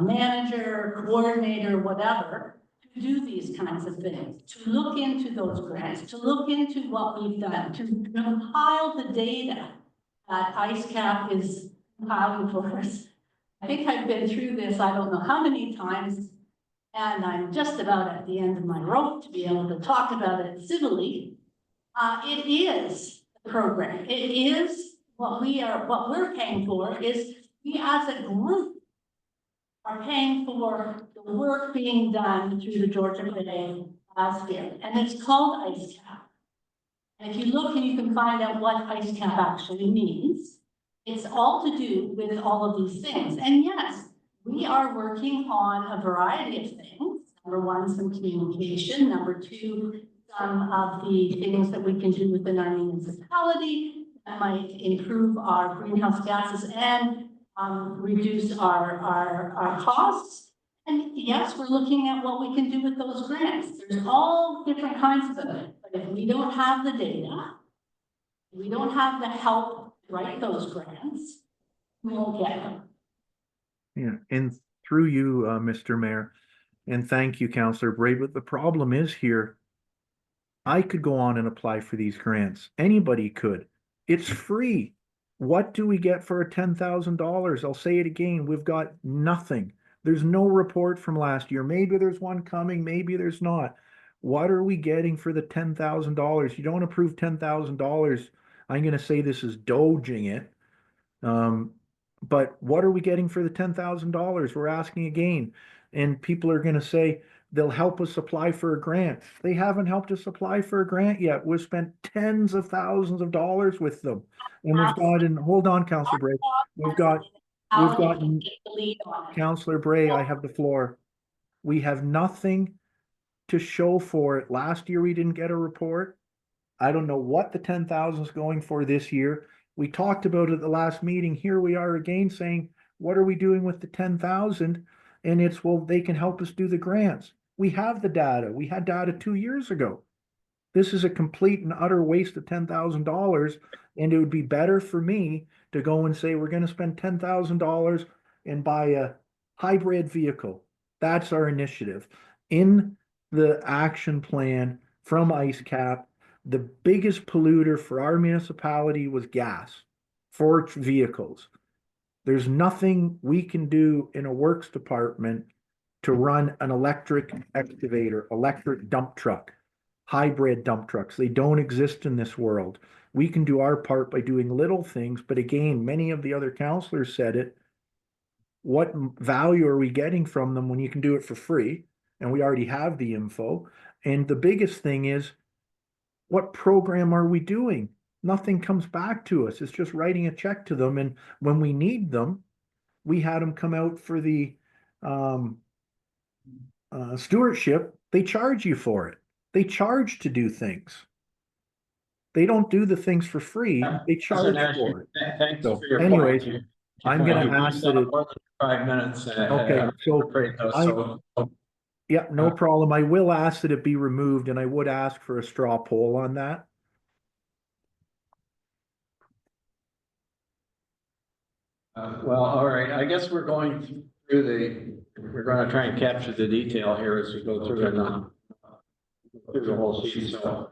manager, coordinator, whatever, to to do these kinds of things, to look into those grants, to look into what we've done, to compile the data that IceCap is compiling for us. I think I've been through this, I don't know how many times, and I'm just about at the end of my rope to be able to talk about it civilly. It is the program. It is what we're paying for is we as a group are paying for the work being done through the Georgia Bay Biosphere, and it's called IceCap. And if you look and you can find out what IceCap actually means, it's all to do with all of these things. And yes, we are working on a variety of things. Number one, some communication. Number two, some of the things that we can do within our municipality that might improve our greenhouse gases and reduce our costs. And yes, we're looking at what we can do with those grants. There's all different kinds of them. But if we don't have the data, we don't have the help to write those grants, we won't get them. Yeah, and through you, Mr. Mayor, and thank you, Councillor Bray, but the problem is here, I could go on and apply for these grants. Anybody could. It's free. What do we get for $10,000? I'll say it again, we've got nothing. There's no report from last year. Maybe there's one coming, maybe there's not. What are we getting for the $10,000? You don't approve $10,000. I'm going to say this is dodging it. But what are we getting for the $10,000? We're asking again. And people are going to say they'll help us apply for a grant. They haven't helped us apply for a grant yet. We've spent tens of thousands of dollars with them. And we've gotten, hold on, Councillor Bray. We've gotten, Councillor Bray, I have the floor. We have nothing to show for it. Last year, we didn't get a report. I don't know what the 10,000 is going for this year. We talked about it at the last meeting. Here we are again saying, what are we doing with the 10,000? And it's, well, they can help us do the grants. We have the data. We had data 2 years ago. This is a complete and utter waste of $10,000. And it would be better for me to go and say, we're going to spend $10,000 and buy a hybrid vehicle. That's our initiative. In the action plan from IceCap, the biggest polluter for our municipality was gas for vehicles. There's nothing we can do in a works department to run an electric excavator, electric dump truck, hybrid dump trucks. They don't exist in this world. We can do our part by doing little things, but again, many of the other councillors said it. What value are we getting from them when you can do it for free? And we already have the info. And the biggest thing is, what program are we doing? Nothing comes back to us. It's just writing a check to them. And when we need them, we had them come out for the stewardship. They charge you for it. They charge to do things. They don't do the things for free. They charge for it. Thanks So for your anyways, point. I'm going to ask that it. More than 5 minutes. Okay, so yeah, no problem. I will ask that it be removed, and I would ask for a straw poll on that. Well, all right, I guess we're going through we're going to try and capture the detail here as we go through through the whole sheet. So,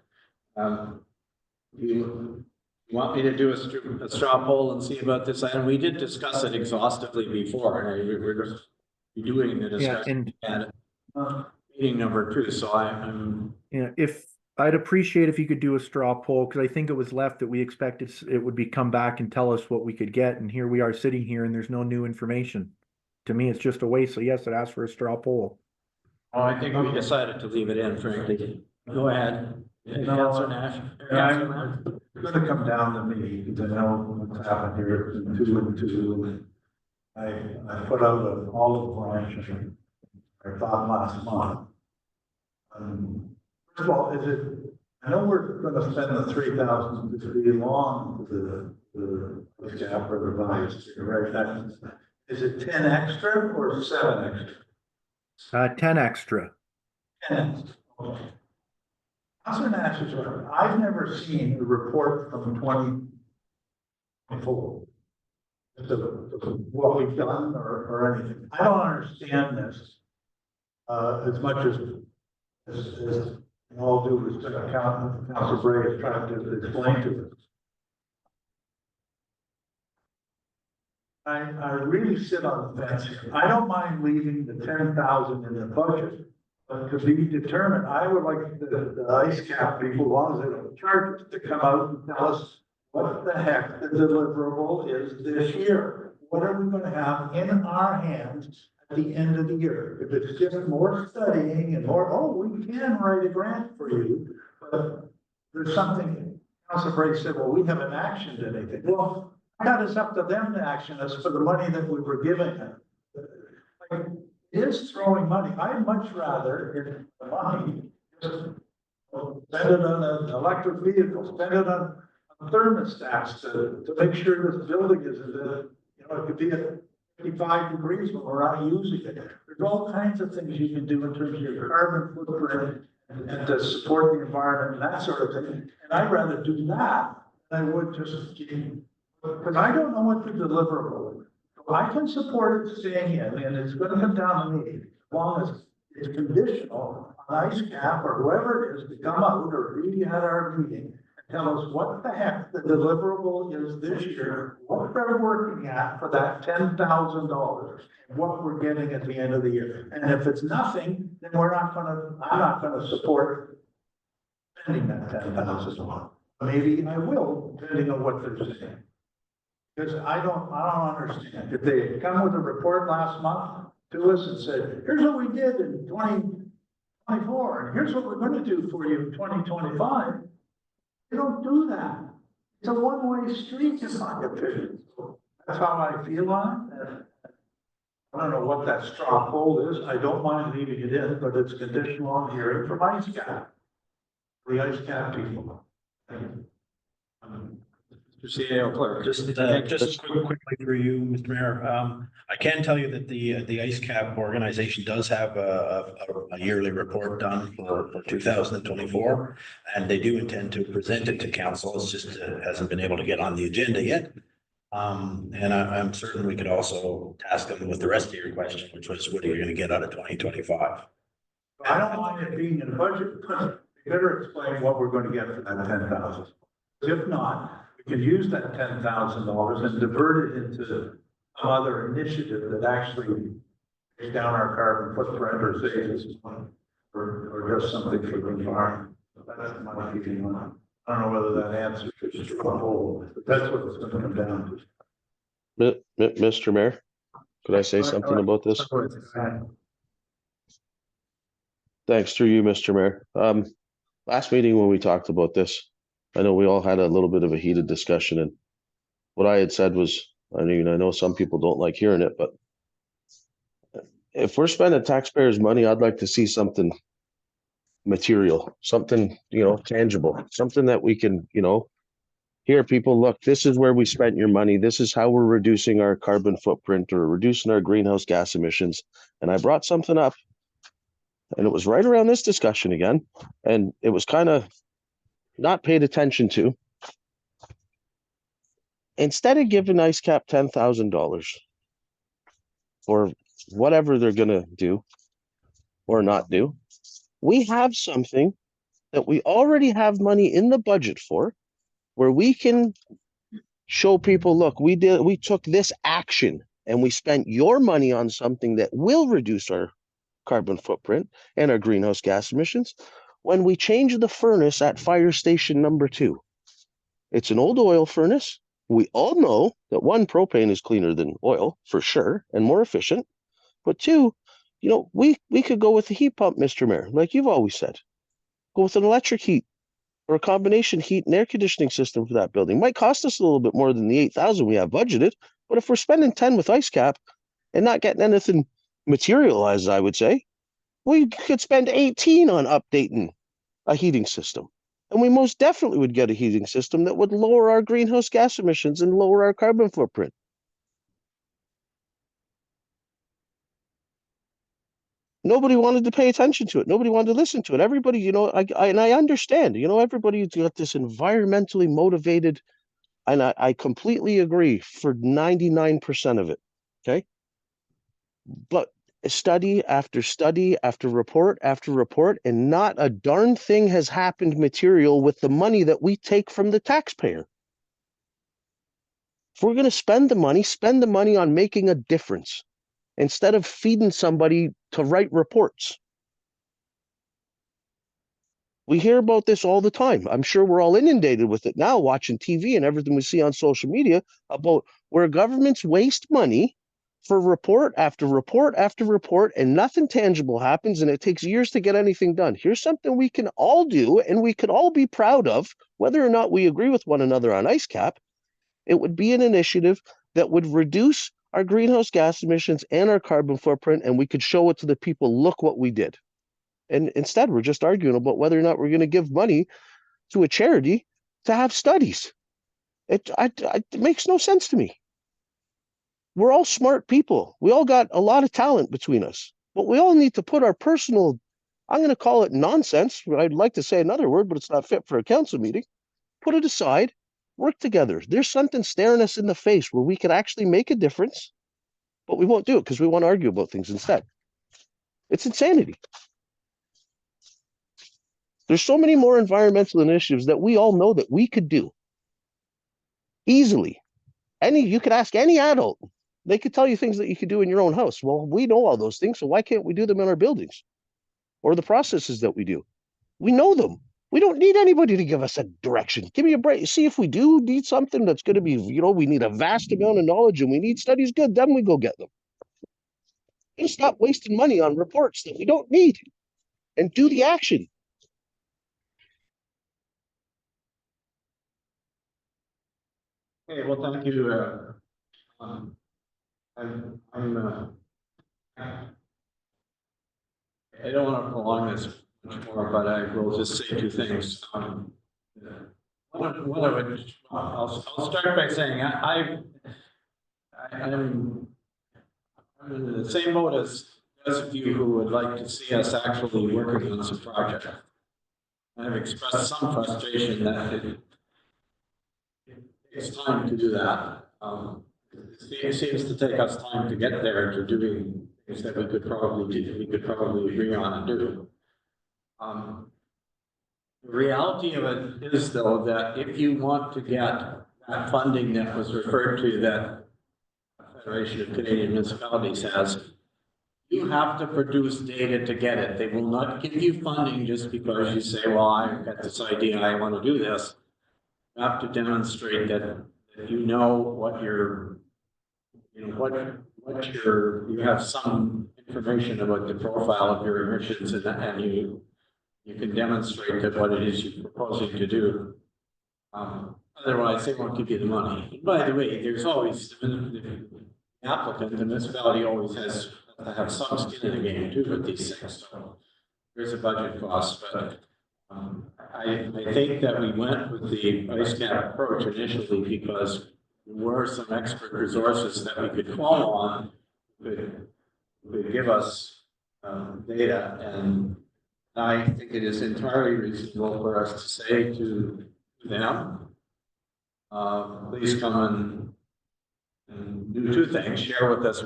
you want me to do a straw poll and see about this item? We did discuss it exhaustively before, and we're just doing the discussion at meeting number 2. So I'm if I'd appreciate if you could do a straw poll, because I think it was left that we expected it would be come back and tell us what we could get, and here we are sitting here and there's no new information. To me, it's just a waste. So yes, it asks for a straw poll. Oh, I think we decided to leave it in, frankly. Go ahead. Councilor Nash. It's gonna come down to me, because I know what's happened here, 2 and 2. I put out an olive branch, I thought last month. First of all, I know we're gonna spend the 3,000 to belong to the gap or the bias, right? Is it 10 extra or 7 extra? 10 extra. 10 extra, okay. Councilor Nash is right. I've never seen a report from 2024. What we've done or anything. I don't understand this as much as as in all due respect, Councilor Bray is trying to explain to us. I really sit on the fence here. I don't mind leaving the 10,000 in the budget, but to be determined, I would like the ice cap people, as long as they don't charge us, to come out and tell us what the heck the deliverable is this year. What are we gonna have in our hands at the end of the year? If it's just more studying and more, oh, we can write a grant for you, but there's something, Councilor Bray said, well, we haven't actioned anything. Well, that is up to them to action us for the money that we were giving them. Like, it is throwing money. I'd much rather, if the money, just spend it on an electric vehicle, spend it on thermostats to make sure this building isn't, you know, it could be at 55 degrees when we're not using it. There's all kinds of things you can do in terms of your carbon footprint and to support the environment and that sort of thing. And I'd rather do that than I would just because I don't know what the deliverable is. So I can support it staying in, and it's gonna come down to me, as long as it's conditional on ice cap or whoever it is to come out or be at our meeting and tell us what the heck the deliverable is this year, what they're working at for that $10,000, and what we're getting at the end of the year. And if it's nothing, then I'm not gonna support spending that $10,000. Maybe I will, depending on what they're saying. Because I don't understand. If they come with a report last month to us and said, here's what we did in 2024, and here's what we're gonna do for you in 2025, they don't do that. It's a one-way street, in my opinion. That's how I feel on it. And I don't know what that straw poll is. I don't mind leaving it in, but it's conditional on hearing from ice cap. The ice cap people. Mr. CAO clerk. Just quickly for you, Mr. Mayor, I can tell you that the ice cap organization does have a yearly report done for 2024. And they do intend to present it to council. It's just hasn't been able to get on the agenda yet. And I'm certain we could also task them with the rest of your question, which was what are you gonna get out of 2025? I don't mind it being in the budget, but you better explain what we're gonna get for that 10,000. If not, we can use that $10,000 and divert it into some other initiative that actually takes down our carbon footprint or saves us money, or just something for the environment. That's my feeling on it. I don't know whether that answers your whole, but that's what it's gonna come down to. Mr. Mayor, could I say something about this? Thanks, through you, Mr. Mayor. Last meeting when we talked about this, I know we all had a little bit of a heated discussion, and what I had said was, I mean, I know some people don't like hearing it, but if we're spending taxpayers' money, I'd like to see something material, something, tangible, something that we can, here people, look, this is where we spent your money. This is how we're reducing our carbon footprint or reducing our greenhouse gas emissions. And I brought something up, and it was right around this discussion again, and it was kind of not paid attention to. Instead of giving ice cap $10,000 for whatever they're going to do or not do, we have something that we already have money in the budget for, where we can show people, look, we took this action and we spent your money on something that will reduce our carbon footprint and our greenhouse gas emissions when we change the furnace at fire station number 2. It's an old oil furnace. We all know that 1, propane is cleaner than oil for sure and more efficient, but 2, we could go with the heat pump, Mr. Mayor, like you've always said. Go with an electric heat or a combination heat and air conditioning system for that building. Might cost us a little bit more than the 8,000 we have budgeted, but if we're spending 10 with ice cap and not getting anything materialized, I would say, we could spend 18 on updating a heating system. And we most definitely would get a heating system that would lower our greenhouse gas emissions and lower our carbon footprint. Nobody wanted to pay attention to it. Nobody wanted to listen to it. Everybody, I understand, everybody's got this environmentally motivated, and I completely agree for 99% of it. Okay. But study after study after report, and not a darn thing has happened material with the money that we take from the taxpayer. If we're going to spend the money on making a difference instead of feeding somebody to write reports. We hear about this all the time. I'm sure we're all inundated with it now, watching TV and everything we see on social media about where governments waste money for report after report after report, and nothing tangible happens, and it takes years to get anything done. Here's something we can all do, and we could all be proud of, whether or not we agree with one another on IceCap. It would be an initiative that would reduce our greenhouse gas emissions and our carbon footprint, and we could show it to the people, look what we did. And instead, we're just arguing about whether or not we're going to give money to a charity to have studies. It makes no sense to me. We're all smart people. We all got a lot of talent between us, but we all need to put our personal, I'm going to call it nonsense. I'd like to say another word, but it's not fit for a council meeting. Put it aside, work together. There's something staring us in the face where we could actually make a difference, but we won't do it because we want to argue about things instead. It's insanity. There's so many more environmental initiatives that we all know that we could do easily. You could ask any adult. They could tell you things that you could do in your own house. Well, we know all those things, so why can't we do them in our buildings? Or the processes that we do? We know them. We don't need anybody to give us a direction. Give me a break. See, if we do need something that's going to be, we need a vast amount of knowledge and we need studies, good, then we go get them. And stop wasting money on reports that we don't need and do the action. Okay, well, thank you. I don't want to prolong this much more, but I will just say two things. I'll start by saying I'm in the same boat as those of you who would like to see us actually working on some project. I've expressed some frustration that it takes time to do that. It seems to take us time to get there to doing things that we could probably agree on and do. The reality of it is, though, that if you want to get that funding that was referred to that Federation of Canadian Municipalities has, you have to produce data to get it. They will not give you funding just because you say, well, I've got this idea, I want to do this. You have to demonstrate that you know what your, you have some information about the profile of your emissions, and you can demonstrate that what it is you're proposing to do. Otherwise, they won't give you the money. And by the way, there's always the applicant, the municipality always has to have some skin in the game too with these things. So there's a budget cost, but I think that we went with the IceCap approach initially because there were some expert resources that we could call on, could give us data, and I think it is entirely reasonable for us to say to them, please come and do two things. Share with us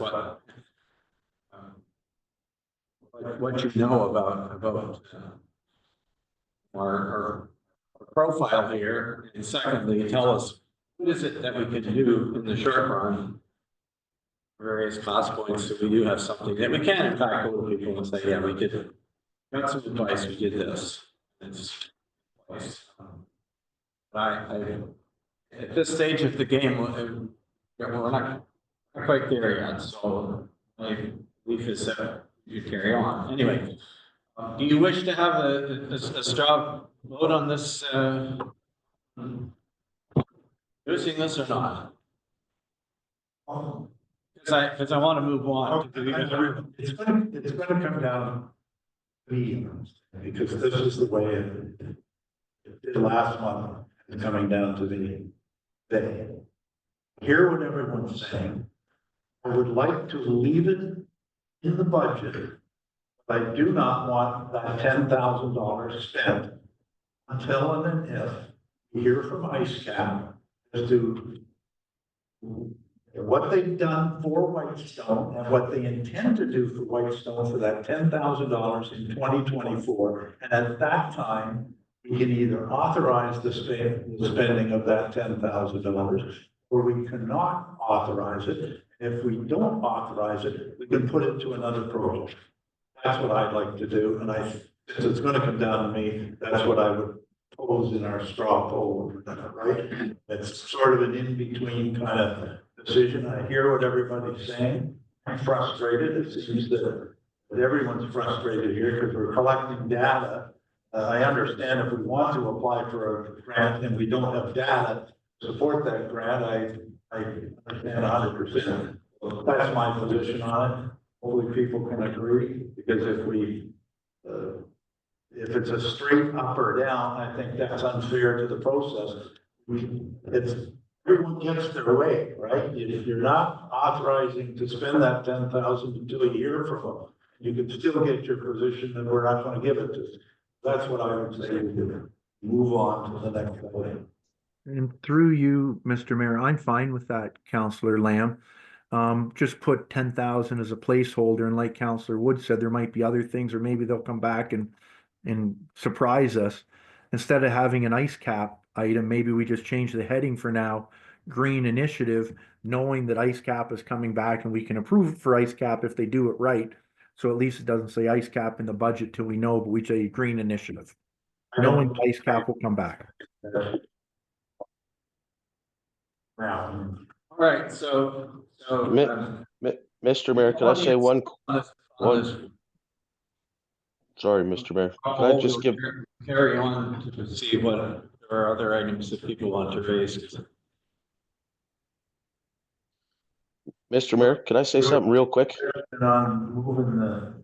what you know about our profile here, and secondly, tell us what is it that we can do in the short run, various cost points, so we do have something that we can in fact go to people and say, yeah, we did it. Got some advice, we did this. At this stage of the game, we're not quite there yet, so my belief is that you carry on. Anyway, do you wish to have a straw vote on this, using this or not? Because I want to move on. It's going to come down to me, because this is the way it did last month, and coming down to the day. Hear what everyone's saying. I would like to leave it in the budget, but I do not want that $10,000 spent until and if we hear from IceCap as to what they've done for Whitestone and what they intend to do for Whitestone for that $10,000 in 2024. And at that time, we can either authorize the spending of that $10,000, or we cannot authorize it. If we don't authorize it, we can put it to another project. That's what I'd like to do, and since it's gonna come down to me, that's what I would pose in our straw poll, right? It's sort of an in-between kind of decision. I hear what everybody's saying. I'm frustrated. It seems that everyone's frustrated here because we're collecting data. I understand if we want to apply for a grant and we don't have data to support that grant, I understand 100%. That's my position on it. Hopefully people can agree, because if it's a straight up or down, I think that's unfair to the process. Everyone gets their way, right? If you're not authorizing to spend that 10,000 until a year from now, you can still get your position and we're not gonna give it to you. That's what I would say we do. Move on to the next one. And through you, Mr. Mayor, I'm fine with that, Councillor Lamb. Just put 10,000 as a placeholder, and like Councillor Wood said, there might be other things, or maybe they'll come back and surprise us. Instead of having an ice cap item, maybe we just change the heading for now, Green Initiative, knowing that ice cap is coming back and we can approve for ice cap if they do it right. So at least it doesn't say ice cap in the budget till we know, but we say Green Initiative, knowing ice cap will come back. Now, All right, so. Mr. Mayor, can I say one, sorry, Mr. Mayor, can I just give, Carry on to see what there are other items that people want to raise. Mr. Mayor, can I say something real quick? and on moving the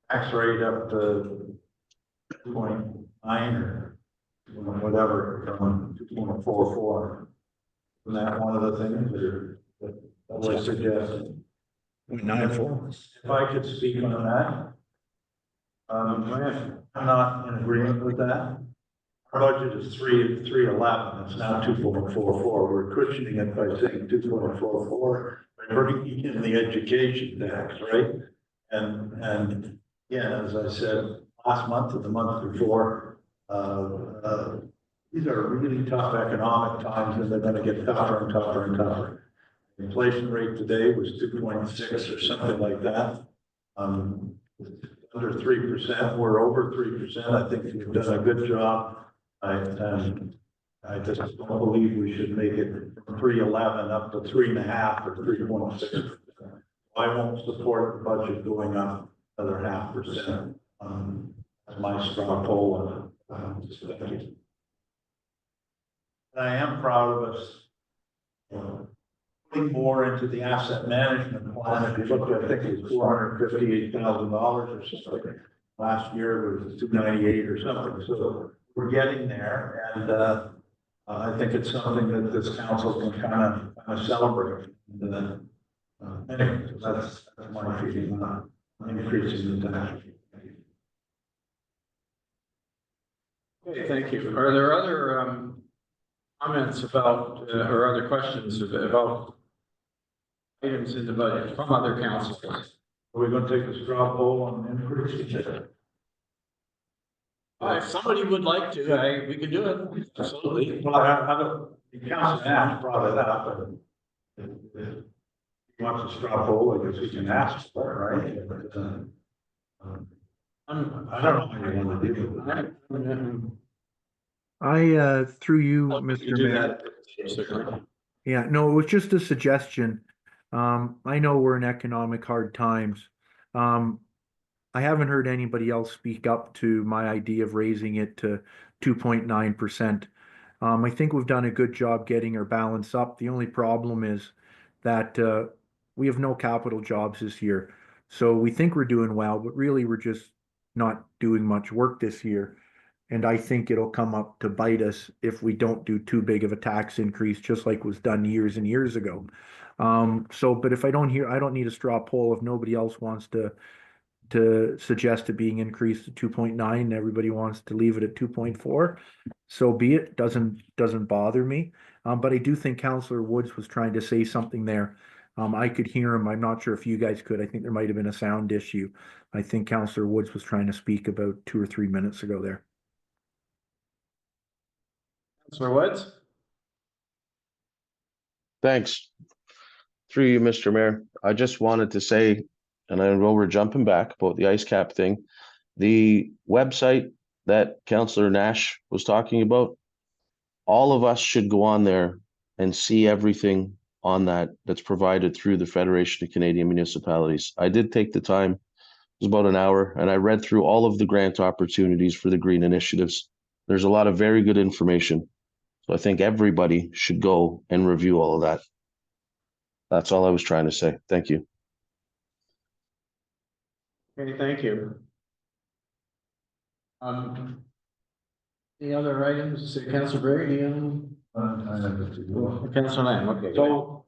tax rate up to 2.9 or whatever, from 2.44. Isn't that one of the things that was suggested? 0.94. If I could speak on that. I'm not in agreement with that. Our budget is 311, it's now 2.44. We're cushioning it by saying 2.44, by bringing in the education tax, right? And again, as I said, last month and the month before, these are really tough economic times, and they're gonna get tougher and tougher and tougher. The inflation rate today was 2.6 or something like that. Under 3%, we're over 3%. I think we've done a good job. I just don't believe we should make it from 311 up to 3.5 or 3.6%. I won't support the budget going up another 0.5%. That's my straw poll. Thank you. I am proud of us, putting more into the asset management plan. If you look at, I think it was $458,000 or something. Last year it was 298 or something. So we're getting there, and I think it's something that this council can kind of celebrate. And, anyway, so that's my feeling on increasing the tax. Okay, thank you. Are there other comments about or other questions about items in the budget from other councils? Are we going to take a straw poll on increase? If somebody would like to, we could do it. Absolutely. Well, I don't, the council Nash brought it up, and if he wants a straw poll, I guess we can ask for it, right? But, I don't know how you want to do it. Through you, Mr. Mayor. Certainly. Yeah, no, it was just a suggestion. I know we're in economic hard times. I haven't heard anybody else speak up to my idea of raising it to 2.9%. I think we've done a good job getting our balance up. The only problem is that we have no capital jobs this year. So we think we're doing well, but really we're just not doing much work this year. And I think it'll come up to bite us if we don't do too big of a tax increase, just like was done years and years ago. But if I don't need a straw poll, if nobody else wants to to suggest it being increased to 2.9, everybody wants to leave it at 2.4. So be it, doesn't bother me. But I do think Councillor Woods was trying to say something there. I could hear him. I'm not sure if you guys could. I think there might have been a sound issue. I think Councillor Woods was trying to speak about 2 or 3 minutes ago there. Councillor Woods? Thanks. Through you, Mr. Mayor, I just wanted to say, and I know we're jumping back about the ice cap thing. The website that Councillor Nash was talking about, all of us should go on there and see everything on that's provided through the Federation of Canadian Municipalities. I did take the time, it was about an hour, and I read through all of the grant opportunities for the green initiatives. There's a lot of very good information. So I think everybody should go and review all of that. That's all I was trying to say. Thank you. Okay, thank you. Any other items, Councillor Brady? Councillor Lamb, okay. So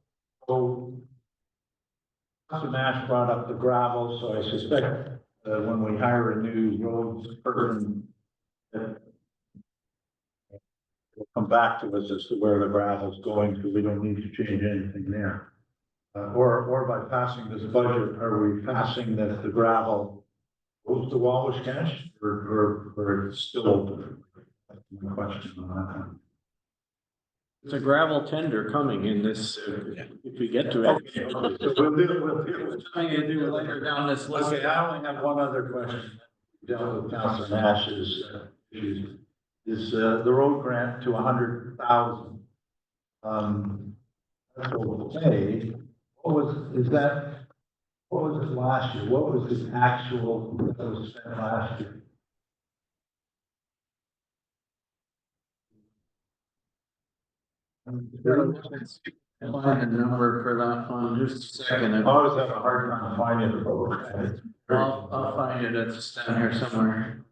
Councillor Nash brought up the gravel, so I suspect when we hire a new roads person, that will come back to us as to where the gravel's going, so we don't need to change anything there. Or by passing this budget, are we passing that the gravel goes to Wabash Cash, or it's still open? That's my question on that. There's a gravel tender coming in this, if we get to it. So we'll deal with Something to do later down this list. Okay, I only have one other question. Dealt with Councilor Nash's issues. Is the road grant to 100,000? That's okay. What was it last year? What was the actual that was spent last year? Find a number for that one, just a second. I always have a hard time finding the road. I'll find it, it's down here somewhere.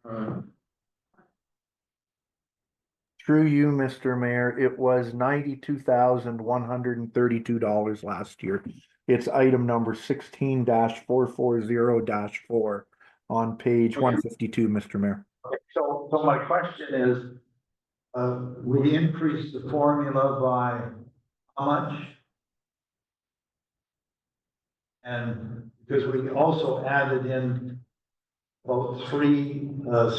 Through you, Mr. Mayor, it was $92,132 last year. It's item number 16-440-4 on page 152, Mr. Mayor. So my question is, we increased the formula by how much? And because we also added in about 3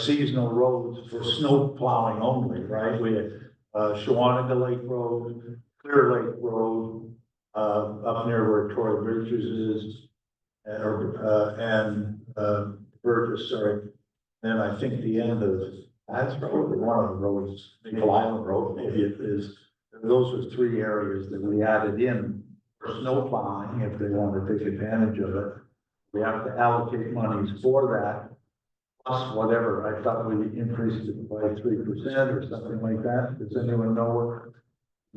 seasonal roads for snow plowing only, right? We had Shawanaga Lake Road, Clear Lake Road, up near where Troy Bridges is, and Burgess, sorry. Then I think the end of that's probably one of the roads, Maple Island Road, maybe it is. Those are 3 areas that we added in for snow plowing if they want to take advantage of it. We have to allocate monies for that, plus whatever. I thought we increased it by 3% or something like that. Does anyone know what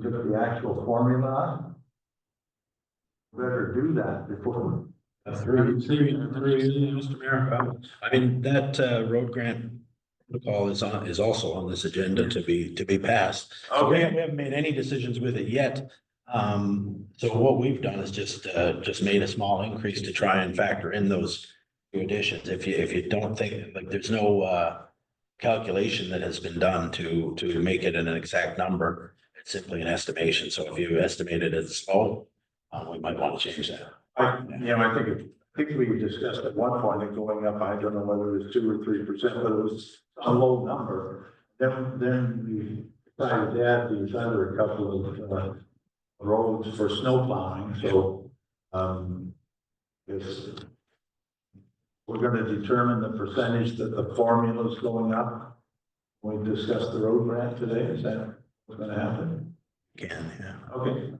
took the actual formula? Better do that before. Mr. Mayor, I mean, that road grant protocol is also on this agenda to be passed. So we haven't made any decisions with it yet. So what we've done is just made a small increase to try and factor in those new additions. If you don't think, like, there's no calculation that has been done to make it an exact number, it's simply an estimation. So if you estimate it as low, we might want to change that. I think we discussed at one point it going up, I don't know whether it was 2 or 3%, but it was a low number. Then we decided to add these other couple of roads for snow plowing, so if we're gonna determine the percentage that the formula is going up, we discussed the road grant today, is that what's gonna happen? Can, yeah. Okay.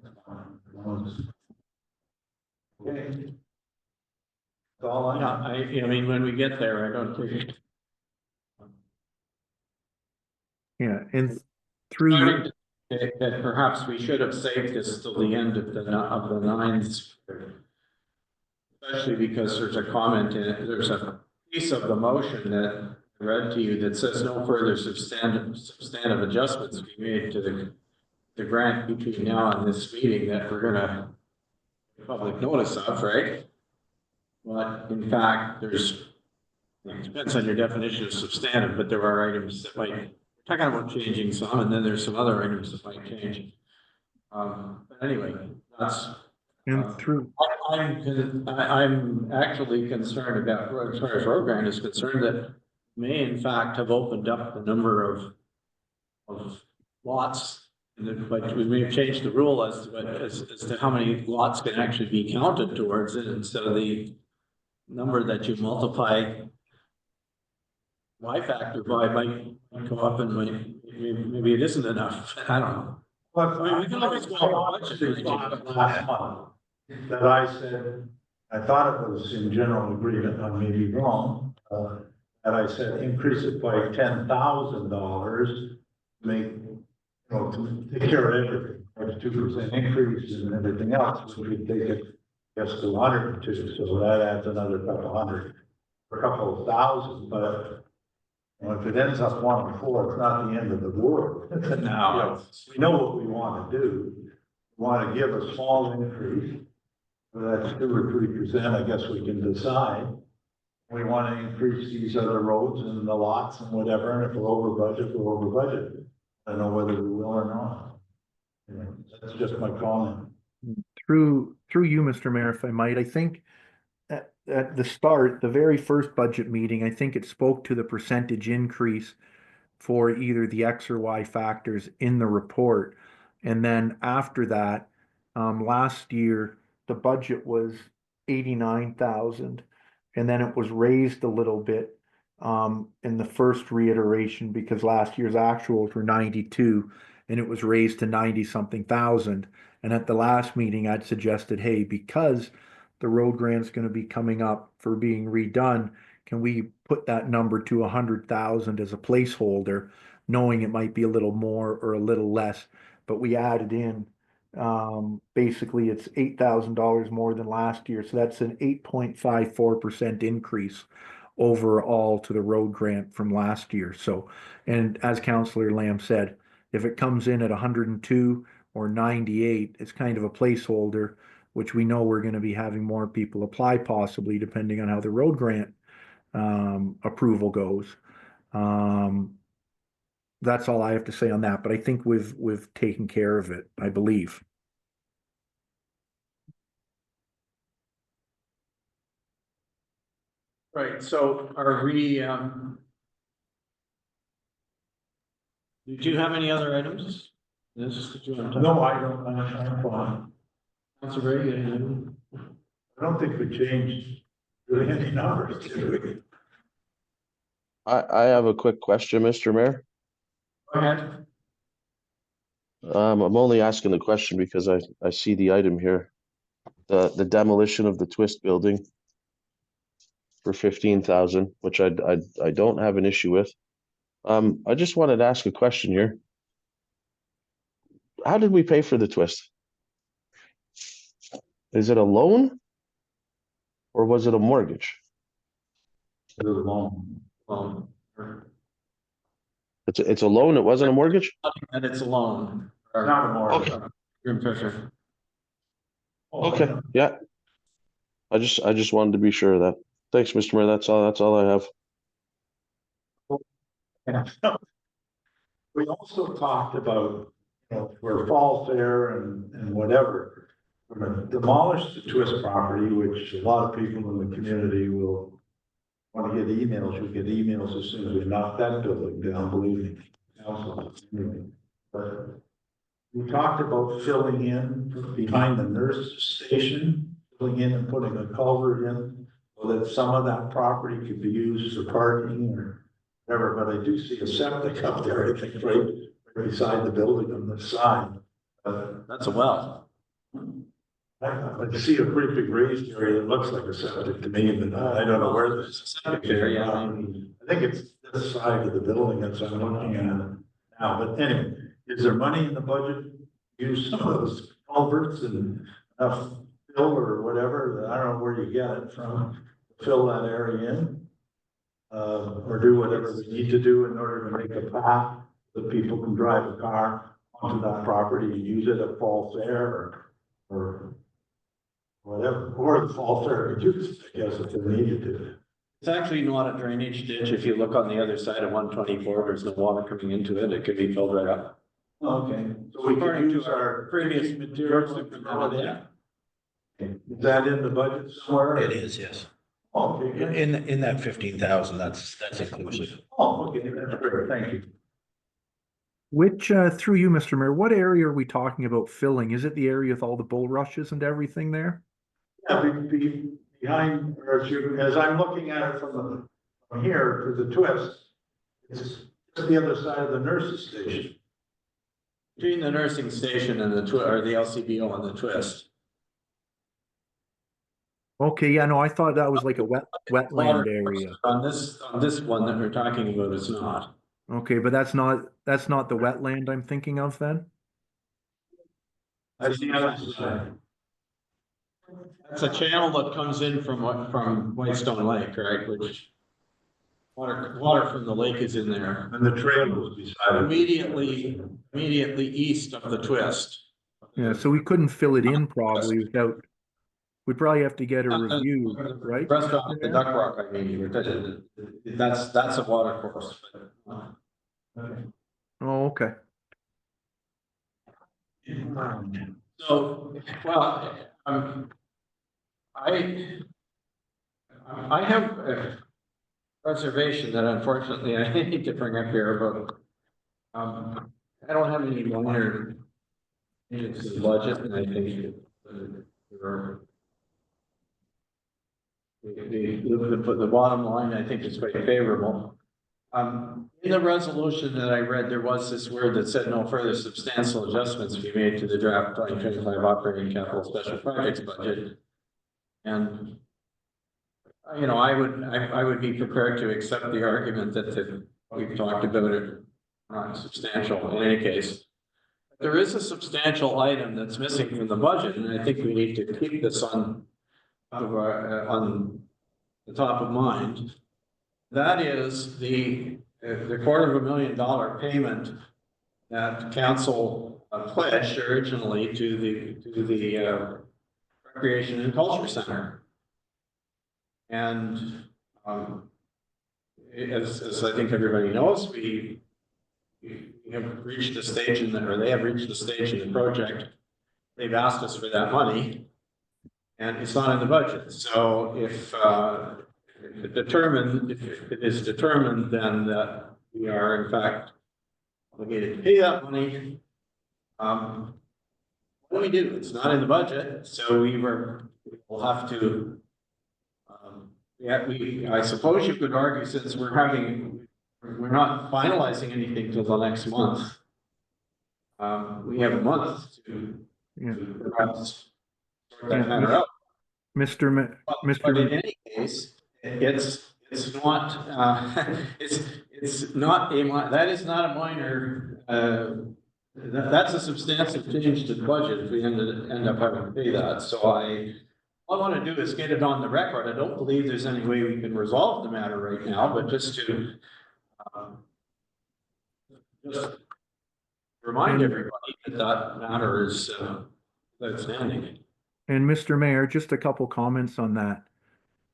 Okay. That's all I Yeah, I mean, when we get there, I don't think. Yeah, and through you. That perhaps we should have saved this till the end of the 9th. Especially because there's a comment in it, there's a piece of the motion that I read to you that says no further substantive adjustments be made to the grant between now and this meeting that we're gonna public notice of, right? But in fact, there's it depends on your definition of substantive, but there are items that might, talking about changing some, and then there's some other items that might change. But anyway, that's. And through, I'm actually concerned about, as far as road grant is concerned, that may in fact have opened up the number of lots. But we may have changed the rule as to how many lots can actually be counted towards it instead of the number that you multiply Y factor by might go up and maybe it isn't enough. I don't know. But I mean, we can always go up. last month, that I said, I thought it was in general agreement, I may be wrong, that I said increase it by $10,000, make, to take care of everything, or 2% increase and everything else, which would take it, yes, to 102, so that adds another couple hundred, a couple of thousand, but if it ends up 104, it's not the end of the world. No. We know what we want to do. We want to give a small increase. Whether that's 2 or 3%, I guess we can decide. We want to increase these other roads and the lots and whatever, and if we're over budget, we're over budget. I don't know whether we will or not. You know, that's just my comment. through you, Mr. Mayor, if I might, I think at the start, the very first budget meeting, I think it spoke to the percentage increase for either the X or Y factors in the report. And then after that, last year, the budget was 89,000. And then it was raised a little bit in the first reiteration because last year's actuals were 92 and it was raised to 90 something thousand. And at the last meeting, I'd suggested, hey, because the road grant's going to be coming up for being redone, can we put that number to 100,000 as a placeholder, knowing it might be a little more or a little less, but we added in, basically it's $8,000 more than last year. So that's an 8.54% increase overall to the road grant from last year. So, and as Councillor Lamb said, if it comes in at 102 or 98, it's kind of a placeholder, which we know we're going to be having more people apply possibly depending on how the road grant approval goes. That's all I have to say on that, but I think we've taken care of it, I believe. Right, so are we, did you have any other items? This, did you want to talk? No, I don't, I'm fine. Councilor Ray, anything? I don't think we changed really any numbers, did we? I have a quick question, Mr. Mayor. Go ahead. I'm only asking the question because I see the item here. The demolition of the Twist building for 15,000, which I don't have an issue with. I just wanted to ask a question here. How did we pay for the Twist? Is it a loan? Or was it a mortgage? It was long. It's a loan, it wasn't a mortgage? And it's a loan. Not a mortgage. Grim Fisher. Okay, yeah. I just wanted to be sure of that. Thanks, Mr. Mayor. That's all I have. We also talked about, where Fall Fair and whatever, we're gonna demolish the Twist property, which a lot of people in the community will want to get emails. You'll get emails as soon as we knock that building down, believe me. Council. But we talked about filling in behind the nurse station, filling in and putting a culvert in so that some of that property could be used for parking or whatever. But I do see a septic up there, I think, right beside the building on the side. That's a well. I see a pretty big raised area that looks like a septic to me, but I don't know where this septic area. I think it's this side of the building that's I'm looking at now. But anyway, is there money in the budget? Use some of those culverts and enough fill or whatever. I don't know where you get it from. Fill that area in, or do whatever we need to do in order to make a path that people can drive a car onto that property and use it at Fall Fair or whatever, or the Fall Fair could use it, I guess, if they needed to. It's actually not a drainage ditch. If you look on the other side of 124, there's no water coming into it. It could be filled right up. Okay, so we can According use to our our previous materials. Yeah. Is that in the budget somewhere? It is, yes. Okay, good. In that 15,000, that's inclusive. Oh, okay, that's great, thank you. Which, through you, Mr. Mayor, what area are we talking about filling? Is it the area with all the bulrushes and everything there? Yeah, behind, or as I'm looking at it from here to the twist, it's just the other side of the nurse's station. Between the nursing station and or the LCBO and the twist. Okay, yeah, no, I thought that was like a wetland area. On this one that we're talking about, it's not. Okay, but that's not the wetland I'm thinking of then? That's the other side. It's a channel that comes in from Whitestone Lake, right, which water from the lake is in there. And the trail was beside it. Immediately east of the twist. Yeah, so we couldn't fill it in probably without, we'd probably have to get a review, right? Restaurant, the Duck Rock, I mean, that's a water course. Oh, okay. So, well, I have a reservation that unfortunately I need to bring up here, but I don't have any minor needs to the budget, and I think the bottom line, I think, is quite favorable. In the resolution that I read, there was this word that said no further substantial adjustments be made to the draft 2025 operating capital special projects budget. And, you know, I would be prepared to accept the argument that we've talked about it, not substantial in any case. There is a substantial item that's missing from the budget, and I think we need to keep this on the top of mind. That is the $250,000 payment that council pledged originally to the Recreation and Culture Center. And as I think everybody knows, we have reached the stage or they have reached the stage in the project. They've asked us for that money, and it's not in the budget. So if it is determined then that we are in fact obligated to pay that money, what do we do? It's not in the budget, so we'll have to. I suppose you could argue, since we're not finalizing anything till the next month. We have a month to perhaps sort that matter out. But in any case, it's not it's not that is not a minor. That's a substantial change to the budget if we end up having to pay that. So all I want to do is get it on the record. I don't believe there's any way we can resolve the matter right now, but just to just remind everybody that matter is outstanding. And Mr. Mayor, just a couple comments on that.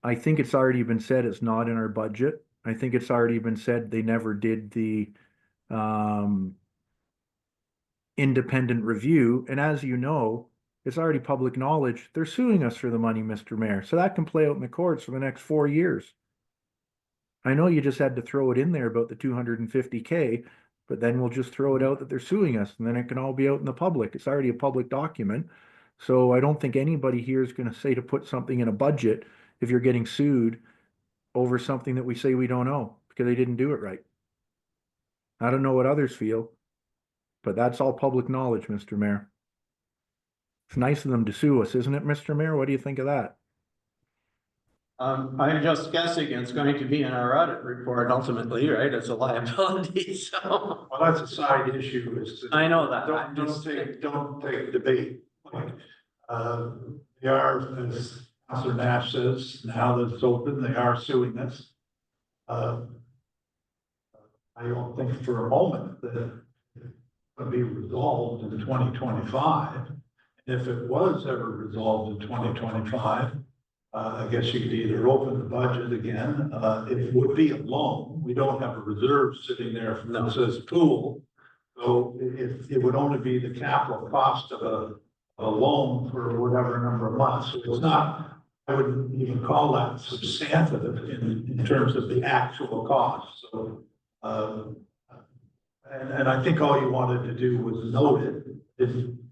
I think it's already been said it's not in our budget. I think it's already been said they never did the independent review. And as you know, it's already public knowledge. They're suing us for the money, Mr. Mayor. So that can play out in the courts for the next 4 years. I know you just had to throw it in there about the $250K, but then we'll just throw it out that they're suing us, and then it can all be out in the public. It's already a public document. So I don't think anybody here is going to say to put something in a budget if you're getting sued over something that we say we don't know because they didn't do it right. I don't know what others feel, but that's all public knowledge, Mr. Mayor. It's nice of them to sue us, isn't it, Mr. Mayor? What do you think of that? I'm just guessing it's going to be in our audit report ultimately, right? It's a liability, so. Well, that's a side issue. I know that. Don't take debate. They are, as Councilor Nash says, now that it's open, they are suing us. I don't think for a moment that it would be resolved in 2025. If it was ever resolved in 2025, I guess you could either open the budget again, it would be a loan. We don't have a reserve sitting there that says pool. So it would only be the capital cost of a loan for whatever number of months. So it's not, I wouldn't even call that substantive in terms of the actual cost. So, and I think all you wanted to do was note it.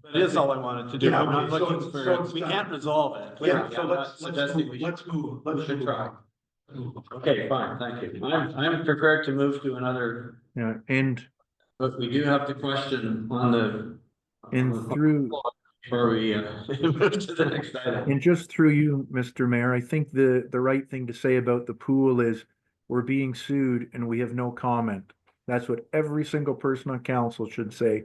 That is all I wanted to do. Yeah, I'm not okay, so looking it's- for, so it's we done. can't resolve it. Yeah, Clearly, so I'm not let's suggesting we move, should- let's should move try. on. Okay, fine, thank you. I'm prepared to move to another, Yeah, and but we do have the question on the. through, Before we move to the next item. and just through you, Mr. Mayor, I think the right thing to say about the pool is we're being sued and we have no comment. That's what every single person on council should say.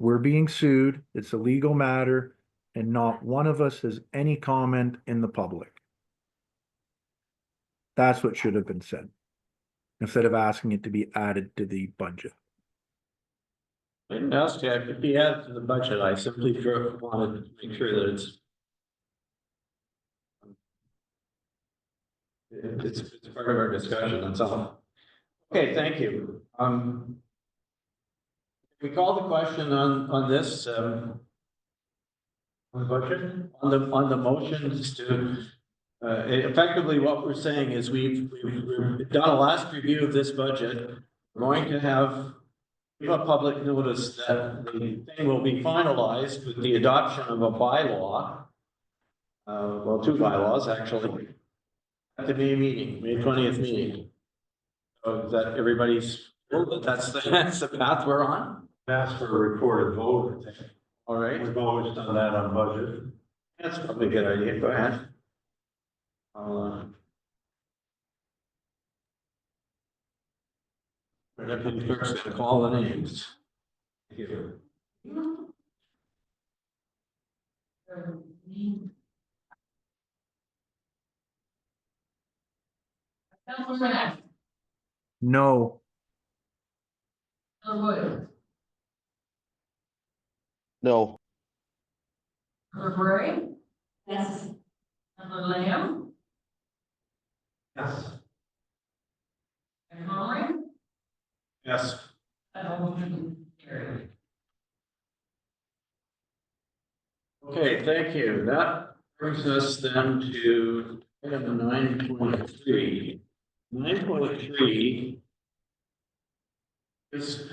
We're being sued, it's a legal matter, and not one of us has any comment in the public. That's what should have been said, instead of asking it to be added to the budget. I didn't ask you, if he added to the budget, I simply wanted to make sure that it's part of our discussion, that's all. Okay, thank you. We call the question on this, on the budget, on the motions to, effectively what we're saying is we've done a last review of this budget. We're going to give a public notice that the thing will be finalized with the adoption of a bylaw. Well, two bylaws, actually, at the May meeting, May 20th meeting. So that everybody's, that's the path we're on. Ask for a recorded vote, I think. All right, We've always done that on budget. that's probably a good idea, go ahead. Deputy Clerk's gonna call the names. Thank you. Councilor Nash, No, Councilor Wood, No. Councilor Bray, Yes. Councilor Lamb, Yes. and Conley, Yes. and motion carried. Okay, thank you. That brings us then to item 9.3. 9.3 is,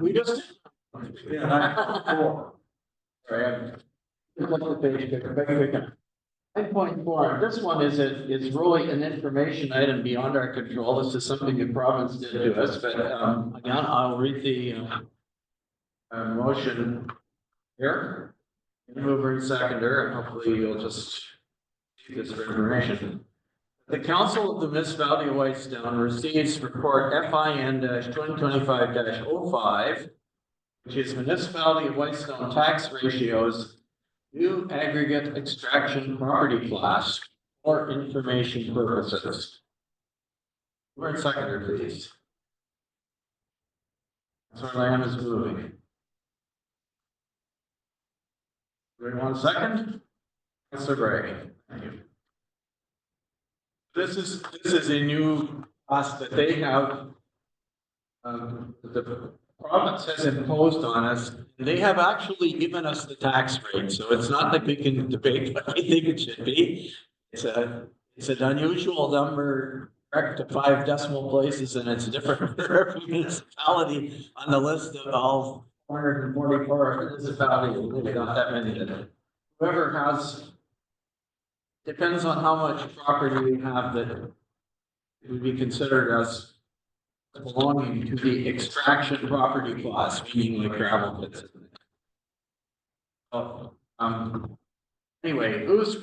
we just. Sorry, I'm. Look at the page, quick. 9.4, this one is really an information item beyond our control. This is something the province did to us, but again, I'll read the motion here. Mover and seconder, and hopefully you'll just keep this for information. The Council of the Municipality of Whitestone receives report FIN 2025-05, which is Municipality of Whitestone tax ratios, new aggregate extraction property class for information purposes. Mover and seconder, please. Councilor Lamb is moving. Do we want a second? Councilor Bray, thank you. This is a new class that they have. The province has imposed on us. They have actually given us the tax rate, so it's not like we can debate what we think it should be. It's an unusual number, correct to 5 decimal places, and it's different for every municipality on the list of all 444 municipalities. Maybe not that many. Whoever has, depends on how much property you have that would be considered as belonging to the extraction property class, meaning like gravel pits. Oh, anyway, whose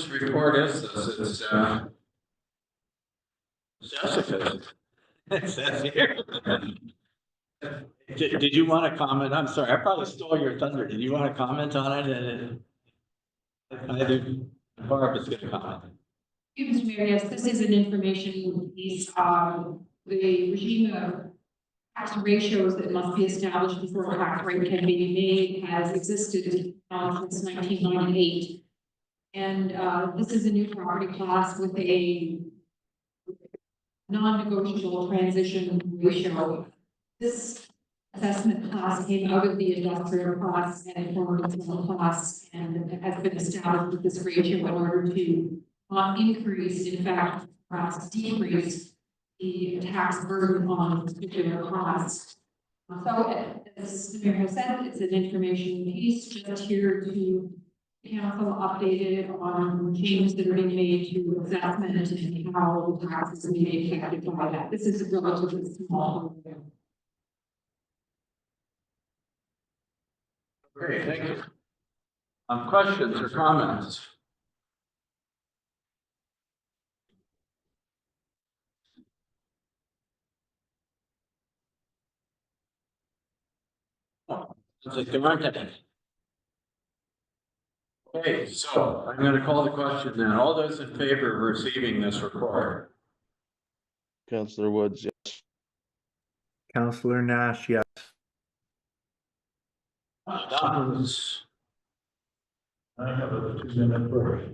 report is this? It's Jessica's. It says here. Did you want to comment? I'm sorry, I probably stole your thunder. Did you want to comment on it? I think Barb is going to comment. Mr. Mayor, yes, this is an information piece. The regime of tax ratios that must be established before a tax rate can be made has existed since 1998. And this is a new property class with a non-negotiable transition ratio. This assessment class came out of the industrial class and commercial class and has been established with this ratio in order to not increase, in fact, perhaps decrease the tax burden on this particular class. So as the mayor has said, it's an information piece just here to council updated on changes that are being made to assessment and how the taxes may be affected by that. This is a relatively small. Okay, thank you. Questions or comments? Sounds like there aren't any. Okay, so I'm going to call the question then. All those in favor of receiving this report? Counselor Woods, yes. Counselor Nash, yes. Downs. I have a 2-minute break.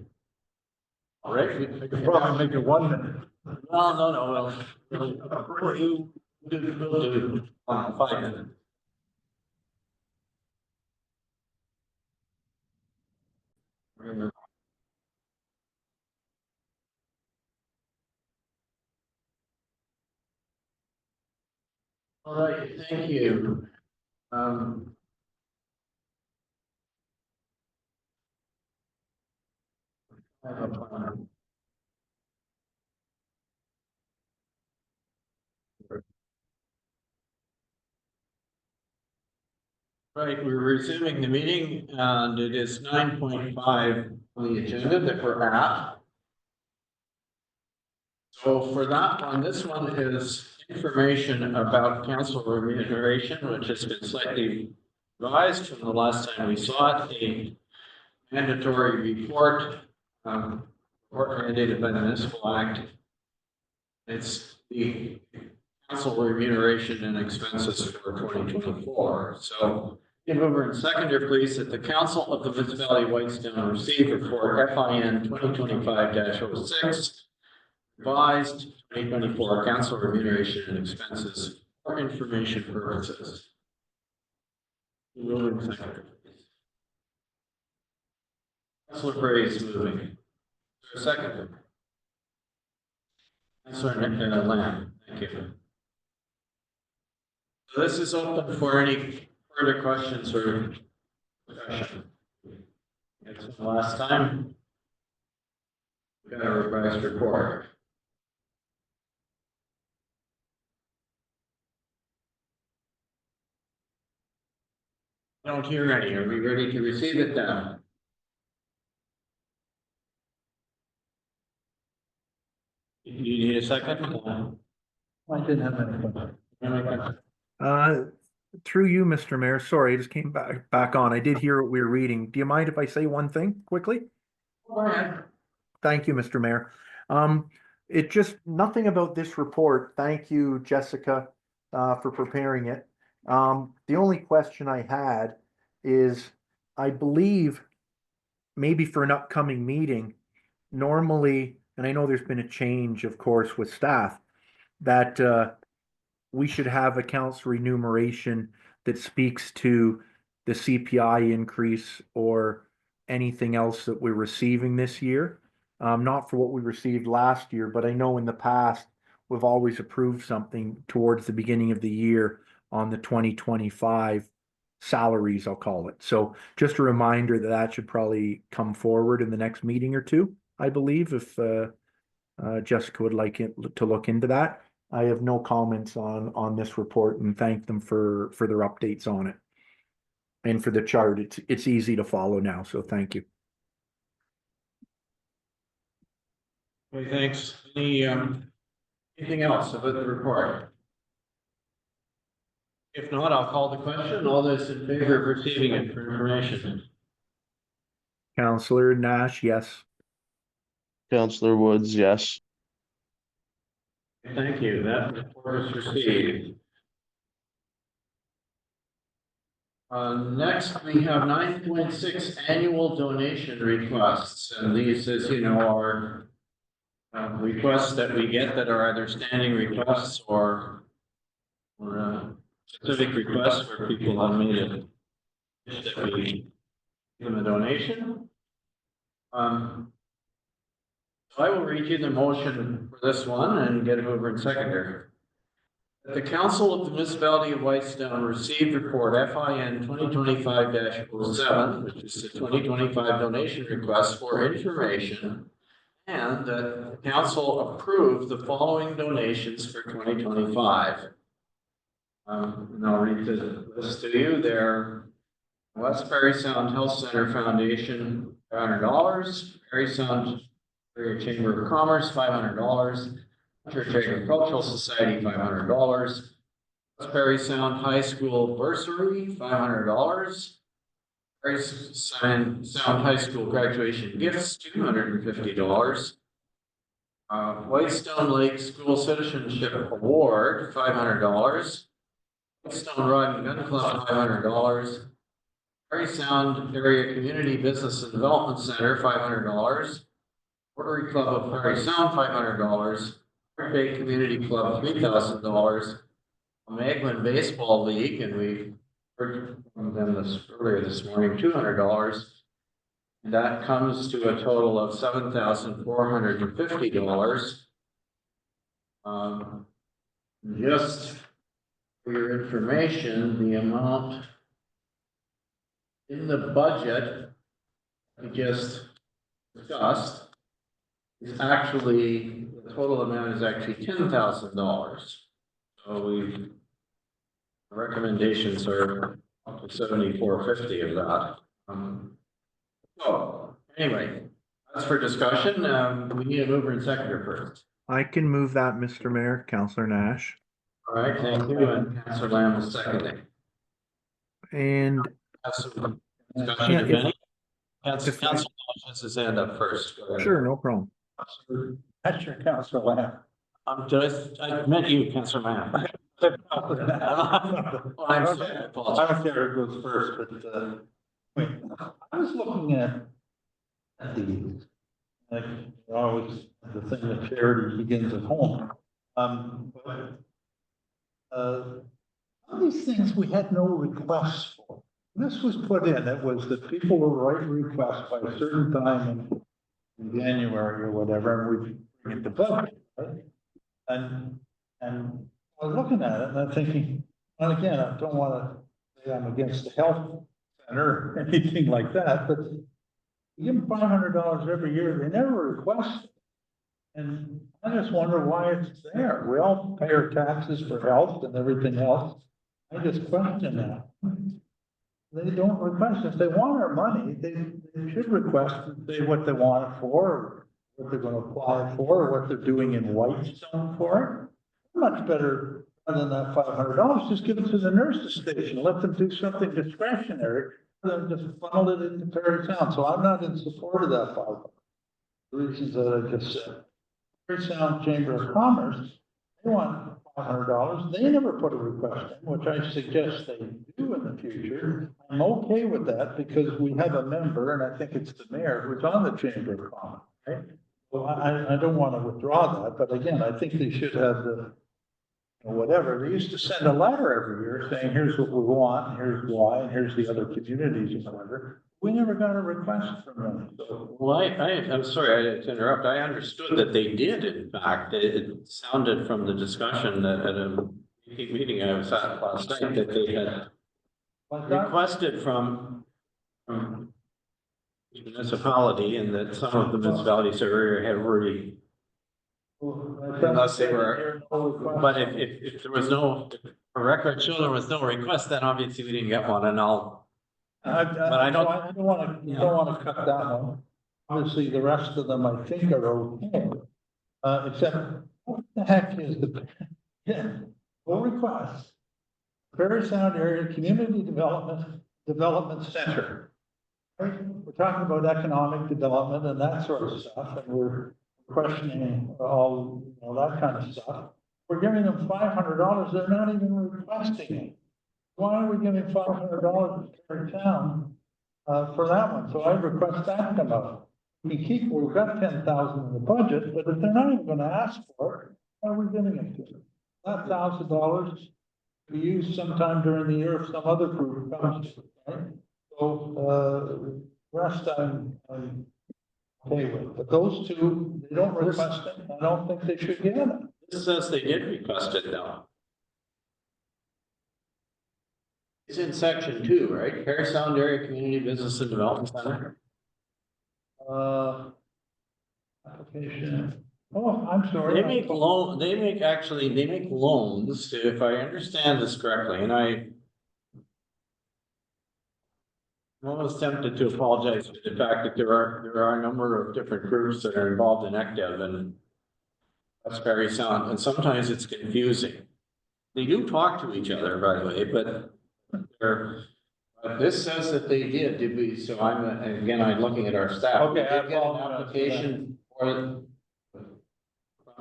All right. I could probably make it 1 minute. No. We'll do 5 minutes. All right, thank you. I have a plan. Right, we're resuming the meeting and it is 9:5 on the agenda that we're at. So for that one, this one is information about council remuneration, which has been slightly revised from the last time we saw it, a mandatory report, report mandated by the Municipal Act. It's the council remuneration and expenses for 2024. So, mover and seconder, please, that the council of the municipality of Whitestone receive report FIN 2025-06, revised 2024 council remuneration and expenses for information purposes. Mover and seconder, please. Councilor Bray is moving. Is there a seconder? Councilor Lamb, thank you. So this is open for any further questions or discussion. It's the last time. We got a revised report. I don't hear any. Are we ready to receive it then? You need a second? I didn't have any question. Through you, Mr. Mayor, sorry, I just came back on. I did hear what we were reading. Do you mind if I say one thing quickly? Go ahead. Thank you, Mr. Mayor. It just, nothing about this report. Thank you, Jessica, for preparing it. The only question I had is, I believe maybe for an upcoming meeting, normally, and I know there's been a change, of course, with staff, that we should have accounts remuneration that speaks to the CPI increase or anything else that we're receiving this year. Not for what we received last year, but I know in the past, we've always approved something towards the beginning of the year on the 2025 salaries, I'll call it. So just a reminder that that should probably come forward in the next meeting or two, I believe, if Jessica would like to look into that. I have no comments on this report and thank them for their updates on it. And for the chart, it's easy to follow now, so thank you. Okay, thanks. Anything else about the report? If not, I'll call the question. All those in favor of receiving it for information? Councillor Nash, yes. Counselor Woods, yes. Thank you. That report is received. Next, we have 9.6 annual donation requests, and these, as you know, are requests that we get that are either standing requests or specific requests where people have made it that we give them a donation. So I will read you the motion for this one and get a mover and seconder. That the Council of the Municipality of Whitestone received report FIN 2025-07, which is the 2025 donation request for information, and that the council approved the following donations for 2025. And I'll read the list to you. They're West Parry Sound Health Center Foundation, $500. Parry Sound Area Chamber of Commerce, $500. Church Agricultural Society, $500. West Parry Sound High School Bursary, $500. Parry Sound High School Graduation Gifts, $250. Whitestone Lake School Citizenship Award, $500. Whitestone Rod and Gun Club, $500. Parry Sound Area Community Business and Development Center, $500. Rotary Club of Parry Sound, $500. Bay Community Club, $3,000. Magland Baseball League, and we heard from them earlier this morning, $200. And that comes to a total of $7,450. Just for your information, the amount in the budget we just discussed is actually, the total amount is actually $10,000. So the recommendations are up to $7,450 of that. So anyway, that's for discussion. We need a mover and seconder first. I can move that, Mr. Mayor, Councillor Nash. All right, thank you. And Councillor Lamb is seconding. And Have some discussion, if any. Councillor Nash has his hand up first. Go ahead. sure, no problem. That's your Councillor Lamb. I meant you, Councillor Lamb. Oh, I'm sorry, I apologize. I don't care who goes first, but, wait, I was looking at the, like, always, the thing that charity begins at home. All these things we had no requests for. This was put in, it was that people were writing requests by a certain time in January or whatever, and we bring it to budget, right? And I was looking at it and I'm thinking, and again, I don't want to say I'm against the health center or anything like that, but you give them $500 every year, they never request it. And I just wonder why it's there. We all pay our taxes for health and everything else. I just question that. They don't request. If they want our money, they should request and say what they want it for, what they're going to apply for, or what they're doing in Whitestone for it. Much better than that $500. Just give it to the nurse's station. Let them do something discretionary rather than just funnel it into Parry Sound. So I'm not in support of that $500. The reasons that I just said. Parry Sound Chamber of Commerce, they want $500. They never put a request in, which I suggest they do in the future. I'm okay with that because we have a member, and I think it's the mayor, who's on the Chamber of Commerce, right? Well, I don't want to withdraw that, but again, I think they should have the, whatever. They used to send a letter every year saying, here's what we want, here's why, and here's the other communities and whatever. We never got a request from them. So, Well, I'm sorry to interrupt. I understood that they did, in fact. It sounded from the discussion that at a meeting I was at last night that they had requested from the municipality, and that some of the municipalities had already, unless they were, but if there was no, a record show there was no request, then obviously we didn't get one, and I don't want to cut that one. Obviously, the rest of them I think are okay. Except, what the heck is no request. Parry Sound Area Community Development Center. Right? We're talking about economic development and that sort of stuff, and we're questioning all, that kind of stuff. We're giving them $500, they're not even requesting it. why are we giving $500 to Perry Town, for that one? So I request that come up. We've got 10,000 in the budget, but if they're not even gonna ask for it, why are we giving it to them? That $1,000 we use sometime during the year if some other group comes, right? So, rest I'm okay with, but those two, they don't request it, I don't think they should get it. This says they did request it though. It's in section 2, right? Perry Sound Area Community Business and Development Center. Application, oh, I'm sorry. They make loans, if I understand this correctly, and I'm almost tempted to apologize for the fact that there are a number of different groups that are involved in ECDEV and that's Perry Sound, and sometimes it's confusing. They do talk to each other, by the way, but this says that they did we, so I'm looking at our staff. Okay, I Did get an apologize for that. application from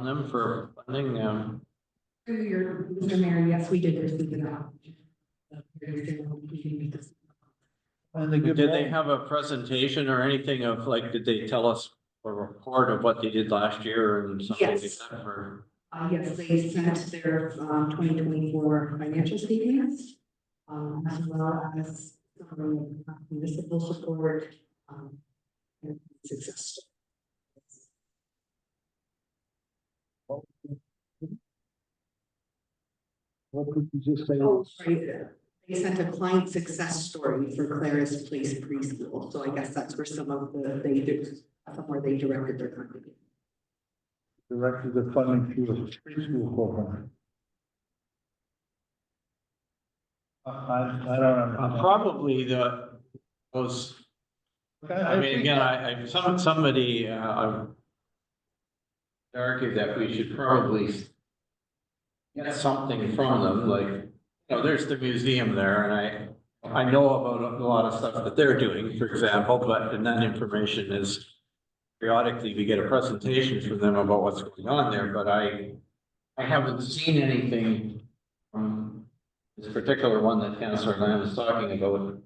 them for funding, Through your, Mr. Mayor, yes, we did receive an And they give did they have a presentation or anything of like, did they tell us a report of what they did last year and something like Yes. that for? Yes, they sent their 2024 financial statements, as well as municipal support, and success. What could you just say? Oh, sorry. They sent a client success story for Claris Place Preschool, so I guess that's where some of somewhere they directed their company. Directed the funding through the preschool program. I don't know. Probably I mean, again, somebody, argued that we should probably get something from them, like, you know, there's the museum there, and I know about a lot of stuff that they're doing, for example, and that information is periodically we get a presentation from them about what's going on there, but I haven't seen anything from this particular one that Councillor Lamb is talking about in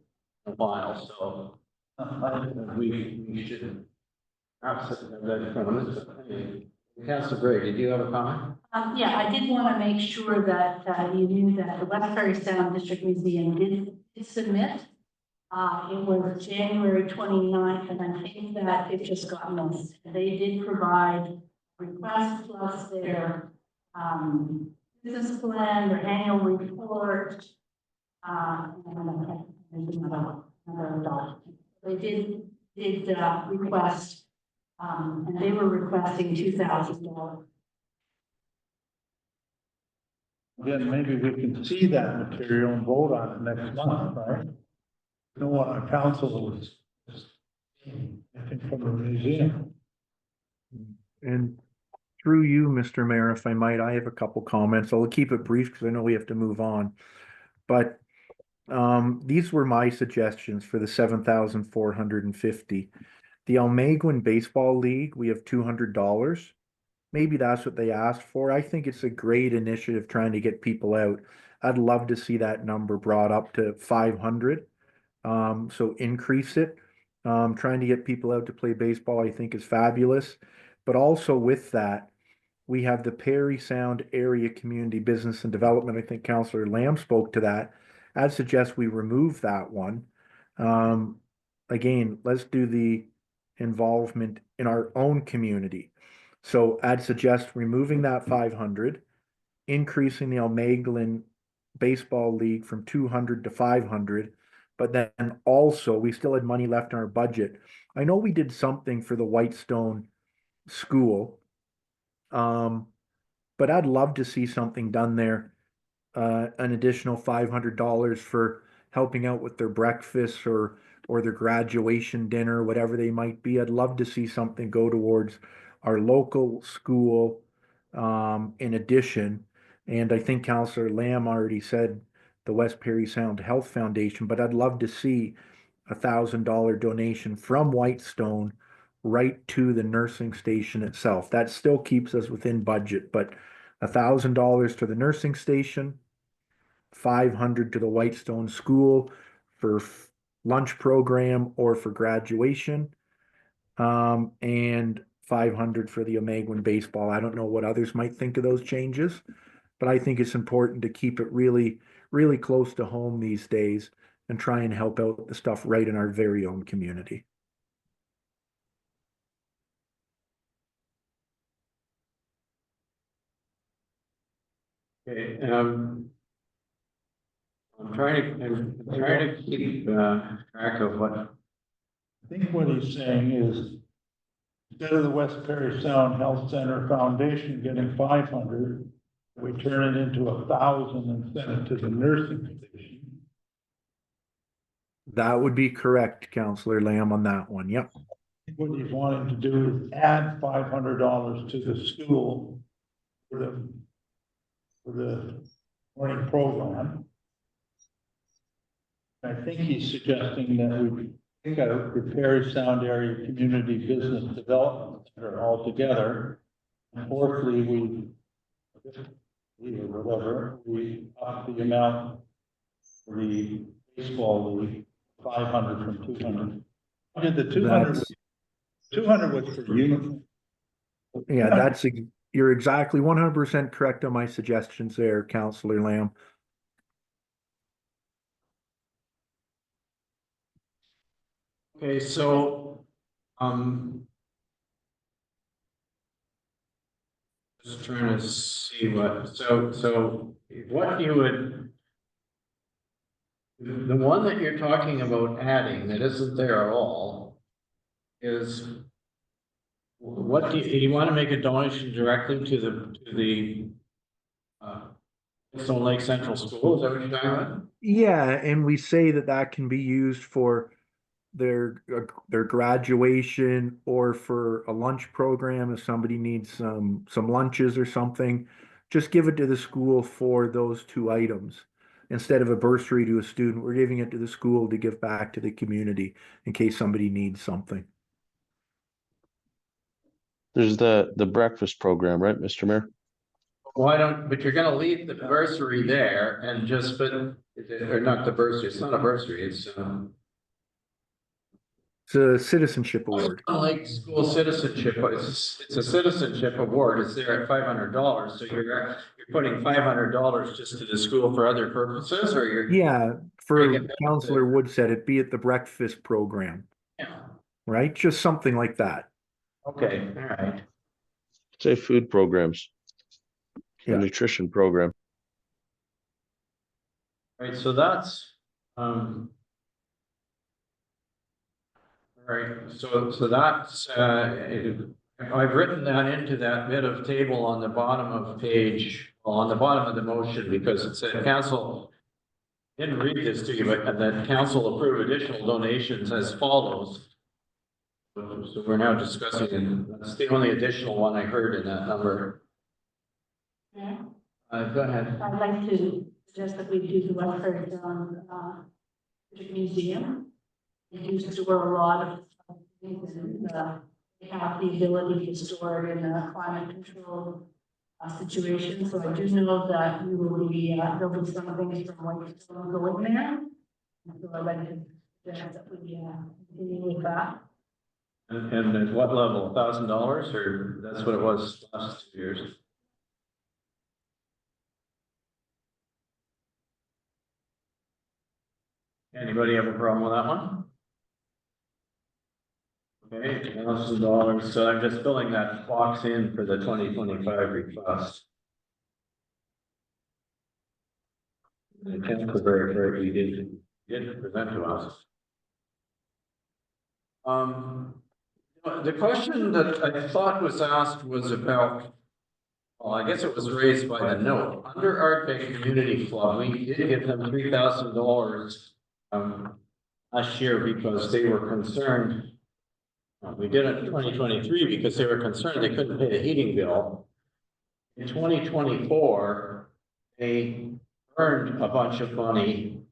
a while, so we should perhaps have that in front of us. Anyway, Councillor Bray, did you have a comment? Yeah, I did want to make sure that you knew that the West Perry Sound District Museum did submit. It was January 29th, and I think that it just got missed. They did provide requests plus their business plan, their annual report, and another document. They did request, and they were requesting $2,000. Again, maybe we can see that material and vote on it next month, right? No one on council was, I think, from the museum. And through you, Mr. Mayor, if I might, I have a couple comments. I'll keep it brief because I know we have to move on. But these were my suggestions for the 7,450. The Almaguin Baseball League, we have $200. Maybe that's what they asked for. I think it's a great initiative trying to get people out. I'd love to see that number brought up to 500. So increase it. Trying to get people out to play baseball, I think is fabulous. But also with that, we have the Perry Sound Area Community Business and Development. I think Councillor Lamb spoke to that. I'd suggest we remove that one. Again, let's do the involvement in our own community. So I'd suggest removing that 500, increasing the Almaguin Baseball League from 200 to 500, but then also we still had money left in our budget. I know we did something for the Whitestone School, but I'd love to see something done there. An additional $500 for helping out with their breakfast or their graduation dinner, whatever they might be. I'd love to see something go towards our local school in addition. And I think Councillor Lamb already said the West Perry Sound Health Foundation, but I'd love to see $1,000 donation from Whitestone right to the nursing station itself. That still keeps us within budget, but $1,000 to the nursing station, 500 to the Whitestone School for lunch program or for graduation. And 500 for the Omeguin baseball. I don't know what others might think of those changes, but I think it's important to keep it really, really close to home these days and try and help out the stuff right in our very own community. Okay, I'm trying to keep track of what. I think what he's saying is, instead of the West Perry Sound Health Center Foundation getting 500, we turn it into 1,000 and send it to the nursing station. That would be correct, Counselor Lamb, on that one. Yep. What he's wanting to do is add $500 to the school for the morning program. I think he's suggesting that we take out the Perry Sound Area Community Business Development Center altogether. And fourthly, we up the amount for the baseball league, 500 from 200. I did the 200. 200 was for uniform. Yeah, you're exactly 100% correct on my suggestions there, Counselor Lamb. Okay, so, just trying to see so what you would, the one that you're talking about adding that isn't there at all is, what do you want to make a donation directly to the Stone Lake Central School? Is that what you're talking about? Yeah, and we say that can be used for their graduation or for a lunch program if somebody needs some lunches or something. Just give it to the school for those two items. Instead of a bursary to a student, we're giving it to the school to give back to the community in case somebody needs something. There's the breakfast program, right, Mr. Mayor? But you're gonna leave the bursary there and just put, or not the bursary, it's not a bursary, it's a citizenship award. Like school citizenship, it's a citizenship award, it's there at $500, so you're putting $500 just to the school for other purposes, or you're. Yeah, for Counselor Wood said, it be at the breakfast program. Yeah. Right, just something like that. Okay, all right. Say food programs. Yeah. Nutrition program. Right, so that's, all right, so that's, I've written that into that bit of table on the bottom of page, on the bottom of the motion, because it said council didn't read this to you, but that council approve additional donations as follows. So we're now discussing, and that's the only additional one I heard in that number. Yeah. Go ahead. I'd like to suggest that we do the West Perry Sound Museum. It used to store a lot of things, and they have the ability to store it in a climate controlled situation. So I do know that we will be, there'll be some things from Whitestone go in there. And so I'd like to suggest that we continue with that. And at what level, $1,000, or that's what it was last 2 years? Anybody have a problem with that one? Okay, $1,000, so I'm just filling that box in for the 2025 request. And Councilor Barrett, you did present to us. The question that I thought was asked was about, well, I guess it was raised by the note. Under Art Bay Community Club, we did give them $3,000 last year because they were concerned. We did it in 2023 because they were concerned they couldn't pay the heating bill. In 2024, they earned a bunch of money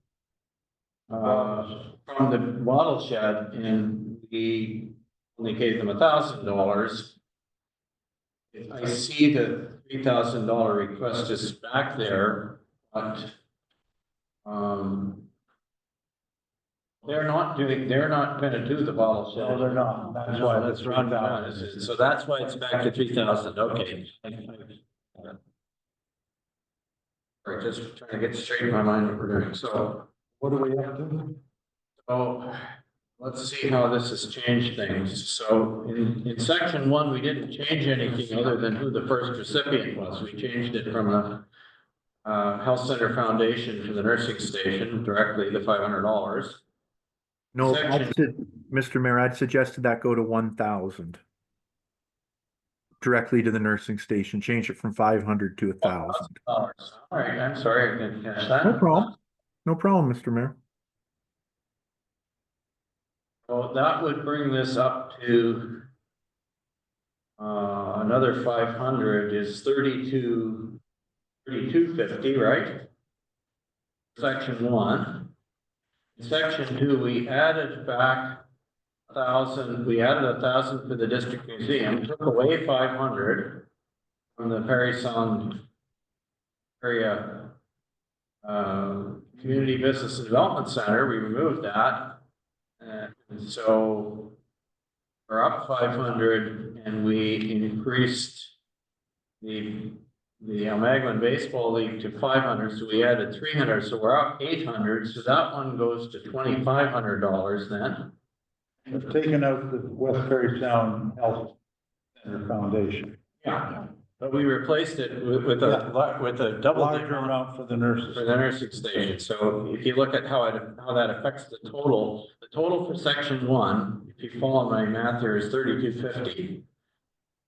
from the wattle shed, and we only gave them $1,000. I see the $3,000 request is back there, but They're not gonna do the bottle shed. No, they're not. That's No, why that's the wrong. 3,000 is- So that's why it's back to 3,000, okay. Right, just trying to get straight in my mind what we're doing, so. What do we have to? So, let's see how this has changed things. So in section 1, we didn't change anything other than who the first recipient was. We changed it from the Health Center Foundation to the nursing station directly, the $500. No, Section- Mr. Mayor, I'd suggested that go to 1,000. Directly to the nursing station, change it from 500 to 1,000. All right, I'm sorry, I didn't catch that. No problem. No problem, Mr. Mayor. Well, that would bring this up to another 500 is 3250, right? Section 1. Section 2, we added back 1,000, we added 1,000 for the district museum, took away 500 from the Perry Sound area Community Business and Development Center. We removed that. And so we're up 500 and we increased the Almaguan Baseball League to 500, so we added 300, so we're up 800, so that one goes to $2,500 then. We've taken out the West Perry Sound Health Center Foundation. Yeah. But we replaced it with a double the Larger amount for the nurses. for the nursing station. So if you look at how that affects the total for section 1, if you follow my math here, is 3,250.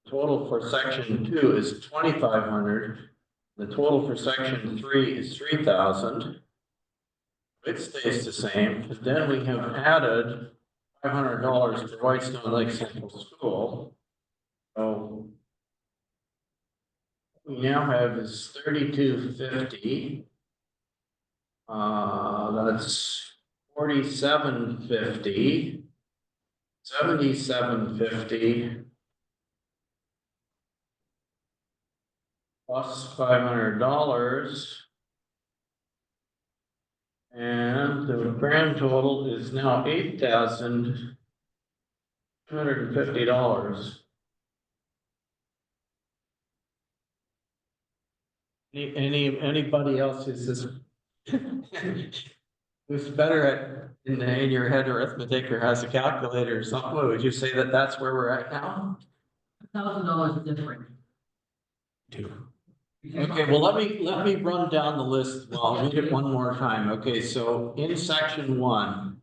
Total for section 2 is 2,500. The total for section 3 is 3,000. It stays the same, but then we have added $500 for Whitestone Lake Central School. So what we now have is 3,250. That's 4,750, 7,750. Plus $500. And the grand total is now $8,250. Anybody else who's this who's better at in your head arithmetic or has a calculator or something, would you say that that's where we're at now? $1,000 different. Okay, well, let me run down the list. Well, I'll read it one more time. Okay, so in section 1,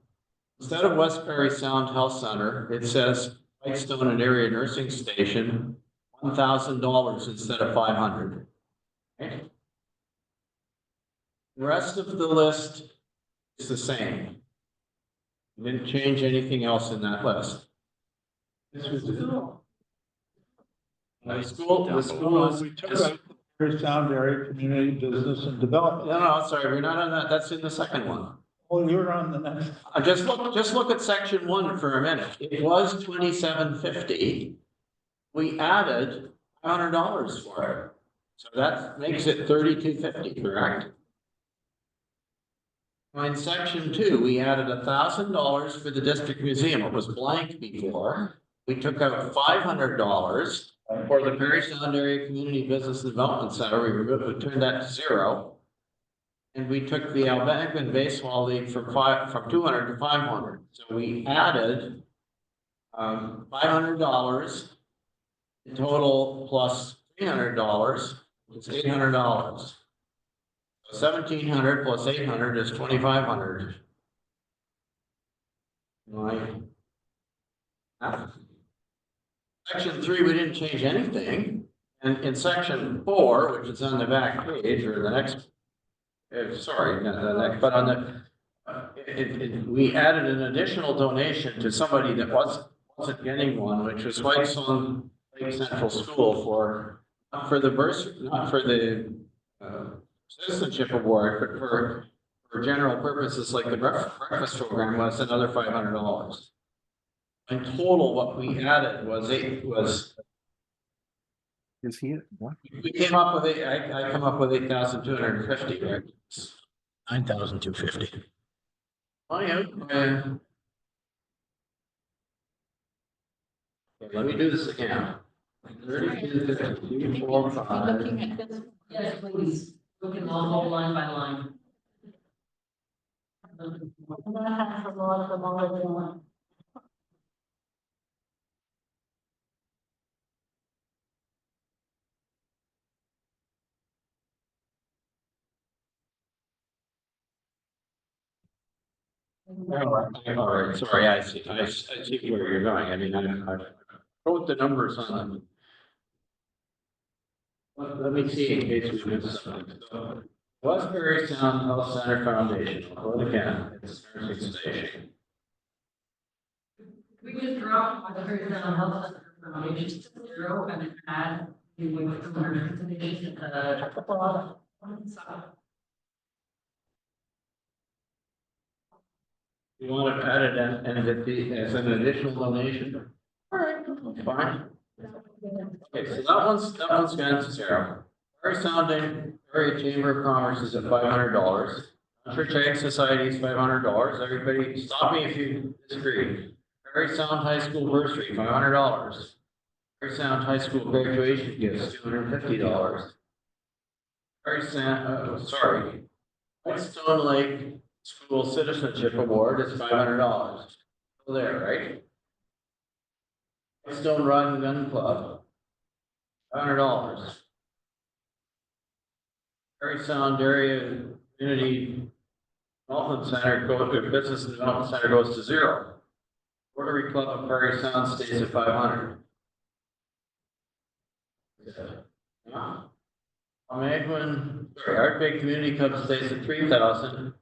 instead of West Perry Sound Health Center, it says Whitestone and Area Nursing Station, $1,000 instead of 500. Okay. The rest of the list is the same. Didn't change anything else in that list. This was the school is. We took out Perry Sound Area Community Business and Development. No, sorry, we're not on that. That's in the second one. Oh, you're on the next. Just look at section 1 for a minute. It was $2,750. We added $100 for it. So that makes it $3,250, correct? In section 2, we added $1,000 for the district museum. It was blank before. We took out $500 for the Perry Sound Area Community Business Development Center. We turned that to 0. And we took the Algonquin Baseball League from 200 to 500. So we added $500 in total plus $300. It's $800. So 1,700 plus 800 is 2,500. Right. Section 3, we didn't change anything. And in section 4, which is on the back page or the next. Sorry, not the next, but on the, we added an additional donation to somebody that wasn't getting one, which was Whitestone Lake Central School for, not for the citizenship award, but for general purposes like the breakfast program was another $500. In total, what we added was Is he? What? we came up with I come up with 8,250, right? $9,250. Money out, man. Okay, let me do this again. 32, 53, 4, 5. Looking at this. Yes, please, look at all line by line. I'm gonna have a lot of them already on. All right, sorry, I see where you're going. I mean, I wrote the numbers on them. Let me see in case we missed something. So, Westbury Sound Health Center Foundation, again, it's a nursing station. We just dropped the very down health center foundation to 0 and add the wing from our foundation, You want to add it as an additional donation? All right, fine. Okay, so that one's gone to 0. Prairie Sounding, Prairie Chamber of Commerce is at $500. Church Ag Society is $500. Everybody, stop me if you disagree. Prairie Sound High School Bursary, $500. Prairie Sound High School graduation gifts, $250. Prairie Sound, Whitestone Lake School Citizenship Award is $500. Still there, right? Whitestone Rod and Gun Club, $500. Prairie Sound Area Community Development Center, Business and Development Center goes to 0. Rotary Club of Prairie Sound stays at 500. Art Bay Community Club stays at 3,000.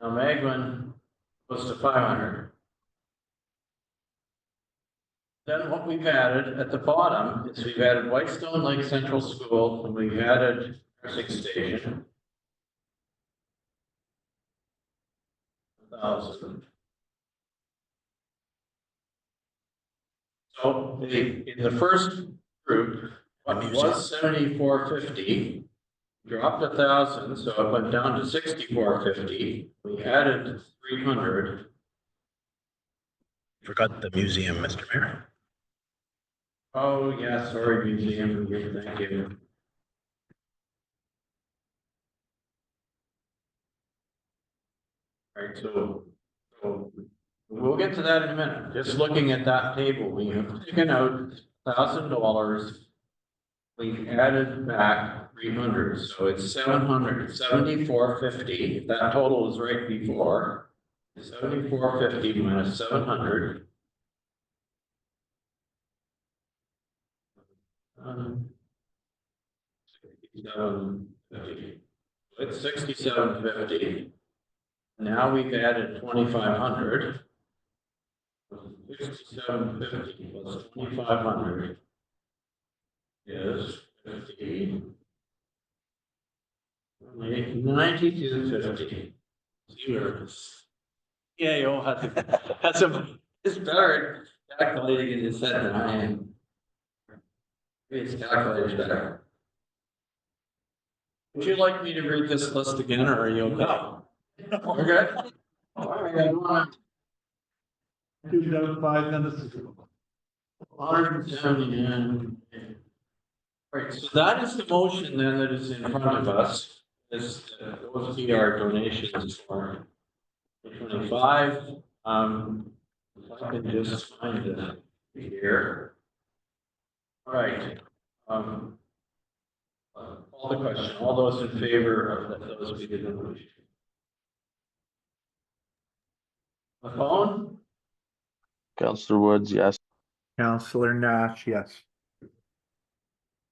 Now Magwin goes to 500. Then what we've added at the bottom is we've added Whitestone Lake Central School and we've added nursing station. 1,000. So in the first group, what was 7,450, dropped 1,000, so it went down to 6,450. We added 300. Forgot the museum, Mr. Mayor. Oh, yeah, sorry, museum, thank you. All right, so we'll get to that in a minute. Just looking at that table, we have taken out $1,000. We added back 300, so it's 700, 7,450. If that total was right before, 7,450 minus 700. It's 6750. Now we've added 2,500. 6750 plus 2,500 is 50. 9250. Yeah, you'll have to. It's better calculating in his head than I am. Maybe it's calculated better. Would you like me to read this list again, or are you okay? We're good? All right, I want 5 minutes ago. 179. Right, so that is the motion then that is in front of us. This, those be our donations for 25. If I can just find it here. All right. Call the question. All those in favor of that, those be the donation. The phone? Counselor Woods, yes. Counselor Nash, yes.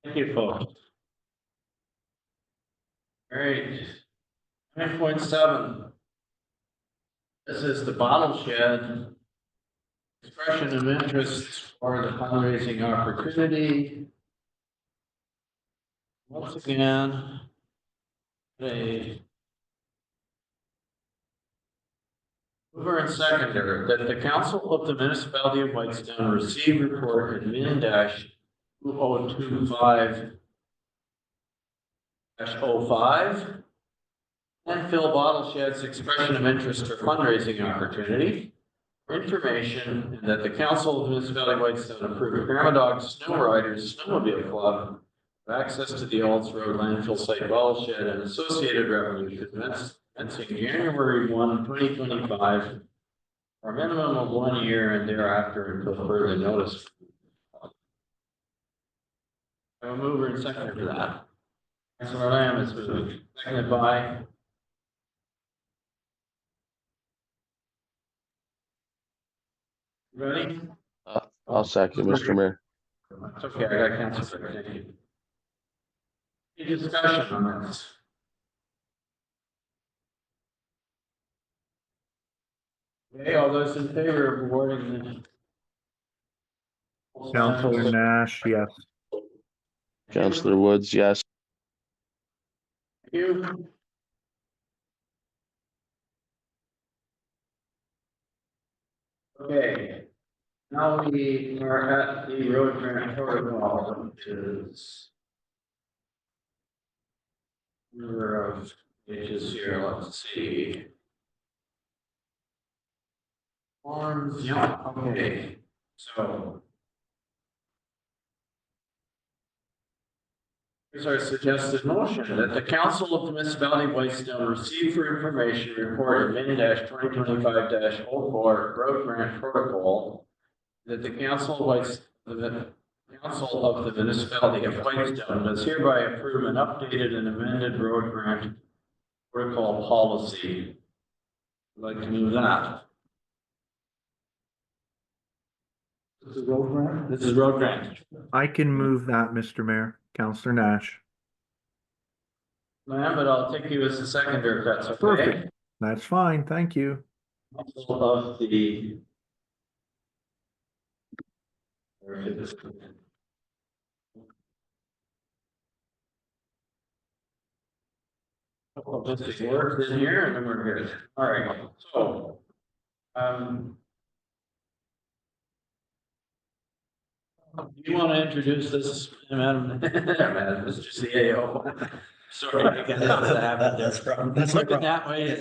Thank you, folks. All right. 9.7. This is the bottle shed. Expression of interest for the fundraising opportunity. Once again, a mover and seconder that the Council of the Municipality of Whitestone receive report in min-2025-05 and landfill bottle sheds expression of interest or fundraising opportunity. Information that the Council of Municipality of Whitestone approved Paradog Snow Riders Snowmobile Club have access to the Olds Road landfill site bottle shed and associated revenue commencing January 1, 2025, for a minimum of 1 year and thereafter until further notice. I'm a mover and seconder for that. Councilor Lamb is moved, seconded by. Ready? I'll second, Mr. Mayor. It's okay, I got Councilor, thank you. Any discussion on this? Okay, all those in favor of awarding the. Councilor Nash, yes. Councillor Woods, yes. Thank you. Okay, now we are at the road grant protocol, which is. Number of pages here, let's see. Forms, yeah, okay, so. Here's our suggested motion that the Council of the Municipality of Whitestone receive for information report of min-2025-04 road grant protocol. That the Council of the Municipality of Whitestone does hereby approve an updated and amended road grant protocol policy. I'd like to move that. This is road grant? This is road grant. I can move that, Mr. Mayor. Councilor Nash. Ma'am, but I'll take you as the seconder if that's okay. Perfect. That's fine, thank you. Council of the. Just words in here and then we're good. All right, so. Do you want to introduce this, Madam, Mr. CAO? Sorry, I can't help it happen. That's problem. That's Looking that way.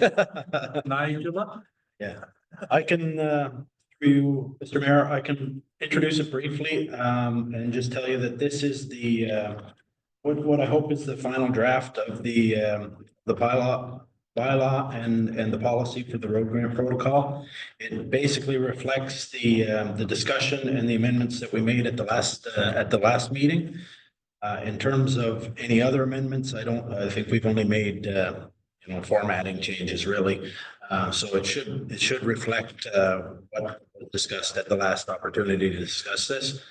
Nigel? Yeah, I can, through you, Mr. Mayor, I can introduce it briefly, and just tell you that this is the, what I hope is the final draft of the bylaw and the policy for the road grant protocol. It basically reflects the discussion and the amendments that we made at the last meeting. In terms of any other amendments, I think we've only made, formatting changes really. So it should reflect, what was discussed at the last opportunity to discuss this.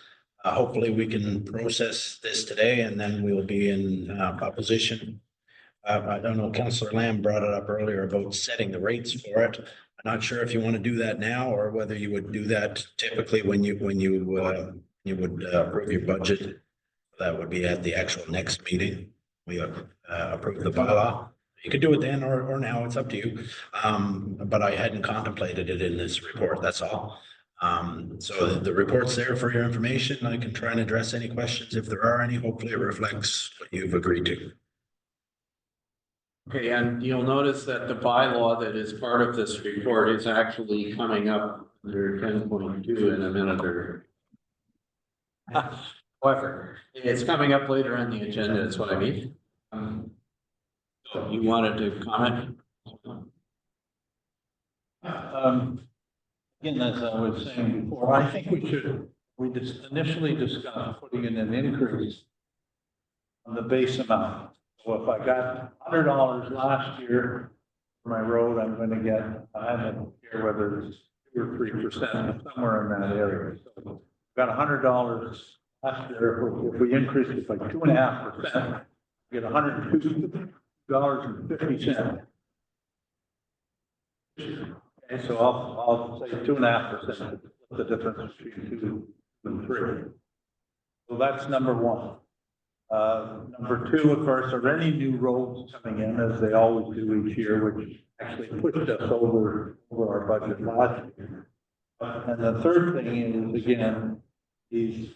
Hopefully we can process this today and then we'll be in, opposition. I don't know, Councillor Lamb brought it up earlier about setting the rates for it. I'm not sure if you want to do that now or whether you would do that typically when you would approve your budget. That would be at the actual next meeting. We approve the bylaw. You could do it then or now, it's up to you. But I hadn't contemplated it in this report, that's all. So the report's there for your information. I can try and address any questions if there are any. Hopefully it reflects what you've agreed to. Okay, and you'll notice that the bylaw that is part of this report is actually coming up under 10.2 in a minute or. However, it's coming up later on the agenda, is what I mean. So you wanted to comment? Again, as I was saying before, I think we just initially discussed putting in an increase on the base amount. So if I got $100 last year for my road, I'm going to get, I don't care whether it's 2 or 3%, somewhere in that area. So got $100 last year. If we increase it by 2.5%, get $102.50. Okay, so I'll say 2.5%, the difference between 2 and 3. So that's number one. Number two, of course, are any new roads coming in, as they always do each year, which actually pushed us over our budget last year. And the third thing is, again, these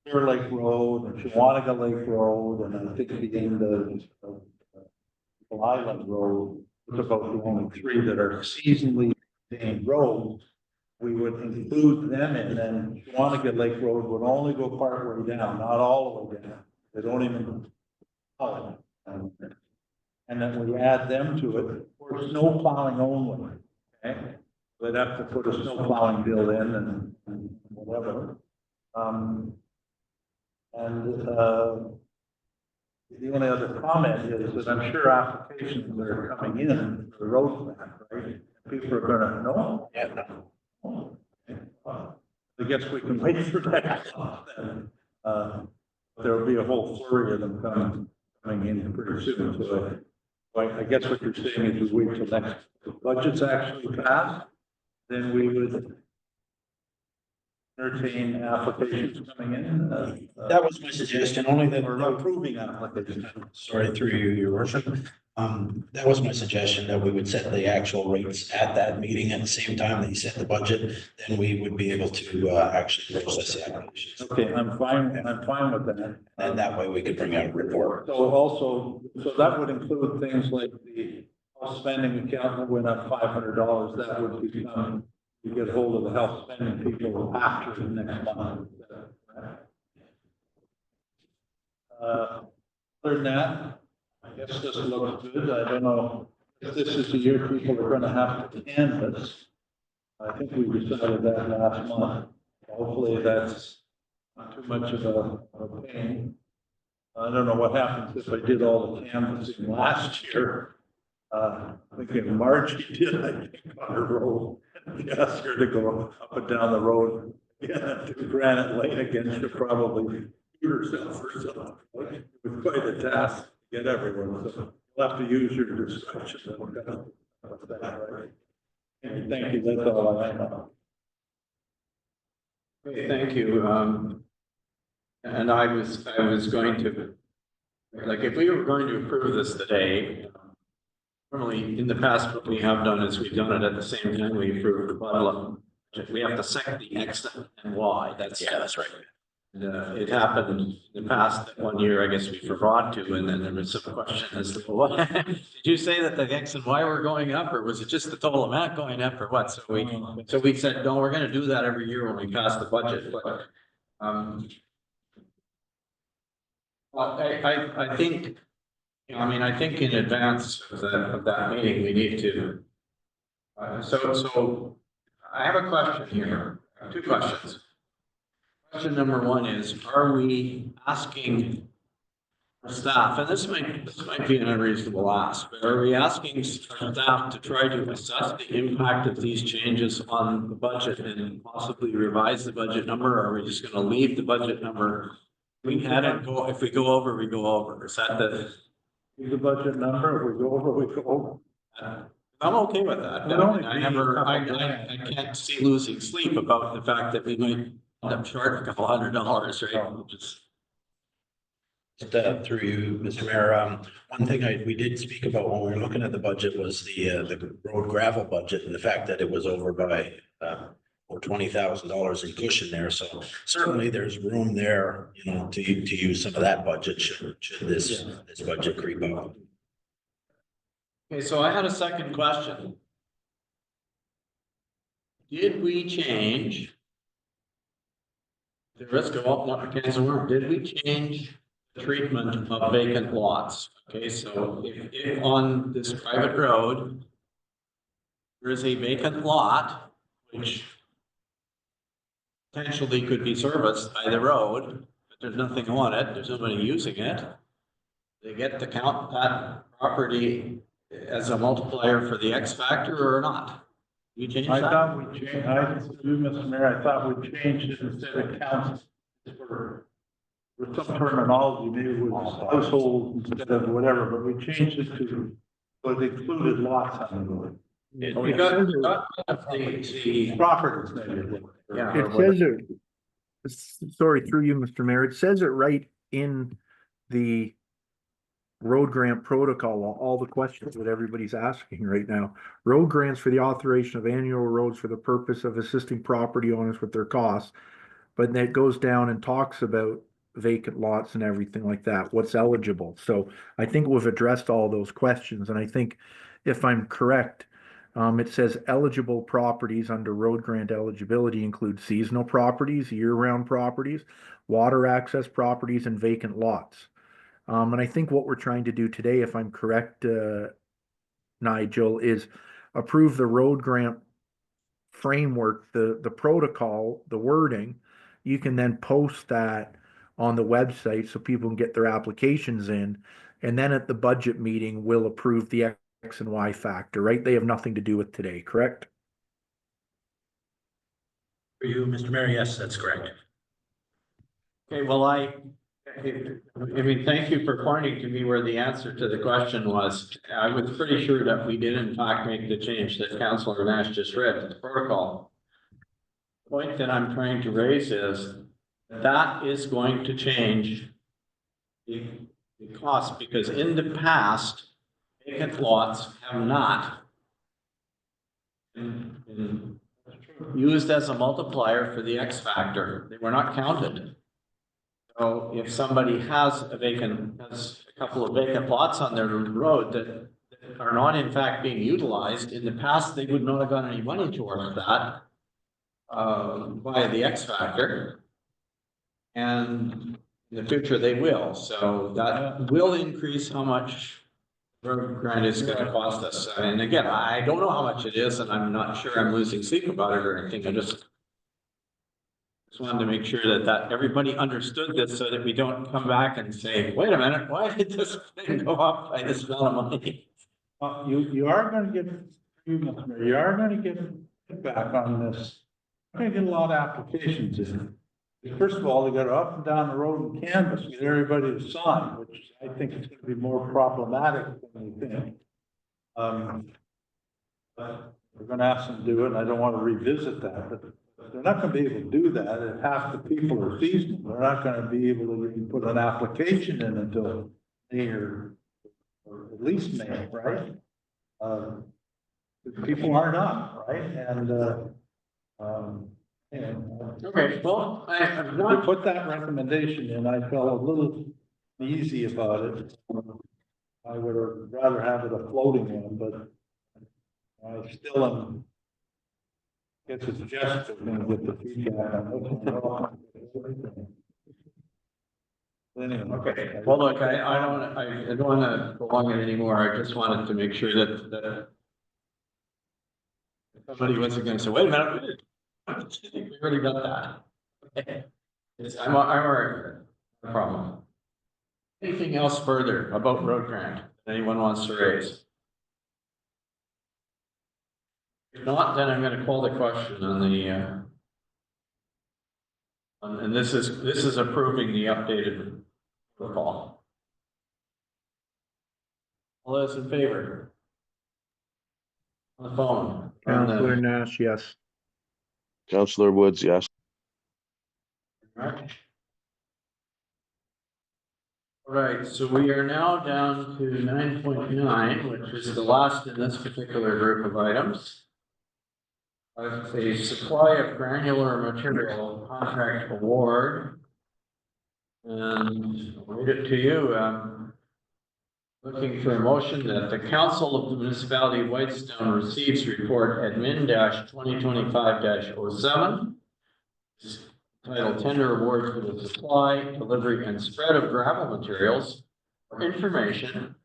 Clear Lake Road and Shawanaga Lake Road, and I think the end of Turtle Island Road was about the only three that are seasonally maintained roads. We would include them in, and Squanigan Lake Road would only go part way down, not all the way down. They don't even. And then we add them to it for snow plowing only, okay? They'd have to put a snow plowing bill in and whatever. The only other comment is that I'm sure applications that are coming in for the road map, right? People are gonna know. Yeah. No. I guess we can wait for that. There'll be a whole flurry of them coming in pretty soon, so I guess what you're saying is we wait till next budget's actually passed, then we would entertain applications coming in. That was my suggestion, only that. Or approving applications. Sorry, through you, your worship. That was my suggestion, that we would set the actual rates at that meeting at the same time that you set the budget, then we would be able to actually process the applications. Okay, I'm fine with that. And that way we could bring out a report. So that would include things like the health spending account that went up $500, that would become, you get hold of the health spending people after the next month. Other than that, I guess this looks good. I don't know if this is the year people are gonna have to canvass. I think we decided that last month. Hopefully that's not too much of a pain. I don't know what happens if I did all the canvassing last year. I think in March he did, I think, on the road. He asked her to go up and down the road, yeah, to Granite Lane again. She'll probably shoot herself or something. It was quite a task to get everyone, so you'll have to use your discretion. Right? Thank you, that's all I know. Okay, thank you. And I was going to, like, if we were going to approve this today, normally in the past, what we have done is we've done it at the same time we approve the budget. We have to set the X and Y. That's right. And, it happened in the past that one year, I guess we forgot to, and then there was some question as to what, did you say that the X and Y were going up, or was it just the total amount going up, or what? So we said, no, we're gonna do that every year when we pass the budget, but, I think, I think in advance of that meeting, we need to, so I have a question here, two questions. Question number one is, are we asking staff, and this might be an unreasonable ask, but are we asking staff to try to assess the impact of these changes on the budget and possibly revise the budget number, or are we just gonna leave the budget number? We had it go, if we go over, we go over. Is that The budget number, if we go over, we go over. I'm okay with that. I can't see losing sleep about the fact that we might end up short a couple $100, right? Just through you, Mr. Mayor, one thing we did speak about when we were looking at the budget was the road gravel budget, and the fact that it was over by or $20,000 in cushion there. So certainly there's room there, to use some of that budget should this budget creep up. Okay, so I had a second question. Did we change the risk of cancer work? Did we change the treatment of vacant lots? Okay, so if on this private road, there is a vacant lot, which potentially could be serviced by the road, but there's nothing on it, there's nobody using it, they get to count that property as a multiplier for the X factor or not? You changed that? I thought we changed, Mr. Mayor, I thought we changed it instead of counts for some terminology, maybe it was household instead of whatever, but we changed it to, but it included lots on the road. We got the Properties, maybe. Yeah. It says it, sorry, through you, Mr. Mayor, it says it right in the road grant protocol, all the questions that everybody's asking right now. Road grants for the authorization of annual roads for the purpose of assisting property owners with their costs. But then it goes down and talks about vacant lots and everything like that, what's eligible. So I think we've addressed all those questions, and I think if I'm correct, it says eligible properties under road grant eligibility include seasonal properties, year-round properties, water access properties, and vacant lots. And I think what we're trying to do today, if I'm correct, Nigel, is approve the road grant framework, the protocol, the wording. You can then post that on the website so people can get their applications in. And then at the budget meeting, we'll approve the X and Y factor, right? They have nothing to do with today, correct? For you, Mr. Mayor, yes, that's correct. Okay, well, I mean, thank you for pointing to me where the answer to the question was. I was pretty sure that we did in fact make the change that Councillor Nash just read to the protocol. The point that I'm trying to raise is that is going to change the cost, because in the past, vacant lots have not been used as a multiplier for the X factor. They were not counted. So if somebody has a couple of vacant lots on their road that are not in fact being utilized, in the past, they would not have got any money towards that via the X factor. And in the future, they will. So that will increase how much road grant is going to cost us. And again, I don't know how much it is, and I'm not sure I'm losing sleep about it or anything. I just wanted to make sure that everybody understood this so that we don't come back and say, wait a minute, why did this thing go up by this amount of money? You are gonna get, you are gonna get feedback on this. You're gonna get a lot of applications in. First of all, they got up and down the road and canvas, get everybody to sign, which I think is gonna be more problematic than we think. But we're gonna ask them to do it, and I don't wanna revisit that, but they're not gonna be able to do that if half the people are seasonal. They're not gonna be able to even put an application in until May or at least May, right? People aren't up, right? And, okay, well, I'm we not. put that recommendation in. I felt a little easy about it. I would have rather have it a floating one, but I still am. It's a suggestion, and get the feedback on it. Anyway, Okay, well, look, I don't wanna prolong it anymore. I just wanted to make sure that somebody wasn't gonna say, wait a minute, we already got that. Okay. I'm already, no problem. Anything else further about road grant that anyone wants to raise? If not, then I'm gonna call the question on the, and this is approving the updated protocol. All those in favor? On the phone. Councillor Nash, yes. Councillor Woods, yes. Right. All right, so we are now down to 9.9, which is the last in this particular group of items. A supply of granular material contract award. And I'll read it to you. Looking for a motion that the Council of the Municipality of Whitestone receives report admin 2025-07. Titled Tender Award for the Supply, Delivery, and Spread of Gravel Materials for Information.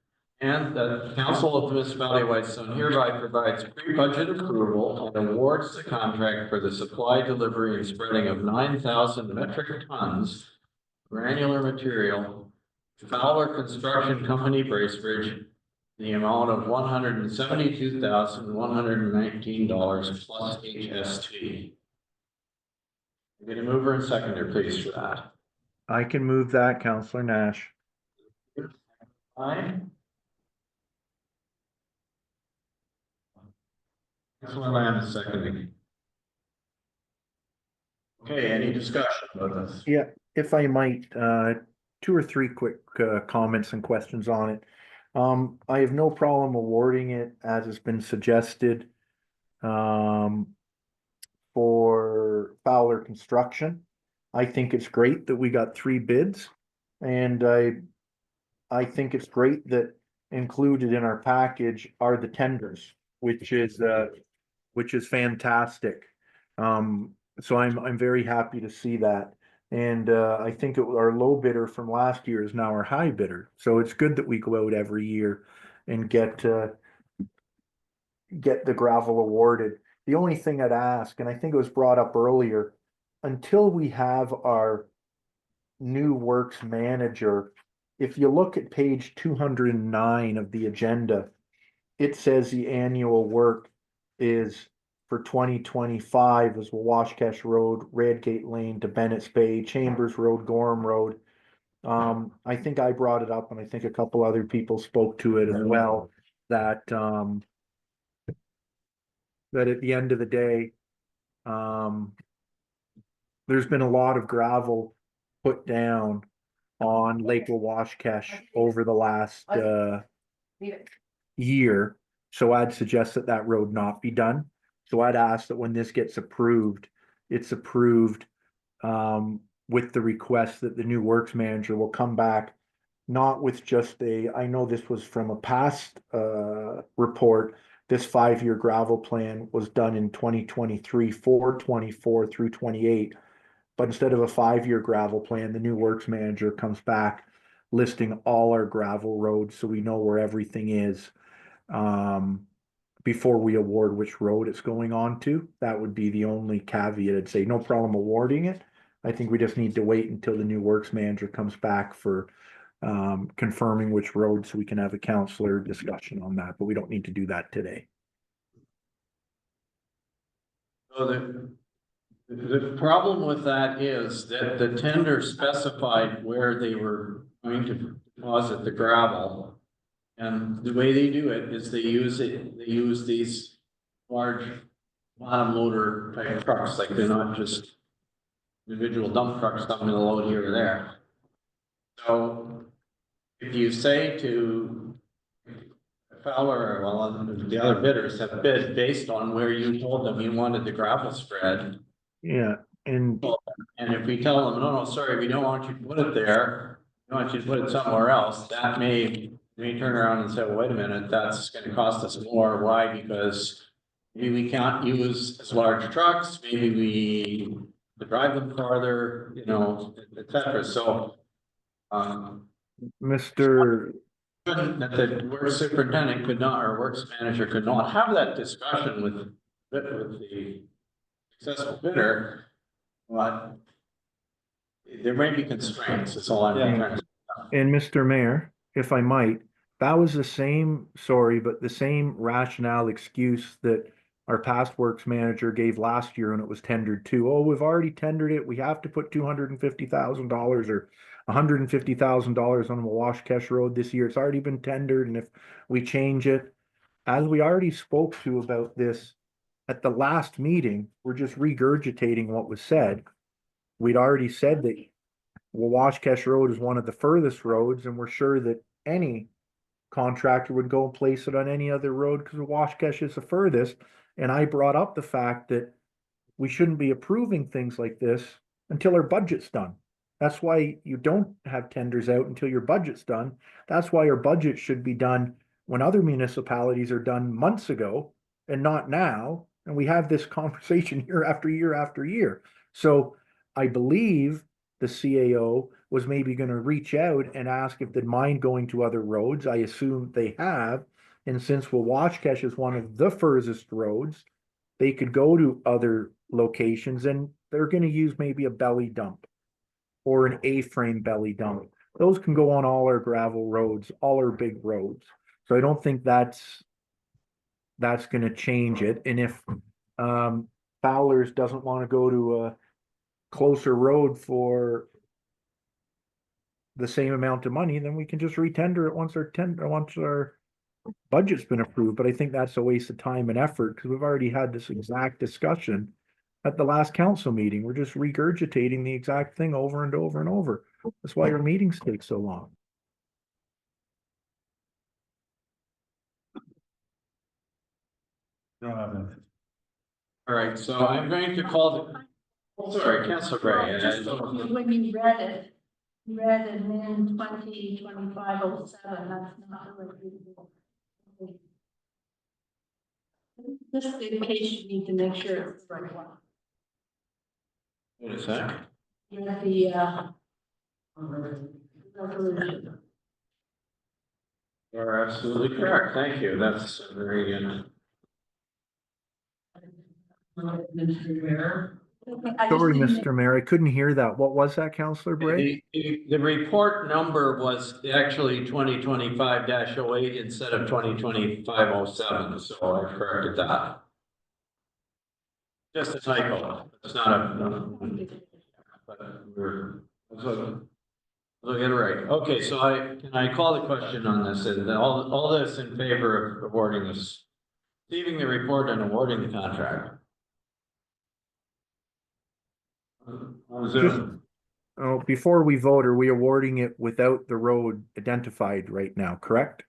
And that the Council of the Municipality of Whitestone hereby provides pre-budget approval and awards the contract for the supply, delivery, and spreading of 9,000 metric tons granular material to Fowler Construction Company, Bracebridge, the amount of $172,119 plus HST. Get a mover and seconder, please, for that. I can move that, Councillor Nash. Aye. Councillor Lamb is seconding. Okay, any discussion about this? Yeah, if I might, 2 or 3 quick comments and questions on it. I have no problem awarding it as has been suggested for Fowler Construction. I think it's great that we got 3 bids. And I think it's great that included in our package are the tenders, which is fantastic. So I'm very happy to see that. And I think our low bidder from last year is now our high bidder. So it's good that we go out every year and get the gravel awarded. The only thing I'd ask, and I think it was brought up earlier, until we have our new works manager, if you look at page 209 of the agenda, it says the annual work is for 2025 is Washcash Road, Redgate Lane to Bennett's Bay, Chambers Road, Gorham Road. I think I brought it up and I think a couple other people spoke to it as well, that at the end of the day, there's been a lot of gravel put down on Lake Washcash over the last year. So I'd suggest that that road not be done. So I'd ask that when this gets approved, it's approved with the request that the new works manager will come back, not with just I know this was from a past report, this 5-year gravel plan was done in 2023 for 24 through 28. But instead of a 5-year gravel plan, the new works manager comes back listing all our gravel roads so we know where everything is before we award which road it's going on to. That would be the only caveat. I'd say no problem awarding it. I think we just need to wait until the new works manager comes back for confirming which road so we can have a counselor discussion on that, but we don't need to do that today. So the problem with that is that the tender specified where they were going to deposit the gravel. And the way they do it is they use these large bottom loader type trucks, like they're not just individual dump trucks dumping a load here or there. So if you say to Fowler, well, the other bidders have bid based on where you told them you wanted the gravel spread. Yeah, and if we tell them, no, sorry, we don't want you to put it there, we want you to put it somewhere else, that may turn around and say, well, wait a minute, that's gonna cost us more. Why? Because maybe we can't use as large trucks, maybe we drive them farther, you know, et cetera. So Mr. that the works superintendent could not, or works manager could not have that discussion with the successful bidder, but there may be constraints, that's all I'm trying to say. And Mr. Mayor, if I might, that was the same, sorry, but the same rationale excuse that our past works manager gave last year when it was tendered to. Oh, we've already tendered it. We have to put $250,000 or $150,000 on the Washcash Road this year. It's already been tendered, and if we change it, as we already spoke to about this at the last meeting, we're just regurgitating what was said. We'd already said that Washcash Road is one of the furthest roads, and we're sure that any contractor would go and place it on any other road because Washcash is the furthest. And I brought up the fact that we shouldn't be approving things like this until our budget's done. That's why you don't have tenders out until your budget's done. That's why our budget should be done when other municipalities are done months ago and not now. And we have this conversation year after year after year. So I believe the CAO was maybe going to reach out and ask if they'd mind going to other roads. I assume they have. And since Washcash is one of the furthest roads, they could go to other locations and they're going to use maybe a belly dump or an A-frame belly dump. Those can go on all our gravel roads, all our big roads. So I don't think that's going to change it. And if Fowler's doesn't want to go to a closer road for the same amount of money, then we can just retender it once our budget's been approved. But I think that's a waste of time and effort because we've already had this exact discussion at the last council meeting. We're just regurgitating the exact thing over and over and over. That's why our meetings take so long. Don't have anything. All right, so I'm going to call Sorry, Councillor Gray. Just when you read it, you read it in 2025-07, that's not the right readable. Just in case you need to make sure it's the right one. Wait a sec. You have the, resolution. You're absolutely correct. Thank you. That's very good. Mr. Mayor. I just Sorry, didn't- Mr. Mayor, I couldn't hear that. What was that, Councillor Bray? The report number was actually 2025-08 instead of 2025-07, so I corrected that. Just a typo. It's not a, but we'll get it right. Okay, so can I call the question on this? And all this in favor of awarding this, receiving the report and awarding the contract? On Zoom. Oh, before we vote, are we awarding it without the road identified right now, correct?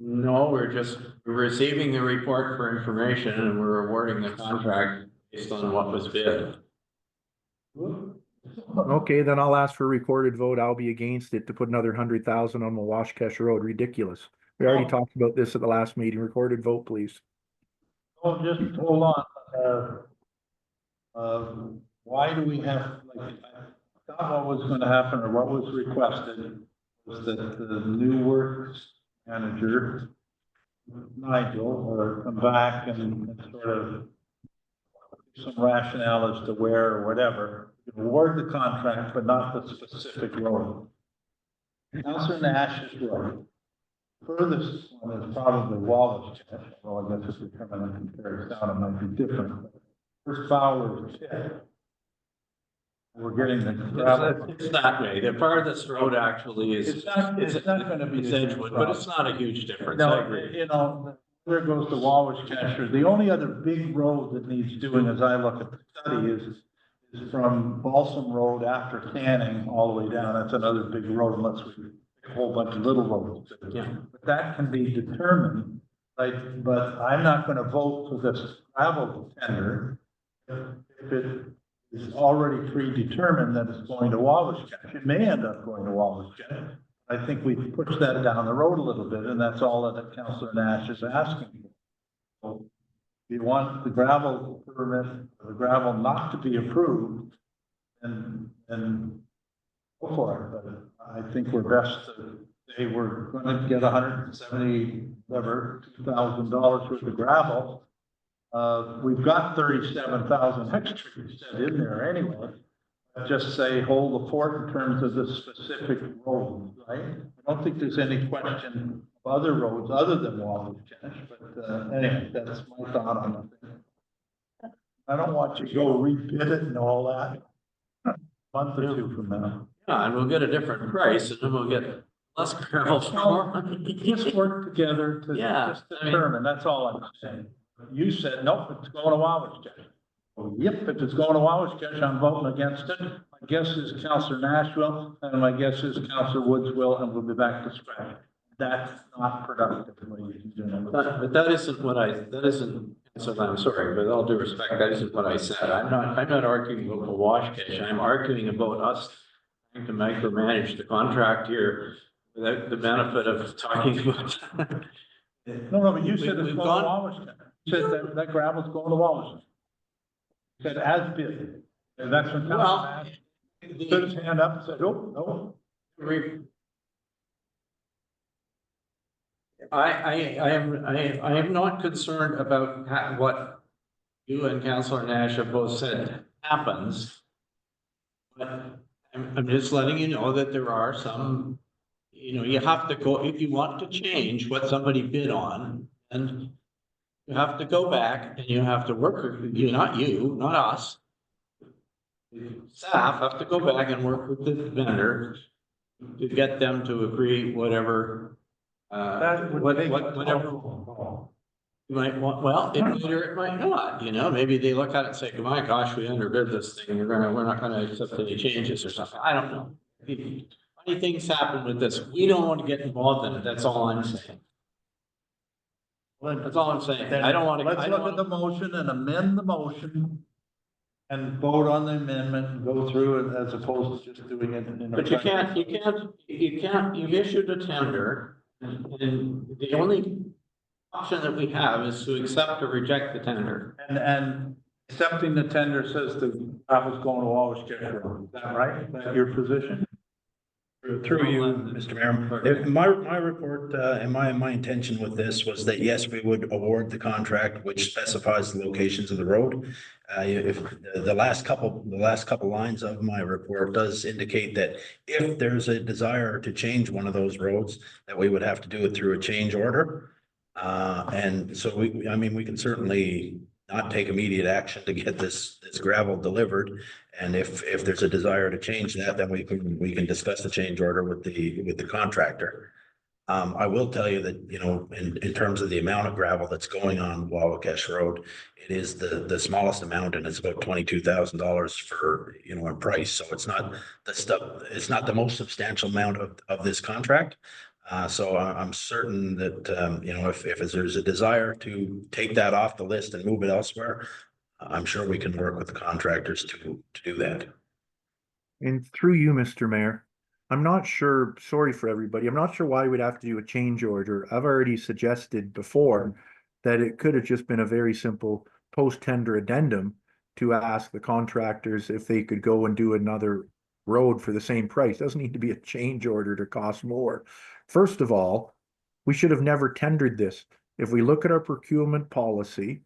No, we're just receiving the report for information and we're awarding the contract based on what was bid. Okay, then I'll ask for a recorded vote. I'll be against it to put another 100,000 on Mawashkesh Road. Ridiculous. We already talked about this at the last meeting. Recorded vote, please. Oh, just hold on. Why do we have, like, I thought what was gonna happen or what was requested was that the new works manager, Nigel, or come back and sort of some rationale as to where or whatever, award the contract, but not the specific road. Councillor Nash's road, furthest one is probably Wallace, although I guess if we come in and compare it down, it might be different. First Fowler's pit. We're getting the gravel. It's that way. The farthest road actually is. It's not gonna be. It's Edgewood, but it's not a huge difference. I No, agree. you know, there goes the Wawash. The only other big road that needs doing as I look at the study is from Balsam Road after Canning all the way down. That's another big road unless we pick a whole bunch of little roads. Yeah. But that can be determined, like, but I'm not gonna vote for this gravel tender if it is already predetermined that it's going to Wawash. It may end up going to Wawash. I think we push that down the road a little bit, and that's all that Councillor Nash is asking. So if you want the gravel permit, the gravel not to be approved, then go for it. But I think we're best to say we're gonna get $170,000 worth of gravel. We've got 37,000 hectares set in there anyway. Just say hold the fort in terms of the specific road, right? I don't think there's any question of other roads other than Wallace, but anyway, that's my thought on it. I don't want you to go rebid it and all that a month or two from now. Yeah, and we'll get a different price and then we'll get less gravel for more. Just work together to Yeah, just I mean- determine, that's all I'm saying. You said, nope, it's going to Wawash. Well, yep, if it's going to Wawash, I'm voting against it. My guess is Councillor Nash will, and my guess is Councillor Woods will, and we'll be back to scratch. That's not productive, ladies and gentlemen. But that isn't what that isn't, so I'm sorry, but with all due respect, that isn't what I said. I'm not arguing about the Washkish. I'm arguing about us trying to micromanage the contract here without the benefit of talking about. No, but you said it's We've going to gone- Wawash. You said that gravel's going to Wawash. You said as bid. And that's when Well, Councillor Nash put his hand up and said, oh, no. I am not concerned about what you and Councillor Nash have both said happens. But I'm just letting you know that there are some, you have to go, if you want to change what somebody bid on, and you have to go back and you have to work with not us. Staff have to go back and work with the vendor to get them to agree whatever. Whatever. You might want, well, it might or it might not, maybe they look at it and say, my gosh, we underbid this thing, we're not gonna accept any changes or something, I don't know. Funny things happen with this, we don't want to get involved in it, that's all I'm saying. That's all I'm saying, I don't want to. Let's look at the motion and amend the motion and vote on the amendment and go through it as opposed to just doing it in a. But you've issued a tender, and the only option that we have is to accept or reject the tender. And accepting the tender says that was going to Wabash Jet Road, is that right? Is that your position? Through you, Mr. Mayor, my report, and my intention with this was that, yes, we would award the contract which specifies the locations of the road. If the last couple lines of my report does indicate that if there's a desire to change one of those roads, that we would have to do it through a change order. And so we can certainly not take immediate action to get this gravel delivered. And if there's a desire to change that, then we can discuss the change order with the contractor. I will tell you that, in terms of the amount of gravel that's going on Wawakesh Road, it is the smallest amount, and it's about $22,000 for, in price. So it's not the most substantial amount of this contract. So I'm certain that, if there's a desire to take that off the list and move it elsewhere, I'm sure we can work with the contractors to do that. And through you, Mr. Mayor, I'm not sure, sorry for everybody, I'm not sure why we'd have to do a change order. I've already suggested before that it could have just been a very simple post-tender addendum to ask the contractors if they could go and do another road for the same price. Doesn't need to be a change order to cost more. First of all, we should have never tendered this. If we look at our procurement policy,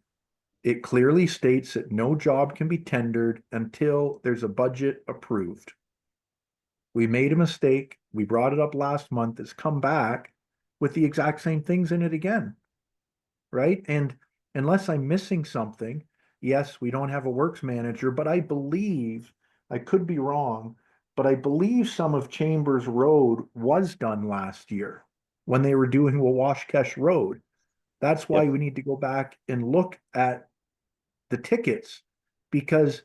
it clearly states that no job can be tendered until there's a budget approved. We made a mistake. We brought it up last month. It's come back with the exact same things in it again. Right? And unless I'm missing something, yes, we don't have a works manager, but I believe, I could be wrong, but I believe some of Chambers Road was done last year when they were doing Wawash Road. That's why we need to go back and look at the tickets, because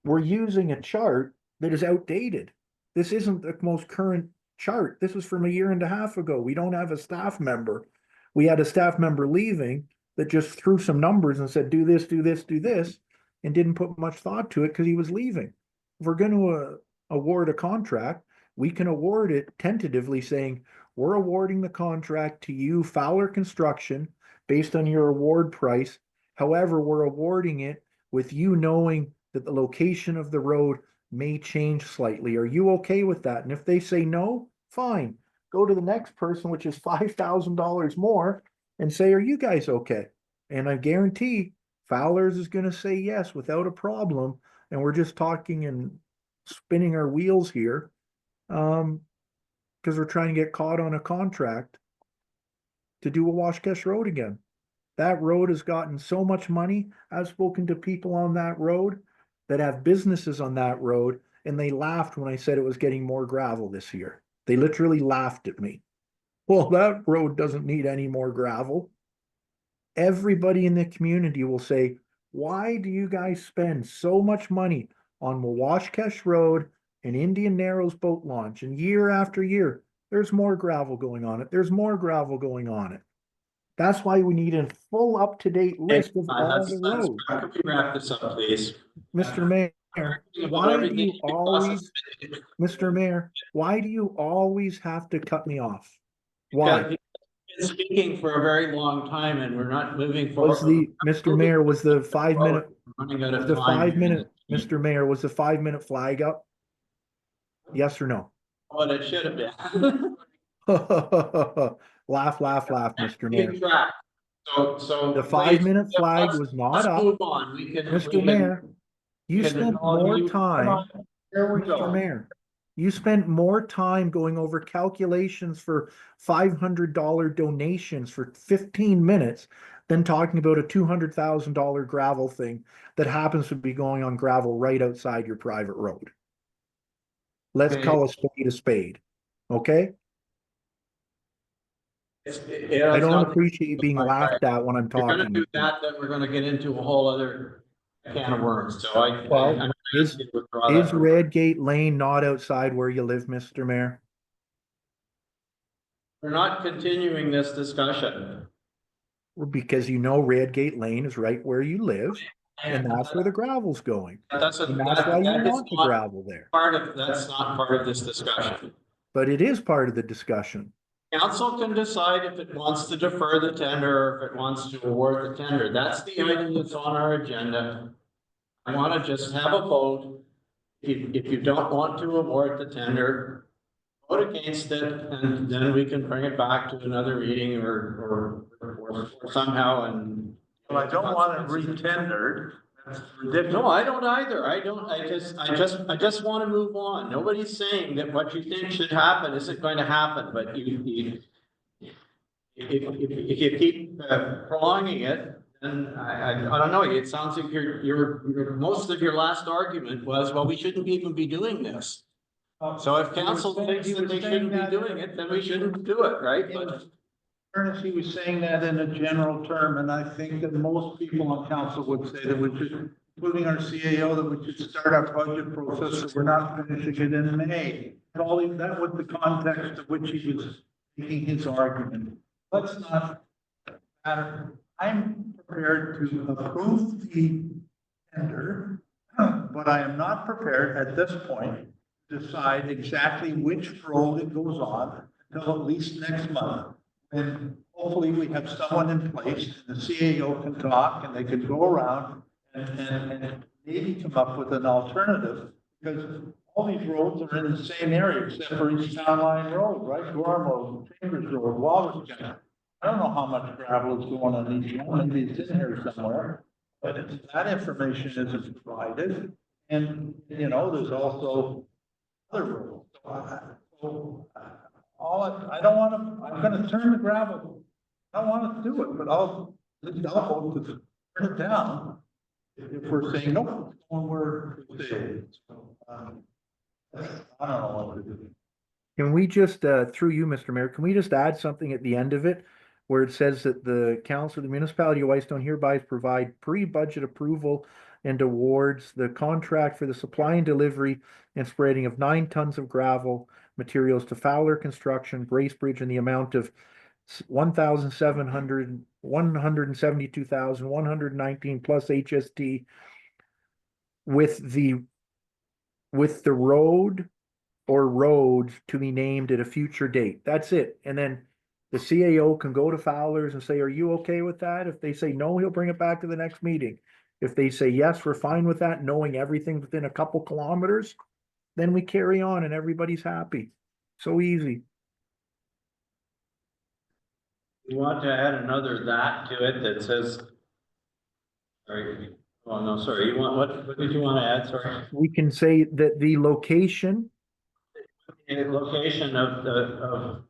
we're using a chart that is outdated. This isn't the most current chart. This was from a year and a half ago. We don't have a staff member. We had a staff member leaving that just threw some numbers and said, do this, do this, do this, and didn't put much thought to it because he was leaving. If we're going to award a contract, we can award it tentatively saying, we're awarding the contract to you, Fowler Construction, based on your award price. However, we're awarding it with you knowing that the location of the road may change slightly. Are you okay with that? And if they say no, fine. Go to the next person, which is $5,000 more, and say, are you guys okay? And I guarantee Fowler's is going to say yes without a problem. And we're just talking and spinning our wheels here because we're trying to get caught on a contract to do Wawash Road again. That road has gotten so much money. I've spoken to people on that road that have businesses on that road, and they laughed when I said it was getting more gravel this year. They literally laughed at me. Well, that road doesn't need any more gravel. Everybody in the community will say, why do you guys spend so much money on Wawash Road and Indian Narrows boat launch? And year after year, there's more gravel going on it. There's more gravel going on it. That's why we need a full up-to-date list of all the roads. Can we wrap this up, please? Mr. Mayor, why do you always, Mr. Mayor, why do you always have to cut me off? Why? You've been speaking for a very long time and we're not moving forward. Was the, Mr. Mayor, was the 5 minute, was the 5 minute, Mr. Mr. Mayor, was the 5 minute flag up? Yes or no? What it should have been. Laugh, laugh, laugh, Mr. Mayor. So The 5 minute flag was not up. Move on. Mr. Mayor, you spent more time, Mr. Mayor, you spent more time going over calculations for $500 donations for 15 minutes than talking about a $200,000 gravel thing that happens to be going on gravel right outside your private road. Let's call a spade, okay? I don't appreciate being laughed at when I'm talking. If we're gonna do that, then we're gonna get into a whole other can of worms, so is Redgate Lane not outside where you live, Mr. Mayor? We're not continuing this discussion. Because you know Redgate Lane is right where you live. And that's where the gravel's going. That's And that's why you that is want the not gravel there. that's not part of this discussion. But it is part of the discussion. Council can decide if it wants to defer the tender or if it wants to award the tender. That's the item that's on our agenda. I want to just have a vote. If you don't want to award the tender, vote against it, and then we can bring it back to another meeting or somehow and. Well, I don't want it re-tendered. That's ridiculous. No, I don't either. I just want to move on. Nobody's saying that what you think should happen isn't going to happen, but if you keep prolonging it, then I don't know. It sounds like most of your last argument was, well, we shouldn't even be doing this. So if council thinks that they shouldn't be doing it, then we shouldn't do it, right? But Ernest, he was saying that in a general term, and I think that most people on council would say that we should, including our CAO, that we should start our budget process, so we're not finishing it in May. That was the context of which he was making his argument. Let's not matter. I'm prepared to approve the tender, but I am not prepared at this point to decide exactly which road it goes on until at least next month. And hopefully we have someone in place, and the CAO can talk, and they can go around and maybe come up with an alternative, because all these roads are in the same area, except for East Town Line Road, right? Gorham Road, Chambers Road, Wallace County. I don't know how much gravel is going on each one, maybe it's in here somewhere, but that information isn't provided. And, you know, there's also other roads. I don't want to, I'm going to turn the gravel. I don't want to do it, but I'll vote to turn it down if we're saying, no, it's going where we say. I don't know what to do. Can we just, through you, Mr. Mayor, can we just add something at the end of it where it says that the council, the municipality of Whitestone hereby provide pre-budget approval and awards the contract for the supply and delivery and spreading of 9 tons of gravel materials to Fowler Construction, Bracebridge, in the amount of $172,119 plus HST with the road or roads to be named at a future date. That's it. And then the CAO can go to Fowler's and say, are you okay with that? If they say no, he'll bring it back to the next meeting. If they say, yes, we're fine with that, knowing everything within a couple kilometers, then we carry on and everybody's happy. So easy. you want to add another that to it that says, sorry, oh, no, sorry, you want, what did you want to add, sorry? We can say that the location, The location of the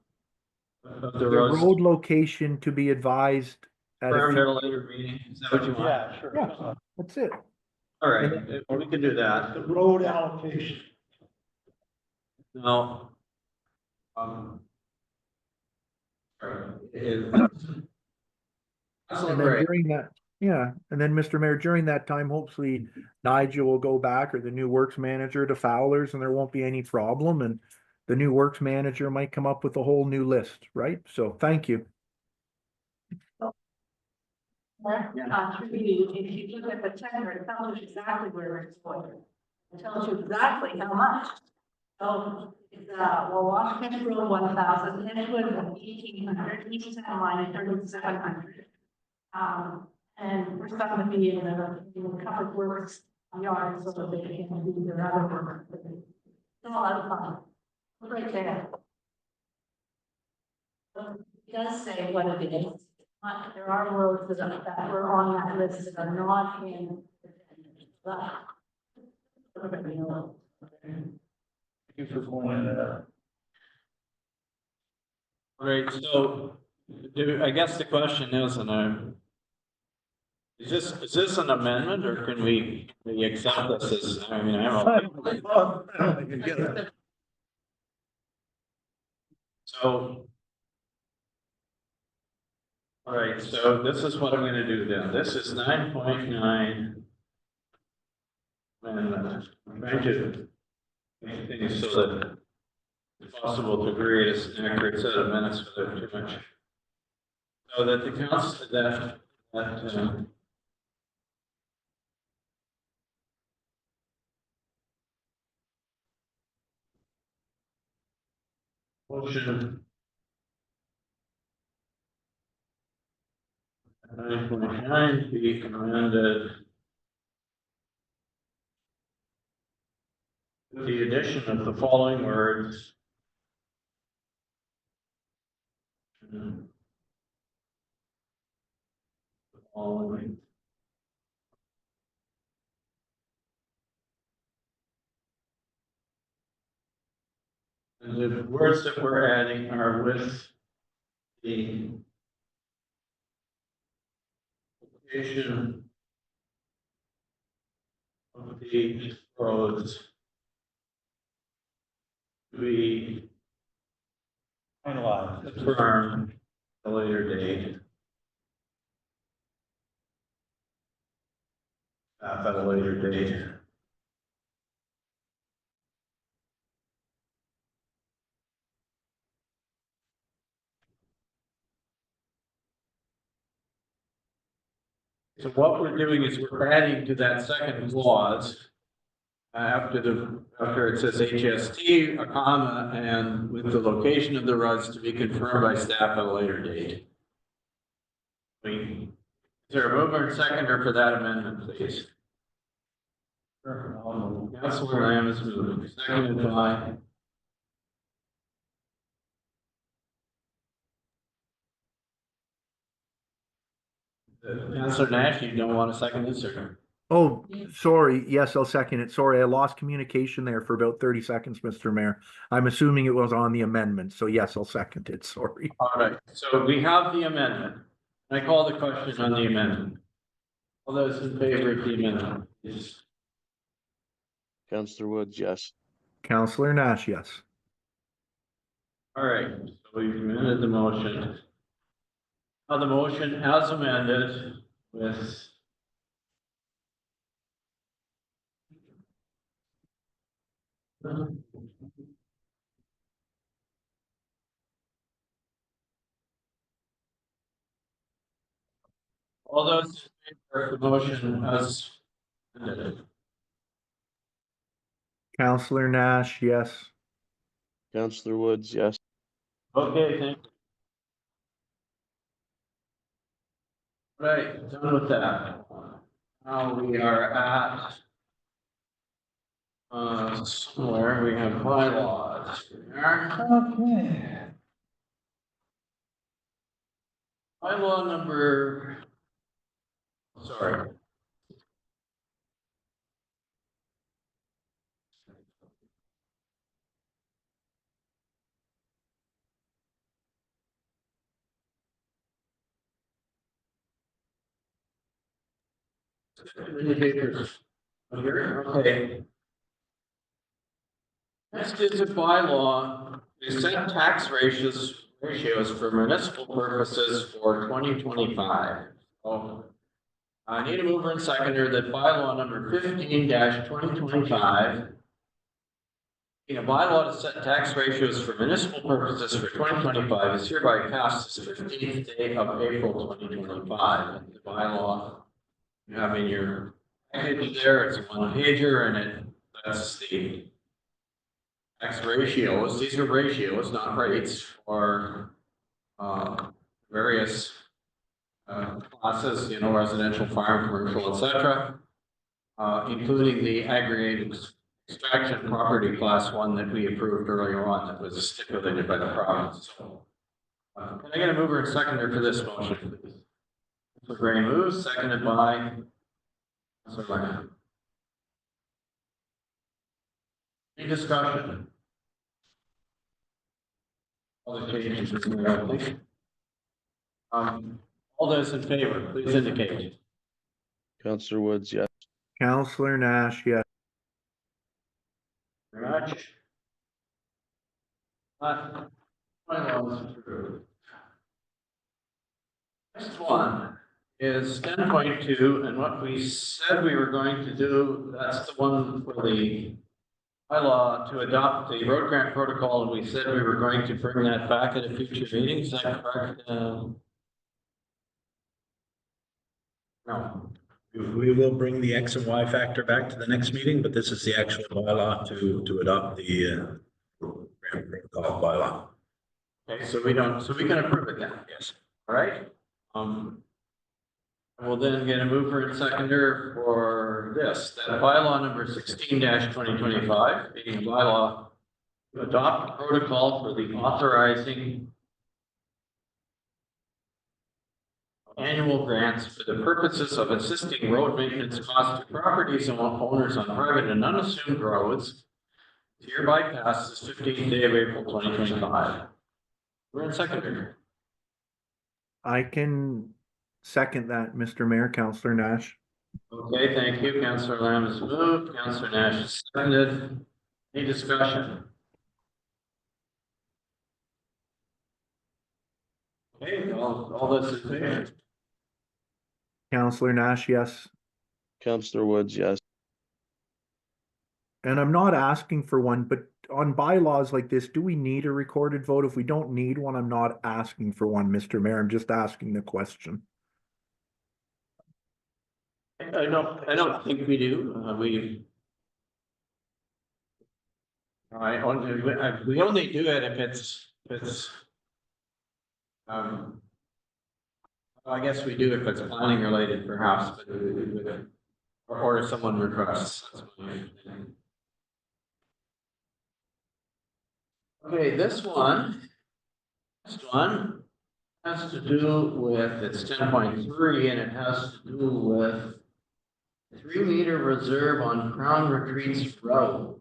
the roads. road location to be advised at a Confirmed at a future. later meeting, is that what you want? Yeah, sure. Yeah, that's it. All right, we can do that. The road allocation. No. And then during that, yeah, and then Mr. Mayor, during that time, hopefully Nigel will go back, or the new works manager, to Fowler's, and there won't be any problem, and the new works manager might come up with a whole new list, right? So thank you. Through you, if you look at the tender, it tells you exactly where it's going. It tells you exactly how much. So it's, well, Washington Road 1,000, Edgewood 1,800, East Town Line 3,700. And we're starting to be in the covered works yard so that they can do their other work. It's all out of fun. Right there. It does say what it is. There are roads that were on that list that are not in. Everybody knows. Thank you for pointing that out. All right, so I guess the question is, and is this an amendment, or can we accept this as, I mean, I don't know. So. All right, so this is what I'm gonna do then. This is 9.9. And I'm trying to make things so that it's possible to create an accurate set of minutes without too much. So that the council, Motion. 9.9 be amended. With the addition of the following words. The following. And the words that we're adding are with the location of the roads to be finalized, confirmed at a later date. At a later date. So what we're doing is we're adding to that second clause. After it says HST, a comma, and with the location of the roads to be confirmed by staff at a later date. Is there a mover and seconder for that amendment, please? Councilor Lamb is moving, seconded by. Councilor Nash, you don't want to second this, or? Oh, sorry. Yes, I'll second it. Sorry, I lost communication there for about 30 seconds, Mr. Mayor. I'm assuming it was on the amendment. So yes, I'll second it. Sorry. All right, so we have the amendment. I call the question on the amendment. All those in favor of the amendment, please. Councillor Woods, yes. Councillor Nash, yes. All right, so we've amended the motion. Now the motion as amended with all those in favor of the motion as amended. Councillor Nash, yes. Councillor Woods, yes. Okay, thank you. Right, done with that. Now we are at somewhere we have bylaws. Okay. Bylaw number, sorry. Indicators. Here, okay. Next is a bylaw, to set tax ratios for municipal purposes for 2025. So I need a mover and seconder that bylaw number 15-2025. A bylaw to set tax ratios for municipal purposes for 2025 is hereby passed this 15th day of April 2025. And the bylaw you have in your package there, it's a one pager, and that's the tax ratios. These are ratios, not rates, for various classes, residential, farm, commercial, etc., including the aggregated extraction property class 1 that we approved earlier on that was stipulated by the province. So, can I get a mover and seconder for this motion, please? So Gray moves, seconded by Councilor Lamb. Any discussion? All the changes in the application. All those in favor, please indicate. Councillor Woods, yes. Councillor Nash, yes. Very much. Bylaws approved. Next one is 10.2, and what we said we were going to do, that's the one for the bylaw to adopt the road grant protocol, and we said we were going to bring that back at a future meeting. Is that correct? No. We will bring the X and Y factor back to the next meeting, but this is the actual bylaw to adopt the grant protocol bylaw. Okay, so we can approve it then, yes, all right? We'll then get a mover and seconder for this, that bylaw number 16-2025, being a bylaw to adopt a protocol for the authorizing annual grants for the purposes of assisting road maintenance costs to properties and owners on private and unassumed roads. Hereby passed this 15th day of April 2025. We're in seconder. I can second that, Mr. Mayor, Councillor Nash. Okay, thank you. Councillor Lamb has moved. Councillor Nash has seconded. Any discussion? Okay, all this in favor? Councillor Nash, yes. Councillor Woods, yes. And I'm not asking for one, but on bylaws like this, do we need a recorded vote? If we don't need one, I'm not asking for one, Mr. Mayor. I'm just asking the question. I don't think we do. We only do it if it's, I guess we do if it's planning related perhaps, but or if someone requests. That's my understanding. Okay, this one has to do with, it's 10.3 and it has to do with 3-meter reserve on Crown Retreats Road.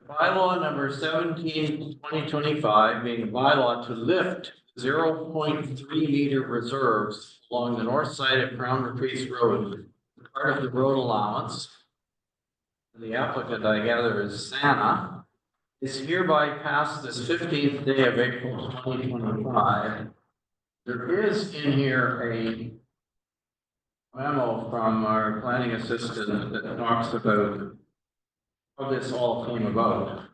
Bylaw number 17/2025, being a bylaw to lift 0.3-meter reserves along the north side of Crown Retreats Road, part of the road allowance. The applicant, I gather, is Santa, is hereby passed this 15th day of April 2025. There is in here a memo from our planning assistant that talks about how this all came about.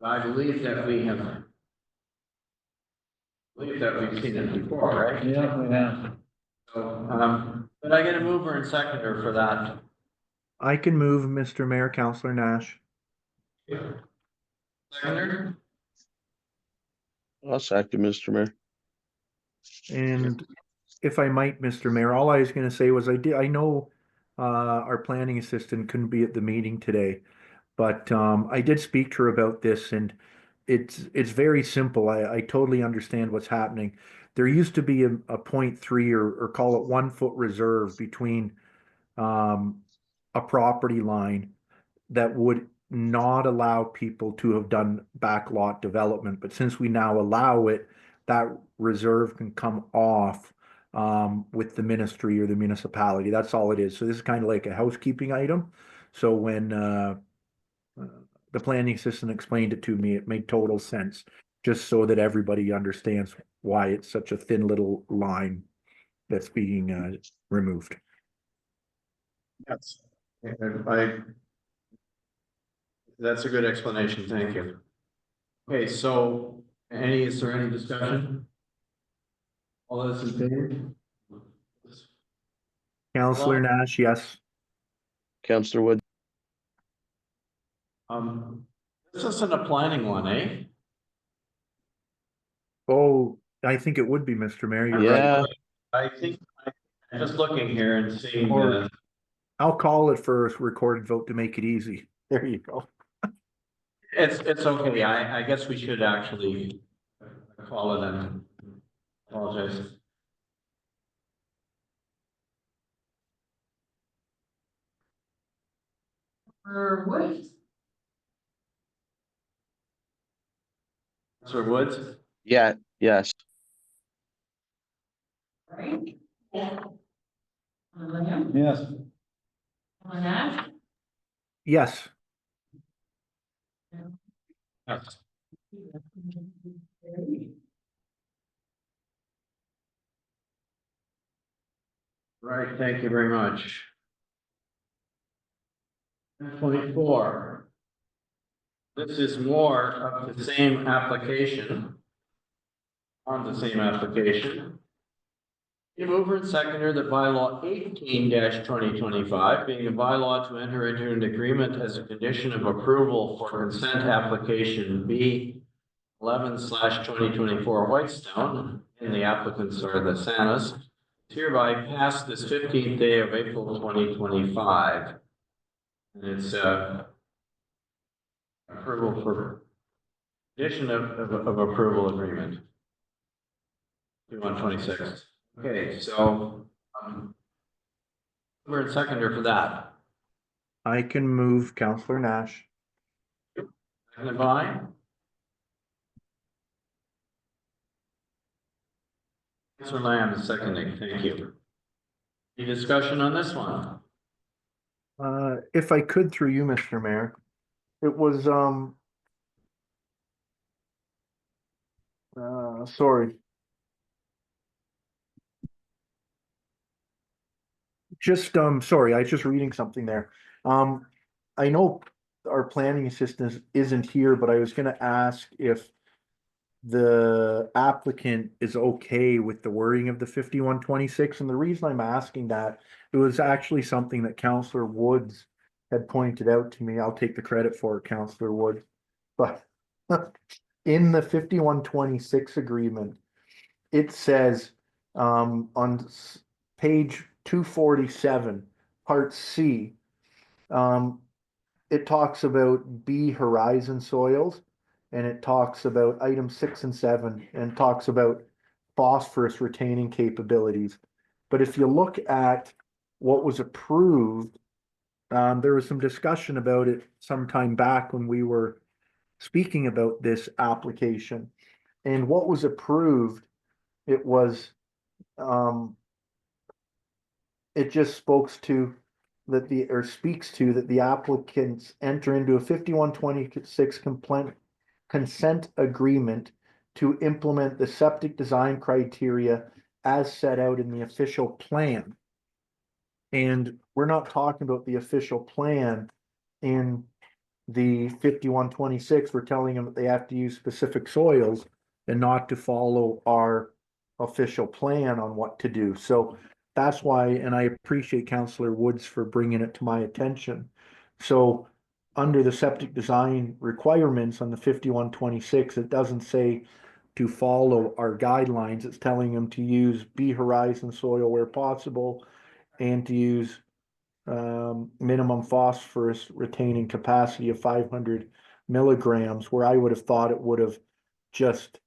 I believe that we've seen it before, right? Yeah, we have. So, but I get a mover and seconder for that. I can move, Mr. Mayor, Councillor Nash. Seconder? I'll second, Mr. Mayor. And if I might, Mr. Mayor, all I was gonna say was I know our planning assistant couldn't be at the meeting today, but I did speak to her about this and it's very simple. I totally understand what's happening. There used to be a 0.3 or call it 1 foot reserve between a property line that would not allow people to have done backlot development. But since we now allow it, that reserve can come off with the ministry or the municipality. That's all it is. So this is kind of like a housekeeping item. So when the planning assistant explained it to me, it made total sense, just so that everybody understands why it's such a thin little line that's being removed. Yes. That's a good explanation, thank you. Okay, so is there any discussion? All those in favor? Councillor Nash, yes. Councillor Woods. This isn't a planning one, eh? Oh, I think it would be, Mr. Mayor. You're right. Yeah, I think, I'm just looking here and seeing, I'll call it for a recorded vote to make it easy. There you go. it's okay, I guess we should actually call it and apologize. For Woods, Sir Woods? yeah, yes. right? Yeah. Lamb, Yes. Nash, Yes. Yes. Right, thank you very much. 10.4. This is more of the same application. On the same application. The mover and seconder that bylaw 18-2025, being a bylaw to enter into an agreement as a condition of approval for consent application B 11/2024 Whitestone, and the applicants are the Sanas, hereby passed this 15th day of April 2025. And it's approval for condition of approval agreement. 2126. Okay, so we're in seconder for that. I can move Counselor Nash. Seconded by? Counselor Lamb is seconding, thank you. Any discussion on this one? If I could through you, Mr. Mayor, it was, sorry. Just, sorry, I was just reading something there. I know our planning assistant isn't here, but I was gonna ask if the applicant is okay with the wording of the 5126, and the reason I'm asking that, it was actually something that Counselor Woods had pointed out to me. I'll take the credit for it, Counselor Woods. But in the 5126 agreement, it says on page 247, part C, it talks about B horizon soils, and it talks about items 6 and 7, and talks about phosphorus retaining capabilities. But if you look at what was approved, there was some discussion about it sometime back when we were speaking about this application. And what was approved, it was, it just speaks to that the applicants enter into a 5126 consent agreement to implement the septic design criteria as set out in the official plan. And we're not talking about the official plan in the 5126. We're telling them that they have to use specific soils and not to follow our official plan on what to do. So that's why, and I appreciate Counselor Woods for bringing it to my attention. So under the septic design requirements on the 5126, it doesn't say to follow our guidelines. It's telling them to use B horizon soil where possible and to use minimum phosphorus retaining capacity of 500 milligrams, where I would have thought it would have just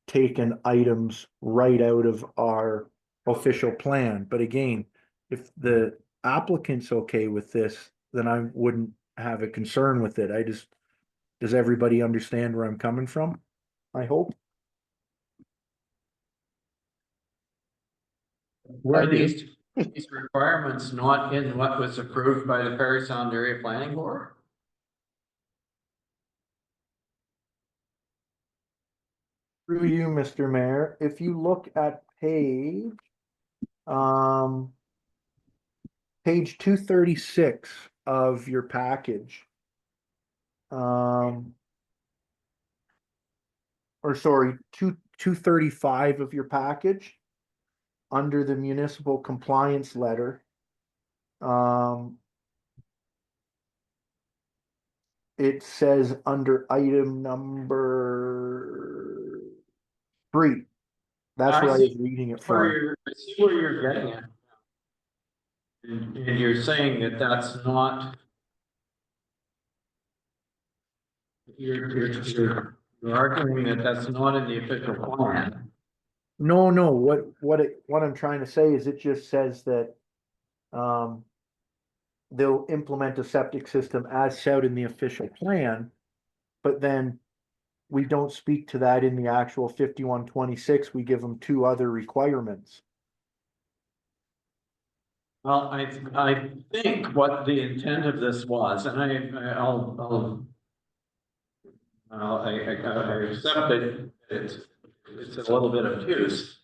taken items right out of our official plan. But again, if the applicant's okay with this, then I wouldn't have a concern with it. Does everybody understand where I'm coming from? I hope. Are these requirements not in what was approved by the Parry Sound Area Planning Board? Through you, Mr. Mayor, if you look at page 236 of your package, or sorry, 235 of your package, under the municipal compliance letter, it says under item number 3. That's where I was reading it from. I see where you're getting at. And you're saying that that's not. You're arguing that that's not in the official plan. No, what I'm trying to say is it just says that they'll implement a septic system as set in the official plan, but then we don't speak to that in the actual 5126. We give them 2 other requirements. Well, I think what the intent of this was, and I accept it. It's a little bit obtuse,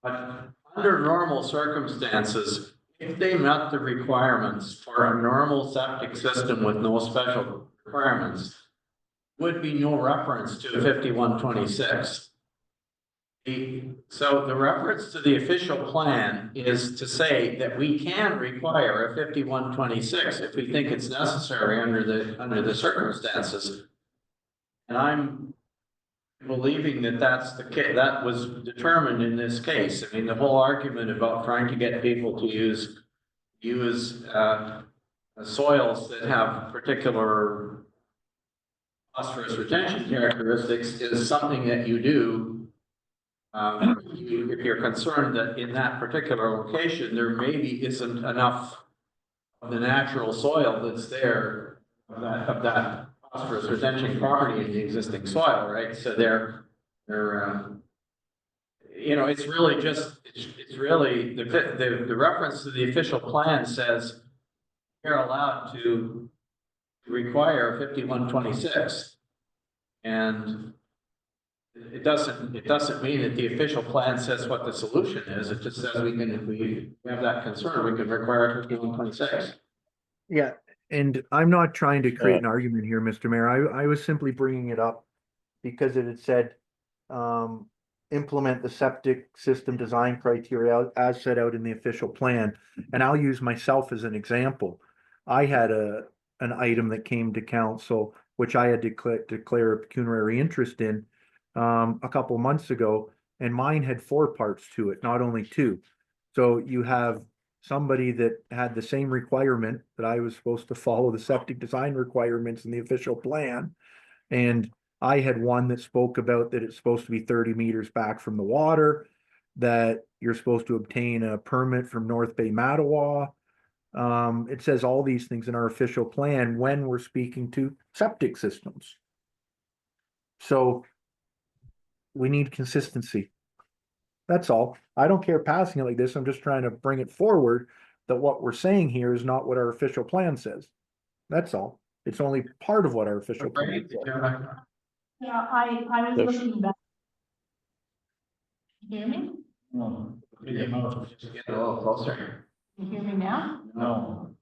but under normal circumstances, if they met the requirements for a normal septic system with no special requirements, would be no reference to 5126. So the reference to the official plan is to say that we can require a 5126 if we think it's necessary under the circumstances. And I'm believing that that's the case, that was determined in this case. I mean, the whole argument about trying to get people to use soils that have particular phosphorus retention characteristics is something that you do. If you're concerned that in that particular location, there maybe isn't enough of the natural soil that's there, of that phosphorus retention property in the existing soil, right? So it's really just, it's really, the reference to the official plan says you're allowed to require 5126. And it doesn't mean that the official plan says what the solution is. It just says we can, if we have that concern, we can require 5126. Yeah, and I'm not trying to create an argument here, Mr. Mayor. I was simply bringing it up because it had said, implement the septic system design criteria as set out in the official plan. And I'll use myself as an example. I had an item that came to council, which I had declare a pecuniary interest in a couple of months ago, and mine had 4 parts to it, not only 2. So you have somebody that had the same requirement that I was supposed to follow the septic design requirements in the official plan. And I had one that spoke about that it's supposed to be 30 meters back from the water, that you're supposed to obtain a permit from North Bay Mattawa. It says all these things in our official plan when we're speaking to septic systems. So we need consistency. That's all. I don't care passing it like this. I'm just trying to bring it forward that what we're saying here is not what our official plan says. That's all. It's only part of what our official plan says. Yeah, I was looking back. Can you hear me? No. Just get a little closer. Can you hear me now? No.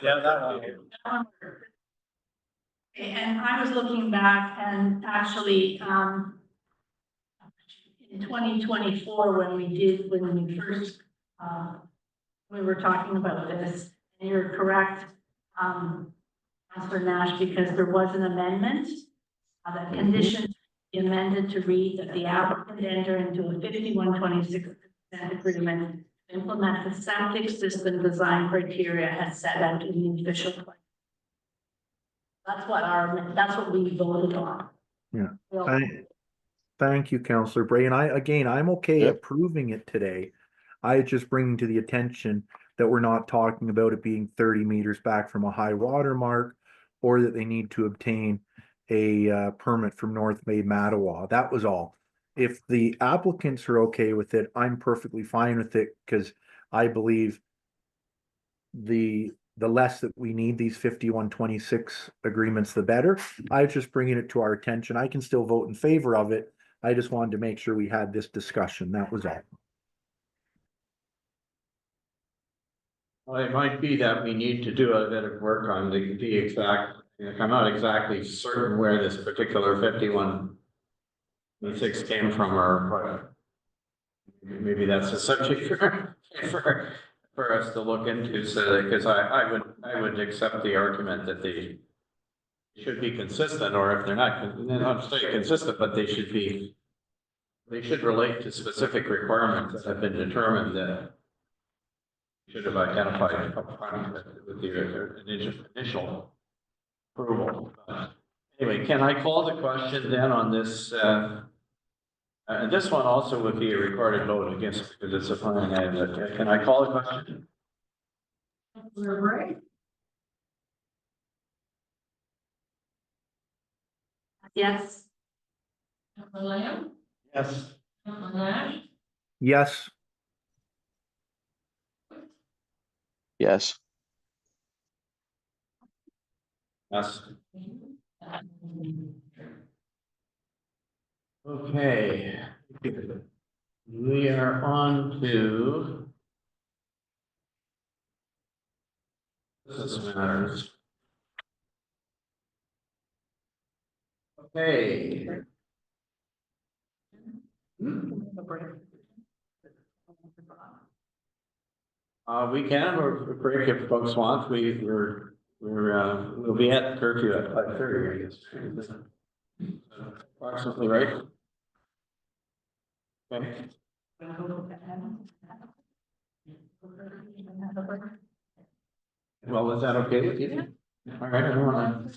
Yeah, that one. And I was looking back and actually, in 2024, when we first, we were talking about this, and you're correct, Councilor Nash, because there was an amendment, that condition be amended to read that the applicant enter into a 5126 agreement to implement the septic system design criteria as set out in the official plan. That's what we voted on. Yeah. Thank you, Councillor Bray. And I'm okay approving it today. I just bring to the attention that we're not talking about it being 30 meters back from a high water mark, or that they need to obtain a permit from North Bay Mattawa. That was all. If the applicants are okay with it, I'm perfectly fine with it, because I believe the less that we need these 5126 agreements, the better. I was just bringing it to our attention. I can still vote in favor of it. I just wanted to make sure we had this discussion. That was all. Well, it might be that we need to do a bit of work on the exact, I'm not exactly certain where this particular 5126 came from, or maybe that's a subject for us to look into, so that, because I would accept the argument that they should be consistent, or if they're not saying consistent, but they should relate to specific requirements that have been determined that should have identified upfront with the initial approval. Anyway, can I call the question then on this? And this one also would be a recorded vote against, because it's a plan. Can I call the question? Yes. Lamb, Yes. Nash, Yes. Yes. Yes. Okay. We are on to business matters. Okay. We can, or break if folks want. We'll be at curfew at 5:30, I guess. Approximately, right? Okay. Well, is that okay with you? All right, I don't wanna.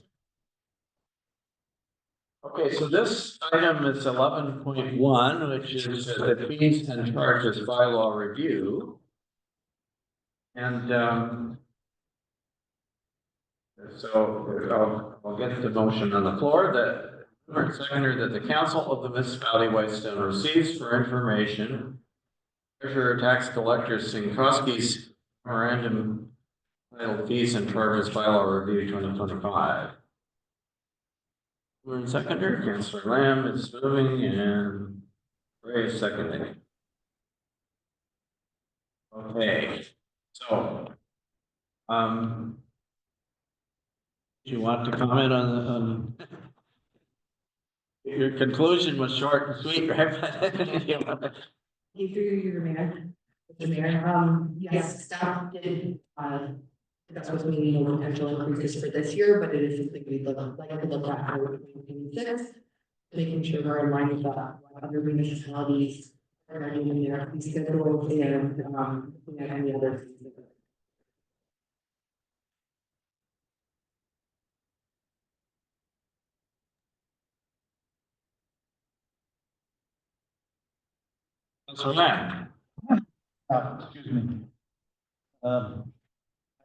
Okay, so this item is 11.1, which is the fees and charges bylaw review. And so I'll get the motion on the floor that mover and seconder that the council of the municipality of Whitestone receives for information treasurer tax collector Sinkowski's memorandum titled fees and charges bylaw review 2025. Mover and seconder, Councillor Lamb is moving and Ray is seconding. Okay, so do you want to comment on your conclusion was short and sweet, right? You through your mayor, Mr. Mayor, yes, staff did, discuss with me potential increases for this year, but it is something we'd like to look at for 2026. Making sure we're in line with what other municipalities are doing their fee schedules and, looking at any other fees. Councillor Lamb. Excuse me. I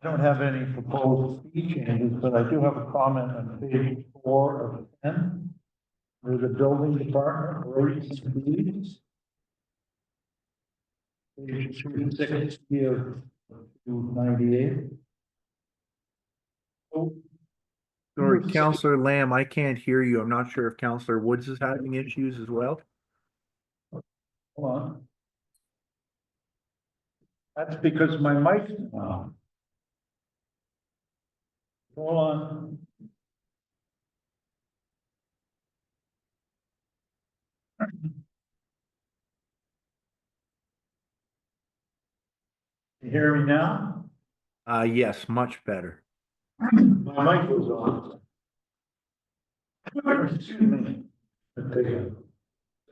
don't have any proposed fee changes, but I do have a comment on page 4 of 10. Where the building department rates and fees. Page 260 of 298. Sorry, Councillor Lamb, I can't hear you. I'm not sure if Councillor Woods is having issues as well. Hold on. That's because my mic's on. Hold on. You hear me now? Yes, much better. My mic was on. Excuse me. Let's take a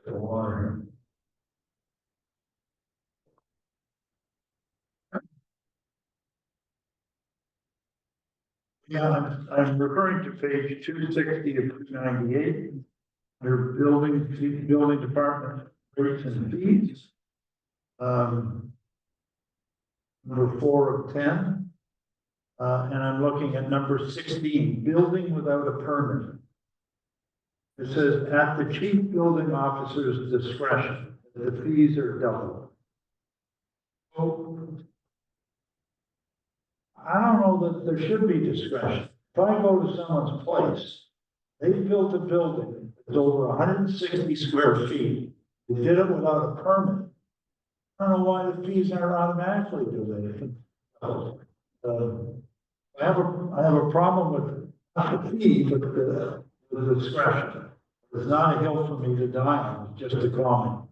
sip of water here. Yeah, I'm referring to page 260 of 298. Their building department rates and fees. Number 4 of 10. And I'm looking at number 16, building without a permit. It says at the chief building officer's discretion, the fees are doubled. So I don't know that there should be discretion. If I go to someone's place, they built a building that's over 160 square feet. They did it without a permit. I don't know why the fees aren't automatically deleted. I have a problem with not the fee, but the discretion. It's not a hill for me to die on, it's just a comment.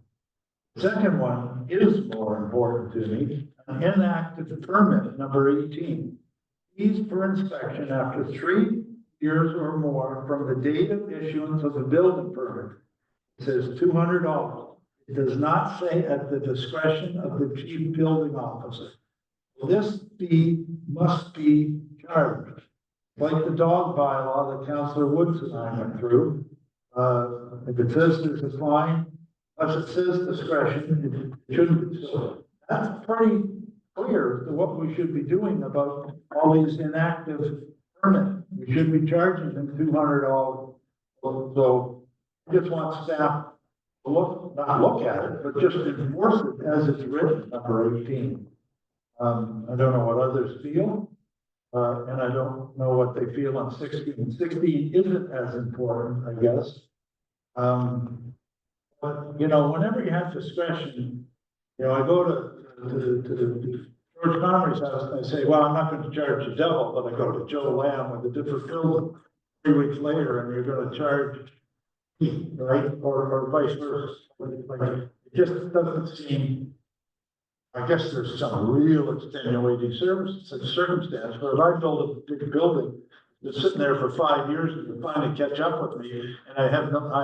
The second one is more important to me, an inactive permit, number 18. Fees for inspection after 3 years or more from the date of issuance of the building permit. It says $200. It does not say at the discretion of the chief building officer. This fee must be charged. Like the dog bylaw that Councillor Woods and I went through. If it says there's a fine, unless it says discretion, it shouldn't be so. That's pretty clear to what we should be doing about all these inactive permits. We should be charging them $200. So I just want staff to not look at it, but just enforce it as it's written, number 18. I don't know what others feel, and I don't know what they feel on 16. 16 isn't as important, I guess. But, you know, whenever you have discretion, you know, I go to George Connery's house and I say, well, I'm not going to charge the devil, but I go to Joe Lamb with a different bill 3 weeks later and you're going to charge me, right? Or vice versa. Like, it just doesn't seem, I guess there's some real extenuating circumstance, but if I build a big building that's sitting there for 5 years and you finally catch up with me, and I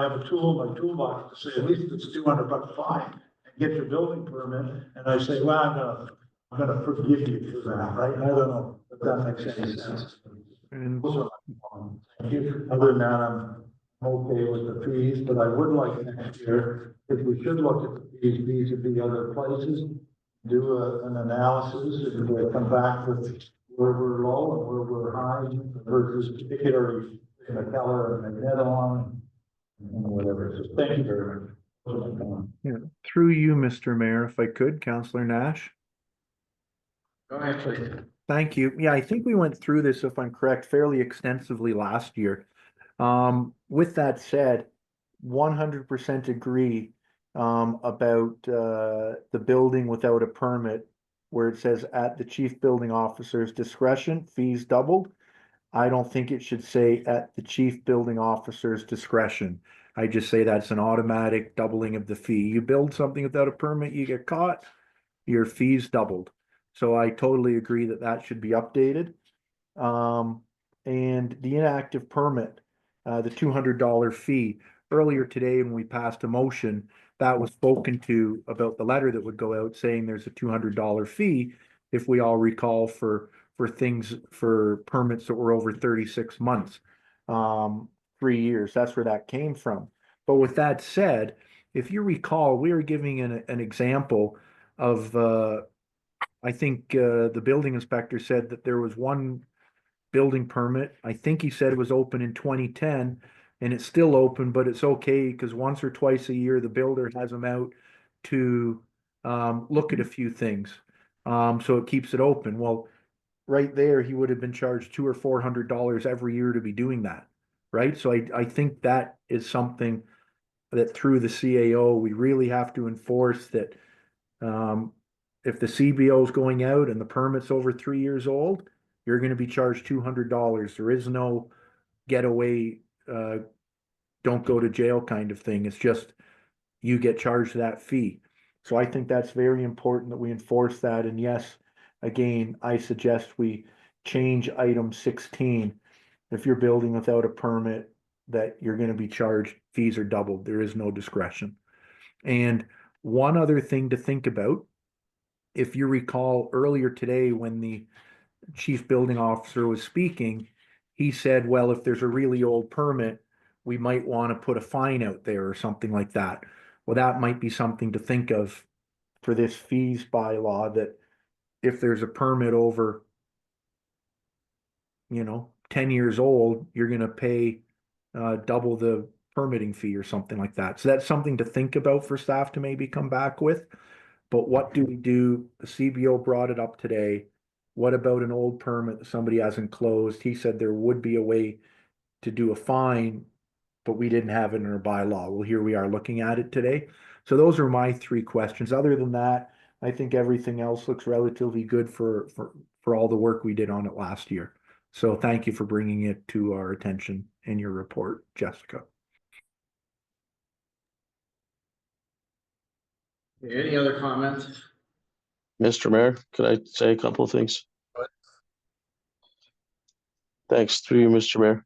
have a tool in my toolbox to say, at least it's $200 fine, and get your building permit, and I say, well, I'm gonna forgive you for that, right? I don't know if that makes any sense. And Thank you. Other than that, I'm okay with the fees, but I would like next year, if we should look at the fees at the other places, do an analysis and come back with where we're low and where we're high versus particularly in McKellar and McNettone and whatever. So thank you very much. yeah, through you, Mr. Mayor, if I could, Councillor Nash. Go ahead, please. Thank you. Yeah, I think we went through this, if I'm correct, fairly extensively last year. With that said, 100% agree about the building without a permit, where it says at the chief building officer's discretion, fees doubled. I don't think it should say at the chief building officer's discretion. I just say that's an automatic doubling of the fee. You build something without a permit, you get caught, your fees doubled. So I totally agree that that should be updated. And the inactive permit, the $200 fee. Earlier today, when we passed a motion, that was spoken to about the letter that would go out saying there's a $200 fee, if we all recall, for things, for permits that were over 36 months, 3 years. That's where that came from. But with that said, if you recall, we were giving an example of, I think the building inspector said that there was one building permit. I think he said it was open in 2010 and it's still open, but it's okay because once or twice a year, the builder has them out to look at a few things. So it keeps it open. Well, right there, he would have been charged $200 or $400 every year to be doing that, right? So I think that is something that through the CAO, we really have to enforce that. If the CBO is going out and the permit's over 3 years old, you're going to be charged $200. There is no getaway, don't go to jail kind of thing. It's just you get charged that fee. So I think that's very important that we enforce that. And yes, again, I suggest we change item 16. If you're building without a permit, that you're going to be charged, fees are doubled. There is no discretion. And one other thing to think about, if you recall earlier today when the chief building officer was speaking, he said, well, if there's a really old permit, we might want to put a fine out there or something like that. Well, that might be something to think of for this fees bylaw, that if there's a permit over, 10 years old, you're going to pay double the permitting fee or something like that. So that's something to think about for staff to maybe come back with. But what do we do? The CBO brought it up today. What about an old permit that somebody hasn't closed? He said there would be a way to do a fine, but we didn't have it in our bylaw. Well, here we are looking at it today. So those are my 3 questions. Other than that, I think everything else looks relatively good for all the work we did on it last year. So thank you for bringing it to our attention in your report, Jessica. Any other comments? Mr. Mayor, could I say a couple of things? Thanks, through you, Mr. Mayor.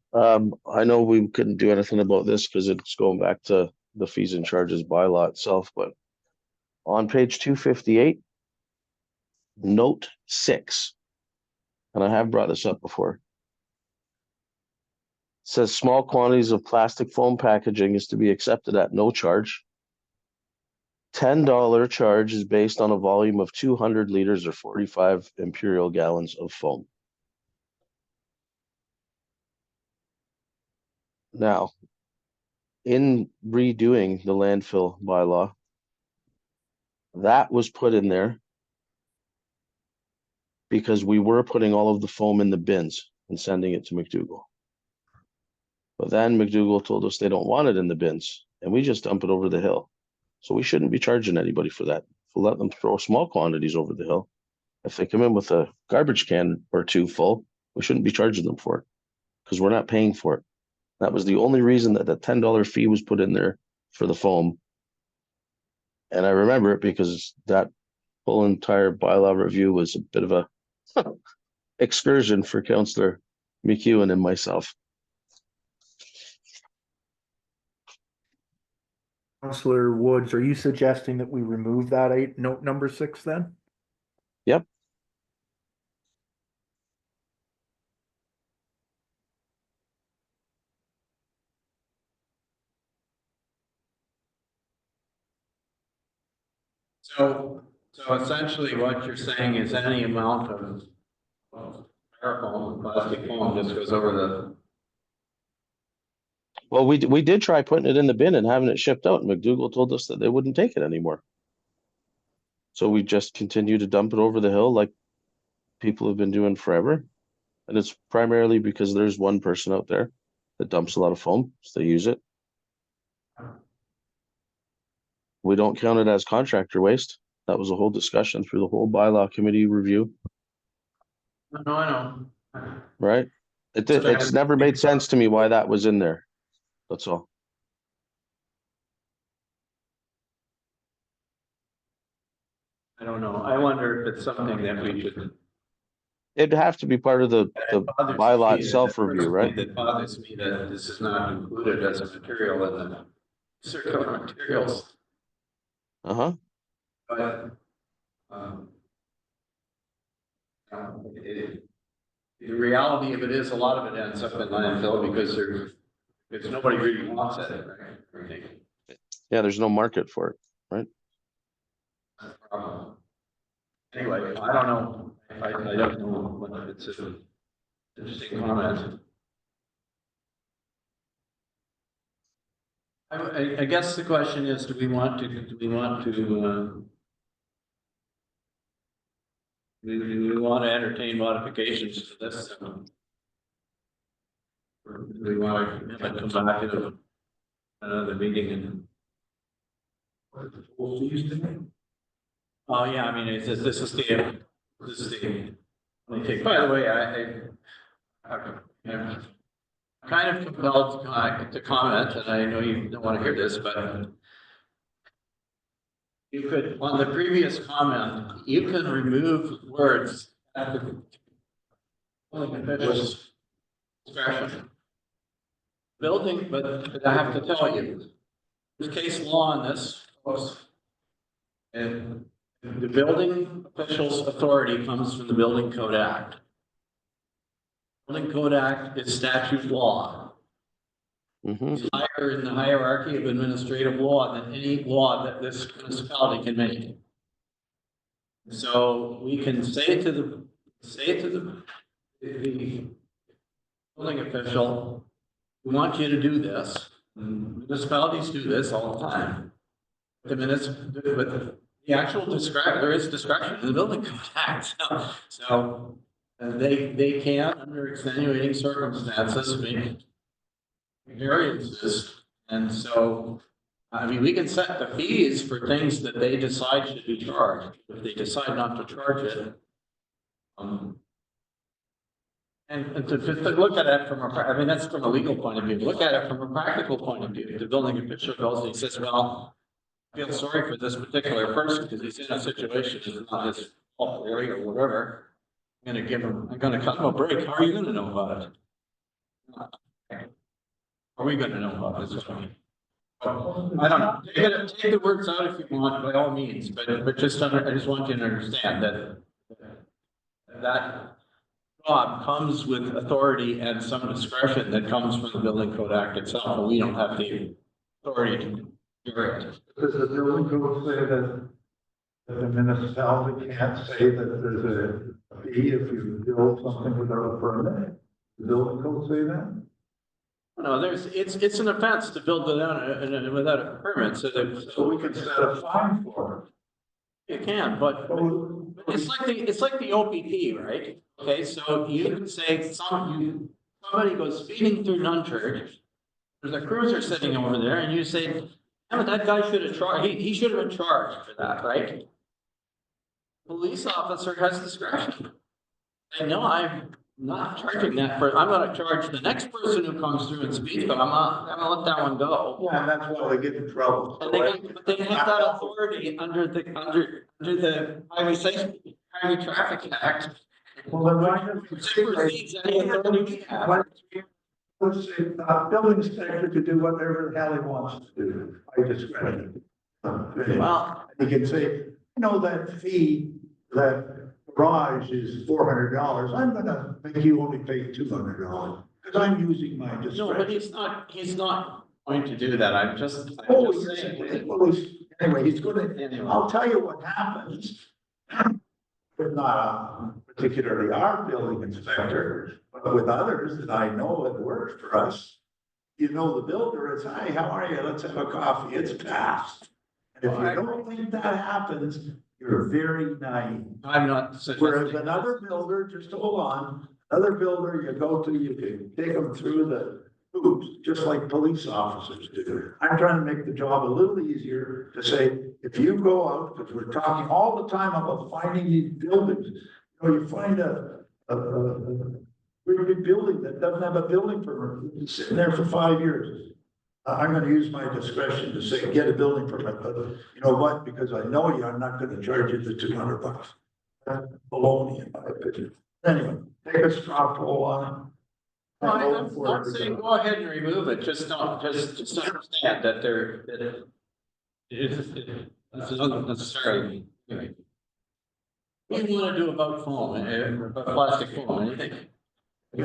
I know we couldn't do anything about this because it's going back to the fees and charges bylaw itself, but on page 258, note 6, and I have brought this up before. It says small quantities of plastic foam packaging is to be accepted at no charge. $10 charge is based on a volume of 200 liters or 45 imperial gallons of foam. Now, in redoing the landfill bylaw, that was put in there because we were putting all of the foam in the bins and sending it to McDougall. But then McDougall told us they don't want it in the bins, and we just dump it over the hill. So we shouldn't be charging anybody for that. We'll let them throw small quantities over the hill. If they come in with a garbage can or two full, we shouldn't be charging them for it because we're not paying for it. That was the only reason that the $10 fee was put in there for the foam. And I remember it because that whole entire bylaw review was a bit of a excursion for Councillor McEwen and myself. Councillor Woods, are you suggesting that we remove that note number 6 then? Yep. So essentially what you're saying is any amount of styrofoam, plastic foam just goes over the. Well, we did try putting it in the bin and having it shipped out, and McDougall told us that they wouldn't take it anymore. So we just continue to dump it over the hill like people have been doing forever. And it's primarily because there's one person out there that dumps a lot of foam, so they use it. We don't count it as contractor waste. That was a whole discussion through the whole bylaw committee review, No, I know. right? It's never made sense to me why that was in there. That's all. I don't know. I wonder if it's something that we should. It'd have to be part of the bylaw itself review, right? That bothers me that this is not included as a material in the circular materials. Uh-huh. But, the reality of it is a lot of it ends up in landfill because nobody really wants it, right? Yeah, there's no market for it, right? Anyway, I don't know. I don't know what it's an interesting comment. I guess the question is, do we want to do we want to entertain modifications to this? Or do we want to have it come back to another meeting and? Oh, yeah, I mean, this is the, by the way, I'm kind of compelled to comment, and I know you don't want to hear this, but you could, on the previous comment, you can remove words at the official's discretion. Building, but I have to tell you, there's case law on this, folks. And the building official's authority comes from the Building Code Act. Building Code Act is statute law. It's higher in the hierarchy of administrative law than any law that this municipality can make. So we can say to the building official, we want you to do this. Municipalities do this all the time. But the actual discretion, there is discretion in the Building Code Act. So they can, under extenuating circumstances, make variances. And so, I mean, we can set the fees for things that they decide should be charged. If they decide not to charge it, and to look at it from I mean, that's from a legal point of view. Look at it from a practical point of view. The building official goes and he says, well, I feel sorry for this particular person because he's in a situation that's not his fault area or whatever. I'm going to cut him a break. How are you going to know about it? Are we going to know about this? I don't know. Take the words out if you want, by all means, but I just want you to understand that job comes with authority and some discretion that comes from the Building Code Act itself, and we don't have the authority to do it. Does the building code say that the municipality can't say that there's a fee if you build something without a permit? The building code say that? No, it's an offense to build without a permit, so we can set a fine for it. You can, but it's like the OPP, right? Okay, so you can say somebody goes speeding through Nunchurch, there's a cruiser sitting over there, and you say, Yeah, but that guy should have charged, he should have been charged for that, right? Police officer has discretion. I know I'm not charging that for, I'm gonna charge the next person who comes through and speeds, but I'm gonna let that one go. Yeah, and that's why they get in trouble. And but they have that authority under the Highway Traffic Act. Well, then why doesn't It supersedes any authority we have. let's say, building inspector could do whatever the hell he wants to do by discretion. Well, He can say, you know, that fee, that garage is $400, I'm gonna make you only pay $200, because I'm using my no, but discretion. he's not going to do that. I'm just Oh, saying. well, anyway, he's gonna, Anyway. I'll tell you what happens. But not particularly our building inspector, but with others that I know that work for us. You know, the builder is, hi, how are you? Let's have a coffee. It's passed. And if you don't think that happens, you're very naive. I'm not Whereas suggesting. another builder, just hold on, another builder, you go to, you can take them through the hoops, just like police officers do. I'm trying to make the job a little easier to say, if you go out, because we're talking all the time about finding these buildings. You know, you find a really big building that doesn't have a building permit, it's sitting there for 5 years. I'm gonna use my discretion to say, get a building permit, but you know what, because I know you, I'm not gonna charge you the $200. That's baloney in my opinion. Anyway, take a straw poll on it. No, I'm not saying go ahead and remove it, just understand that it's not necessarily. Anyway. What do you wanna do about foam, about plastic foam, anything? Do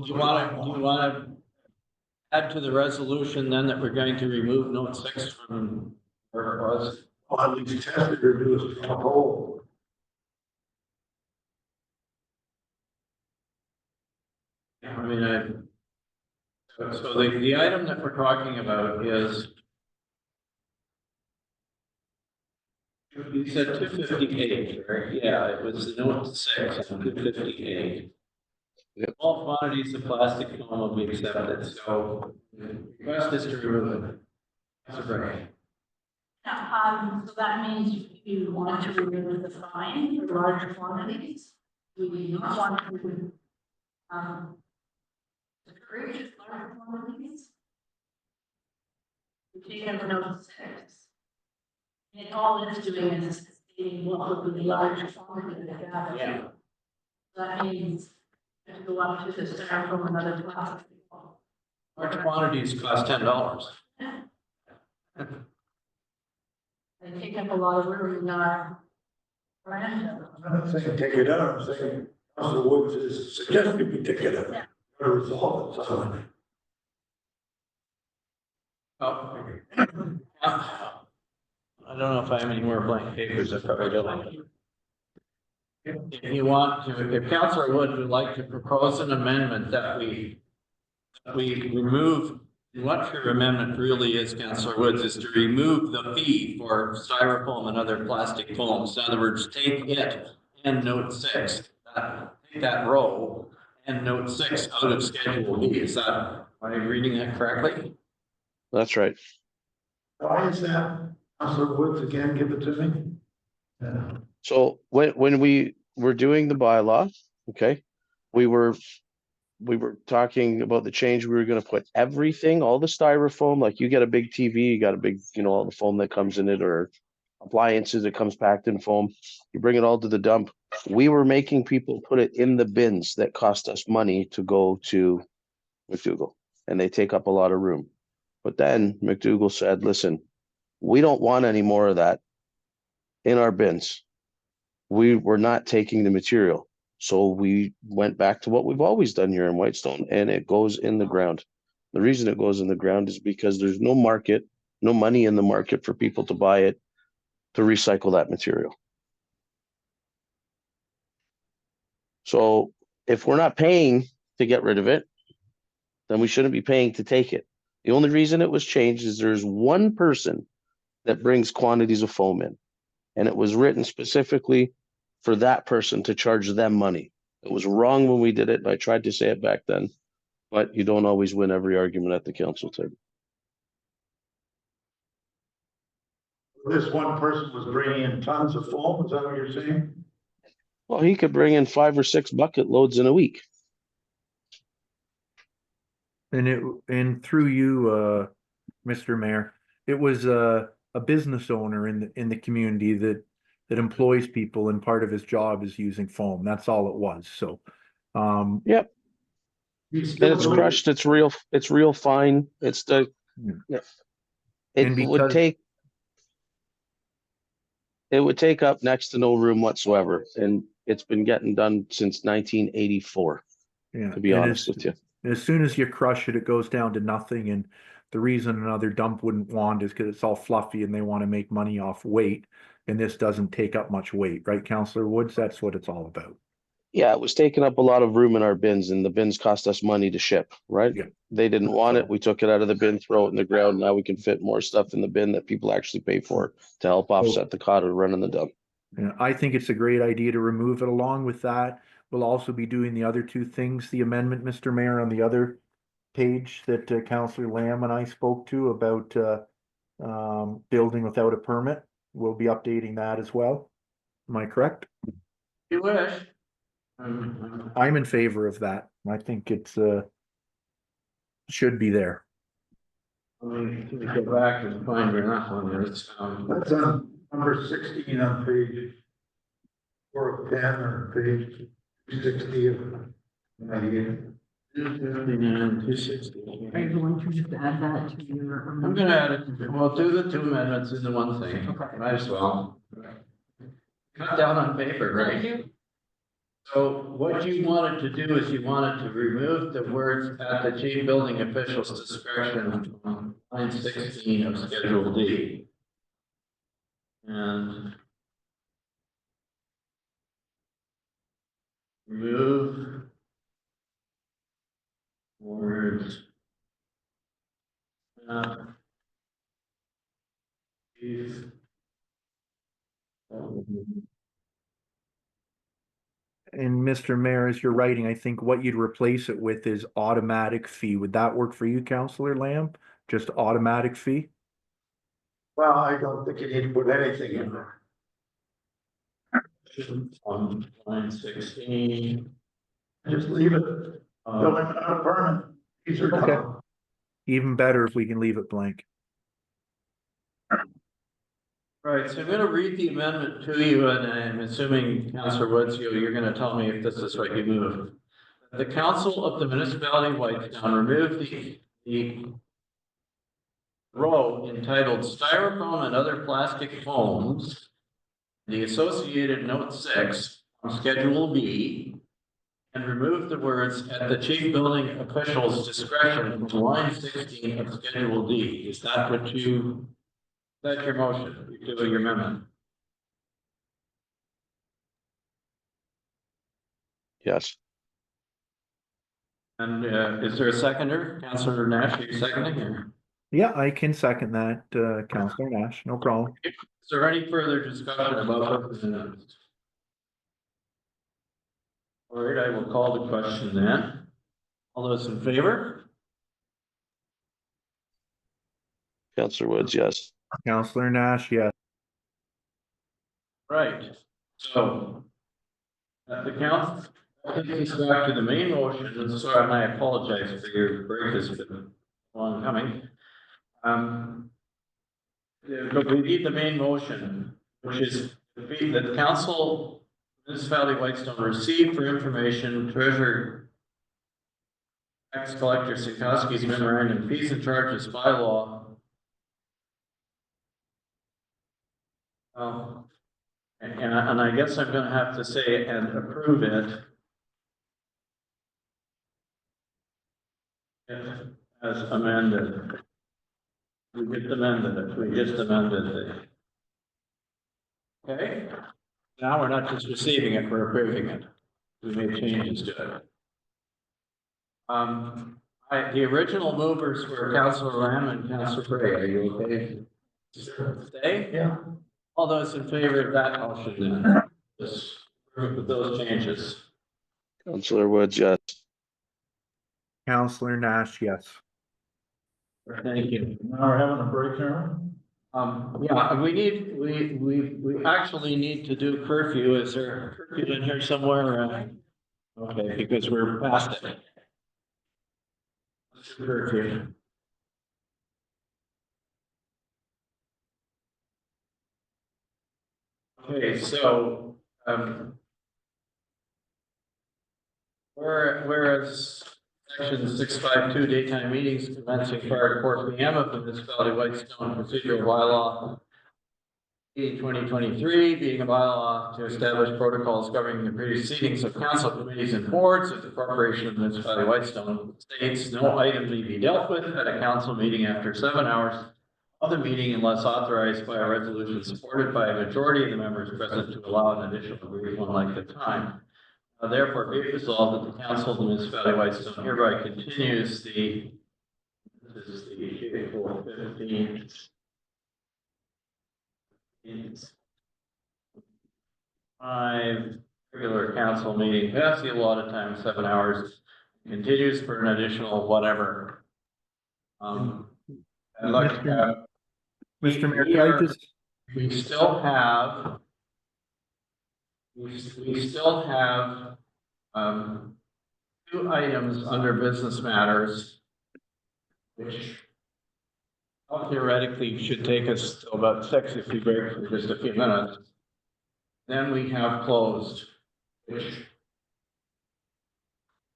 you wanna add to the resolution then that we're going to remove note 6 from where it was? Well, at least test it or do a straw poll. I mean, so the item that we're talking about is. You said 258, right? Yeah, it was note 6, 258. All quantities of plastic foam will be accepted, so the request is to remove it. That's right. So that means you want to remove the fine for large quantities. We do not want to, discourage large quantities. We take out note 6. And all it's doing is stating what would be the large quantity of gas. Yeah. That means you have to go up to the styrofoam and other plastic. Large quantities cost $10. They take up a lot of room in our landfill. I'm not saying take it out, I'm saying Councilor Woods is suggesting we take it out. Yeah. Or resolve it, so. Oh. I don't know if I have any more blank papers, I probably don't. If you want to, if Councilor Wood would like to propose an amendment that we remove, what your amendment really is, Councilor Woods, is to remove the fee for styrofoam and other plastic foams. In other words, take it and note 6, take that row and note 6 out of Schedule B. Is that, am I reading that correctly? That's right. Why is that? Councilor Woods, again, give it to me. Yeah. So when we were doing the bylaw, okay, we were talking about the change. We were gonna put everything, all the styrofoam, like you get a big TV, you got a big, all the foam that comes in it, or appliances that comes packed in foam. You bring it all to the dump. We were making people put it in the bins that cost us money to go to McDougall, and they take up a lot of room. But then McDougall said, listen, we don't want any more of that in our bins. We were not taking the material. So we went back to what we've always done here in Whitestone, and it goes in the ground. The reason it goes in the ground is because there's no market, no money in the market for people to buy it, to recycle that material. So if we're not paying to get rid of it, then we shouldn't be paying to take it. The only reason it was changed is there's one person that brings quantities of foam in, and it was written specifically for that person to charge them money. It was wrong when we did it, and I tried to say it back then, but you don't always win every argument at the council table. This one person was bringing in tons of foam, is that what you're saying? Well, he could bring in 5 or 6 bucket loads in a week. And through you, Mr. Mayor, it was a business owner in the community that employs people, and part of his job is using foam. That's all it was. So, Yep. And it's crushed. It's real fine. It's the, And it would take up next to no room whatsoever. And it's been getting done since 1984, yeah, to be and honest with you. as soon as you crush it, it goes down to nothing. And the reason another dump wouldn't want is because it's all fluffy and they want to make money off weight. And this doesn't take up much weight, right, Councillor Woods? That's what it's all about. Yeah, it was taking up a lot of room in our bins, and the bins cost us money to ship, right? Yeah. They didn't want it. We took it out of the bin, throw it in the ground. Now we can fit more stuff in the bin that people actually pay for to help offset the cost of running the dump. Yeah, I think it's a great idea to remove it. Along with that, we'll also be doing the other two things, the amendment, Mr. Mayor, on the other page that Councillor Lamb and I spoke to about building without a permit. We'll be updating that as well. Am I correct? You wish. I'm in favor of that. I think it's should be there. Let me go back and find where that one is. That's on number 16 on page 4 of 10 or page 260 of 98. 260. Are you going to just add that to your? I'm gonna add it, well, do the 2 amendments into one thing, might as well. Cut down on paper, right? So what you wanted to do is you wanted to remove the words "at the chief building official's discretion" on line 16 of Schedule D. And remove words chief. And Mr. Mayor, as you're writing, I think what you'd replace it with is automatic fee. Would that work for you, Councillor Lamb? Just automatic fee? Well, I don't think you need to put anything in there. On line 16. Just leave it. Building without a permit. These are Okay. done. Even better if we can leave it blank. Right, so I'm gonna read the amendment to you, and I'm assuming, Councillor Woods, you're gonna tell me if this is what you move. The council of the municipality of Whitestown remove the row entitled Styrofoam and Other Plastic Foams, the associated note 6 from Schedule B, and remove the words "at the chief building official's discretion" from line 16 of Schedule D. Is that what you? That's your motion, you're doing your amendment. Yes. And is there a seconder? Councillor Nash, are you seconding here? Yeah, I can second that, Councillor Nash, no problem. Is there any further discussion about this amendment? All right, I will call the question then. All those in favor? Councillor Woods, yes. Councillor Nash, yes. Right, so. The council, takes us back to the main motion, and sorry, and I apologize for your break, has been long coming. But we need the main motion, which is that the council, municipality of Whitestone, receive for information treasurer tax collector Sikowski's memorandum, fees and charges by law. And I guess I'm gonna have to say and approve it. As amended. We just amended it, Okay, now we're not just receiving it, we're approving it. We made changes to it. The original movers were Councillor Lamb and Councillor Gray. Are you okay? Stay? Yeah. All those in favor of that motion then, just approve of those changes. Councillor Woods, yes. Councillor Nash, yes. Thank you. Now we're having a break now. Yeah, we actually need to do curfew. Is there a curfew in here somewhere? Okay, because we're past it. Curfew. Okay, so, whereas section 652 daytime meetings commencing prior to 4 p.m. of the municipality Whitestone procedural bylaw 2023 being a bylaw to establish protocols governing the proceedings of council committees and boards of the corporation of the municipality Whitestone states no item may be dealt with at a council meeting after 7 hours of the meeting unless authorized by a resolution supported by a majority of the members present to allow an additional brief one length of time. Therefore, be it resolved that the council of the municipality of Whitestone hereby continues this is the April 15th. Five regular council meeting, that's the allotted time, 7 hours, continues for an additional whatever. I'd like to have. Mr. Mayor, can I just? We still have. We still have, 2 items under business matters, which theoretically should take us to about 6 if we break for just a few minutes. Then we have closed, which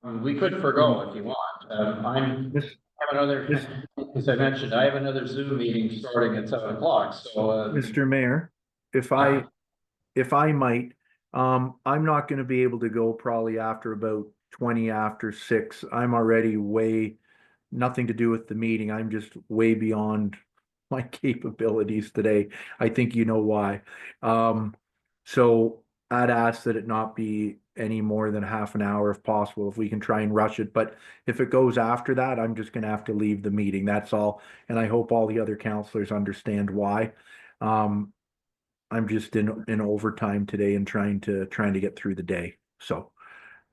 we could forgo if you want. I have another, as I mentioned, I have another Zoom meeting starting at 7 o'clock. So, Mr. Mayor, if I might, I'm not going to be able to go probably after about 20 after 6. I'm already nothing to do with the meeting. I'm just way beyond my capabilities today. I think you know why. So I'd ask that it not be any more than half an hour if possible, if we can try and rush it. But if it goes after that, I'm just going to have to leave the meeting. That's all. And I hope all the other counselors understand why. I'm just in overtime today and trying to get through the day. So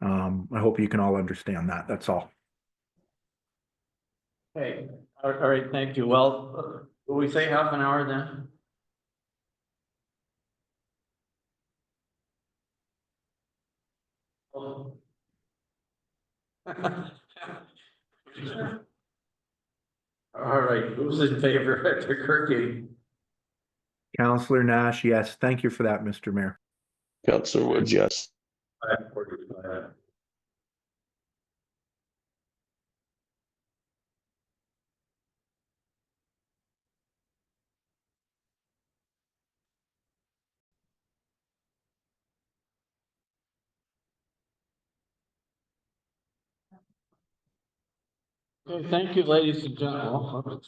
I hope you can all understand that. That's all. okay, all right, thank you. Well, will we say half an hour then? All right, who's in favor of the curfew? Councillor Nash, yes. Thank you for that, Mr. Mayor. Councillor Woods, yes. 5:45. Okay, thank you, ladies and gentlemen.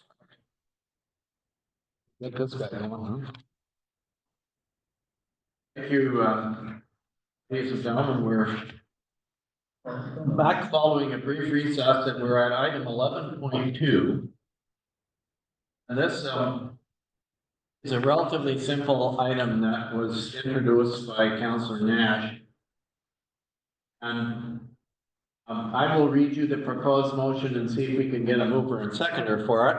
Get this guy going, huh? Thank you, ladies and gentlemen. We're back following a brief recess, and we're at item 11.2. And this is a relatively simple item that was introduced by Councillor Nash. And I will read you the proposed motion and see if we can get a mover and seconder for it.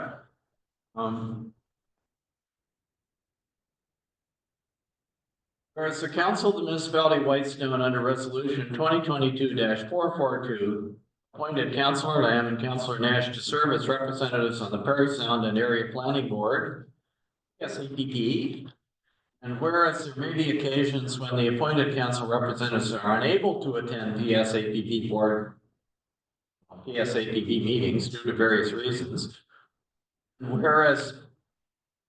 Whereas the Council of the Municipality of Whitestone under Resolution 2022-442 appointed Councillor Lamb and Councillor Nash to serve as representatives on the Parry Sound and Area Planning Board, SAPP. And whereas there may be occasions when the appointed council representatives are unable to attend PSAPP board, PSAPP meetings due to various reasons. And whereas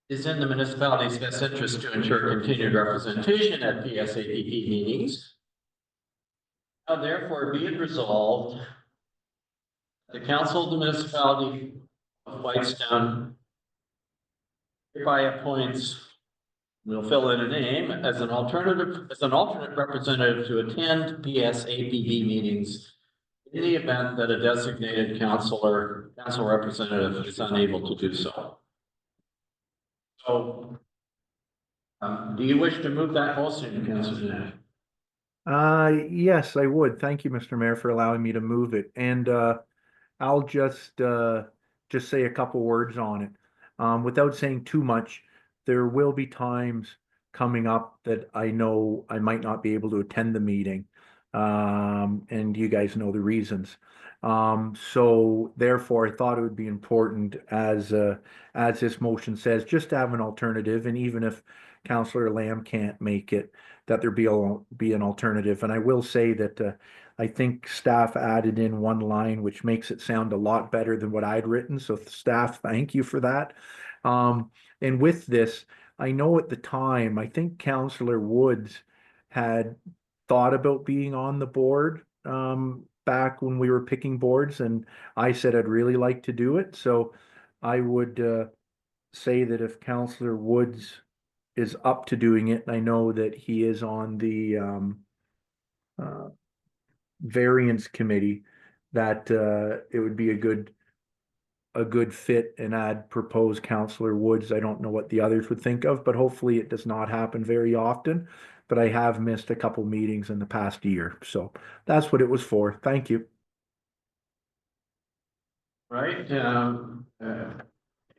it is in the municipality's best interest to ensure continued representation at PSAPP meetings. Now therefore be it resolved, the Council of the Municipality of Whitestone hereby appoints, we'll fill in a name, as an alternate representative to attend PSAPP meetings in the event that a designated council representative is unable to do so. So, do you wish to move that motion, Councillor Nash? Yes, I would. Thank you, Mr. Mayor, for allowing me to move it. And I'll just say a couple words on it. Without saying too much, there will be times coming up that I know I might not be able to attend the meeting. And you guys know the reasons. So therefore, I thought it would be important as this motion says, just to have an alternative, and even if Councillor Lamb can't make it, that there be an alternative. And I will say that I think staff added in one line which makes it sound a lot better than what I'd written. So staff, thank you for that. And with this, I know at the time, I think Councillor Woods had thought about being on the board back when we were picking boards, and I said I'd really like to do it. So I would say that if Councillor Woods is up to doing it, and I know that he is on the variance committee, that it would be a good fit, and I'd propose Councillor Woods. I don't know what the others would think of, but hopefully it does not happen very often. But I have missed a couple meetings in the past year, so that's what it was for. Thank you. Right,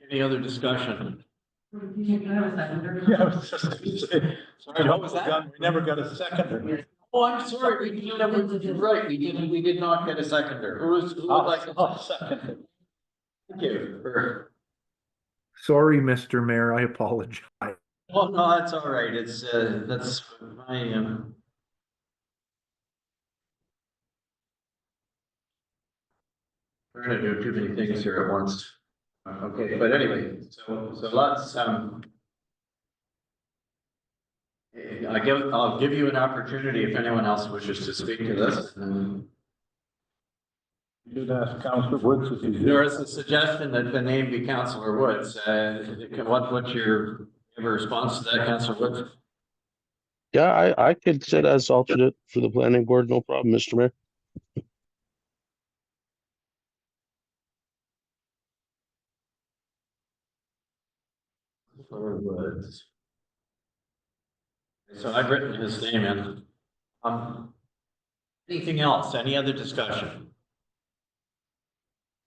any other discussion? Yeah, I was just gonna say, Sorry, what was that? we never got a seconder. Oh, I'm sorry, we never, you're right, we did not get a seconder. Who would like? I'll second it. Thank you for. Sorry, Mr. Mayor, I apologize. Oh, no, that's all right. It's, that's my, trying to do too many things here at once. Okay, but anyway, so let's, I'll give you an opportunity if anyone else wishes to speak to this. You did ask Councillor Woods if he's. There is a suggestion that the name be Councillor Woods. What's your response to that, Councillor Woods? Yeah, I could sit as alternate for the planning board, no problem, Mr. Mayor. Woods. So I've written his name in. Anything else? Any other discussion?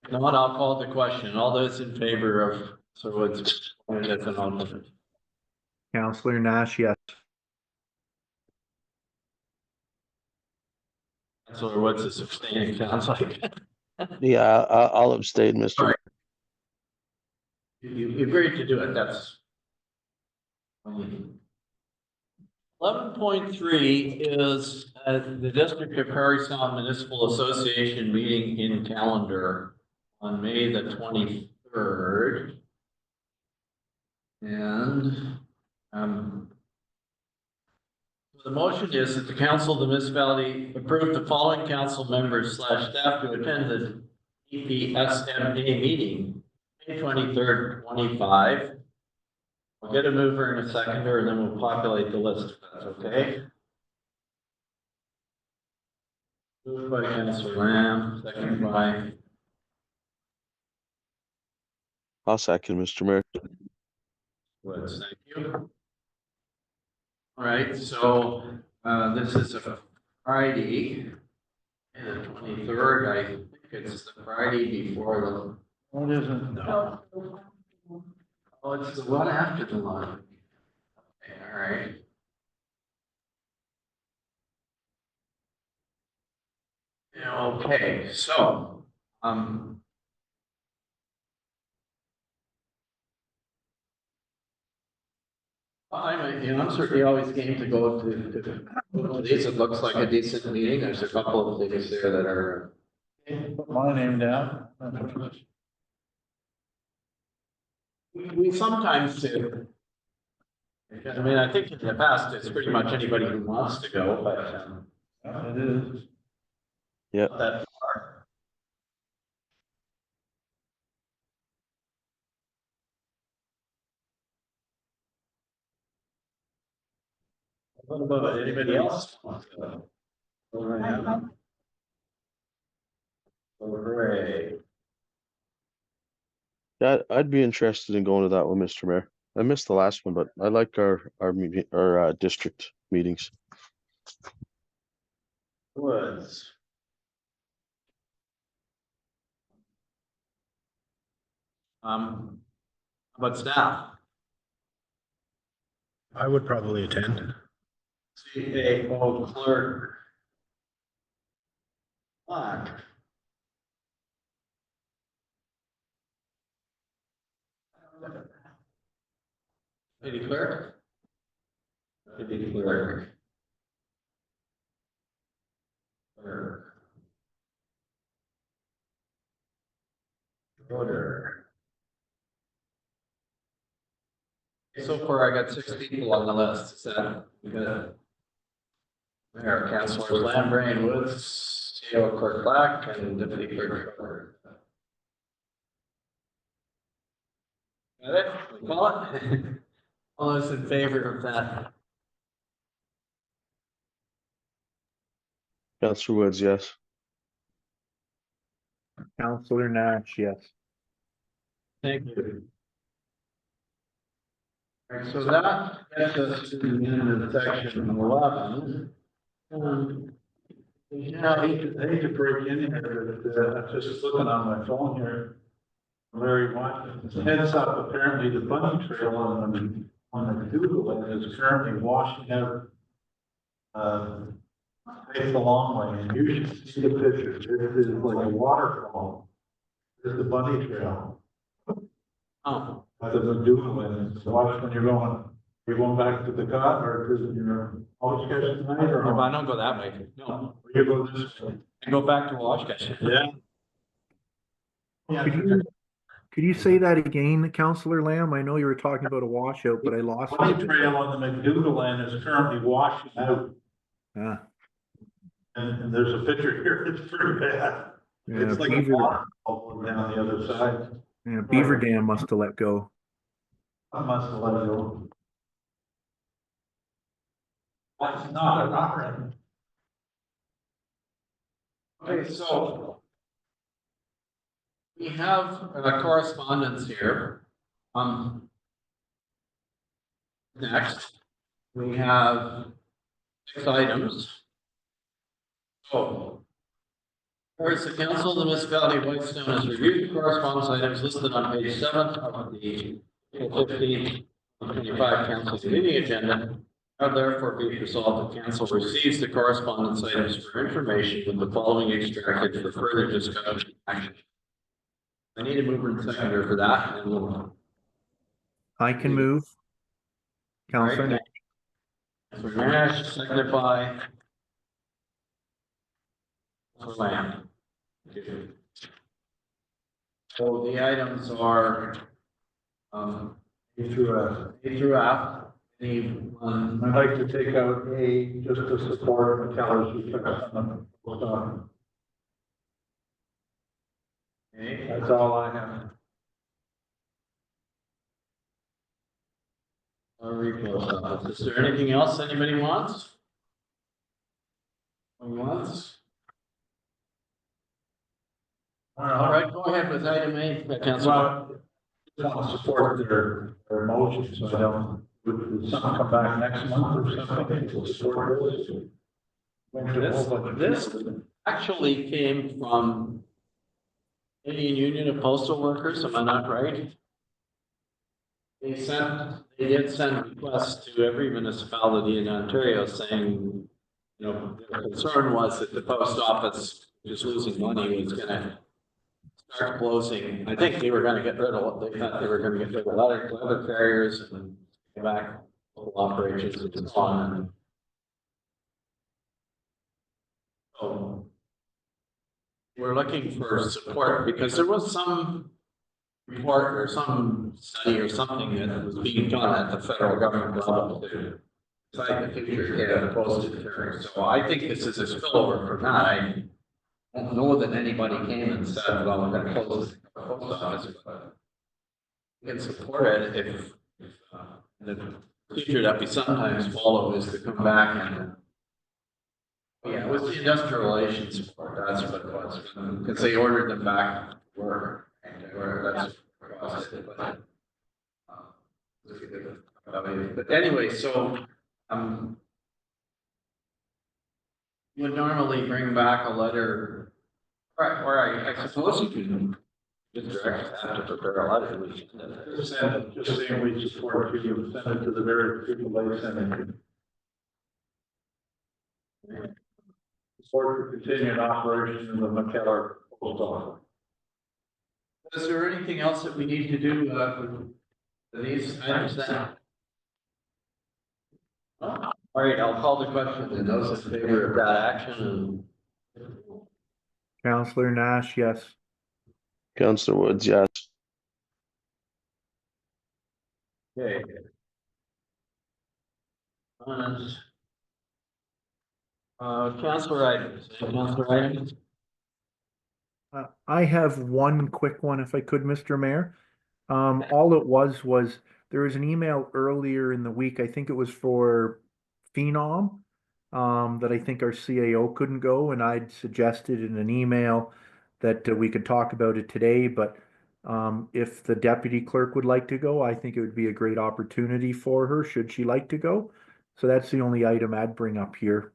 If not, I'll call the question. All those in favor of Sir Woods appointed as an alternate? Councillor Nash, yes. Councillor Woods is abstaining, sounds like. Yeah, I'll abstain, Mr. Mayor. You agreed to do it, that's. 11.3 is the District of Parry Sound Municipal Association meeting in calendar on May the 23rd. And the motion is that the council of the municipality approve the following council members / staff to attend the EPSMA meeting, May 23rd, 25. We'll get a mover and a seconder, and then we'll populate the list, if that's okay. Moved by Councillor Lamb, seconded by. I'll second, Mr. Mayor. Woods, thank you. All right, so this is a Friday, the 23rd. I think it's the Friday before the. What isn't? No. Oh, it's the one after the line. Okay, all right. Okay, so, I'm I'm certainly always game to go to these. It looks like a decent meeting. There's a couple of things there that are. Put my name down. We sometimes do. I mean, I think in the past, it's pretty much anybody who wants to go, but. It is. Yeah. That far. What about anybody else? Hooray. Yeah, I'd be interested in going to that one, Mr. Mayor. I missed the last one, but I like our meeting, our district meetings. Woods. But staff. I would probably attend. CAO clerk. Black. Lady clerk? Lady clerk. Clerk. Order. So far, I got 6 people on the list. Is that good? Mayor, Councilors Lambrain, Woods, CAO Clerk Black, and Deputy Clerk Schroeder. Got it? We call it? All those in favor of that? Councillor Woods, yes. Counselor Nash, yes. Thank you. All right, so that gets us to the end of section 11. Yeah, I hate to break in here, but I'm just looking on my phone here. Larry Watkins, heads up, apparently the bunny trail on the Google land is currently washing out. It's a long way, and you should see the pictures. It is like a waterfall. There's the bunny trail. Oh, By the Google land, watch when you're going back to the cot or to your Oshkosh tonight or? I don't go that way. No, You go this way. I go back to Oshkosh. Yeah. Could you say that again, Counselor Lamb? I know you were talking about a washout, but I lost Bunny you. trail on the McDougal land is currently washing out. Ah, And there's a picture here, it's pretty bad. yeah, It's like a waterfall going down the other side. yeah, Beaver Dam must have let go. I must have let it go. That's not a rock. Okay, so we have correspondence here. Next, we have 6 items. So, first, the council of the municipality of Whitestone has reviewed the correspondence items listed on page 7 of the April 15, 2025 council meeting agenda. Now therefore be resolved, the council receives the correspondence items for information with the following extracted for further discussion and action. I need a mover and seconder for that, and we'll. I can move. Counselor Nash. Councilor Nash, seconded by. Councilor Lamb. So the items are, A through F. Anyone? I'd like to take out A just to support McKellar's request on the post. Okay, That's all I have. post office. Is there anything else anybody wants? Wants? All right, go ahead with item A, Councilor. Just want to support their motion, so I don't, would something come back next month or something, we'll support this. This actually came from Canadian Union of Postal Workers, am I not right? They did send requests to every municipality in Ontario saying, you know, their concern was that the post office was losing money, was gonna start closing. I think they were gonna get rid of what they thought they were gonna get rid of letter carriers and go back local operations and so on. So we're looking for support because there was some report or some study or something that was being done at the federal government level to decide the future Canada postage carrier. So I think this is a spillover from that. I don't know that anybody came and said, well, we're gonna close the post office, but we can support it if the procedure that we sometimes follow is to come back and yeah, it was the industrial relations support, that's what it was, because they ordered them back to work. That's but anyway, so you would normally bring back a letter, or I suppose you can Just direct staff to prepare a letter. We should send it. Just send it, just saying we support you, send it to the very people they send it to. Support the continued operation of the McKellar Post Office. Is there anything else that we need to do, for these items then? All right, I'll call the question, and those in favor of that action, Counselor Nash, yes. Counselor Woods, yes. okay. And, counselor items, any counselor items? I have one quick one, if I could, Mr. Mayor. All it was there was an email earlier in the week, I think it was for Phenom, that I think our CAO couldn't go, and I'd suggested in an email that we could talk about it today, but if the deputy clerk would like to go, I think it would be a great opportunity for her, should she like to go. So that's the only item I'd bring up here.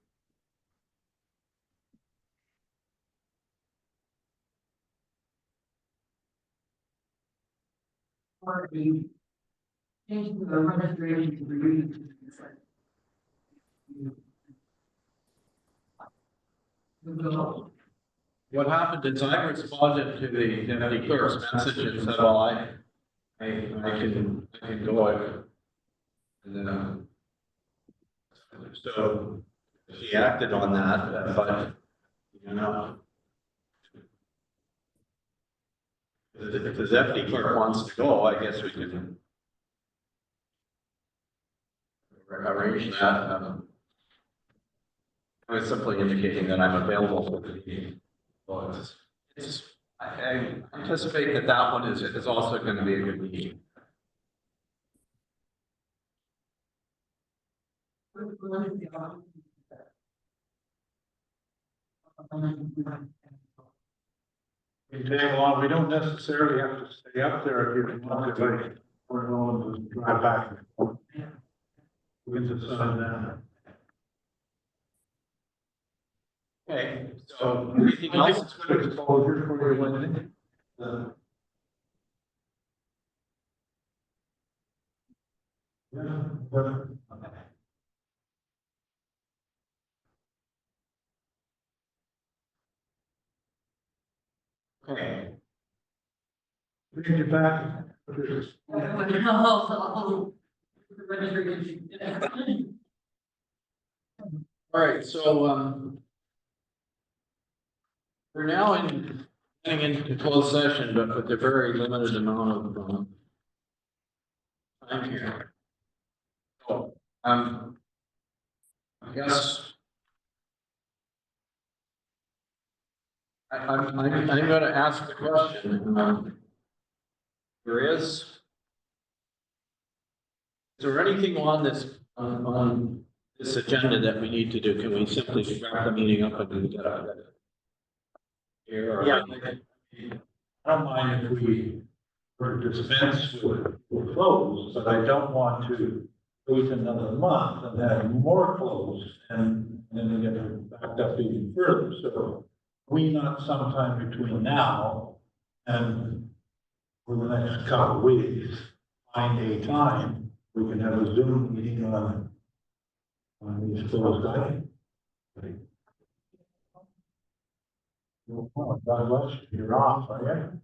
What happened is I responded to the deputy clerk's message and said, well, I can go out. And then, so she acted on that, but, you know, if the deputy clerk wants to go, I guess we can arrange that. I was simply indicating that I'm available for the meeting. Well, I anticipate that that one is also going to be a good meeting. We tag along, we don't necessarily have to stay up there if you want to, like, we're going to drive back. We can decide that. Okay, so anything else? It's good exposure for you, Wendy. Okay. Bring you back. All right, so, we're now getting into closed session, but with a very limited amount of, time here. So, I guess I'm gonna ask the question, is there anything on this agenda that we need to do? Can we simply wrap the meeting up and do that? Here, or? Yeah. I don't mind if we dispense with close, but I don't want to wait another month and have more closed and then we get backed up even further. So we not sometime between now and for the next couple of weeks, find a time, we can have a Zoom meeting on these closed items. God bless you. You're off, are you?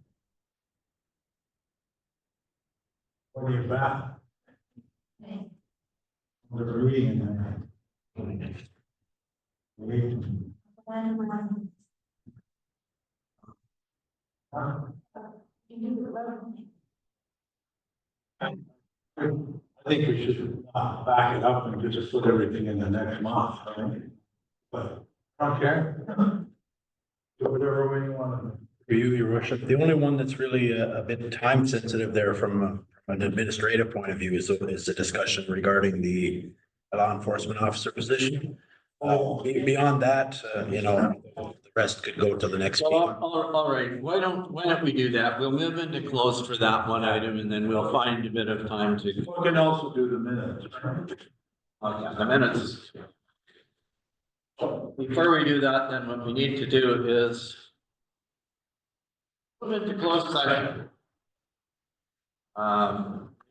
What are you back? We're reading there. I think we should back it up and just put everything in the next month, right? But, okay. Do whatever way you want to. For you, your worship, the only one that's really a bit time sensitive there from an administrative point of view is the discussion regarding the law enforcement officer position. Beyond that, the rest could go to the next Well, meeting. all right, why don't we do that? We'll move into closed for that one item and then we'll find a bit of time to. We can also do the minutes. Okay, the minutes. Before we do that, then what we need to do is Move into closed session.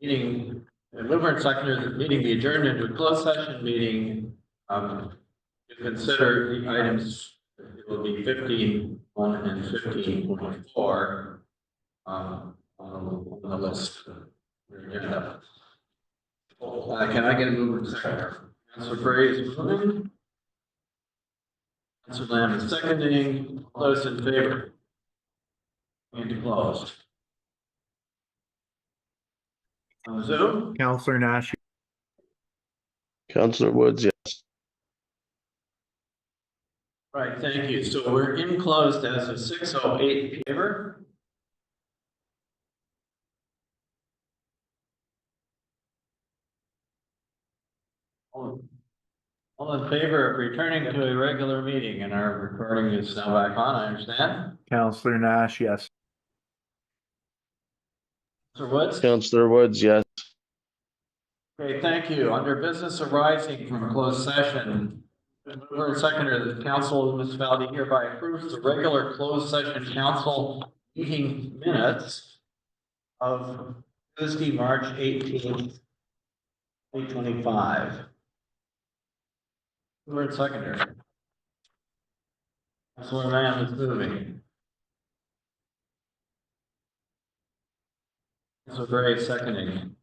Meeting, mover and seconder, the meeting be adjourned into a closed session meeting. To consider the items, it will be 15.1 and 15.4. On the list. Agenda. Can I get a mover and seconder? Councilor Gray is moving. Councilor Lamb is seconding. All those in favor? Into closed. On Zoom? Counselor Nash, Counselor Woods, yes. Right, thank you. So we're in closed as of 6:08 favor. All in favor of returning to a regular meeting, and our recording is now back on, I understand. Counselor Nash, yes. Councilor Woods? Counselor Woods, yes. Okay, thank you. Under business arising from closed session, mover and seconder, the council of the municipality hereby approves the regular closed session council meeting minutes of Tuesday, March 18th, 2025. Mover and seconder. Councilor Lamb is moving. Councilor Gray is seconding.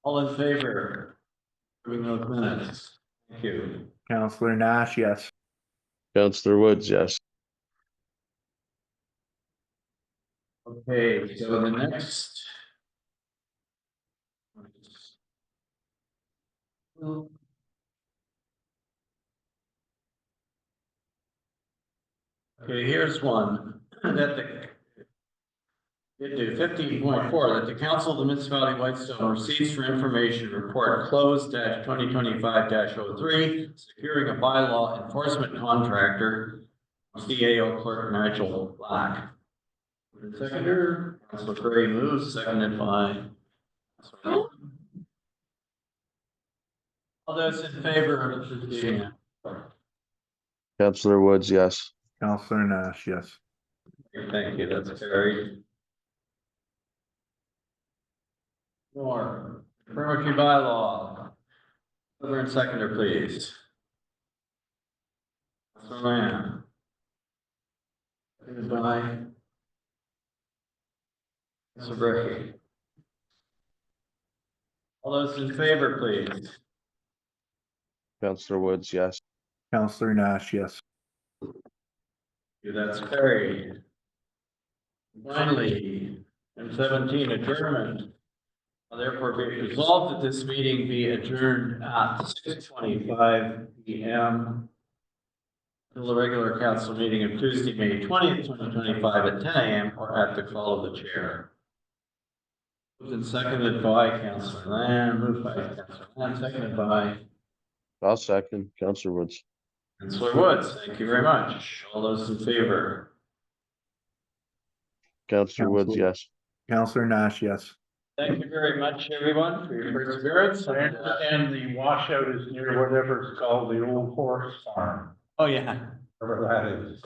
All in favor? Approving those minutes. Thank you. Counselor Nash, yes. Counselor Woods, yes. Okay, so the next. Okay, here's one that the. It do 15.4 that the council of the municipality of Whitestone receipts for information report closed -2025-03, securing a bylaw enforcement contractor, CAO clerk Nigel Black. Seconder, Councilor Gray moves, seconded by. All those in favor of the. Counselor Woods, yes. Counselor Nash, yes. Thank you, that's carried. More, affirmative bylaw. Mover and seconder, please. Councilor Lamb. Seconded by. Councilor Gray. All those in favor, please. Counselor Woods, yes. Counselor Nash, yes. That's carried. Finally, item 17, adjournment. Therefore, be it resolved that this meeting be adjourned at 6:25 p.m. Till the regular council meeting of Tuesday, May 20th, 2025 at 10 a.m. or at the call of the chair. Moved and seconded by Councilor Lamb, moved by Councilor Lamb, seconded by I'll second. Counselor Woods. Councilor Woods. Thank you very much. All those in favor? Counselor Woods, yes. Counselor Nash, yes. Thank you very much, everyone, for your perseverance. I understand the washout is near whatever it's called, the old horse farm, Oh, yeah. wherever that is.